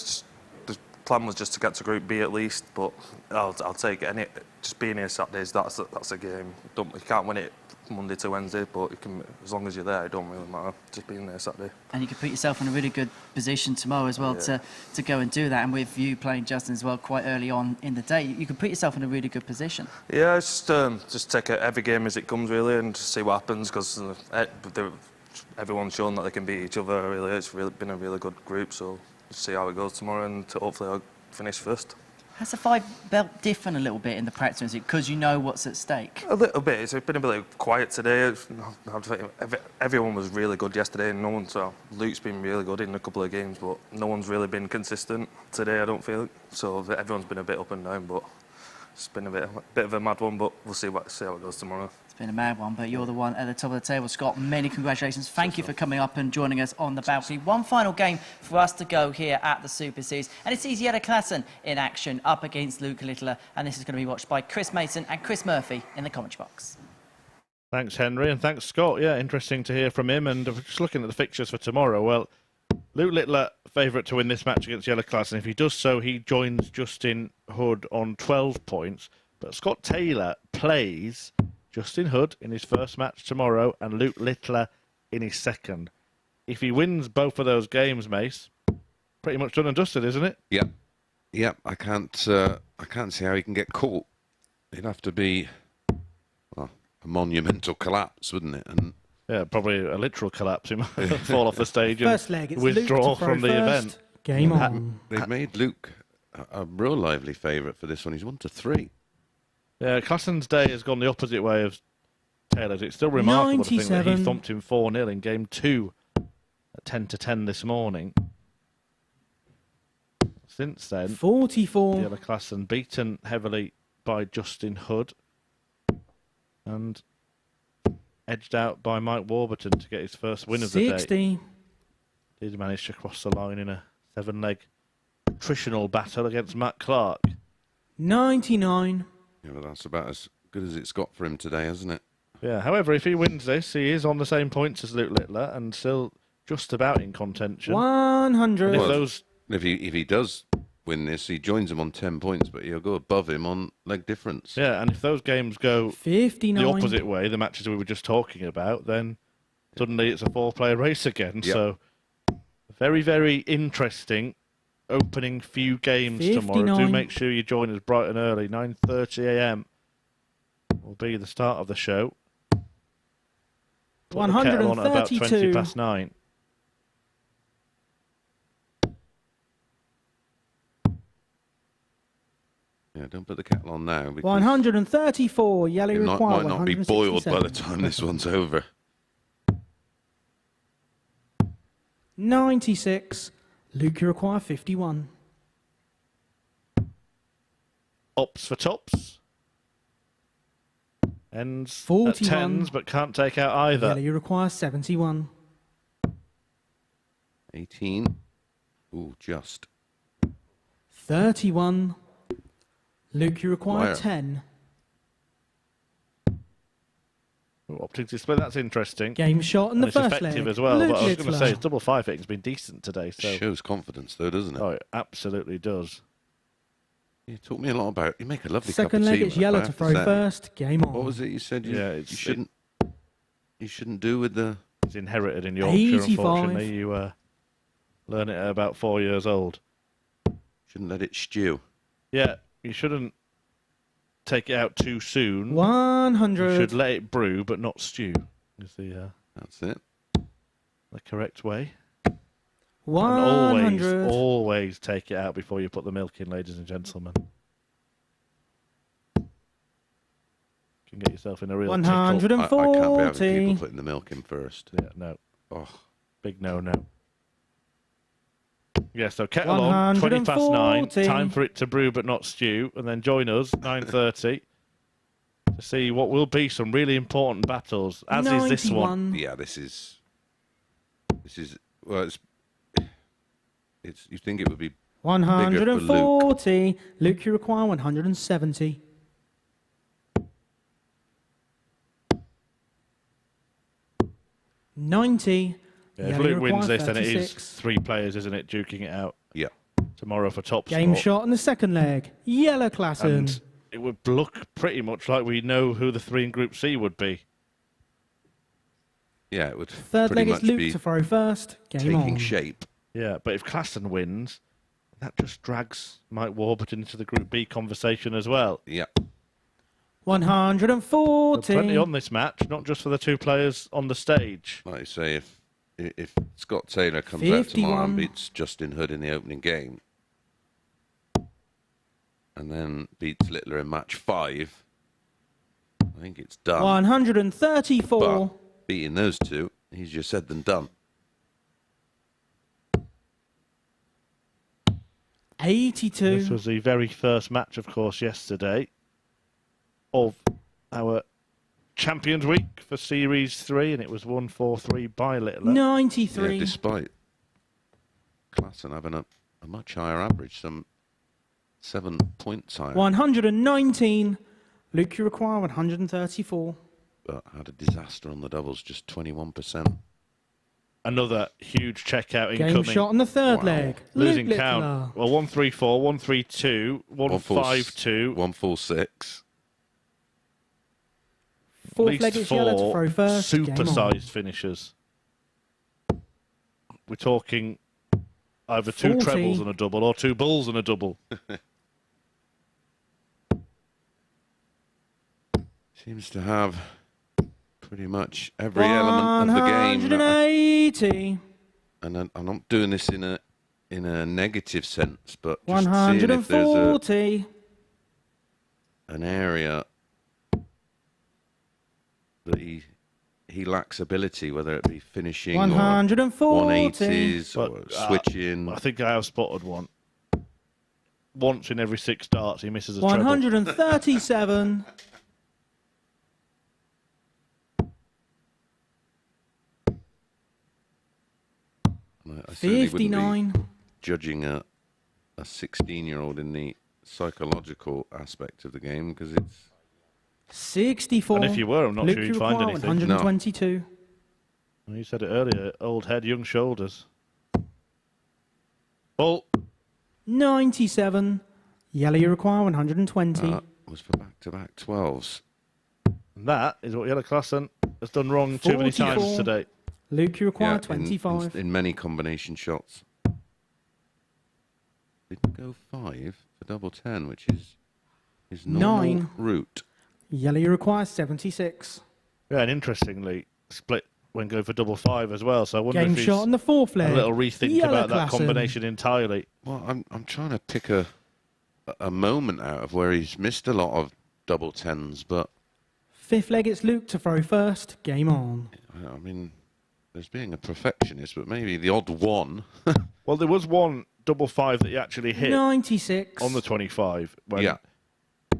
the plan was just to get to Group B at least, but I'll take it. Just being here Saturdays, that's a game. You can't win it Monday to Wednesday, but you can, as long as you're there, it don't really matter. Just being there Saturday. And you can put yourself in a really good position tomorrow as well, to go and do that. And with you playing Justin as well quite early on in the day, you can put yourself in a really good position. Yeah, just take every game as it comes, really, and just see what happens, because everyone's shown that they can beat each other. Really, it's been a really good group, so just see how it goes tomorrow, and hopefully I'll finish first. Has the 5 belt different a little bit in the practice, because you know what's at stake? A little bit. It's been a bit quiet today. Everyone was really good yesterday, and Luke's been really good in a couple of games, but no one's really been consistent today, I don't feel. So everyone's been a bit up and down, but it's been a bit of a mad one, but we'll see how it goes tomorrow. It's been a mad one, but you're the one at the top of the table, Scott. Many congratulations. Thank you for coming up and joining us on the balcony. One final game for us to go here at the Super Series, and it sees Jelle Klassen in action up against Luke Littler, and this is going to be watched by Chris Mason and Chris Murphy in the commentary box. Thanks, Henry, and thanks, Scott. Yeah, interesting to hear from him. And just looking at the fixtures for tomorrow, well, Luke Littler, favourite to win this match against Jelle Klassen. If he does so, he joins Justin Hood on 12 points. But Scott Taylor plays Justin Hood in his first match tomorrow and Luke Littler in his second. If he wins both of those games, Mace, pretty much done and dusted, isn't it? Yeah. I can't see how he can get caught. It'd have to be a monumental collapse, wouldn't it? And yeah, probably a literal collapse. He might fall off the stage First and leg, it's withdraw Luke to from the throw event. first. Game on. They've made Luke a real lively favourite for this one. He's 1-3. Yeah, Klassen's day has gone the opposite way of Taylor's. It's still remarkable to think that he thumped him 4-0 in game 2 at 10-10 this morning. Since then, 44. Jelle Klassen beaten heavily by Justin Hood and edged out by Mike Warburton to get his first win of the day. 60. Did manage to cross the line in a 7-leg attritional battle against Matt Clark. 99. Yeah, but that's about as good as it's got for him today, hasn't it? Yeah, however, if he wins this, he is on the same points as Luke Littler and still just about in contention. 100. If he does win this, he joins him on 10 points, but he'll go above him on leg difference. Yeah, and if those games go 59. the opposite way, the matches we were just talking about, then suddenly it's a 4-player race again. Yep. So, very, very interesting opening few games 59. tomorrow. Do make sure you join us bright and early. 9:30 a.m. will be the start of the show. Put the kettle on at about 20 past 9. Yeah, don't put the kettle on now. 134. Jelle It require might not be boiled by the time this one's over. 96. Luke, you require 51. Ops for tops. Ends 41. at 10s, but can't take out either. Jelle, you require 71. 18. Ooh, just. 31. Luke, you require Wire. 10. Opting to split, that's interesting. Game shot in the it's first effective leg. as well. Luke But I was going to say, Littler. his double 5 hitting's been decent today. So Shows confidence, though, doesn't it? Oh, it absolutely does. You taught me a lot about. You make a lovely Second cup of leg, tea, it's Mike, yellow I to have throw say. first. Game on. What was it you said? You, Yeah, you it's shouldn't. You shouldn't do with the. It's inherited in Yorkshire. 85. Unfortunately, you learn it at about 4 years old. Shouldn't let it stew. Yeah, you shouldn't take it out too soon. 100. You should let it brew, but not stew. Is the That's it. the correct way. 100. And always take it out before you put the milk in, ladies and gentlemen. You can get yourself in a real 140. I can't be having people putting the milk in first. Yeah, no. Oh, big no. Yeah, so kettle on, 20 past 9. 140. Time for it to brew but not stew. And then join us, 9:30, to see what will be some really important battles, as is this one. 91. yeah. This is. Well, it's. You think it would be 140. Luke, you require 170. $90. Yeah, if Yellow Luke require wins this, then it is 36. 3 players, isn't it, duking it out Yeah. tomorrow for top Game spot. shot in the second leg. Yellow Klassen. And it would look pretty much like we know who the 3 in Group C would be. Yeah, it would. Third pretty leg, it's much Luke be to throw first. Game taking on. shape. Yeah, but if Klassen wins, that just drags Mike Warburton into the Group B conversation as well. Yeah. 140. There's plenty on this match, not just for the 2 players on the stage. Like you say, if Scott Taylor comes out tomorrow 51. and beats Justin Hood in the opening game, and then beats Littler in match 5, I think it's done. 134. But beating those 2, easier said than done. 82. This was the very first match, of course, yesterday of our Champions Week for Series 3, and it was 1-4-3 by Littler. 93. Yeah, despite Klassen having a much higher average, some 7 points higher. 119. Luke, you require 134. But had a disaster on the doubles, just 21%. Another huge checkout Game incoming. shot on the third Wow. leg. Losing Luke count. Littler. Well, 1-3-4, 1-3-2, 1-5-2. 1-4-6. Fourth At leg, least it's yellow to 4 throw first. Game on. super-sized finishers. We're talking either 2 40. trebles and a double or 2 bulls and a double. Seems to have pretty much every element of the game. 180. And I'm not doing this in a negative sense, but just seeing if there's 140. an area that he lacks ability, whether it be finishing 140. or 180s or switching. I think I have spotted one. Once in every 6 darts, he misses a treble. 137. I certainly wouldn't 59. be judging a 16-year-old in the psychological aspect of the game because it's 64. And if you were, I'm not Luke, sure you you'd find require anything. 122. Well, you said it earlier, old head, young shoulders. Ball. 97. Yellow, you require 120. that was for back-to-back 12s. And that is what Yellow Klassen has done wrong too many 44. times today. Luke, you require in- 25. in many combination shots. Didn't go 5 for double 10, which is his normal 9. route. Yellow, you require 76. Yeah, and interestingly, split when going for double 5 as well. So I wonder Game if he's shot on the fourth leg. a little rethink Yellow about that Klassen. combination entirely. Well, I'm trying to pick a moment out of where he's missed a lot of double 10s, but Fifth leg, it's Luke to throw first. Game on. I mean, there's being a perfectionist, but maybe the odd one. Well, there was one double 5 that he actually hit 96. on the 25. When Yeah.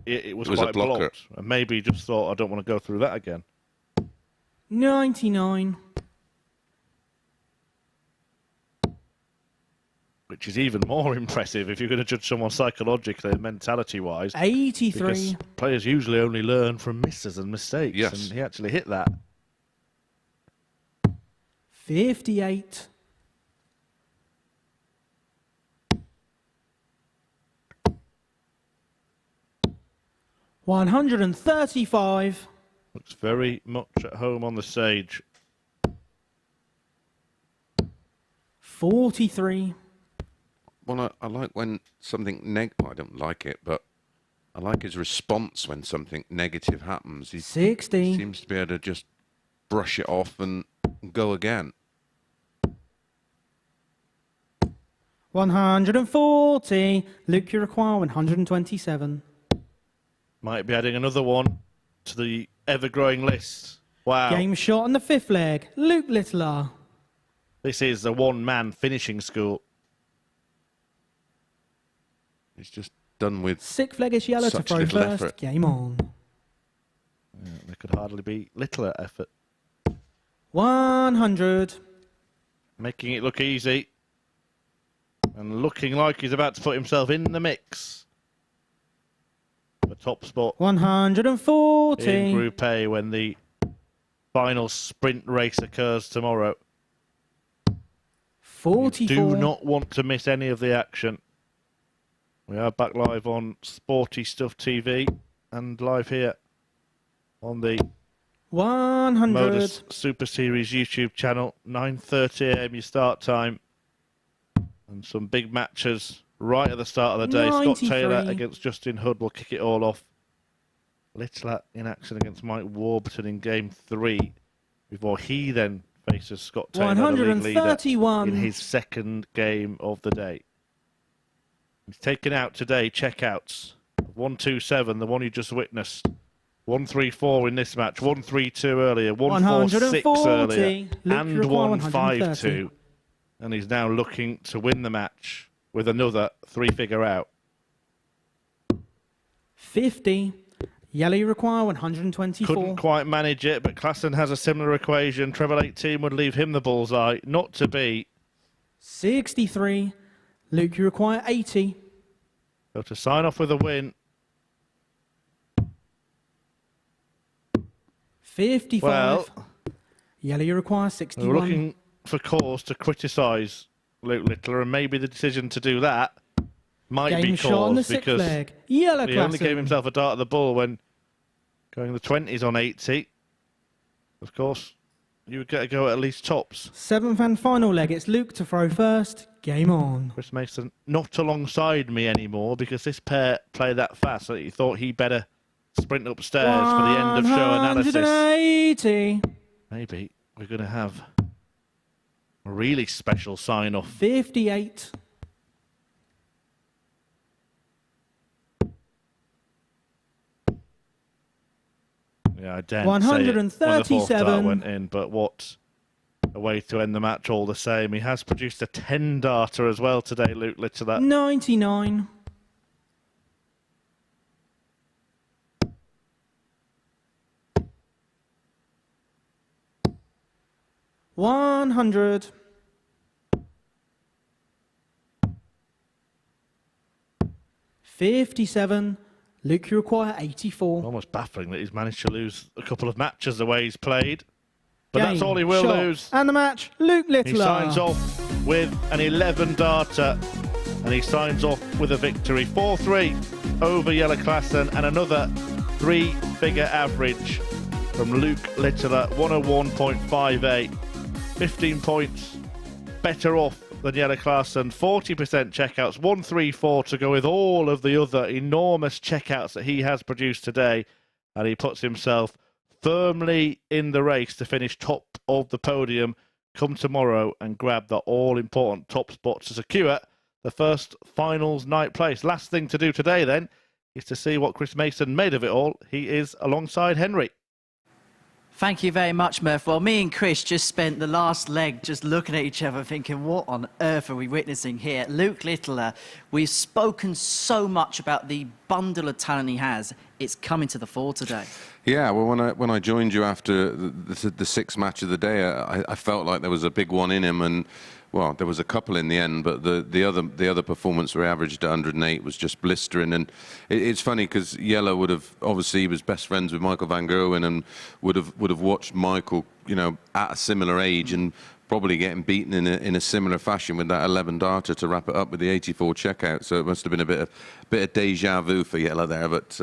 it was It was a quite blocker. blocked. And maybe he just thought, I don't want to go through that again. 99. which is even more impressive if you're going to judge someone psychologically and mentality-wise. 83. Because players usually only learn from misses and mistakes, Yes. and he actually hit that. 58. $135. Looks very much at home on the stage. 43. Well, I like when something I don't like it, but I like his response when something negative happens. He 60. seems to be able to just brush it off and go again. 140. Luke, you require 127. Might be adding another one to the ever-growing list. Wow. Game shot on the 5th leg. Luke Littler. This is a one-man finishing school. He's just done with 6th leg is yellow to such throw little first. effort. Game on. Yeah, there could hardly be littler effort. 100. Making it look easy. And looking like he's about to put himself in the mix. The top spot 140. in Group A when the final sprint race occurs tomorrow. 44. You do not want to miss any of the action. We are back live on Sporty Stuff TV and live here on the 100. MODUS Super Series YouTube channel. 9:30 AM your start time. And some big matches right at the start of the day. 93. Scott Taylor against Justin Hood will kick it all off. Littler in action against Mike Warburton in Game 3 before he then faces Scott Taylor, the league leader, 131. in his second game of the day. He's taken out today checkouts. 127, the one you just witnessed. 134 in this match. 132 earlier. 146 earlier. And 152. And he's now looking to win the match with another 3-figure out. 50. Yellow, you require 124. Couldn't quite manage it, but Klassen has a similar equation. Treble 18 would leave him the bullseye. Not to be. 63. Luke, you require 80. So to sign off with a win. 55. Well, Yellow, you require we're 61. looking for cause to criticise Luke Littler, and maybe the decision to do that might Game be shot on the cause 6th because leg. Yellow he only Klassen. gave himself a dart at the ball when going the 20s on 80. Of course, you would get a go at least tops. 7th and final leg. It's Luke to throw first. Game on. Chris Mason not alongside me anymore because this pair play that fast, so he thought he better sprint upstairs for the end of show analysis. 180. Maybe we're going to have a really special sign-off. 58. Yeah, I daren't say it when the fourth dart 137. went in, but what a way to end the match all the same. He has produced a 10-darter as well today, Luke Littler. 99. $100. 57. Luke, you require 84. Almost baffling that he's managed to lose a couple of matches the way he's played. But Game, that's all he will shot, lose. And the match, Luke Littler. He signs off with an 11-darter, and he signs off with a victory. 4-3 over Yellow Klassen, and another 3-figure average from Luke Littler, 101.58. 15 points better off than Yellow Klassen. 40% checkouts, 134 to go with all of the other enormous checkouts that he has produced today, and he puts himself firmly in the race to finish top of the podium come tomorrow and grab the all-important top spot to secure the first finals night place. Last thing to do today, then, is to see what Chris Mason made of it all. He is alongside Henry. Thank you very much, Murph. Well, me and Chris just spent the last leg just looking at each other thinking, what on earth are we witnessing here? Luke Littler, we've spoken so much about the bundle of talent he has. It's coming to the fore today. Yeah, well, when I joined you after the sixth match of the day, I felt like there was a big one in him, and well, there was a couple in the end, but the other performance where he averaged 108 was just blistering. And it's funny because Yella would have, obviously he was best friends with Michael van Gerwen and would have watched Michael, you know, at a similar age and probably getting beaten in a similar fashion with that 11 darter to wrap it up with the 84 checkout. So it must have been a bit of deja vu for Yella there. But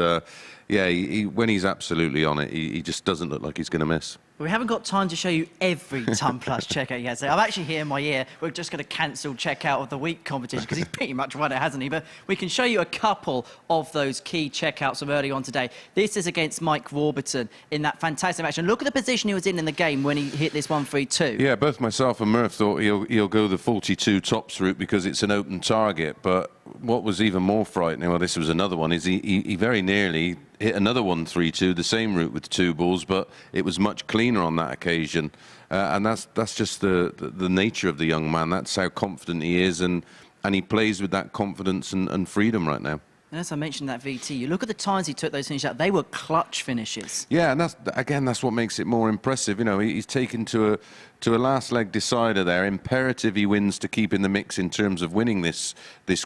yeah, when he's absolutely on it, he just doesn't look like he's going to miss. We haven't got time to show you every Ton Plus checkout yet. So I'm actually here in my ear. We're just going to cancel checkout of the week competition because he's pretty much won it, hasn't he? But we can show you a couple of those key checkouts from early on today. This is against Mike Warburton in that fantastic match. And look at the position he was in the game when he hit this 1-3-2. Yeah, both myself and Murph thought he'll go the 42 tops route because it's an open target. But what was even more frightening, well, this was another one, is he very nearly hit another 1-3-2, the same route with 2 balls, but it was much cleaner on that occasion. And that's just the nature of the young man. That's how confident he is, and he plays with that confidence and freedom right now. And as I mentioned that VT, you look at the times he took those finishes out, they were clutch finishes. Yeah, and that's what makes it more impressive. You know, he's taken to a last leg decider there. Imperative he wins to keep in the mix in terms of winning this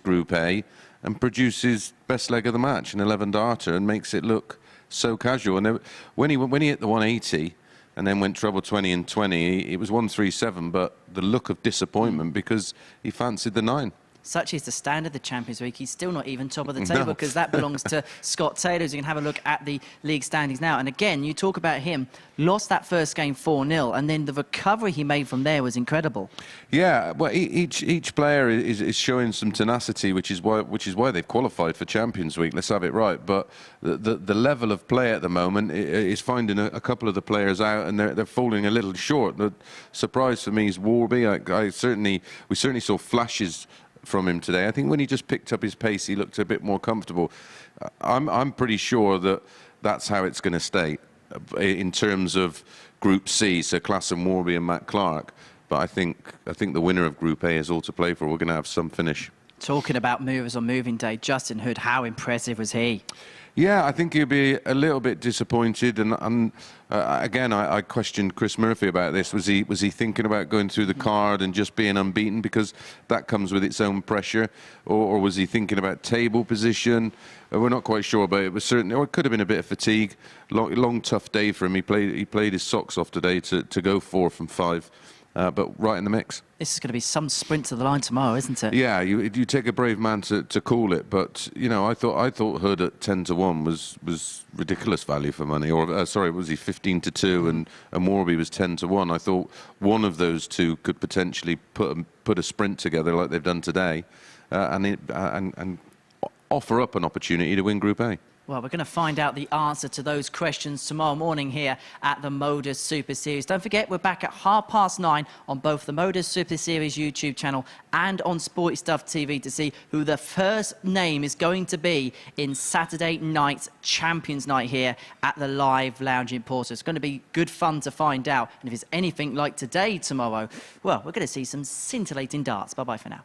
Group A, and produces best leg of the match, an 11 darter, and makes it look so casual. And then, when he hit the 180 and then went treble 20 and 20, it was 137, but the look of disappointment because he fancied the 9. Such is the standard of the Champions Week. He's still not even top of the table because that belongs to Scott Taylor. So you can have a look at the league standings now. And again, you talk about him, lost that first game 4-0, and then the recovery he made from there was incredible. Yeah, well, each player is showing some tenacity, which is why they've qualified for Champions Week. Let's have it right. But the level of play at the moment is finding a couple of the players out, and they're falling a little short. The surprise for me is Warby. We certainly saw flashes from him today. I think when he just picked up his pace, he looked a bit more comfortable. I'm pretty sure that that's how it's going to stay in terms of Group C, so Klassen, Warby and Matt Clark. But I think the winner of Group A is all to play for. We're going to have some finish. Talking about movers on moving day, Justin Hood, how impressive was he? Yeah, I think he'll be a little bit disappointed, and again, I questioned Chris Murphy about this. Was he thinking about going through the card and just being unbeaten because that comes with its own pressure, or was he thinking about table position? We're not quite sure, but it was certainly, or it could have been a bit of fatigue. Long tough day for him. He played his socks off today to go 4 from 5. But right in the mix. This is going to be some sprint to the line tomorrow, isn't it? Yeah, you take a brave man to call it, but you know, I thought Hood at 10-1 was ridiculous value for money. Or sorry, was he 15-2 and Warby was 10-1? I thought one of those two could potentially put a sprint together like they've done today, and offer up an opportunity to win Group A. Well, we're going to find out the answer to those questions tomorrow morning here at the MODUS Super Series. Don't forget, we're back at 9:30 on both the MODUS Super Series YouTube channel and on Sporty Stuff TV to see who the first name is going to be in Saturday night's Champions Night here at the Live Lounge in Porto. It's going to be good fun to find out. And if it's anything like today tomorrow, well, we're going to see some scintillating darts. Bye-bye for now.